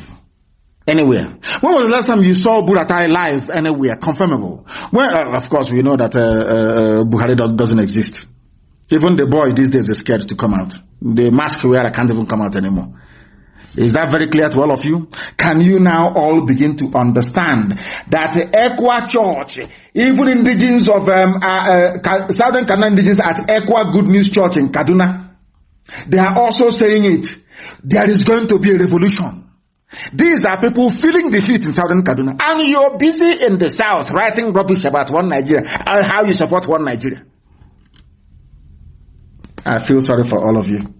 Anywhere. When was the last time you saw Buratai live? Anywhere. Confirmable. Well, of course, we know that Buhari doesn't exist. Even the boy these days is scared to come out. The mask wearer can't even come out anymore. Is that very clear to all of you? Can you now all begin to understand that Equa Church, even indigenous of Southern Kaduna indigenous at Equa Good News Church in Kaduna, they are also saying it. There is going to be a revolution. These are people feeling the heat in Southern Kaduna. And you're busy in the South writing rubbish about one Nigeria. How you support one Nigeria. I feel sorry for all of you.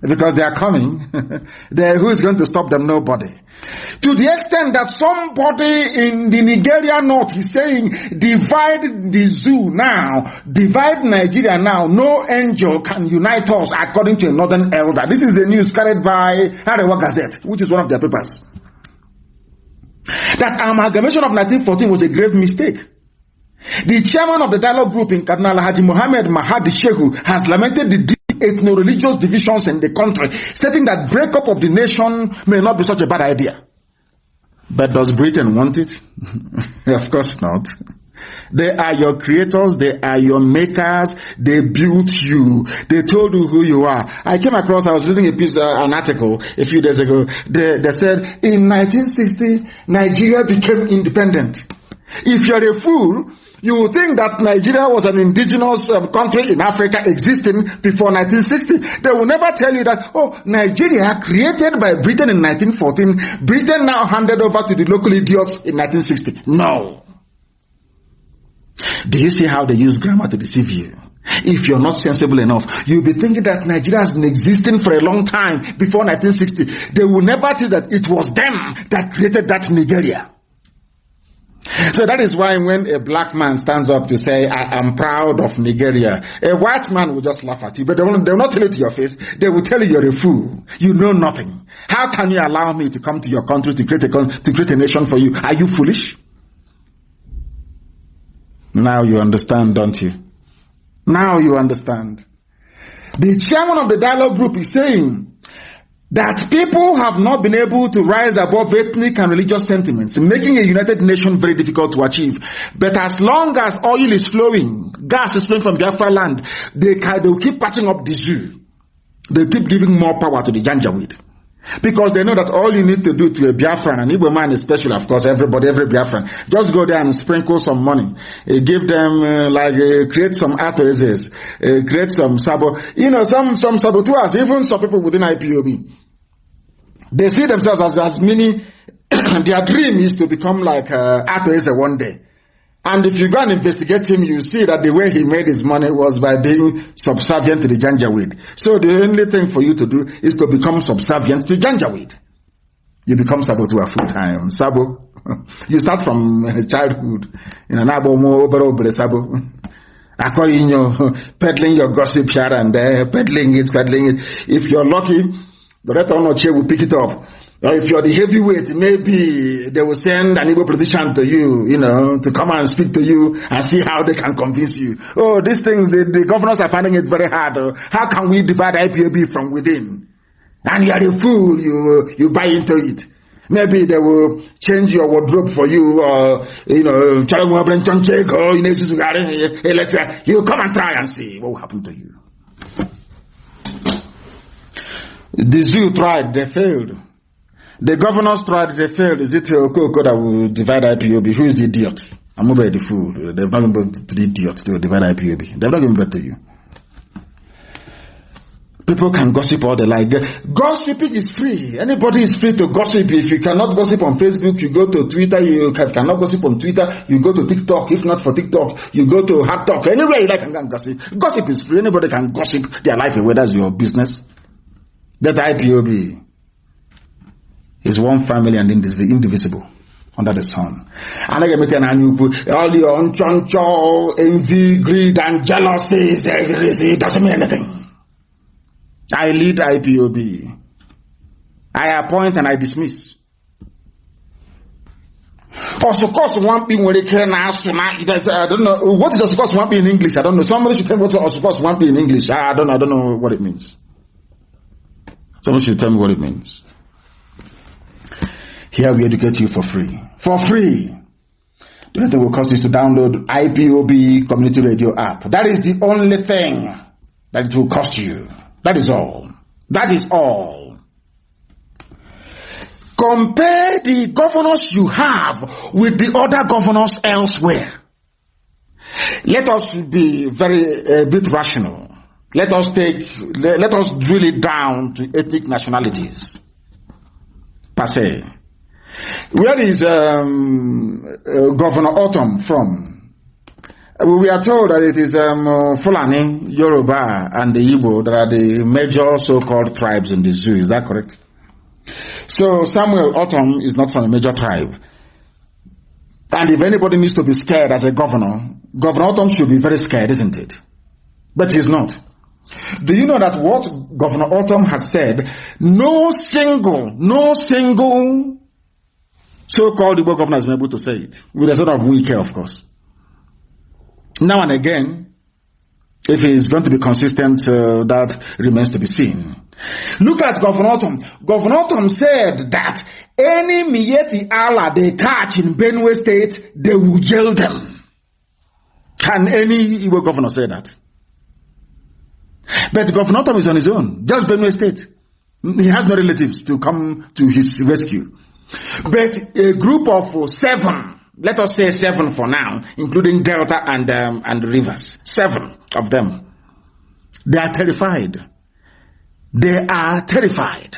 Because they are coming. Who is going to stop them? Nobody. To the extent that somebody in the Nigeria north is saying, divide the zoo now, divide Nigeria now, no angel can unite us, according to a northern elder. This is the news carried by Arewa Gazette, which is one of their papers. That amalgamation of 1914 was a grave mistake. The chairman of the dialogue group in Kaduna, Haji Mohammed Mahadi Shehu, has lamented the ethno-religious divisions in the country, stating that breakup of the nation may not be such a bad idea. But does Britain want it? Of course not. They are your creators, they are your makers, they built you, they told you who you are. I was reading an article a few days ago. They said in 1960 Nigeria became independent. If you're a fool, you would think that Nigeria was an indigenous country in Africa existing before 1960. They will never tell you that, Nigeria created by Britain in 1914, Britain now handed over to the local idiots in 1960. No. Do you see how they use grammar to deceive you? If you're not sensible enough, you'll be thinking that Nigeria has been existing for a long time before 1960. They will never tell you that it was them that created that Nigeria. So that is why when a black man stands up to say, I am proud of Nigeria, a white man will just laugh at you, but they will not tell it to your face. They will tell you you're a fool. You know nothing. How can you allow me to come to your country to create a nation for you? Are you foolish? Now you understand, don't you? Now you understand. The chairman of the dialogue group is saying that people have not been able to rise above ethnic and religious sentiments, making a united nation very difficult to achieve. But as long as oil is flowing, gas is flowing from Biafra land, they will keep patching up the zoo. They keep giving more power to the Janjaweed. Because they know that all you need to do to a Biafran, and Igbo man especially, of course, every Biafran, just go there and sprinkle some money. Give them, create some ATOs, create some sabo. Some saboteurs, even some people within IPOB. They see themselves as mini, their dream is to become like ATOs one day. And if you go and investigate him, you see that the way he made his money was by being subservient to the Janjaweed. So the only thing for you to do is to become subservient to Janjaweed. You become saboteur full time. Sabo. You start from childhood. Sabo. Peddling your gossip here and there, peddling it. If you're lucky, the rest of the chair will pick it up. Or if you're the heavyweight, maybe they will send an Igbo politician to you, to come and speak to you and see how they can convince you. Oh, these things, the governors are finding it very hard. How can we divide IPOB from within? And you are a fool, you buy into it. Maybe they will change your wardrobe for you, you come and try and see what will happen to you. The zoo tried, they failed. The governors tried, they failed. Is it Okoko that will divide IPOB? Who is the idiot? I'm over the fool. They've not given birth to the idiot to divide IPOB. They've not given birth to you. People can gossip all they like. Gossiping is free. Anybody is free to gossip. If you cannot gossip on Facebook, you go to Twitter. You cannot gossip on Twitter, you go to TikTok. If not for TikTok, you go to Hot Talk. Anywhere you like, you can gossip. Gossip is free. Anybody can gossip their life away. That's your business. That IPOB is one family and indivisible under the sun. And I get all your unchoncho, envy, greed, and jealousy, it doesn't mean anything. I lead IPOB. I appoint and I dismiss. Also, course, one thing when they can ask, I don't know what is also course one in English. I don't know. Somebody should tell me what also course one in English. I don't know what it means. Someone should tell me what it means. Here we educate you for free. For free. The only thing will cost is to download IPOB Community Radio app. That is the only thing that it will cost you. That is all. That is all. Compare the governors you have with the other governors elsewhere. Let us be a bit rational. Let us drill it down to ethnic nationalities. Per se. Where is Governor Autumn from? We are told that it is Fulani, Yoruba, and the Igbo that are the major so-called tribes in the zoo. Is that correct? So Samuel Autumn is not from a major tribe. And if anybody needs to be scared as a governor, Governor Autumn should be very scared, isn't it? But he's not. Do you know that what Governor Autumn has said, no single so-called Igbo governor has been able to say it, with a sort of we care, of course. Now and again, if he is going to be consistent, that remains to be seen. Look at Governor Autumn. Governor Autumn said that any Miyetti Allah they catch in Benue State, they will jail them. Can any Igbo governor say that? But Governor Autumn is on his own, just Benue State. He has no relatives to come to his rescue. But a group of 7, let us say 7 for now, including Delta and Rivers, 7 of them, they are terrified. They are terrified.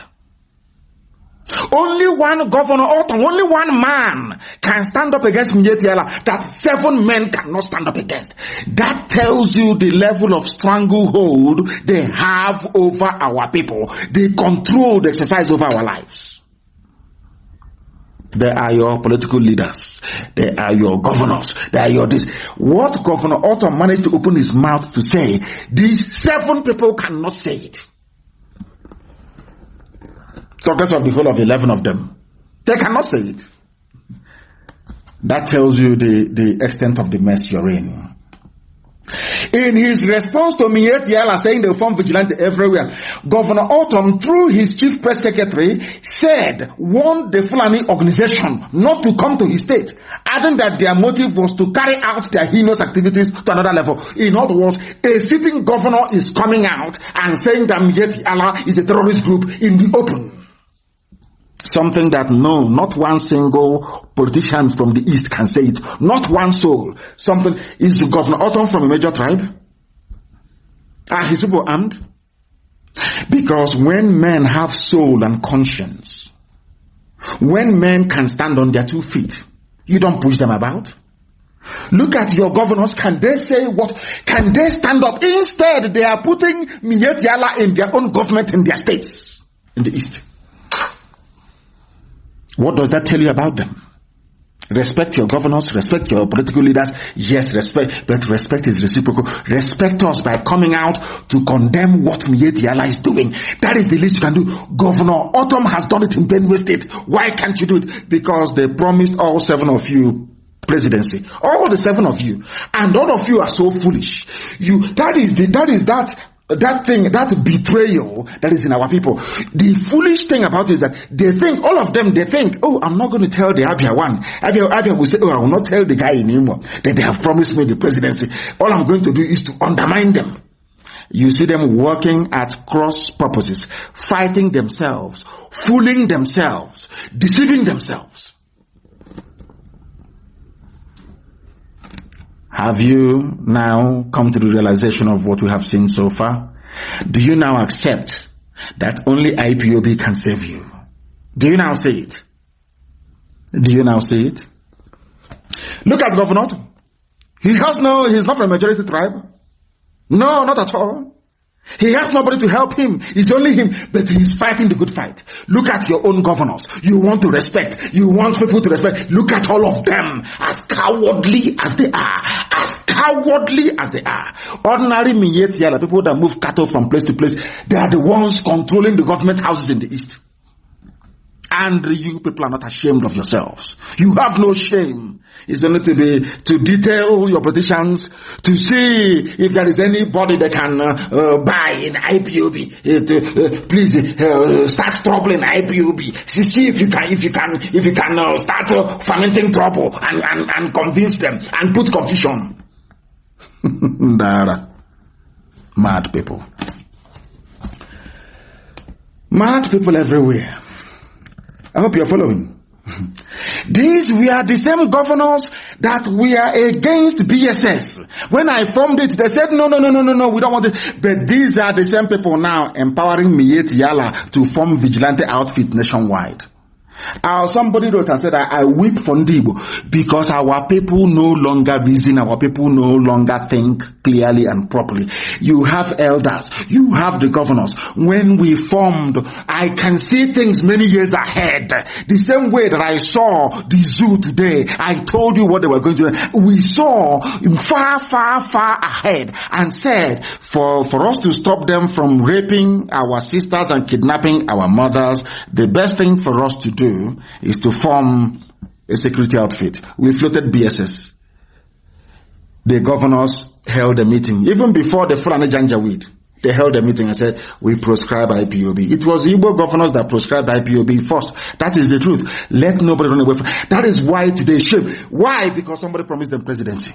Only one Governor Autumn, only one man can stand up against Mietiala that 7 men cannot stand up against. That tells you the level of stranglehold they have over our people. They control the exercise over our lives. They are your political leaders. They are your governors. They are your this. What Governor Autumn managed to open his mouth to say, these 7 people cannot say it. Talkers of the whole of 11 of them, they cannot say it. That tells you the extent of the mess you're in. In his response to Mietiala saying they will form vigilante everywhere, Governor Autumn, through his chief press secretary, warned the Fulani organization not to come to his state, adding that their motive was to carry out their heinous activities to another level. In other words, a sitting governor is coming out and saying that Mietiala is a terrorist group in the open. Something that no, not one single politician from the East can say it. Not one soul. Something. Is Governor Autumn from a major tribe? Are his people armed? Because when men have soul and conscience, when men can stand on their 2 feet, you don't push them about. Look at your governors. Can they say what? Can they stand up? Instead, they are putting Mietiala in their own government in their states in the East. What does that tell you about them? Respect your governors, respect your political leaders. Yes, respect, but respect is reciprocal. Respect us by coming out to condemn what Miyetti Yala is doing. That is the least you can do. Governor Autumn has done it in Benue State. Why can't you do it? Because they promised all 7 of you presidency. All the 7 of you. And all of you are so foolish. That betrayal that is in our people. The foolish thing about it is that all of them think, oh, I'm not going to tell the Abia one. Abia will say, oh, I will not tell the guy anymore that they have promised me the presidency. All I'm going to do is to undermine them. You see them working at cross purposes, fighting themselves, fooling themselves, deceiving themselves. Have you now come to the realization of what we have seen so far? Do you now accept that only IPOB can save you? Do you now see it? Do you now see it? Look at Governor. He's not from a majority tribe. No, not at all. He has nobody to help him. It's only him, but he's fighting the good fight. Look at your own governors. You want to respect. You want people to respect. Look at all of them, as cowardly as they are. As cowardly as they are. Ordinary Miyetti Yala, people that move cattle from place to place, they are the ones controlling the government houses in the east. And you people are not ashamed of yourselves. You have no shame. It's only to detail your politicians, to see if there is anybody that can buy in IPOB. Please start troubling IPOB. See if you can start fermenting trouble and convince them and put confusion. Mad people. Mad people everywhere. I hope you're following. These were the same governors that were against BSS. When I formed it, they said, no, we don't want it. But these are the same people now empowering Miyetti Yala to form vigilante outfit nationwide. Somebody wrote and said, I weep for Ndibo because our people no longer reason, our people no longer think clearly and properly. You have elders, you have the governors. When we formed, I can see things many years ahead. The same way that I saw the zoo today, I told you what they were going to do. We saw far ahead and said, for us to stop them from raping our sisters and kidnapping our mothers, the best thing for us to do is to form a security outfit. We floated BSS. The governors held a meeting. Even before the Fulani Janjaweed, they held a meeting and said, we proscribe IPOB. It was Igbo governors that proscribed IPOB first. That is the truth. Let nobody run away from it. That is why today shame. Why? Because somebody promised them presidency.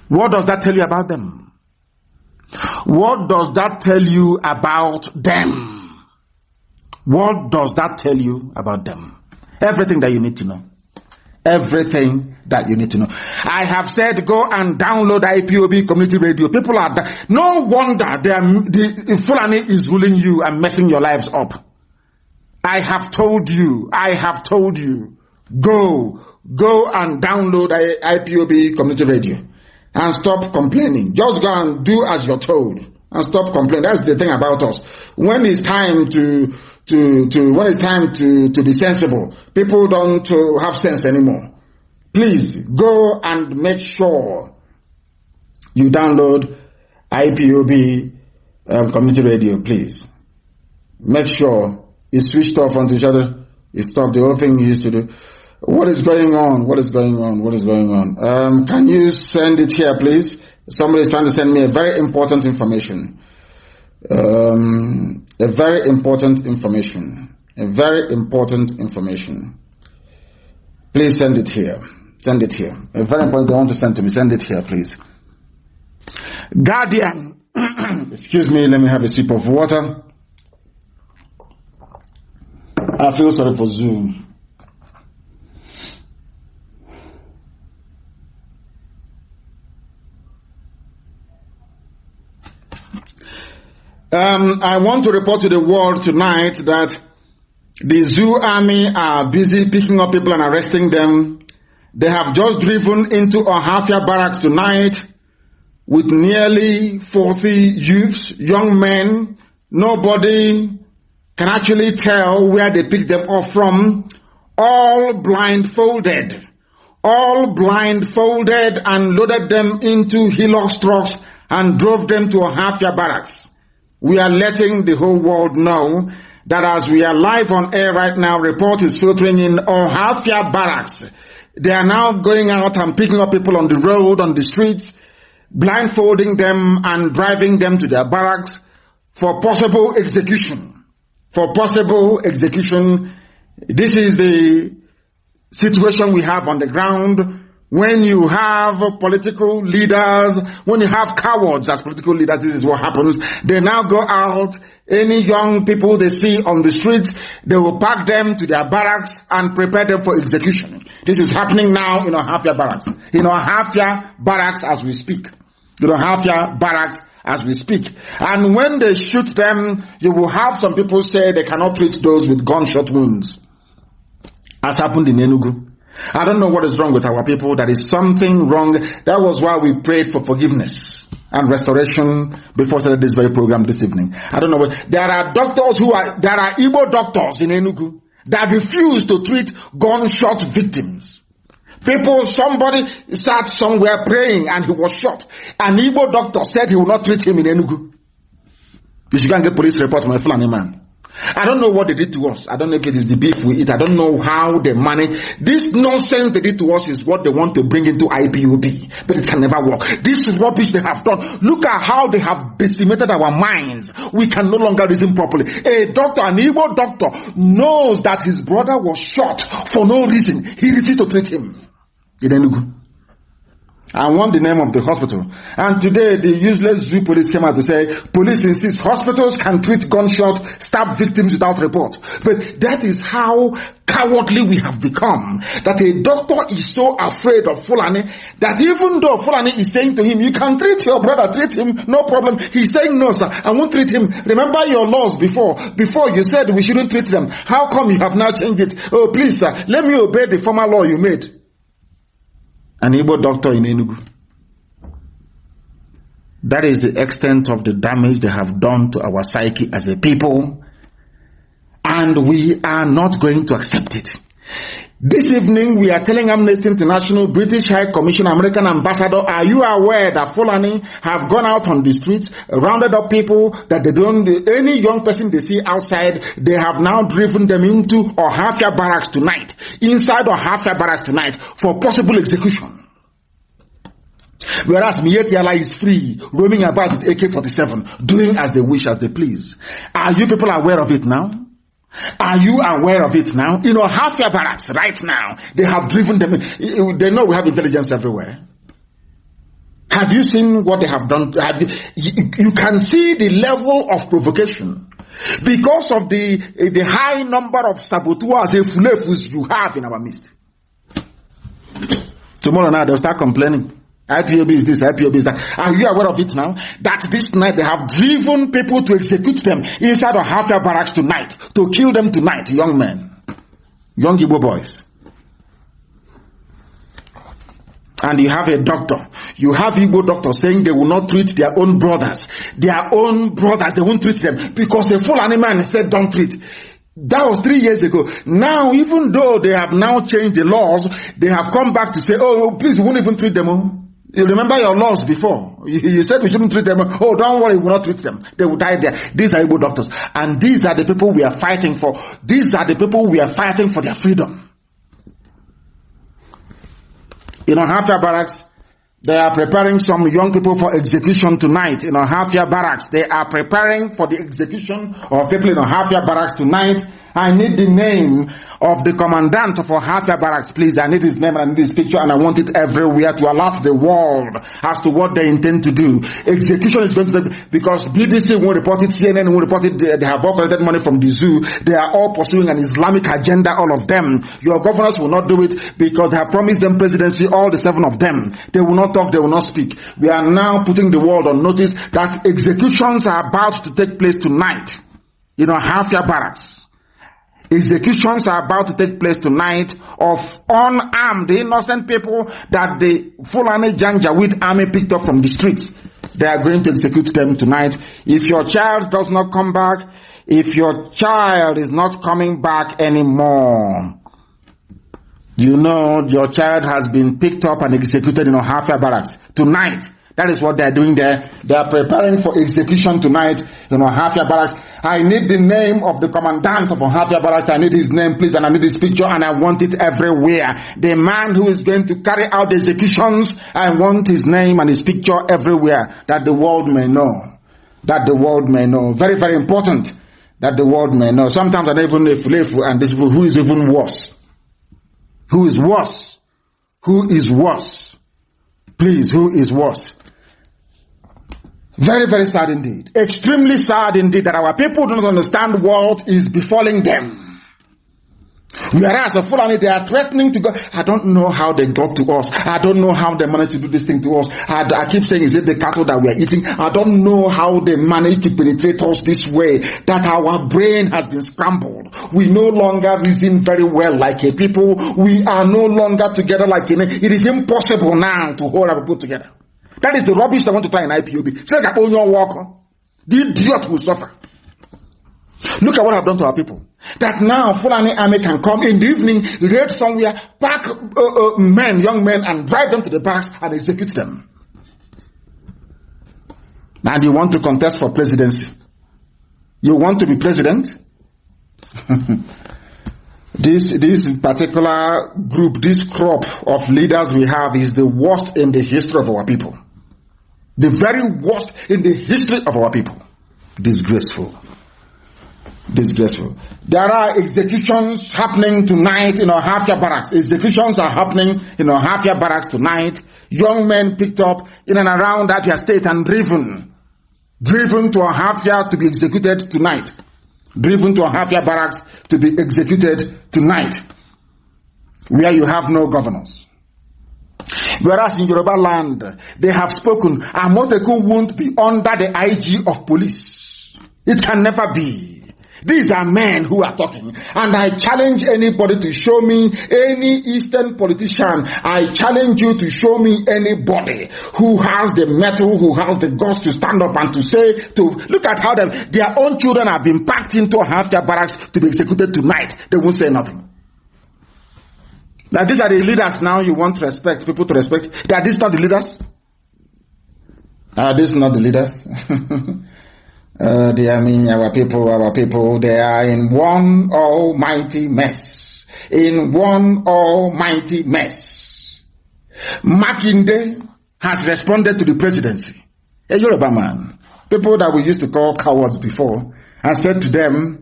What does that tell you about them? What does that tell you about them? What does that tell you about them? Everything that you need to know. Everything that you need to know. I have said go and download IPOB community radio. People are no wonder the Fulani is ruling you and messing your lives up. I have told you. Go and download IPOB community radio and stop complaining. Just go and do as you're told and stop complaining. That's the thing about us. When it's time to be sensible, people don't have sense anymore. Please go and make sure you download IPOB community radio. Please make sure it's switched off onto each other. It's stopped. The whole thing you used to do. What is going on? Can you send it here, please? Somebody is trying to send me a very important information. A very important information. Please send it here. A very important they want to send to me. Send it here, please. Guardian. Excuse me, let me have a sip of water. I feel sorry for Zoom. I want to report to the world tonight that the Zoo Army are busy picking up people and arresting them. They have just driven into Ohafia barracks tonight with nearly 40 youths, young men. Nobody can actually tell where they picked them up from. all blindfolded, and loaded them into Hilux trucks and drove them to Ohafia barracks. We are letting the whole world know that as we are live on air right now, report is filtering in Ohafia barracks. They are now going out and picking up people on the road, on the streets, blindfolding them and driving them to their barracks for possible execution. This is the situation we have on the ground. When you have political leaders, when you have cowards as political leaders, this is what happens. They now go out, any young people they see on the streets, they will pack them to their barracks and prepare them for execution. This is happening now in Ohafia barracks. In Ohafia barracks as we speak. And when they shoot them, you will have some people say they cannot treat those with gunshot wounds, as happened in Enugu. I don't know what is wrong with our people. There is something wrong. That was why we prayed for forgiveness and restoration before starting this very program this evening. I don't know. There are Igbo doctors in Enugu that refuse to treat gunshot victims. Somebody sat somewhere praying and he was shot. An Igbo doctor said he will not treat him in Enugu. You should go and get police report from a Fulani man. I don't know what they did to us. I don't know if it is the beef we eat. I don't know how they manage. This nonsense they did to us is what they want to bring into IPOB. But it can never work. This rubbish they have done. Look at how they have decimated our minds. We can no longer reason properly. A doctor, an Igbo doctor, knows that his brother was shot for no reason. He refused to treat him in Enugu. I want the name of the hospital. And today the useless zoo police came out to say, police insists hospitals can treat gunshot, stab victims without report. But that is how cowardly we have become. That a doctor is so afraid of Fulani that even though Fulani is saying to him, you can treat your brother, treat him, no problem. He's saying, no sir, I won't treat him. Remember your laws before you said we shouldn't treat them. How come you have now changed it? Oh please sir, let me obey the former law you made. An Igbo doctor in Enugu. That is the extent of the damage they have done to our psyche as a people, and we are not going to accept it. This evening we are telling Amnesty International, British High Commissioner, American Ambassador, are you aware that Fulani have gone out on the streets, rounded up people that any young person they see outside, they have now driven them into Ohafia barracks tonight, inside Ohafia barracks tonight, for possible execution. Whereas Mietiala is free, roaming about with AK-47, doing as they wish, as they please. Are you people aware of it now? Are you aware of it now? In Ohafia barracks right now, they have driven them. They know we have intelligence everywhere. Have you seen what they have done? You can see the level of provocation because of the high number of saboteurs and fulefus you have in our midst. Tomorrow night they'll start complaining. IPOB is this, IPOB is that. Are you aware of it now? That this night they have driven people to execute them inside of Ohafia barracks tonight, to kill them tonight, young men, young Igbo boys. And you have a doctor, you have Igbo doctors saying they will not treat their own brothers. Their own brothers, they won't treat them because a Fulani man said don't treat. That was 3 years ago. Now, even though they have now changed the laws, they have come back to say, oh, please, we won't even treat them. You remember your laws before. You said we shouldn't treat them. Oh, don't worry, we will not treat them. They will die there. These are Igbo doctors. And these are the people we are fighting for. These are the people we are fighting for their freedom. In Ohafia barracks, they are preparing some young people for execution tonight. In Ohafia barracks, they are preparing for the execution of people in Ohafia barracks tonight. I need the name of the commandant of Ohafia barracks, please. I need his name and I need his picture, and I want it everywhere to alert the world as to what they intend to do. Execution is going to be, because BBC won't report it, CNN won't report it, they have all collected money from the zoo. They are all pursuing an Islamic agenda, all of them. Your governors will not do it because they have promised them presidency, all the 7 of them. They will not talk, they will not speak. We are now putting the world on notice that executions are about to take place tonight in Ohafia barracks. Executions are about to take place tonight of unarmed, innocent people that the Fulani Janjaweed army picked up from the streets. They are going to execute them tonight. If your child does not come back, if your child is not coming back anymore, You know your child has been picked up and executed in Ohafia barracks tonight. That is what they are doing there. They are preparing for execution tonight in Ohafia barracks. I need the name of the commandant of Ohafia barracks. I need his name, please, and I need his picture, and I want it everywhere. The man who is going to carry out the executions, I want his name and his picture everywhere, that the world may know. That the world may know. Very, very important that the world may know. Sometimes I don't even know and this who is even worse. Who is worse? Who is worse? Please, who is worse? Very, very sad indeed. Extremely sad indeed that our people do not understand what is befalling them. Whereas the Fulani, they are threatening to go. I don't know how they got to us. I don't know how they managed to do this thing to us. I keep saying, is it the cattle that we are eating? I don't know how they managed to penetrate us this way, that our brain has been scrambled. We no longer reason very well like a people. We are no longer together like a nation. It is impossible now to hold our people together. That is the rubbish they want to try in IPOB. Say that on your walker, the idiot will suffer. Look at what I've done to our people. That now Fulani army can come in the evening, raid somewhere, pack young men, and drive them to the barracks and execute them. And you want to contest for presidency? You want to be president? This particular group, this crop of leaders we have is the worst in the history of our people. The very worst in the history of our people. Disgraceful. Disgraceful. There are executions happening tonight in Ohafia barracks. Executions are happening in Ohafia barracks tonight. Young men picked up in and around Abia State and driven to Ohafia to be executed tonight. Driven to Ohafia barracks to be executed tonight, where you have no governors. Whereas in Yoruba land, they have spoken, Amoteku won't be under the IG of police. It can never be. These are men who are talking. And I challenge anybody to show me any Eastern politician. I challenge you to show me anybody who has the mettle, who has the guts to stand up and to say, to look at how their own children have been packed into Ohafia barracks to be executed tonight. They won't say nothing. Now these are the leaders now you want to respect, people to respect. Are these not the leaders? Are these not the leaders? Our people, they are in one almighty mess. In one almighty mess. Makinde has responded to the presidency. A Yoruba man, people that we used to call cowards before, and said to them,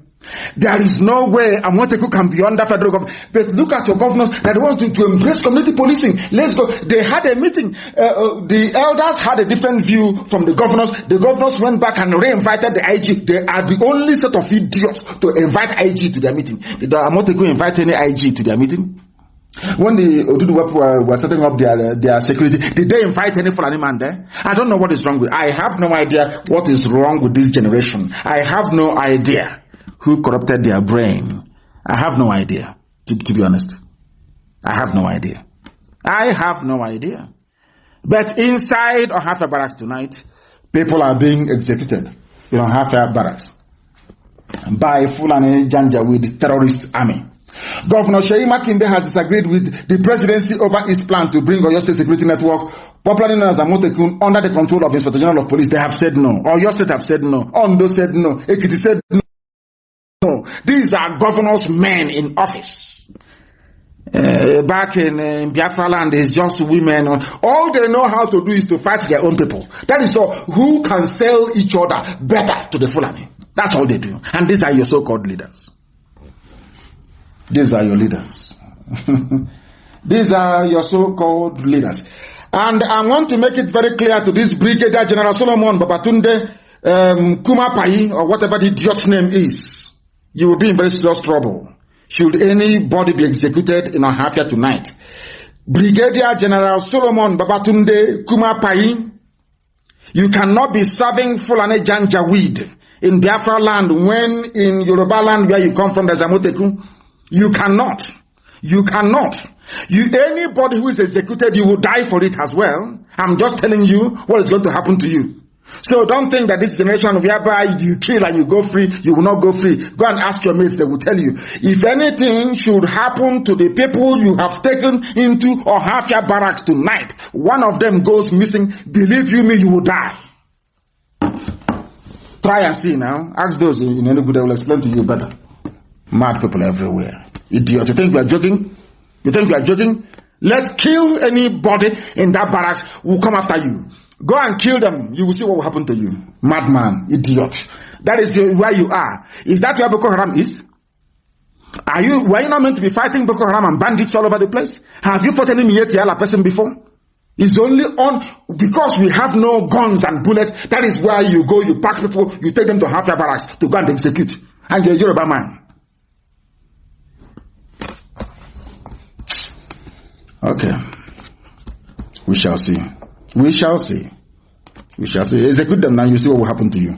there is no way Amoteku can be under federal government. But look at your governors that want to embrace community policing. Let's go. They had a meeting. The elders had a different view from the governors. The governors went back and re-invited the IG. They are the only set of idiots to invite IG to their meeting. Did Amoteku invite any IG to their meeting? When the Oduduwa were setting up their security, did they invite any Fulani man there? I don't know what is wrong with. I have no idea what is wrong with this generation. I have no idea who corrupted their brain. I have no idea, to be honest. I have no idea. I have no idea. But inside Ohafia barracks tonight, people are being executed in Ohafia barracks by Fulani Janjaweed terrorist army. Governor Sheyi Makinde has disagreed with the presidency over its plan to bring Oyo State Security Network, popularly known as Amotekun, under the control of Inspector General of Police. They have said no. Oyo State have said no. Ondo said no. Ekiti said no. No, these are governors' men in office. Back in Biafra land, it's just women. All they know how to do is to fight their own people. That is all. Who can sell each other better to the Fulani? That's all they do. And these are your so-called leaders. These are your leaders. These are your so-called leaders. And I want to make it very clear to this Brigadier General Solomon Babatunde Kumapai, or whatever the idiot's name is. You will be in very serious trouble should anybody be executed in Ohafia tonight. Brigadier General Solomon Babatunde Kumapai, you cannot be serving Fulani Janjaweed in Biafra land when in Yoruba land where you come from, there's Amoteku. You cannot. You cannot. Anybody who is executed, you will die for it as well. I'm just telling you what is going to happen to you. So don't think that this generation whereby you kill and you go free, you will not go free. Go and ask your mates, they will tell you. If anything should happen to the people you have taken into Ohafia barracks tonight, one of them goes missing, believe you me, you will die. Try and see now. Ask those in Enugu, they will explain to you better. Mad people everywhere. Idiot. You think we are joking? You think we are joking? Let's kill anybody in that barracks who will come after you. Go and kill them. You will see what will happen to you. Madman, idiot. That is where you are. Is that where Boko Haram is? Were you not meant to be fighting Boko Haram and bandits all over the place? Have you fought any Mietiala person before? It's only on because we have no guns and bullets. That is where you go, you pack people, you take them to Hafia barracks to go and execute. And you're a Yoruba man. Okay. We shall see. We shall see. We shall see. Execute them now, you see what will happen to you.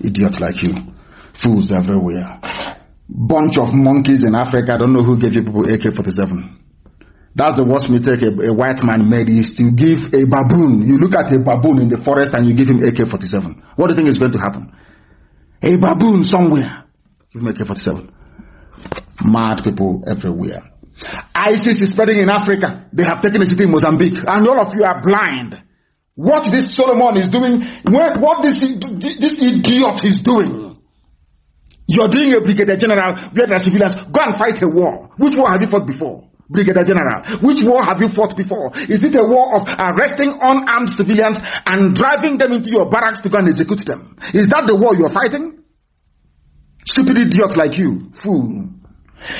Idiots like you. Fools everywhere. Bunch of monkeys in Africa. I don't know who gave you people AK-47. That's the worst mistake a white man made, is to give a baboon. You look at a baboon in the forest and you give him AK-47. What do you think is going to happen? A baboon somewhere. Give him AK-47. Mad people everywhere. ISIS is spreading in Africa. They have taken a city in Mozambique. And all of you are blind. What this Solomon is doing, what this idiot is doing. You're doing a brigadier general where there are civilians. Go and fight a war. Which war have you fought before? Brigadier general. Which war have you fought before? Is it a war of arresting unarmed civilians and driving them into your barracks to go and execute them? Is that the war you're fighting? Stupid idiots like you. Fool.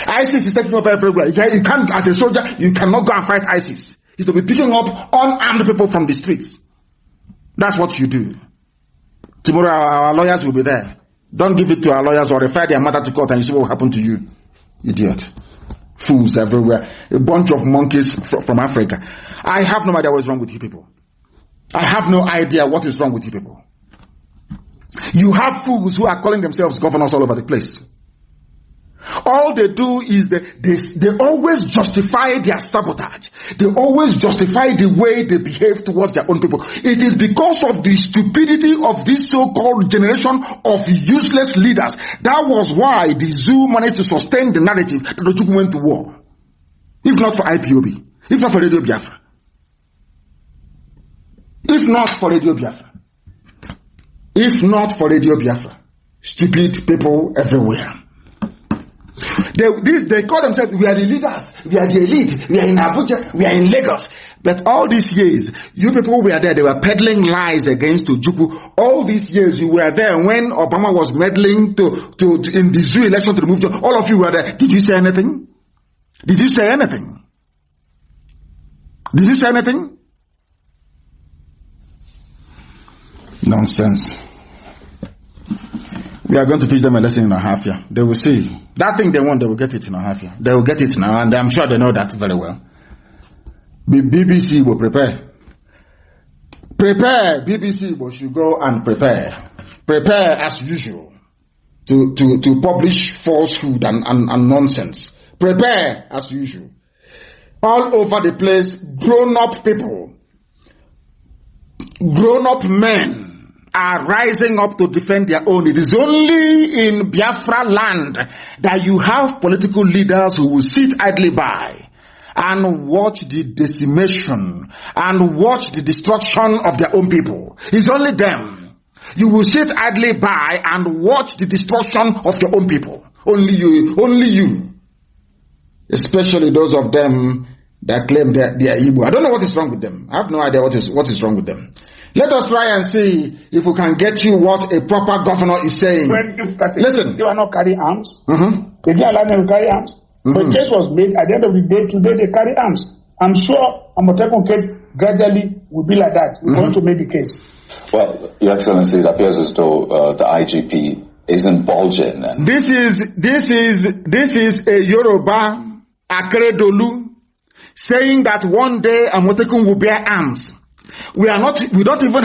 ISIS is taking over everywhere. You can't, as a soldier, you cannot go and fight ISIS. It's to be picking up unarmed people from the streets. That's what you do. Tomorrow our lawyers will be there. Don't give it to our lawyers or refer their matter to court and you see what will happen to you. Idiot. Fools everywhere. A bunch of monkeys from Africa. I have no idea what is wrong with you people. I have no idea what is wrong with you people. You have fools who are calling themselves governors all over the place. All they do is they always justify their sabotage. They always justify the way they behave towards their own people. It is because of the stupidity of this so-called generation of useless leaders. That was why the zoo managed to sustain the narrative that the Chukwu went to war. If not for IPOB. If not for Radio Biafra. If not for Radio Biafra. If not for Radio Biafra. Stupid people everywhere. They call themselves, we are the leaders, we are the elite, we are in Abuja, we are in Lagos. But all these years, you people were there, they were peddling lies against Ojukwu. All these years, you were there when Obama was meddling in the zoo election to remove John. All of you were there. Did you say anything? Did you say anything? Did you say anything? Nonsense. We are going to teach them a lesson in Ohafia. They will see. That thing they want, they will get it in Ohafia. They will get it now, and I'm sure they know that very well. The BBC will prepare. Prepare. BBC should go and prepare. Prepare as usual to publish falsehood and nonsense. Prepare as usual. All over the place, grown-up people, grown-up men are rising up to defend their own. It is only in Biafra land that you have political leaders who will sit idly by and watch the decimation and watch the destruction of their own people. It's only them. You will sit idly by and watch the destruction of your own people. Only you. Especially those of them that claim they are Igbo. I don't know what is wrong with them. I have no idea what is wrong with them. Let us try and see if we can get you what a proper governor is saying. Listen. They were not carrying arms. Mm-hmm. They didn't allow them to carry arms. Mm-hmm. But the case was made. At the end of the day, today they carry arms. I'm sure Amotekun case gradually will be like that. We want to make the case. Well, Your Excellency, it appears as though the IGP is indulgent. And This is a Yoruba Akeredolu saying that one day Amotekun will bear arms. We don't even